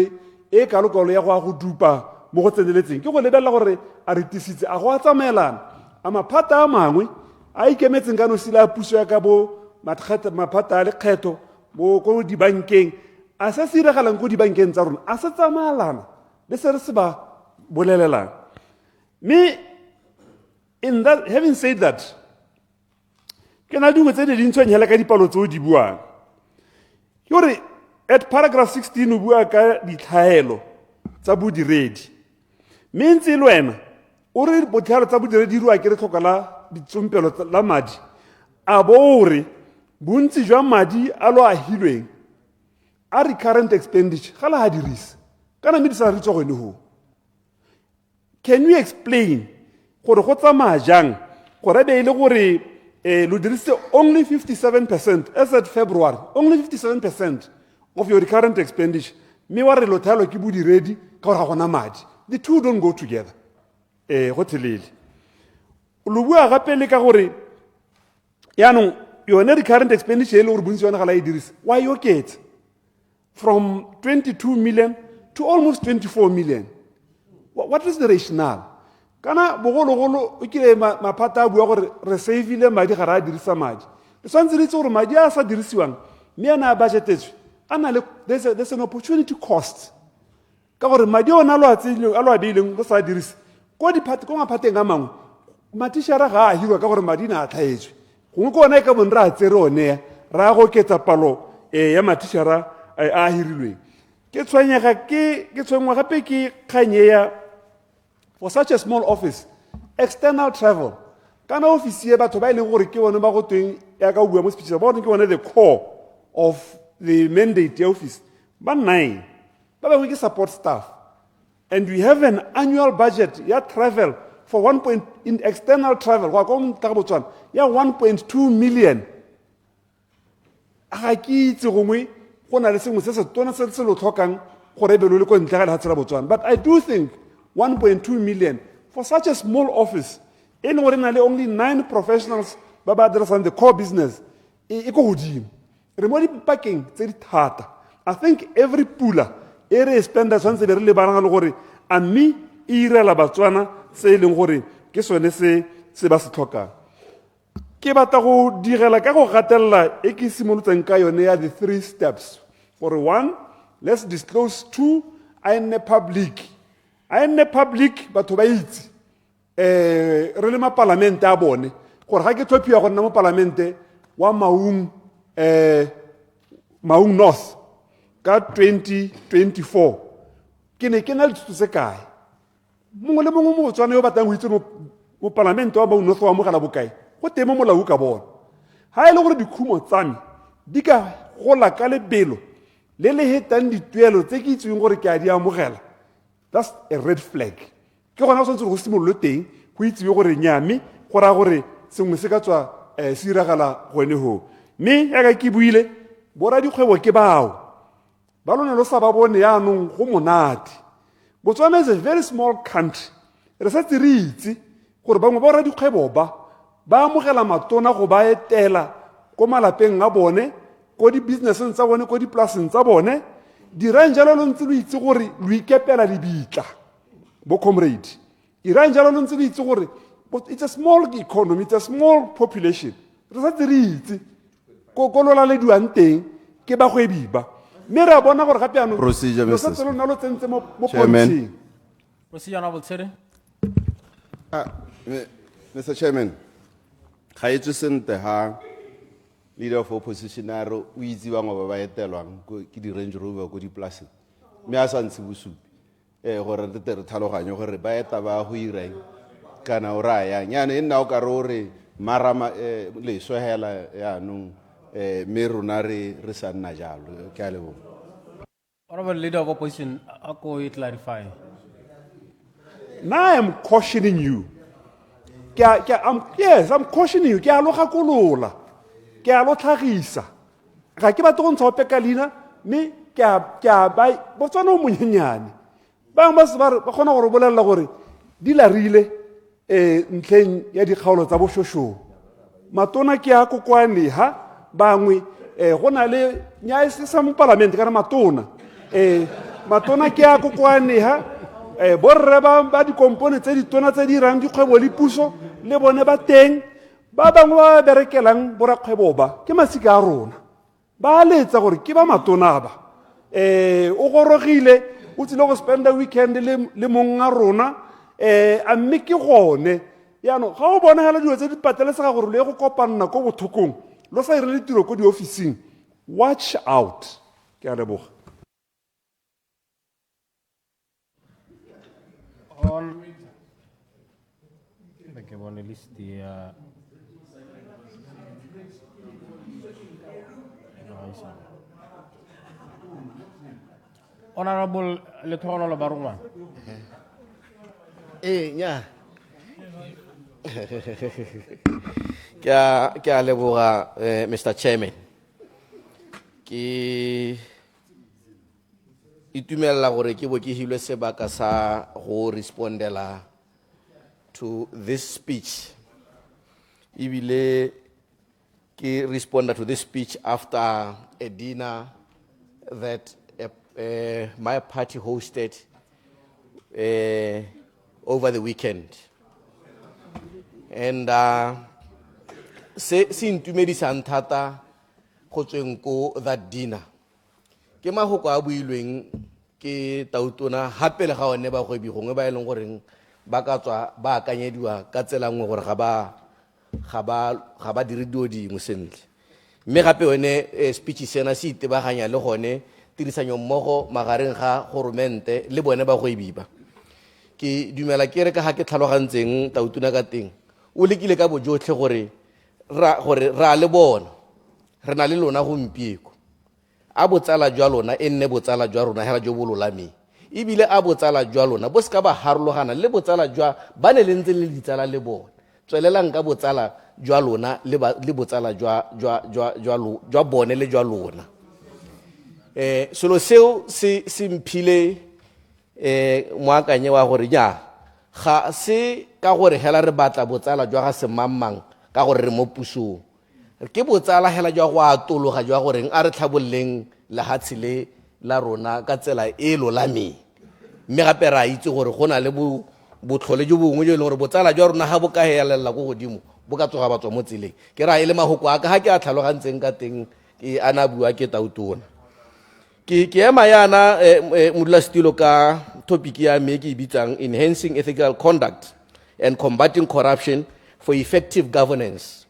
e kalokalo ya go dupa mo go tseneletseng ke go lebelela gore a retisitse a go a tsamaelana a maphata a mangwe a ikemetseng ka nosila a puso ya ka bo maphata a lekgetho mo ko dibankeng a se se diragalang ko dibankeng tsa rona a se tsamaelana le se re se ba bolelelang me in that having said that ke na dingwe tse di ntshwanyela ka dipalo tse o di buang ke gore at paragraph 16 o bua ka ditlhaelo tsa bodiredi mme ntse le wena o re botlhalo tsa bodiredi dirwa ke re tlhoka la ditsompelo la madi a bo re bontsi jwa madi a lo ahilweng a recurrent expenditure ga la ha dirisa kana mme di sa re tswa gone ho can you explain gore go tsamaya jang gore be ile gore lo dirisitse only 57% as at February only 57% of your recurrent expenditure mme wa re lo thalo ke bodiredi ka gore ga gona madi the two don't go together go thelele lo bua gape le ka gore yaanong yone recurrent expenditure e le gore bontsi yone ga la e dirisa wa e oketsa from 22 million to almost 24 million what is the rationale kana bogologolo o kile maphata a bua gore re saveile madi ga ra a dirisa madi le tshwanetse le itse gore madi a sa dirisiwang mme ana a budgetetswe there's an opportunity cost ka gore madi ona a lo a beileng go sa dirise ko maphateng a mangwe matišara ga a hirwa ka gore madi na a tlhaetswe gongwe ko ona e ka bone re a tsere one ra go oketsa palo ya matišara a hirilweng ke tshwenywa gape ke kganye ya for such a small office external travel kana office e batho ba ile gore ke bone ba go tweng ya ka bua mo speech ba bone ke bone the core of the mandate ya office ba 9 ba bangwe ke support staff, and we have an annual budget ya travel for in external travel go ka mo Botswana ya 1.2 million. Ga ke itse gongwe go na le sengwe se se tona se se lo tlhokang gore be lo le ko ntle ga lehatsela Botswana, but I do think 1.2 million for such a small office in gore na le only 9 professionals ba ba addressang the core business e go godimo. Re mo dipakeng tse di thata. I think every pula e re spenda tshwanetse be re le bana le gore a mme e irela Botswana se e leng gore ke sone se ba se tlhokang. Ke batla go direla ka go gatelela e ke simolotseng ka yone ya the 3 steps. For 1, let's disclose. 2, I in the public. I in the public batho ba itse re le ma parlamente a bone gore ga ke tlhophiwa go nna mo parlamente wa Maung North ka 2024 ke ne ke na le thuto se kae mongwe le mongwe mo Botswana yo batlang go itse mo parlamente wa Maung North wa mogala bokae go temo molao ka bona. Ha ile gore dikhumo tsa me di ka gola ka lebelo le le hetang dituelo tse ke itseng gore ke a di amogela, that's a red flag. Ke gona go go simololo teng go itsewe gore nyame go ra gore sengwe se ka tswa se iragala gone ho. Mme ya ka ke buile bora dikgwebo ke bao ba lona lo sa ba bone yaanong go monate. Botswana is a very small country. Re sa re itse gore bangwe ba ra dikgwebo ba amogela matona go ba etela ko malapeng a bone, ko di businesseng tsa bone, ko di plaseng tsa bone. Dirang jalo lo ntse lo itse gore lo ikepela dibitla bo comrade. Irang jalo lo ntse lo itse gore it's a small economy, it's a small population. Re sa re itse ko lola le duang teng ke ba go ebiba. Mme re a bona gore gape ano Procedure, Mr. Lo nna lo tsentse mo Chairman. pontsing. Procedure, Honorable Tsere. Mr. Chairman, ga e tswe sente ha leader of opposition a re o itse bangwe ba ba etelwang ke di Range Rover ko dipolase mme a sa ntshe bosupi gore re tle re tlhaloganye gore ba eta ba go ireng kana o raya nyane e nna o ka re o re marama leswe hela yaanong mme rona re sa nna jalo. Ke a leboga. Honorable Leader of Opposition, ako clarify. Now I am cautioning you. Yes, I'm cautioning you. Ke a lo gakolola. Ke a lo tlhagisa. Ga ke batla go ntsha opeka leina mme ke a ba Botswana o monyenyane. Ba kgona gore bolelela gore di larile ntlheng ya dikgaolo tsa bošošong. Matona ke a kokwane ha bangwe go na le nya se sa mo parlamente kana matona matona ke a kokwane ha borre ba di component tse di tona tse di rang dikgwebo le puso le bone ba teng ba bangwe ba berekelang borakgwebo ba ke masika a rona ba letsa gore ke ba matona ba o gorogile o tsile go spenda weekend le mong a rona a mme ke gone yaanong ga o bona hela dilo tse di patelesega gore le go kopanna ko bothokong lo sa irele tiro ko di-officing. Watch out. Ke a leboga. Ke bone list ya Honorable Letogolo Baruma. Nya. Ke a leboga Mr. Chairman. Ke itumela gore ke bo ke hilwe sebaka sa go respondela to this speech. Ibile ke respond to this speech after a dinner that my party hosted over the weekend. And se intumedisang thata go tsweng ko that dinner ke mahoko a builweng ke tautona hape le ga one ba go bi gongwe ba eleng goreng ba ka tswa ba akanyediwa ka tsela nngwe gore ga ba dire dio dingwe sentle. Mme gape one speech sena se itebaganya le gone tirisanyo mmogo magareng ga goromente le bone ba go ebiba. Ke dumela ke re ka ha ke tlhalogantseng tautona ka teng o lekile ka bojotlhe gore ra le bona re na le lona gompieko a botsala jwa lona e nne botsala jwa rona hela jo bo lolameng ebile a botsala jwa lona bo ska ba harologana le botsala jwa ba ne le ntse le ditsala le bona tswelelang ka botsala jwa lona le botsala jwa bone le jwa lona selo seo se mphile moakanye wa gore ja ga se ka gore hela re batla botsala jwa ga semammang ka gore re mo pusong ke botsala hela jwa go atologa jwa gore a re tlhabolleng lehatshe le la rona ka tsela e lolameng mme gape ra itse gore go na le botlhole jo bongwe jo e leng gore botsala jwa rona ga bo ka helelela ko godimo bo ka tsoga batswa mo tseleng ke ra e le mahoko a ka ga ke a tlhalogantseng ka teng ke ana bua ke tautona ke ema yana modulasetilo ka topic ya me ke bitsang enhancing ethical conduct and combating corruption for effective governance.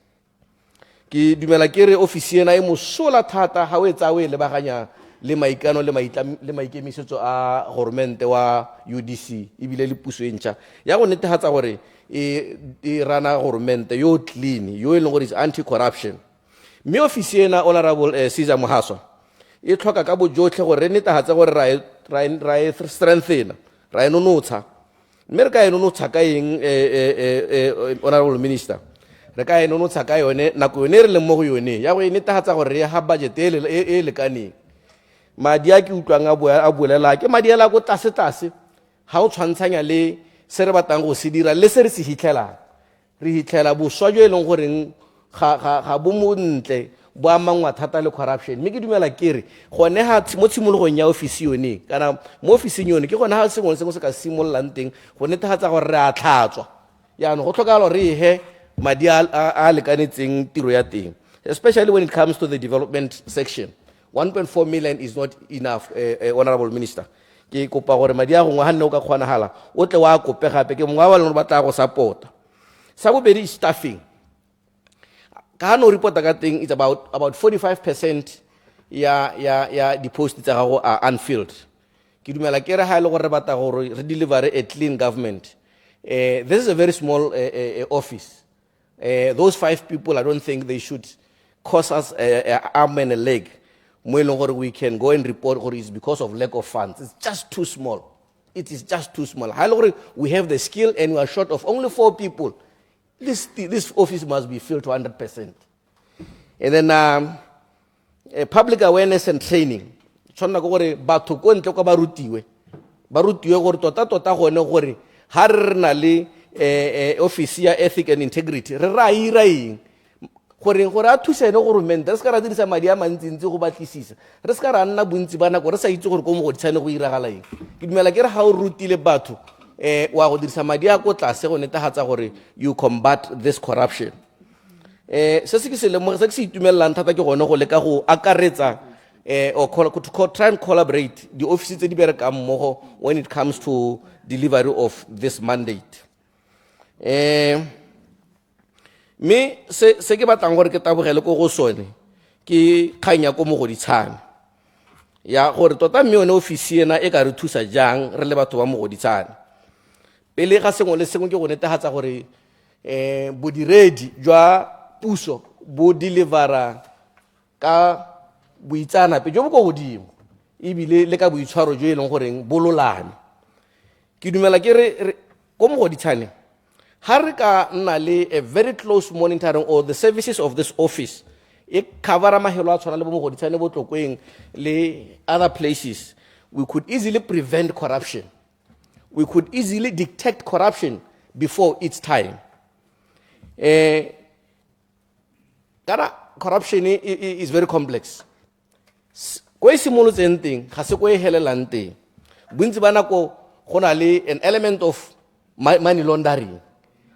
Ke dumela ke re ofisi ena e mosola thata ha o etsa o e lebaganya le maikano le maikemisetso a government wa UDC ebile le puso e ntšha ya go netefatsa gore e rana government yo clean yo e leng gore is anti corruption mme ofisi ena honorable Caesar Mohaswa e tlhoka ka bojotlhe gore re netefatsa gore ra e strengthen ra e nonotsha mme re ka e nonotsha ka eng honorable minister re ka e nonotsha ka yone nako yone re leng mo go yone ya go e netefatsa gore re ha budget e lekaneng madi a ke utlwang a bolela ke madi a la go tlase ha o tshwantshanya le se re batlang go se dira le se re se hitlhelang re hitlela boswa jo e leng goreng ga bo montle bo amangwa thata le corruption mme ke dumela ke re gone ha mo tshimologong ya ofisi yone kana mo ofising yone ke gone ha sengwe le sengwe se ka simololang teng go netefatsa gore re a tlhatswa yaanong go tlhokagala re he madi a lekanetseng tiro ya teng especially when it comes to the development section 1.4 million is not enough honorable minister ke kopa gore madi a gongwe ha nne o ka kgonahala o tle wa kope gape ke mongwe wa le ba tla go supporta sa bobedi staffing ka no reporta ka teng it's about 45% ya di posts tsa gago are unfilled ke dumela ke re ha ile gore re batla gore re deliver a clean government this is a very small office those 5 people I don't think they should cost us an arm and a leg we can go and report or it's because of lack of funds. It's just too small. It is just too small. We have the skill and we are short of only 4 people. This office must be filled to 100%. And then public awareness and training. Barutiwe gore tota gone gore ha re na le office ya ethic and integrity re ra iraing gore a thusene gore mente re ska ra dirisa madi a mantsintsi go batlisisa re ska ra nna bontsi bana gore re sa itse gore ko Mogoditshane go iragala eng ke dumela ke re ha o rutile batho wa go dirisa madi a go tlase go netefatsa gore you combat this corruption se se ke se lemoga se ke se itumellang thata ke gone go leka go akaretsa or try and collaborate the offices tse di berekang mmogo when it comes to delivery of this mandate me se ke batlang gore ke tabogele ko go sone ke kganya ko Mogoditshane ya gore tota mme yone ofisi ena e ka re thusa jang re le batho ba Mogoditshane pele ga sengwe le sengwe ke go netefatsa gore bodiredi jwa puso bo delivera ka boitsanape jo bo go godimo ebile le ka boitshwaro jo e leng goreng bololane ke dumela ke re ko Mogoditshane ha re ka nna le a very close monitoring or the services of this office e covera mahelo a tshwana le bo Mogoditshane bo Tlokweng le other places we could easily prevent corruption we could easily detect corruption before its time corruption is very complex ko e simolotseng teng ga se ko e helelang teng bontsi ba nako go na le an element of money laundering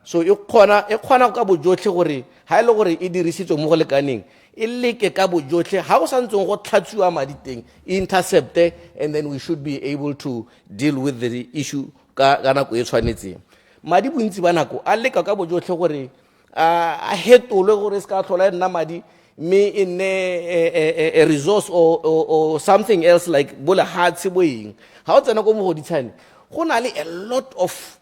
so e khona ka bojotlhe gore ha ile gore e dirisitswe mo go lekaneng e leke ka bojotlhe ha go santseng go tlhatswa madi teng intercept and then we should be able to deal with the issue ka nako e tshwanetseng madi bontsi ba nako a leka ka bojotlhe gore a hetole gore se ka tlhola nna madi me in a resource or something else like bole hatsi boeng ha o tsena go Mogoditshane go na le a lot of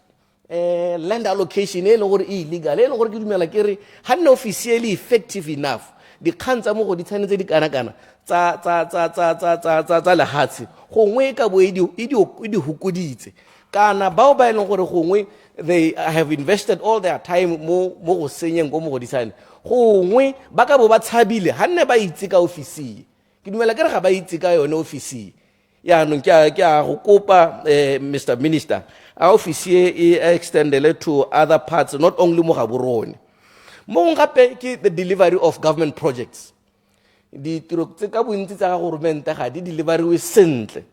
land allocation e leng gore e illegal e leng gore ke dumela ke re ha nne officially effective enough dikgang tsa Mogoditshane tse di kana-kana tsa lehatshe gongwe ka bo e di hukoditse kana bao ba e leng gore gongwe they have invested all their time mo go senyeng ko Mogoditshane gongwe ba ka bo ba tshabile ha nne ba itse ka ofisi ke dumela ke re ga ba itse ka yone ofisi yaanong ke a go kopa Mr. Minister a ofisi e extendele to other parts not only mo gaborone mo gape ke the delivery of government projects ditiro tse ka bontsi tsa government ga di deliveriwe sentle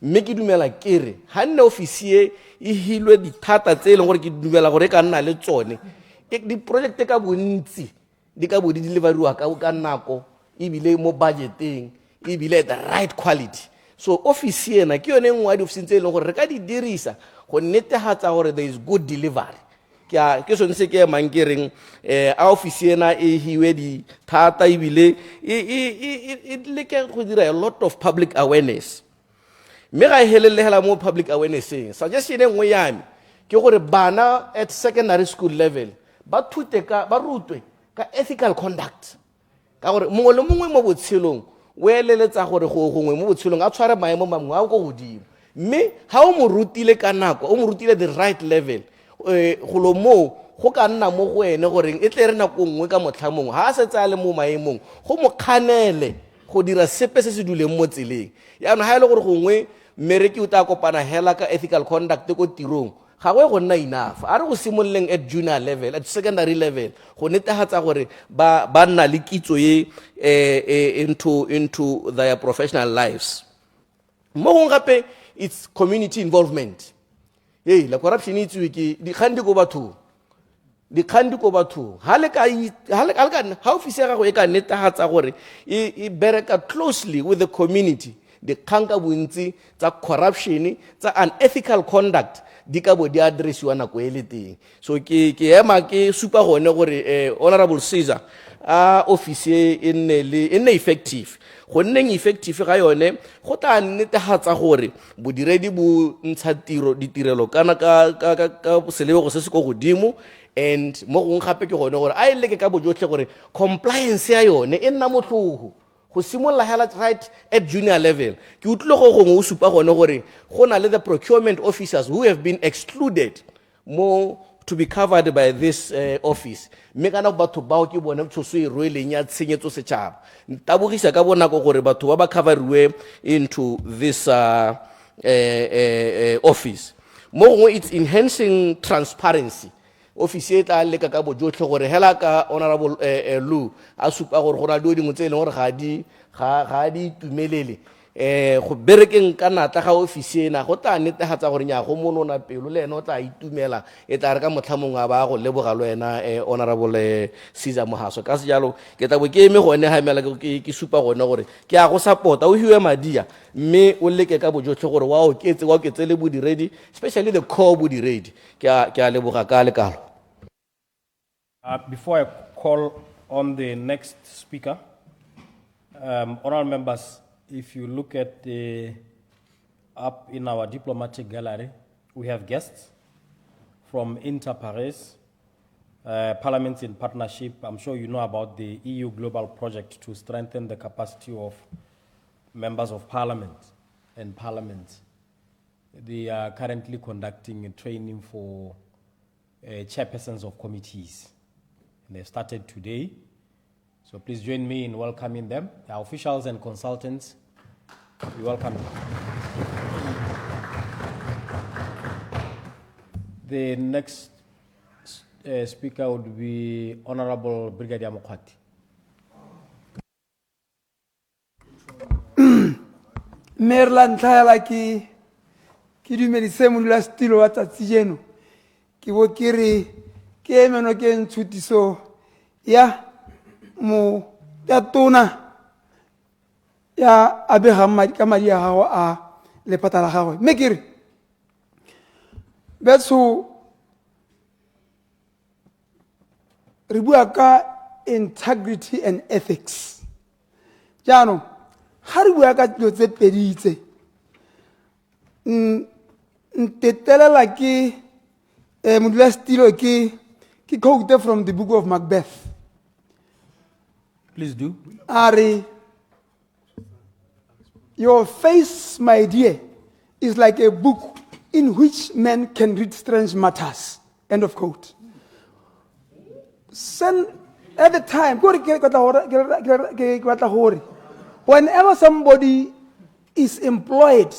mme ke dumela ke re ha nne ofisi e hilwe dithata tse e leng gore ke dumela gore ka nna le tsone di project ka bontsi di ka bo di deliveriwa ka nako ebile mo budgeting ebile the right quality so ofisi ena ke yone nngwe ya di-office tse e leng gore re ka di dirisa go netefatsa gore there is good delivery ke sone se ke emang ke reng a ofisi ena e hiwe dithata ebile e leke go dira a lot of public awareness mme ga e helelehela mo public awarenesseng suggestion e nngwe yame ke gore bana at secondary school level ba rutwe ka ethical conduct ka gore mongwe le mongwe mo botshelong o eleletsa gore gongwe mo botshelong a tshware maemo mangwe a go godimo mme ha o mo rutile ka nako o mo rutile the right level go lo mo go ka nna mo go ene gore e tle re nako nngwe ka motlhamong ha a setse a le mo maemong go mo kganele go dira sepe se se duleng mo tseleng yaanong ha e le gore gongwe mmereki o tla kopana hela ka ethical conduct ko tirong ga go nna enough a re go simololeng at junior level at secondary level go netefatsa gore ba nna le kitso ye into their professional lives mo go gape it's community involvement la corruption e tsiwe ke dikgang di ko bathong ha ofisi ya gago e ka netefatsa gore e bereka closely with the community dikgang ka bontsi tsa corruption tsa unethical conduct di ka bo di addressiwa nako e le teng so ke ema ke supa gone gore honorable Caesar a ofisi e nne effective go nneng effective ga yone go tla netefatsa gore bodiredi bo ntsha ditirelo kana ka selebego se se go godimo and mo gong gape ke gone gore a e leke ka bojotlhe gore compliance ya yone e nna motlhogo go simolola hela right at junior level ke utlile go gongwe o supa gone gore go na le the procurement officers who have been excluded mo to be covered by this office mme kana batho bao ke bone tshoso e rweleng ya tshenyetso setšhaba tabogisa ka bonako gore batho ba coveriwe into this office mo gongwe it's enhancing transparency office e tla leka ka bojotlhe gore hela ka honorable Lou a supa gore go na le dingwe tse e leng gore ga di tumelele go berekeng ka natla ga ofisi ena go tla netefatsa gore nya go monona pelo le ena o tla itumela e tla re ka motlhamong a ba go leboga le wena honorable Caesar Mohaso ka se jalo ke tla bo ke eme gone ha mela ke supa gone gore ke a go supporta o hiwe madia mme o leke ka bojotlhe gore wa o ketse le bodiredi especially the core bodiredi ke a leboga ka lekalo. Before I call on the next speaker, honorable members, if you look at up in our diplomatic gallery, we have guests from Inter Pares, Parliaments in Partnership. I'm sure you know about the EU Global Project to strengthen the capacity of members of Parliament and parliaments. They are currently conducting a training for chairpersons of committees. And they started today. So please join me in welcoming them. Our officials and consultants, we welcome them. The next speaker would be Honorable Brigadier Mokwati. Maryland tlhaela ke dumedise modulasetilo wa tsatsi jeno ke bo ke re ke emeno ke ntshutiso ya tona ya abega ka madi a gago a lepata la gagwe mme ke re betso re bua ka integrity and ethics jaanong ga re bua ka dilo tse pedi tse ntetelela ke modulasetulo ke quote from the book of Macbeth. Please do. Ari, your face, my dear, is like a book in which men can read strange matters. End of quote. At the time, whenever somebody is employed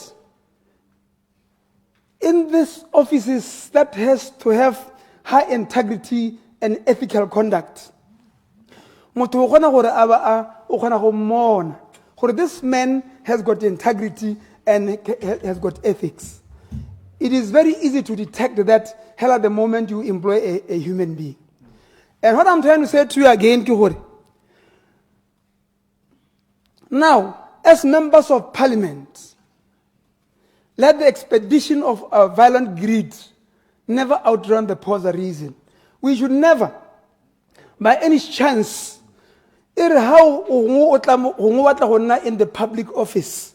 in these offices that has to have high integrity and ethical conduct, this man has got integrity and has got ethics. It is very easy to detect that hell at the moment you employ a human being. And what I'm trying to say to you again, now, as members of parliament, let the expedition of violent greed never outrun the pause of reason. We should never, by any chance, in the public office,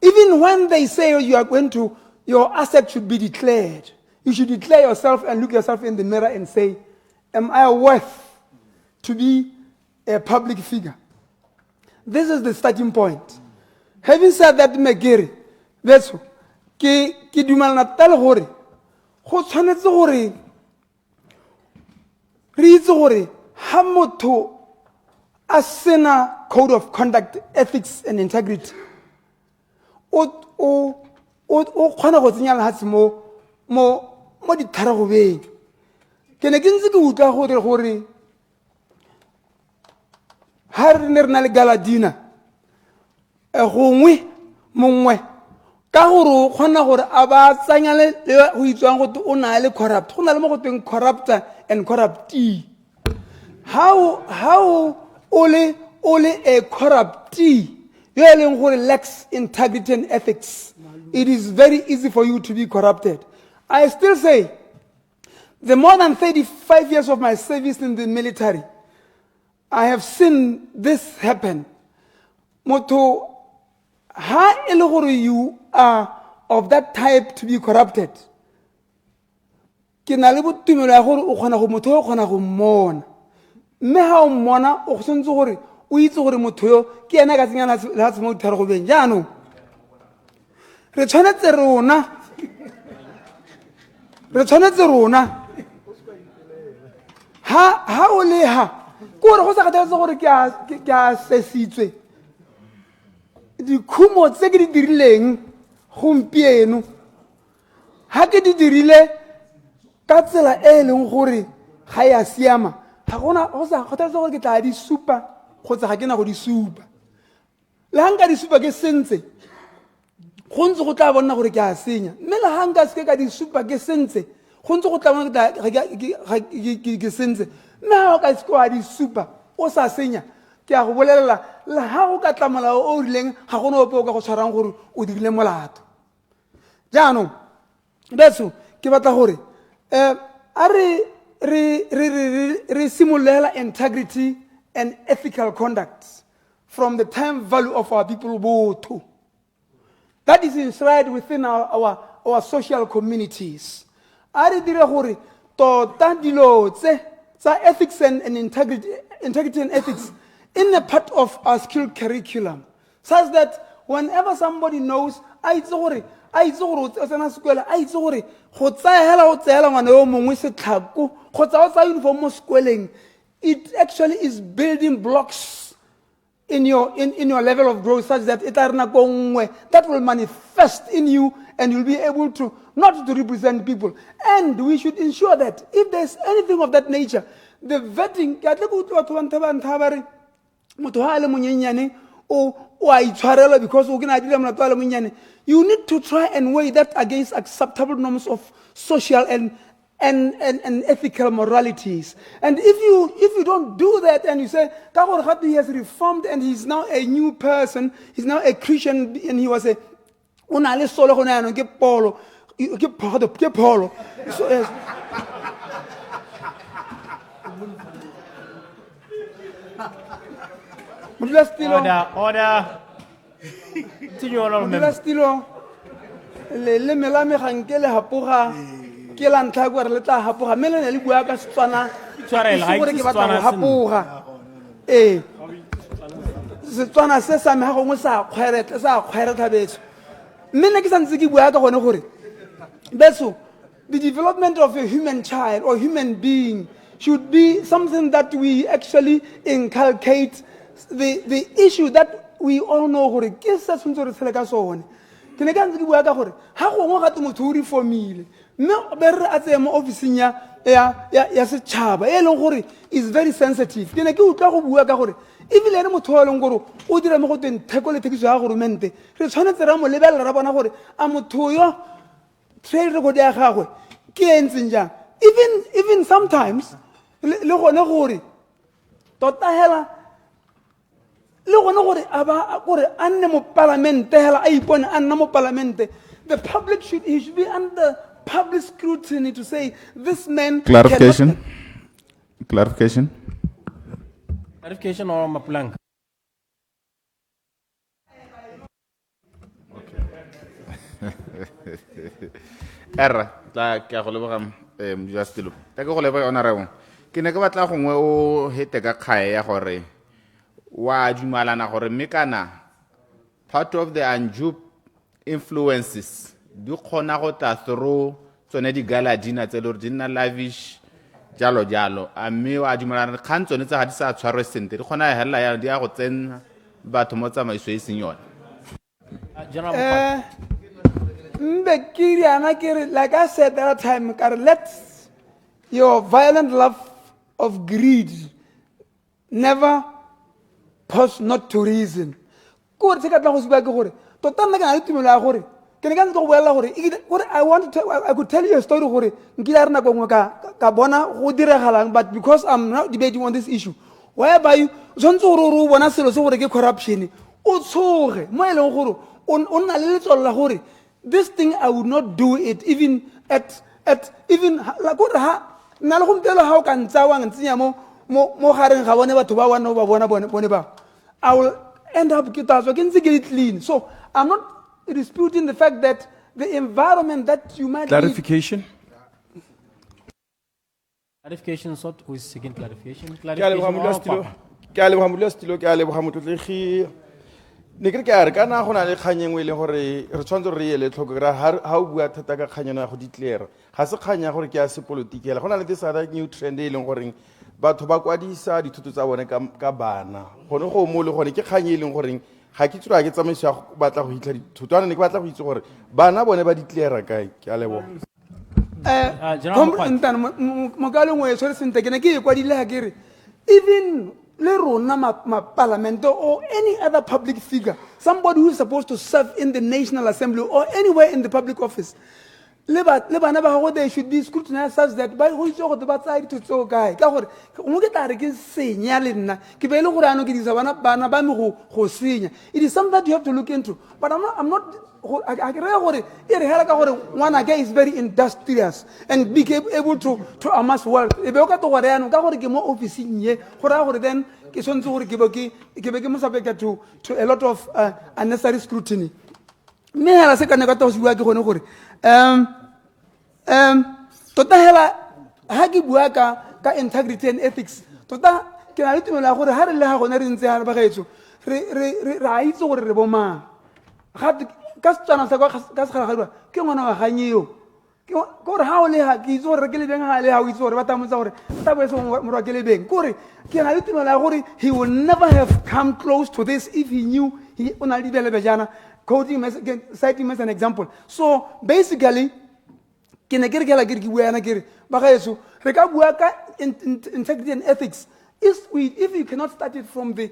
even when they say you are going to, your asset should be declared, you should declare yourself and look yourself in the mirror and say, am I worth to be a public figure? This is the starting point. Having said that, Megiri, that's ki dumalna tal hore, ho tshwanetse hore re itse hore ha motho a sena code of conduct, ethics and integrity, o khona go tsenya lehatsi mo ditharagobeng. Ke ne ke ntse ke utlwa gore ha re ne re na le galadina gongwe mongwe ka gore o kgona gore a ba tsanya le go itswang gote o na le corrupt, go na le mo go tweng corruptor and corruptee. How only a corruptee, you are going to lacks integrity and ethics. It is very easy for you to be corrupted. I still say, the more than 35 years of my service in the military, I have seen this happen. Moto, how you are of that type to be corrupted? Me ha mmona o sentse gore o itse gore motho yo ke ena ka tsenya la tsemo tharo go beng jaanong re tshwanetse rona ha o le ha gore go sa kgathaletse gore ke a sesitswe dikhumo tse ke di dirileng gompieno ha ke di dirile ka tsela e leng gore ga ya siama ga gona go sa kgathaletse gore ke tla di supa kgotsa ga ke na go di supa le hanga di supa ke sentse go ntse go tla bona gore ke a senya mme le hanga se ka di supa ke sentse go ntse go tla bona ke sentse mme ha o ka se kwa di supa o sa senya ke a go bolelela le ha o ka tlamela o rileng ga gona ope o ka go tshwarang gore o dirile molato jaanong betso ke batla gore a re simulela integrity and ethical conduct from the time value of our people both. That is enshrined within our social communities. A re dire gore tota dilo tse tsa ethics and integrity and ethics in a part of our school curriculum, such that whenever somebody knows, a itse gore o tsena sekola a itse gore go tsaya ngwana yo mongwe setlhako kgotsa o tsaya uniform mo sekoleng, it actually is building blocks in your level of growth, such that that will manifest in you and you'll be able to not to represent people. And we should ensure that if there's anything of that nature, the vetting because you need to try and weigh that against acceptable norms of social and ethical moralities. And if you don't do that and you say, he has reformed and he's now a new person, he's now a Christian, and he was a Polo. So, yes. Order. Continue, honorable member. le melame ga nke le hapoga ke la ntlha gore le tla hapoga mme le ne le bua ka Setswana Tshwarela, ha gore ke ke batla go Setswana hapoga Setswana se sa me ga gongwe sa kgwere betso mme ne ke sa ntse ke bua ka gone gore betso the development of a human child or human being should be something that we actually inculcate the issue that we all know gore ke se tshwanetse re tshele ka sone ke ne ka ntse ke bua ka gore ga gongwe gate motho o reformile mme be re a tseye mo officing ya setšhaba e leng gore is very sensitive ke ne ke utlwa go bua ka gore ebile ene motho o leng gore o dira mo go teng theko le thekiso ya goromente re tshwanetse ra mo lebelela ra bona gore a motho yo trade record ya gagwe ke e ntseng jang even sometimes le gone gore tota hela le gone gore gore a nne mo parlamente hela a ipone a nna mo parlamente the public should be under public scrutiny to say this man Clarification or Maplank? Erra tla ke a go leboga Mojastilo ta ke go leboga honorable ke ne ke batla gongwe o hete ka kgae ya gore wa dumalana gore mme kana part of the undue influences di kgona go ta through tsone di galadina tse le di nna lavish jalo a mme wa dumalana kgang tsone tsa ga di sa tshwarwe sentle di kgona hela ya di a go tsena batho mo tsamaiso e seng yone like I said that time, let your violent love of greed never pause not to reason. I could tell you a story, but because I'm not debating on this issue, whereby you corruption, this thing I would not do it even at even like what na le go ntela how kan tsawang ntsenya mo gareng ga bone batho ba wana ba bona bone ba I will end up ke get clean. So I'm not disputing the fact that the environment that you might Clarification. Clarification sort who is seeking clarification. ne ke re kana go na le kganyeng e leng gore re tshwanetse re ele tlhoko ra ha o bua thata ka kganyana go declare ga se kganya gore ke a se political go na le this other new trend e leng gore batho ba kwadisa dithuto tsa bone ka bana gone go mo le gone ke kganye e leng gore ga ke tswa ke tsamaiso ya batla go hitla dithutwana ne ke batla go itse gore bana bone ba declare kae ke a leboga even parliament or any other public figure, somebody who is supposed to serve in the National Assembly or anywhere in the public office, they should be scrutinized such that by who is the bad side to so guy. It is something that you have to look into. But I'm not one again is very industrious and be able to amass wealth. Then to a lot of unnecessary scrutiny. Tota hela hagi buaka ka integrity and ethics tota ke na le tumela gore ha re le ha gone re ntse ha ba gaetso re itse gore re bo mang ga ka tsana sa ka se ga ke ngwana wa ganyeo ke gore ha o le ha ke itse gore ke le beng ha le ha o itse gore ba tamotsa gore ta bo se mo ra ke le beng gore ke na le tumela gore he will never have come close to this if he knew he ona le bele bejana quoting citing as an example. So basically integrity and ethics. If you cannot start it from the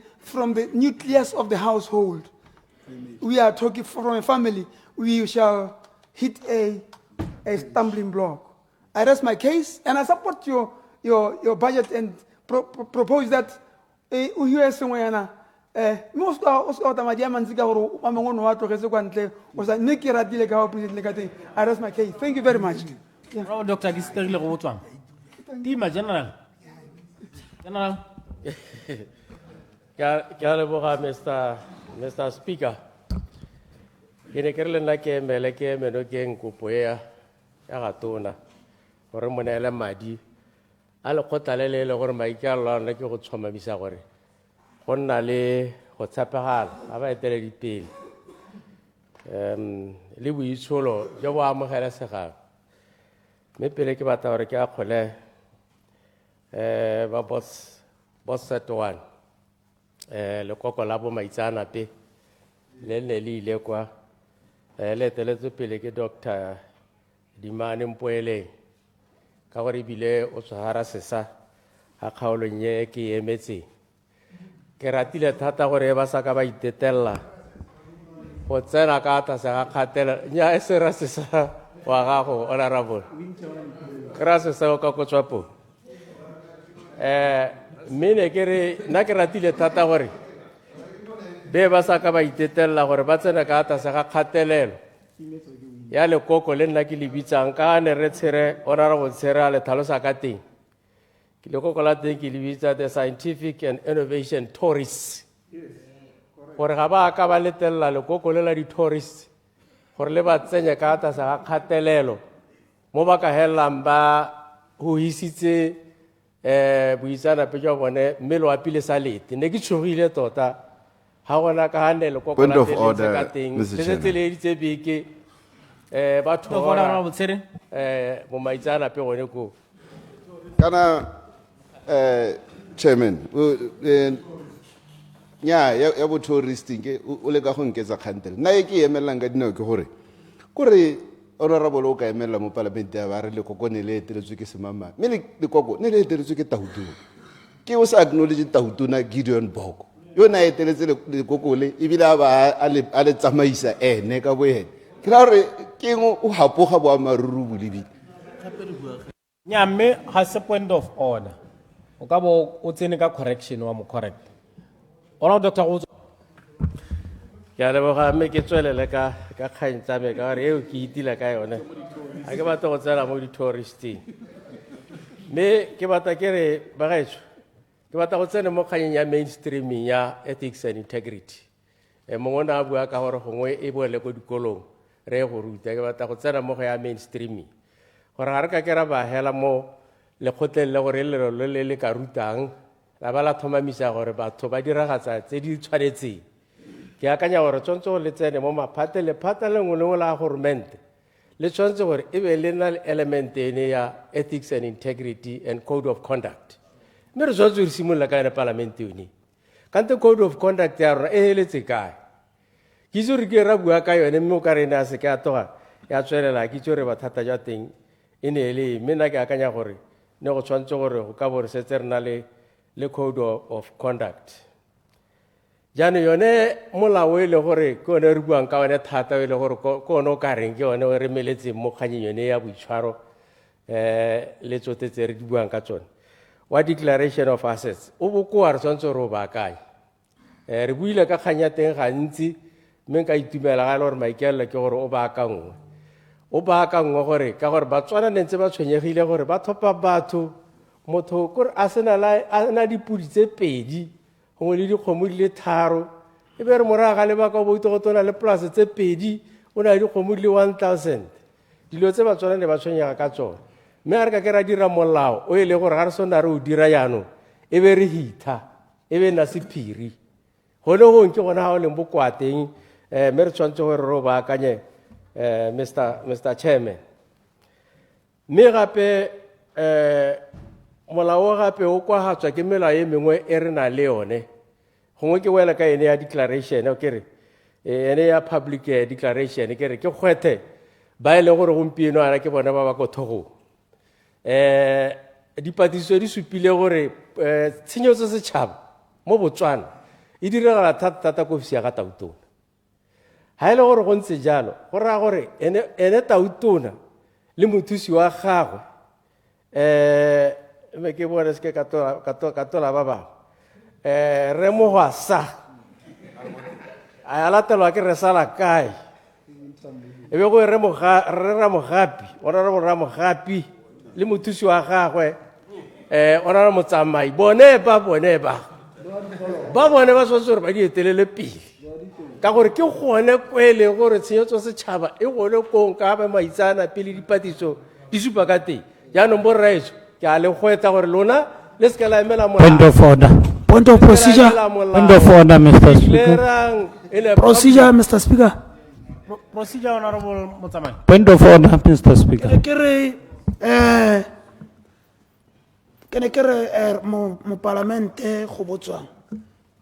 nucleus of the household, we are talking from a family, we shall hit a stumbling block. I rest my case and I support your budget and propose that I rest my case. Thank you very much. Dr. General. Mr. Speaker. ke ne ke re le nna ke emele ke eme nokeng kopo ya ga tona gore mo neele madi a lekgotla le le gore maikarolo a rona ke go tlhomamisa gore go nna le go tshepagala ga baeteledipele le boitsholo jo bo amogelesegang mme pele ke batla gore ke a kgole ba Botswana lekoko la bo maitsanape le ne le ile kwa le eteletswe pele ke Dr. Dimane Mpoeleng ka gore ebile o tshwara sesa ga kgaolong ye ke emetseng ke ratile thata gore ba sa ka ba itetelela go tsena ka tlase ga kgatela nya e se ra sesa wa gago honorable ke ra sesa o ka kotswapo mme ne ke re nna ke ratile thata gore be ba sa ka ba itetelela gore ba tsena ka tlase ga kgatelelo ya lekoko le nna ke le bitsang ka ne re tshere honorable tshere a le tlhalosa ka teng ke lekoko la teng ke le bitsa the scientific and innovation tourists gore ga ba ka ba letelela lekoko le la di-tourists gore le ba tsenye ka tlase ga kgatelelo mo ba ka helelang ba go hisitse boitsanape jwa bone mme lo apile sa lete ne ke tshogile tota ga gona ka ga ne lekoko la teng ka teng se setse le editse beke batho mo maitsanape gone ko kana chairman nya ya bo touristing ke o le ka go nketsa kgantele nna e ke emelang ka dinao ke gore honorable o ka emela mo parliament ya ba re lekoko ne le eteletswe ke semama mme lekoko ne le eteletswe ke tahutuna ke o sa acknowledge tahutuna Gideon Boko yo na eteletse lekoko le ebile a le tsamaisa ene ka boyena ke ra re ke o hapoga bo amaruru bolebile nya mme ga se point of order o ka bo o tsene ka correction wa mo correct ona Dr. Go ke a leboga mme ke tswelele ka kgang tsa me ka gore eo ke itila ka yone ga ke batla go tsena mo di-touristing mme ke batla ke re bagaetso ke batla go tsene mo kganyeng ya mainstreaming ya ethics and integrity mongwe na a bua ka gore gongwe e boele ko dikolong re go ruta ke batla go tsena mo go ya mainstreaming gore ga re ka ke ra ba hela mo lekgotleng le gore lelo le le ka rutang la ba la thomamisa gore batho ba diragatsa tse di tshwanetseng ke akanya gore tshwanetse go le tsene mo maphate lephata lengwe le la government le tshwanetse gore e be le na le element ene ya ethics and integrity and code of conduct mme re tshwanetse re simolola ka yone palamente yone kante code of conduct ya rona e heletse kae ke itse gore ke ra bua ka yone mme o ka re ene a se ke a toga ya tswelela ke itse gore bathata jwa teng e ne e le mme nna ke akanya gore ne go tshwanetse gore go ka bo re setse re na le code of conduct jaanong yone molao e le gore ke one re buang ka one thata e le gore ke one o ka reng ke one o re meletseng mo kganyeng yone ya boitshwaro le tsote tse re di buang ka tsone wa declaration of assets o bokoa re tshwanetse gore o baakanye re buile ka kgang ya teng gantsi mme nka itumela ga e le gore maikaelelo ke gore o baakangwe gore ka gore Batswana ne ntse ba tshwenyegile gore ba thopa batho motho kore a na dipudi tse pedi gongwe le dikgomo di le tharo e be re moraga le baka o boite go tona le polase tse pedi o na le dikgomo di le 1000 dilo tse Batswana ne ba tshwenyega ka tsone mme a re ka ke ra dira molao o e le gore ga re sona re o dira yaanong e be re hitha e be nna sephiri gone gong ke gona ga o leng bokwateng mme re tshwanetse gore re o baakanye Mr. Chairman mme gape molao gape o kwagatswa ke melao e mengwe e re na le yone gongwe ke wela ka ene ya declaration o kere ene ya public declaration kere ke kgwethe ba e leng gore gompieno ana ke bone ba ba ko thogong dipatiso di supile gore tshenyo tse setšhaba mo Botswana e diragala thata ko ofisi ya ga tautona ga e le gore go ntse jalo go raya gore ene tautona le mothusi wa gagwe mme ke bone se ke ka tola ba bangwe re mogwasa a ya latelwa ke re sala kae e be go re ramogapi o na re ramogapi le mothusi wa gagwe o na re motsamai bone ba tshwanetse gore ba di etelele pele ka gore ke gone kwele gore tshenyetso setšhaba e gone kong ka ba maitsana pele dipatiso di supa ka teng jaanong borraetso ke a le gwetsa gore lona le se ka la emela Point of order. Point of procedure. Point of order, Mr. Speaker. Procedure, Mr. Speaker. Procedure, Honorable Motsamai. Point of order, Mr. Speaker. Ke mo parlamente go Botswana.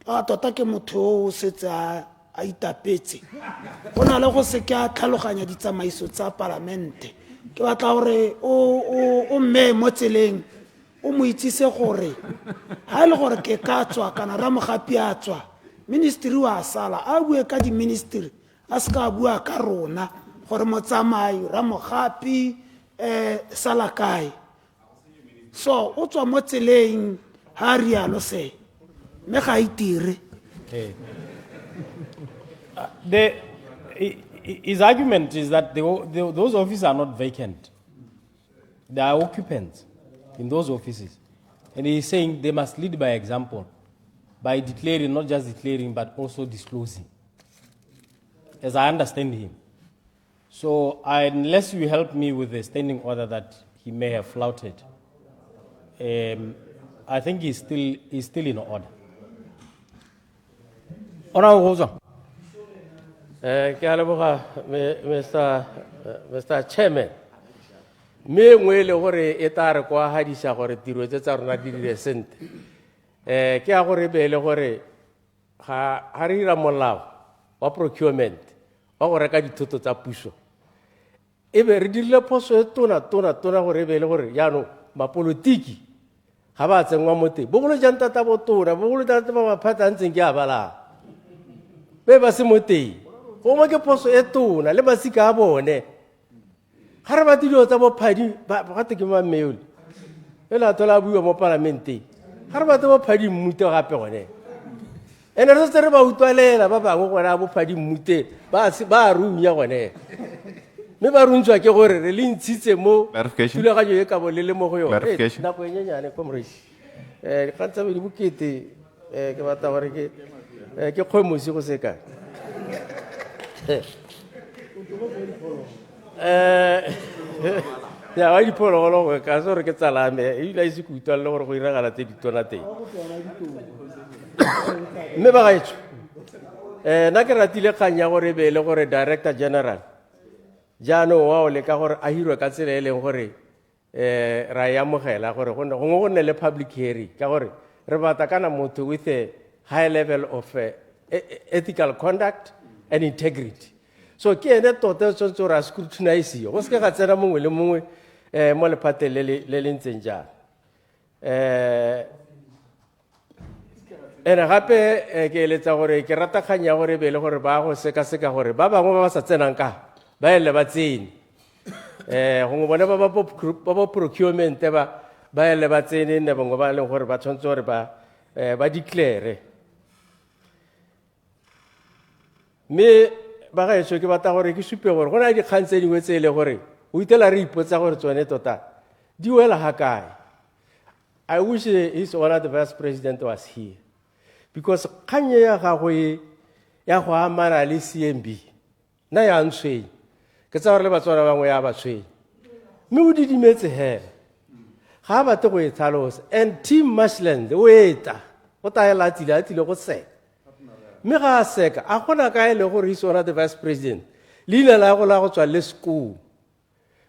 A tota ke motho o setse a itapetse. Go na le go se ke a tlhaloganya ditsamaiso tsa parlamente. Ke batla gore o mme mo tseleng o mo itsise gore ha ile gore ke ka tswa kana ra mogapi a tswa ministry wa sala a bue ka di ministry a ska bua ka rona gore motsamai ra mogapi sala kae so o tswa mo tseleng ha rialo se me ga itire his argument is that those offices are not vacant. They are occupants in those offices. And he's saying they must lead by example, by declaring, not just declaring, but also disclosing, as I understand him. So unless you help me with the standing order that he may have flouted, I think he's still in order. Honorable Mr. Chairman, me ngwele gore e tare kwa hadisa gore tiro tse tsa rona di dire sente ke a gore bele gore ga re ira molao wa procurement wa go reka dithoto tsa puso e be re dirile phoso e tona gore bele gore jaanong mapolitiki ga ba tsengwa mo teng bogolo jang tata botona bogolo tata ba maphata ntseng ke a bala be ba se mo teng go mo ke phoso e tona le masika a bone ga re ba dilo tsa bophadi ba gate ke mameole e la tola bua mo parlamente ga re ba tsa bophadi mmute gape gone ene re se re ba utwalela ba bangwe gona bophadi mmute ba runya gone me ba runtswa ke gore re le ntshitse mo thulaganyo e ka bo le mo go yone nako e nyenyane comrade ga tsa di bokete ke batla gore ke kgomosi go se ka ya wa diphologolo go ka se gore ke tsalame e ile se go itwa le gore go iragala tse ditona teng mme ba gaetso nna ke ratile kgang ya gore be le gore director general jaanong wa o leka gore a hirwe ka tsela e leng gore ra e amogela gore gongwe go nne le public hearing ka gore re batla kana motho with a high level of ethical conduct and integrity. So ke ene tota tshwanetse gore a scrutinize go se ke ga tsena mongwe le mongwe mo lephateng le le ntseng jang ene gape ke eletsa gore ke rata kgang ya gore be le gore ba go sekaseka gore ba bangwe ba ba sa tsenang ka ba ele ba tsene gongwe bone ba ba procurement ba ele ba tsene ne bangwe ba leng gore ba tshwanetse gore ba declare me ba ga etso ke batla gore ke supe gore go na dikgang tse dingwe tse le gore o itela re ipotsa gore tsone tota di wela ha kae. I wish his honor the vice president was here because kgang ya gagwe ya go amana le CMB na ya ntshwe ke tsa gore le batswana bangwe ya ba tshwe mme o didimetse he ga ba te go e tlhalosa and team Marshland o eta go taela tile go se me ga seka a gona ka ele gore his honor the vice president leina la go tswa le school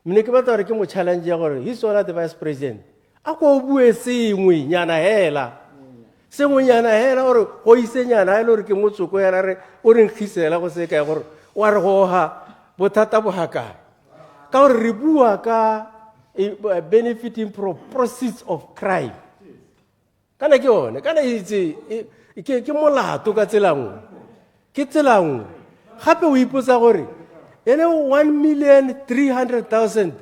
mne ke batla gore ke mo challenge ya gore his honor the vice president a go bue sengwe nyana hela gore go ise nyana ele gore ke motsoko ya re o re nkgisela go seka gore wa re go ha bothata bo haka ka gore re bua ka benefiting from proceeds of crime kana ke yone kana itse ke molato ka tselangwe ke tselangwe gape o ipotsa gore ene 1,300,000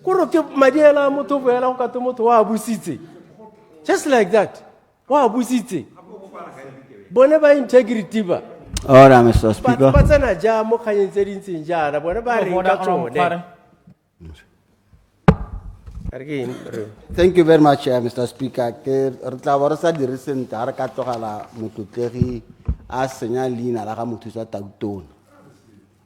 kore ke madiela motho boela go kato motho wa busitse just like that wa busitse bone ba integrity ba Order, Mr. Speaker. ba tsena ja mo kganyeng tse dintseng jana bone ba re ka tsone. Thank you very much, Mr. Speaker. Ke re tla bo re sa dire sentle ha re ka tlogela motlotlegi a senya leina la ga mothusa tautona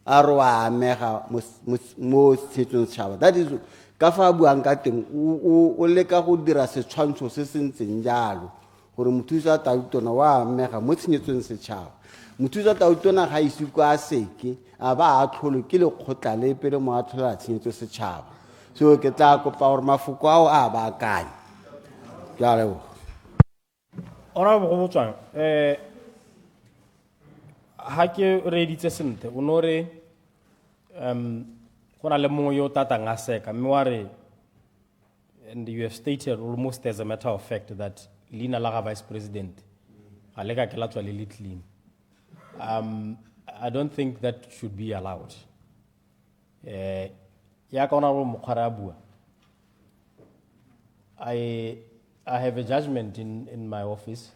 a re wa amega mo setšong setšhaba. That is ka fa buang ka teng o leka go dira setshwantsho se se ntseng jalo gore mothusa tautona wa amega mo tshenyetsong setšhaba. Mothusa tautona ga ise kwa a seke a ba a tlholo ke lekgotla le pele mo a tlhola tshenyetso setšhaba. So ke tla kopa gore mafoko ao a baakanye. Ke a leboga. Honorable Botswana, ha ke reditse sentle o no re go na le mongwe yo tatang a seka mme wa re, and you have stated almost as a matter of fact that leina la ga vice president ga le ka ke la tswa le le clean. I don't think that should be allowed. Ya ka ona go mokgwara a bua, I have a judgment in my office,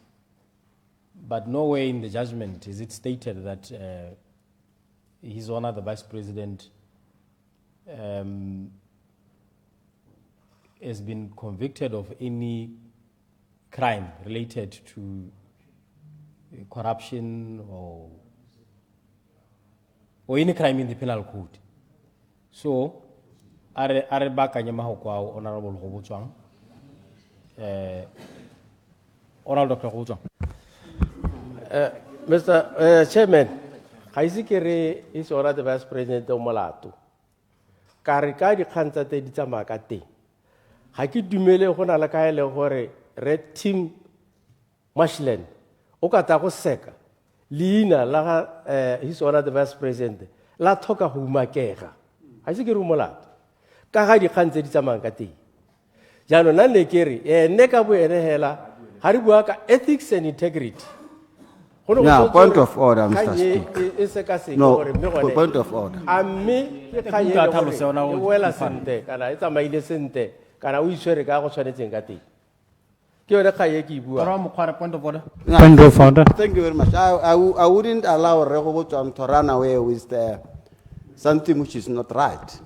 but nowhere in the judgment is it stated that His Honor the Vice President has been convicted of any crime related to corruption or any crime in the penal code. So, are bakanye mahoko ao Honorable Botswana. Oral Dr. Botswana. Mr. Chairman, I see His Honor the Vice President of Malato. Karika di kanta te di tamakate. Haki dumele hona la kaele hore red team Mashland. Okata ko seka. Lina la His Honor the Vice President. La toka humakega. I see Rumolato. Kaha di kanta di tamakate. Jano nane keri neka bu ene hela haribuaka ethics and integrity. Yeah, point of order, Mr. Speaker. No, point of order. Ami ke wela sente kana etsa maile sente kana o iswere ka go tshwanetseng ka teng. Ke yone khaye ke bua. Point of order. Point of order. Thank you very much. I wouldn't allow Rego Botswana to run away with something which is not right.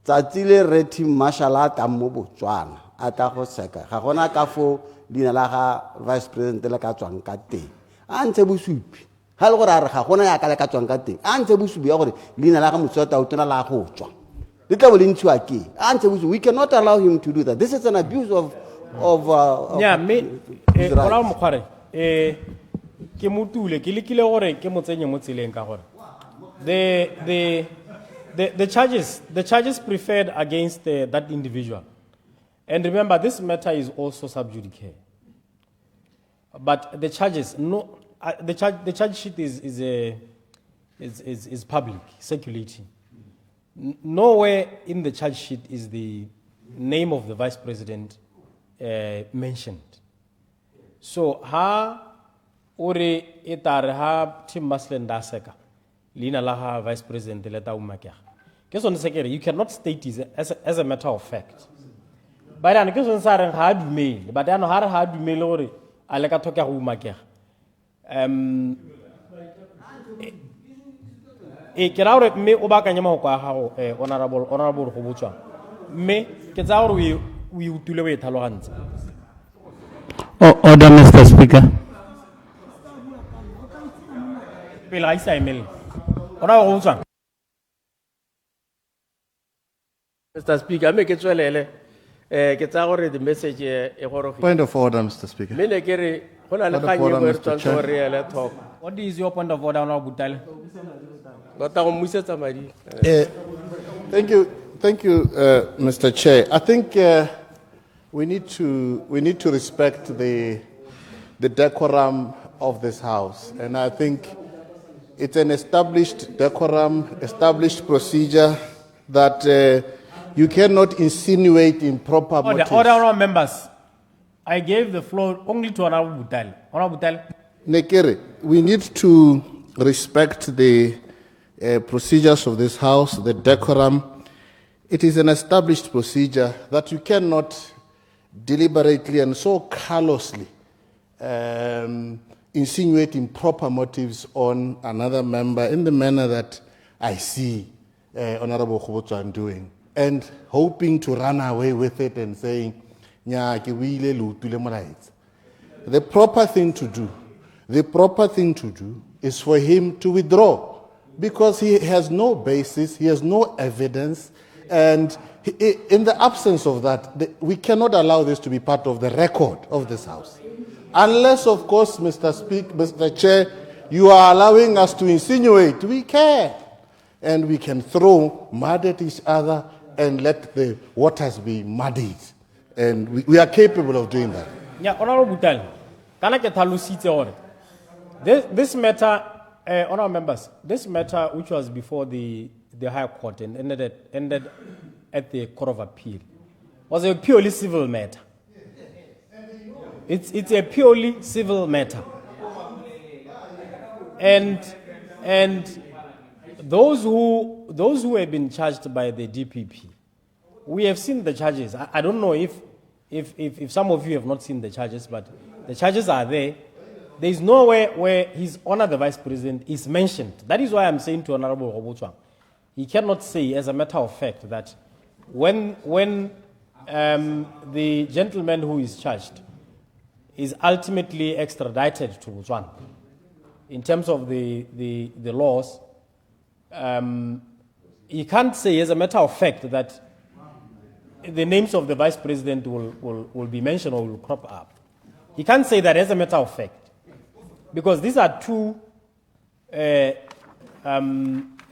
Tatile reti mashalata mo Botswana ata go seka ga gona ka fo dina la ga vice president la ka tswang ka teng a ntse bosupi ha le gore a re ga gona ya ka le ka tswang ka teng a ntse bosupi ya gore dina la ga motsota o tona la go tswa le tla bolentshwa ke a ntse bosupi. We cannot allow him to do that. This is an abuse of yeah, me ola mo khare ke motule ke lekile gore ke motsenye mo tseleng ka gore the charges preferred against that individual. And remember, this matter is also sub judice. But the charges, the charge sheet is public, circulating. Nowhere in the charge sheet is the name of the vice president mentioned. So, ore etare ha Tim Maslen daseka. Lina laha vice president leta umakya. You cannot state it as a matter of fact. But I know some hard mail, but I know hard mail or I like a talk a umakya. Kiraure me obaka nyama kwa hao honorable Botswana. Me ketsaur we utule talohanza. Order, Mr. Speaker. Pela isa email. Honorable Botswana. Mr. Speaker, I make it well. Get the message. Point of order, Mr. Speaker. What is your point of order, Honorable Butale? Thank you, Mr. Chair. I think we need to respect the decorum of this House, and I think it's an established decorum, established procedure that you cannot insinuate improper motives. Order, members. I gave the floor only to Honorable Butale. Honorable Butale. Nekere, we need to respect the procedures of this House, the decorum. It is an established procedure that you cannot deliberately and so callously insinuate improper motives on another member in the manner that I see Honorable Botswana doing, and hoping to run away with it and saying, the proper thing to do the proper thing to do is for him to withdraw, because he has no basis, he has no evidence, and in the absence of that, we cannot allow this to be part of the record of this House. Unless, of course, Mr. Chair, you are allowing us to insinuate, we can. And we can throw mud at each other and let the waters be muddied. And we are capable of doing that. Yeah, Honorable Butel, can I get a lucid on this matter, honorable members, this matter which was before the High Court and ended at the Court of Appeal was a purely civil matter. It's a purely civil matter. And those who have been charged by the DPP, we have seen the charges. I don't know if some of you have not seen the charges, but the charges are there. There is nowhere where His Honor the Vice President is mentioned. That is why I'm saying to Honorable Botswana, he cannot say, as a matter of fact, that when the gentleman who is charged is ultimately extradited to Botswana, in terms of the laws, he can't say, as a matter of fact, that the names of the Vice President will be mentioned or will crop up. He can't say that as a matter of fact, because these are two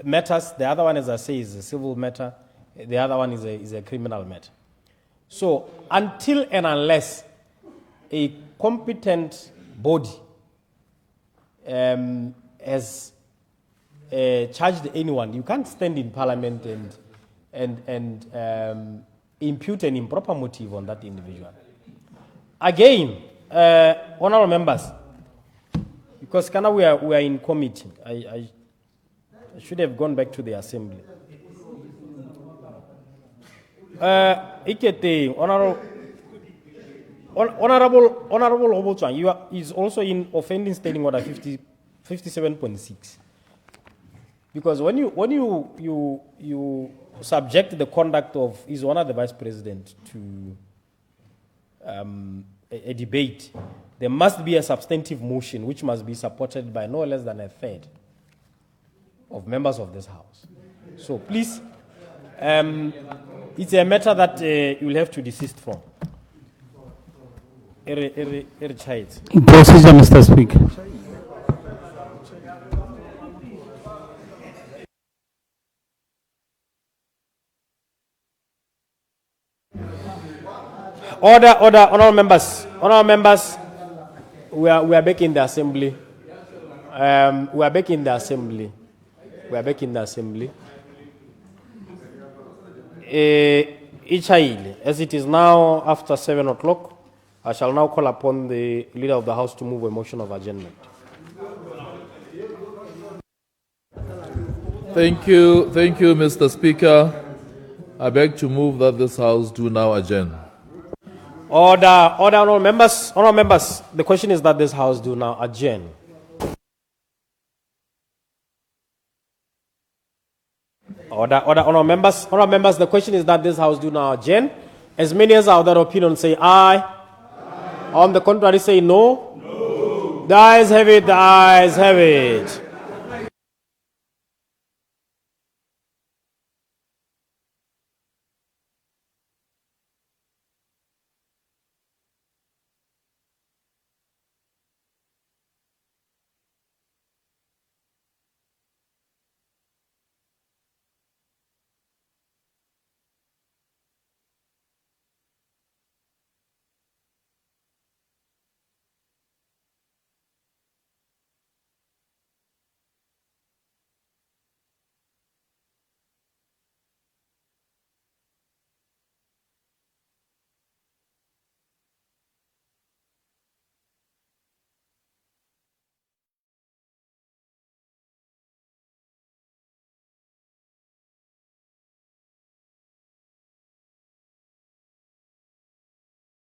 matters. The other one, as I say, is a civil matter. The other one is a criminal matter. So until and unless a competent body has charged anyone, you can't stand in Parliament and impute an improper motive on that individual. Again, honorable members, because we are in committee, I should have gone back to the assembly. Ikete, Honorable Botswana, you is also in offending Standing Order 57.6. Because when you subject the conduct of His Honor the Vice President to a debate, there must be a substantive motion which must be supported by no less than a third of members of this House. So please, it's a matter that you will have to desist from. Procedure, Mr. Speaker. Order, honorable members. Honorable members, we are back in the assembly. We are back in the assembly. We are back in the assembly. As it is now after 7 o'clock, I shall now call upon the Leader of the House to move a motion of adjournment. Thank you, Mr. Speaker. I beg to move that this House do now adjourn. Order, honorable members. Honorable members, the question is that this House do now adjourn. Order, honorable members. Honorable members, the question is that this House do now adjourn. As many as are of that opinion say aye. On the contrary say no. The ayes have it, the ayes have it.